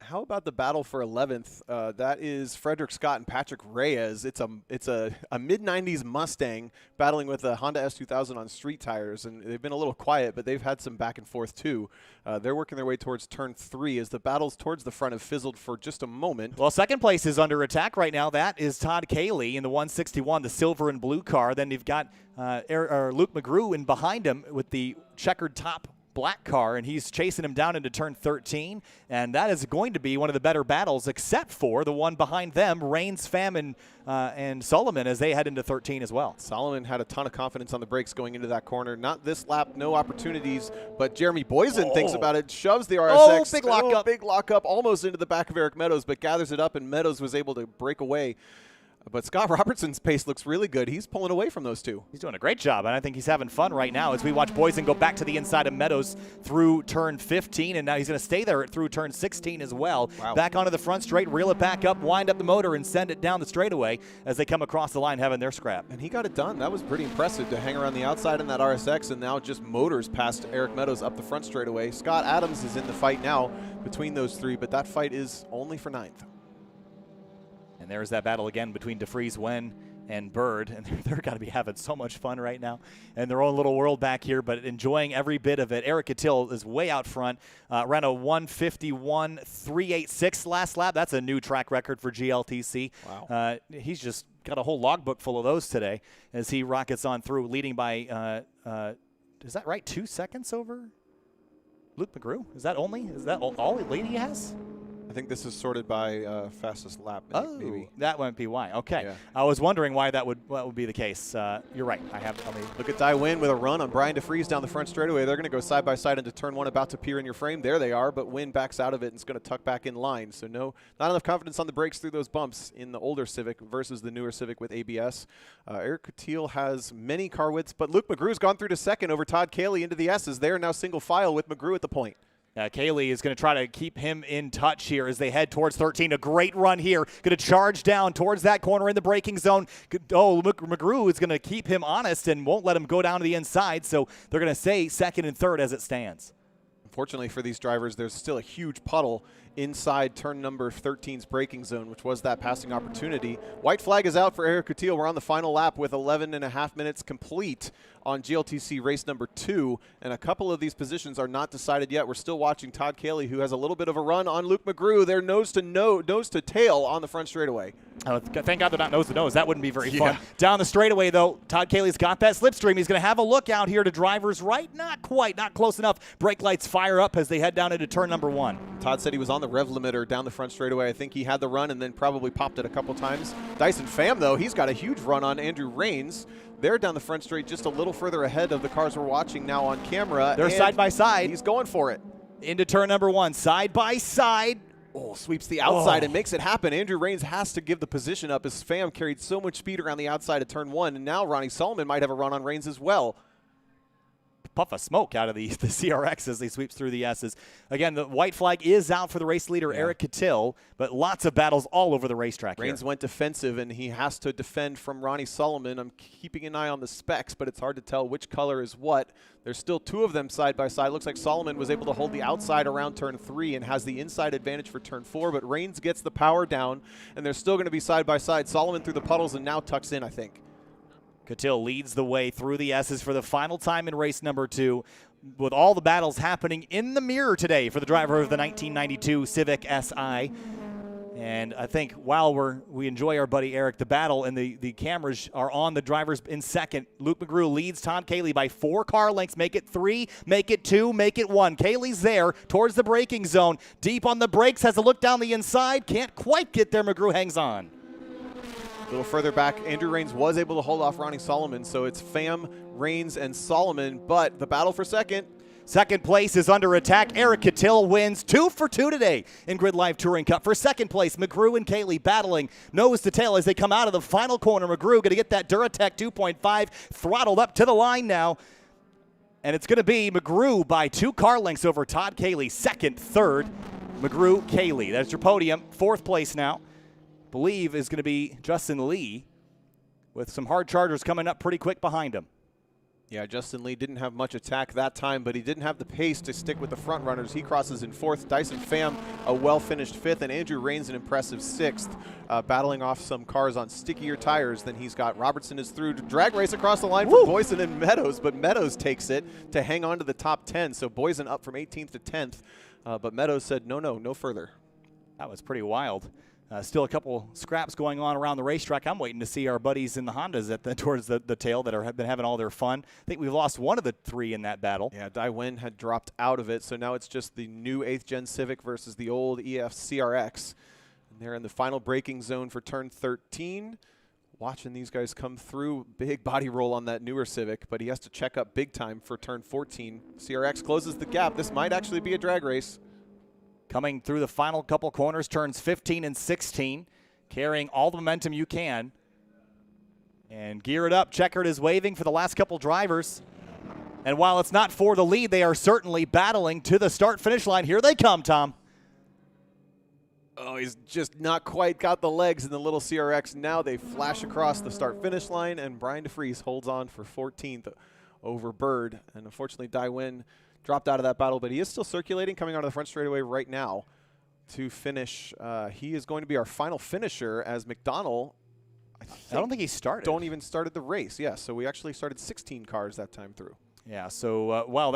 How about the battle for 11th? That is Frederick Scott and Patrick Reyes. It's a mid-90s Mustang battling with a Honda S2000 on street tires, and they've been a little quiet, but they've had some back and forth too. They're working their way towards turn 3 as the battles towards the front have fizzled for just a moment. Well, second place is under attack right now. That is Todd Cayley in the 161, the silver and blue car. Then you've got Luke McGrew in behind him with the checkered top black car, and he's chasing him down into turn 13, and that is going to be one of the better battles, except for the one behind them, Rains, Pham, and Solomon, as they head into 13 as well. Solomon had a ton of confidence on the brakes going into that corner. Not this lap, no opportunities, but Jeremy Boysen thinks about it, shoves the RSX. Big lockup. Big lockup, almost into the back of Eric Meadows, but gathers it up, and Meadows was able to break away. But Scott Robertson's pace looks really good. He's pulling away from those two. He's doing a great job, and I think he's having fun right now as we watch Boysen go back to the inside of Meadows through turn 15, and now he's going to stay there through turn 16 as well. Wow. Back onto the front straight, reel it back up, wind up the motor, and send it down the straightaway as they come across the line having their scrap. And he got it done. That was pretty impressive to hang around the outside in that RSX and now just motors past Eric Meadows up the front straightaway. Scott Adams is in the fight now between those three, but that fight is only for 9th. And there's that battle again between DeFries, Wen, and Bird, and they're got to be having so much fun right now in their own little world back here, but enjoying every bit of it. Eric Coutil is way out front, ran a 151.386 last lap. That's a new track record for GLTC. Wow. He's just got a whole logbook full of those today as he rockets on through, leading by, is that right, 2 seconds over Luke McGrew? Is that all the lead he has? I think this is sorted by fastest lap, maybe. That might be why. Okay. Yeah. I was wondering why that would be the case. You're right. Look at Dai Win with a run on Brian DeFries down the front straightaway. They're going to go side by side into turn 1, about to peer in your frame. There they are, but Win backs out of it and is going to tuck back in line. So not enough confidence on the brakes through those bumps in the older Civic versus the newer Civic with ABS. Eric Coutil has many car widths, but Luke McGrew's gone through to second over Todd Cayley into the S's. They are now single file with McGrew at the point. Cayley is going to try to keep him in touch here as they head towards 13. A great run here. Going to charge down towards that corner in the braking zone. McGrew is going to keep him honest and won't let him go down to the inside, so they're going to stay second and third as it stands. Unfortunately for these drivers, there's still a huge puddle inside turn number 13's braking zone, which was that passing opportunity. White flag is out for Eric Coutil. We're on the final lap with 11.5 minutes complete on GLTC race number 2, and a couple of these positions are not decided yet. We're still watching Todd Cayley, who has a little bit of a run on Luke McGrew. They're nose to tail on the front straightaway. Thank God they're not nose to nose. That wouldn't be very fun. Down the straightaway, though, Todd Cayley's got that slipstream. He's going to have a look out here to driver's right. Not quite, not close enough. Brake lights fire up as they head down into turn number 1. Todd said he was on the rev limiter down the front straightaway. I think he had the run and then probably popped it a couple times. Dyson Pham, though, he's got a huge run on Andrew Rains. They're down the front straight just a little further ahead of the cars we're watching now on camera. They're side by side. He's going for it. Into turn number 1, side by side. Sweeps the outside and makes it happen. Andrew Rains has to give the position up as Pham carried so much speed around the outside of turn 1, and now Ronnie Solomon might have a run on Rains as well. Puff of smoke out of the CRX as he sweeps through the S's. Again, the white flag is out for the race leader, Eric Coutil, but lots of battles all over the racetrack Rains went defensive, and he has to defend from Ronnie Solomon. I'm keeping an eye on the specs, but it's hard to tell which color is what. There's still 2 of them side by side. Looks like Solomon was able to hold the outside around turn 3 and has the inside advantage for turn 4, but Rains gets the power down, and they're still going to be side by side. Solomon through the puddles and now tucks in, I think. Coutil leads the way through the S's for the final time in race number 2, with all the battles happening in the mirror today for the driver of the 1992 Civic Si. And I think while we enjoy our buddy Eric, the battle and the cameras are on the drivers in second. Luke McGrew leads Todd Cayley by 4 car lengths. Make it 3, make it 2, make it 1. Cayley's there towards the braking zone. Deep on the brakes, has a look down the inside. Can't quite get there. McGrew hangs on. A little further back, Andrew Rains was able to hold off Ronnie Solomon, so it's Pham, Rains, and Solomon, but the battle for second. Second place is under attack. Eric Coutil wins 2 for 2 today in GRIDLIFE Touring Cup. For second place, McGrew and Cayley battling nose to tail as they come out of the final corner. McGrew going to get that Duratec 2.5 throttled up to the line now. And it's going to be McGrew by 2 car lengths over Todd Cayley. Second, third, McGrew, Cayley. That's your podium. Fourth place now, believe, is going to be Justin Lee, with some hard chargers coming up pretty quick behind him. Yeah, Justin Lee didn't have much attack that time, but he didn't have the pace to stick with the front runners. He crosses in 4th. Dyson Pham, a well-finished 5th, and Andrew Rains, an impressive 6th, battling off some cars on stickier tires than he's got. Robertson is through to drag race across the line for Boyson and Meadows, but Meadows takes it to hang on to the top 10. So Boyson up from 18th to 10th, but Meadows said no further. That was pretty wild. Still a couple scraps going on around the racetrack. I'm waiting to see our buddies in the Hondas towards the tail that have been having all their fun. I think we've lost one of the 3 in that battle. Yeah, Dai Wen had dropped out of it, so now it's just the new 8th Gen Civic versus the old EF CRX. And they're in the final braking zone for turn 13. Watching these guys come through. Big body roll on that newer Civic, but he has to check up big time for turn 14. CRX closes the gap. This might actually be a drag race. Coming through the final couple corners, turns 15 and 16, carrying all the momentum you can. And gear it up. Checkered is waving for the last couple drivers. And while it's not for the lead, they are certainly battling to the start-finish line. Here they come, Tom. Oh, he's just not quite got the legs in the little CRX. Now they flash across the start-finish line, and Brian DeFries holds on for 14th over Bird. And unfortunately, Dai Wen dropped out of that battle, but he is still circulating, coming out of the front straightaway right now to finish. He is going to be our final finisher, as McDonnell, I don't think he started. Don't even started the race. Yeah, so we actually started 16 cars that time through. Yeah, so,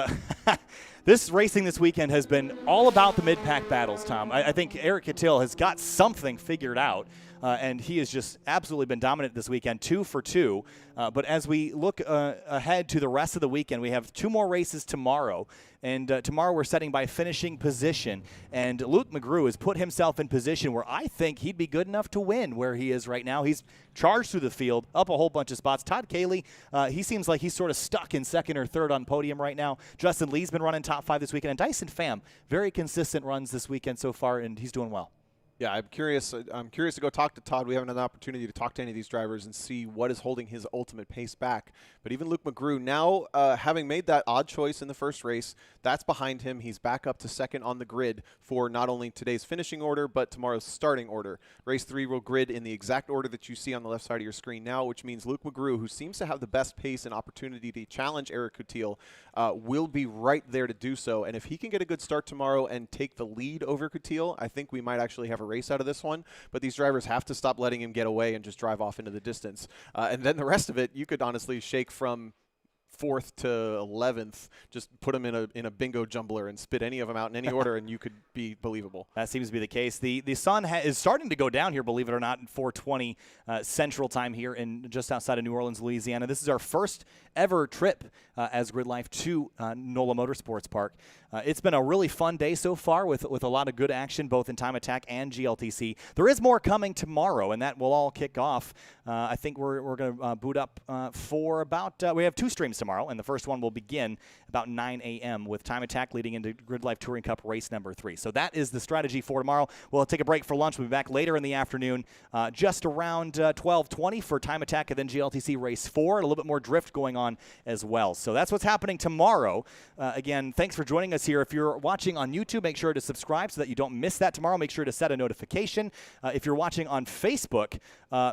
this racing this weekend has been all about the mid-pack battles, Tom. I think Eric Coutil has got something figured out. and he has just absolutely been dominant this weekend, 2 for 2. But as we look ahead to the rest of the weekend, we have 2 more races tomorrow. And tomorrow we're setting by finishing position. And Luke McGrew has put himself in position where I think he'd be good enough to win where he is right now. He's charged through the field, up a whole bunch of spots. Todd Cayley, he seems like he's sort of stuck in second or third on podium right now. Justin Lee's been running top 5 this weekend. And Dyson Pham, very consistent runs this weekend so far, and he's doing well. Yeah, I'm curious to go talk to Todd. We haven't had an opportunity to talk to any of these drivers and see what is holding his ultimate pace back. But even Luke McGrew, now having made that odd choice in the first race, that's behind him. He's back up to second on the grid for not only today's finishing order, but tomorrow's starting order. Race 3 will grid in the exact order that you see on the left side of your screen now, which means Luke McGrew, who seems to have the best pace and opportunity to challenge Eric Coutil, will be right there to do so. And if he can get a good start tomorrow and take the lead over Coutil, I think we might actually have a race out of this one. But these drivers have to stop letting him get away and just drive off into the distance. And then the rest of it, you could honestly shake from 4th to 11th, just put them in a bingo jumbler and spit any of them out in any order, and you could be believable. That seems to be the case. The sun is starting to go down here, believe it or not, in 4:20 Central Time here in just outside of New Orleans, Louisiana. This is our first ever trip as GRIDLIFE to NOLA Motorsports Park. It's been a really fun day so far with a lot of good action, both in Time Attack and GLTC. There is more coming tomorrow, and that will all kick off. I think we're going to boot up for about we have 2 streams tomorrow, and the first one will begin about 9 a.m. with Time Attack leading into GRIDLIFE Touring Cup race number 3. So that is the strategy for tomorrow. We'll take a break for lunch. We'll be back later in the afternoon, just around 12:20 for Time Attack, and then GLTC race 4, and a little bit more drift going on as well. So that's what's happening tomorrow. Again, thanks for joining us here. If you're watching on YouTube, make sure to subscribe so that you don't miss that tomorrow. Make sure to set a notification. If you're watching on Facebook,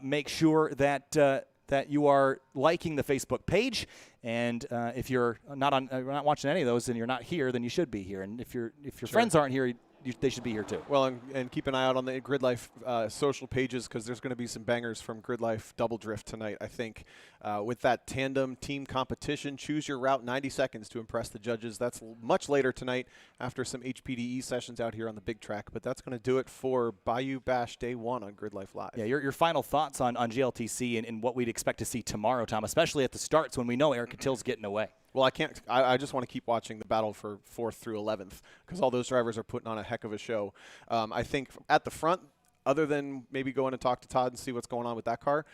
make sure that you are liking the Facebook page. And if you're not watching any of those and you're not here, then you should be here. And if your friends aren't here, they should be here too. Well, and keep an eye out on the GRIDLIFE social pages, because there's going to be some bangers from GRIDLIFE Double Drift tonight, I think. With that tandem team competition, choose your route, 90 seconds to impress the judges. That's much later tonight after some HPDE sessions out here on the big track. But that's going to do it for Bayou Bash Day 1 on GRIDLIFE Live. Yeah, your final thoughts on GLTC and what we'd expect to see tomorrow, Tom, especially at the starts when we know Eric Coutil's getting away. Well, I just want to keep watching the battle for 4th through 11th, because all those drivers are putting on a heck of a show. I think at the front, other than maybe going to talk to Todd and see what's going on with that car,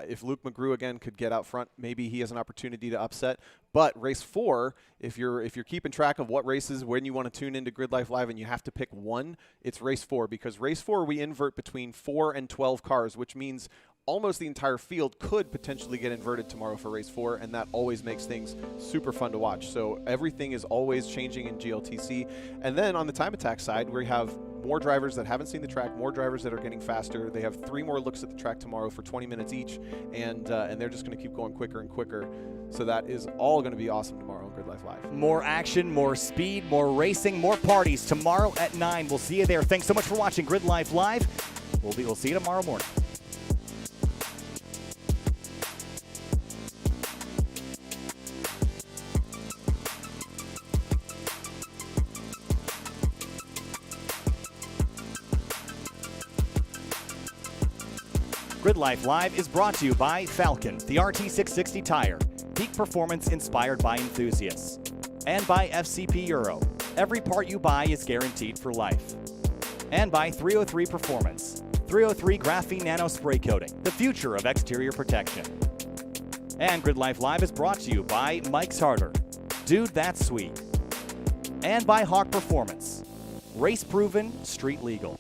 if Luke McGrew again could get out front, maybe he has an opportunity to upset. But race 4, if you're keeping track of what races, when you want to tune into GRIDLIFE Live and you have to pick one, it's race 4, because race 4 we invert between 4 and 12 cars, which means almost the entire field could potentially get inverted tomorrow for race 4, and that always makes things super fun to watch. So everything is always changing in GLTC. And then on the Time Attack side, we have more drivers that haven't seen the track, more drivers that are getting faster. They have 3 more looks at the track tomorrow for 20 minutes each, and they're just going to keep going quicker and quicker. So that is all going to be awesome tomorrow on GRIDLIFE Live. More action, more speed, more racing, more parties tomorrow at 9. We'll see you there. Thanks so much for watching GRIDLIFE Live. We'll see you tomorrow morning. GRIDLIFE Live is brought to you by Falken, the RT660 tire, peak performance inspired by enthusiasts. And by FCP Euro, every part you buy is guaranteed for life. And by 303 Performance, 303 Graphene Nano Spray Coating, the future of exterior protection. And GRIDLIFE Live is brought to you by Mike's Harder, Dude That's Sweet. And by Hawk Performance, race proven, street legal.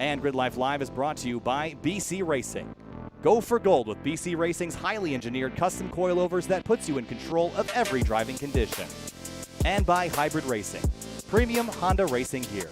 And GRIDLIFE Live is brought to you by BC Racing. Go for gold with BC Racing's highly engineered custom coilovers that puts you in control of every driving condition. And by Hybrid Racing, premium Honda racing gear.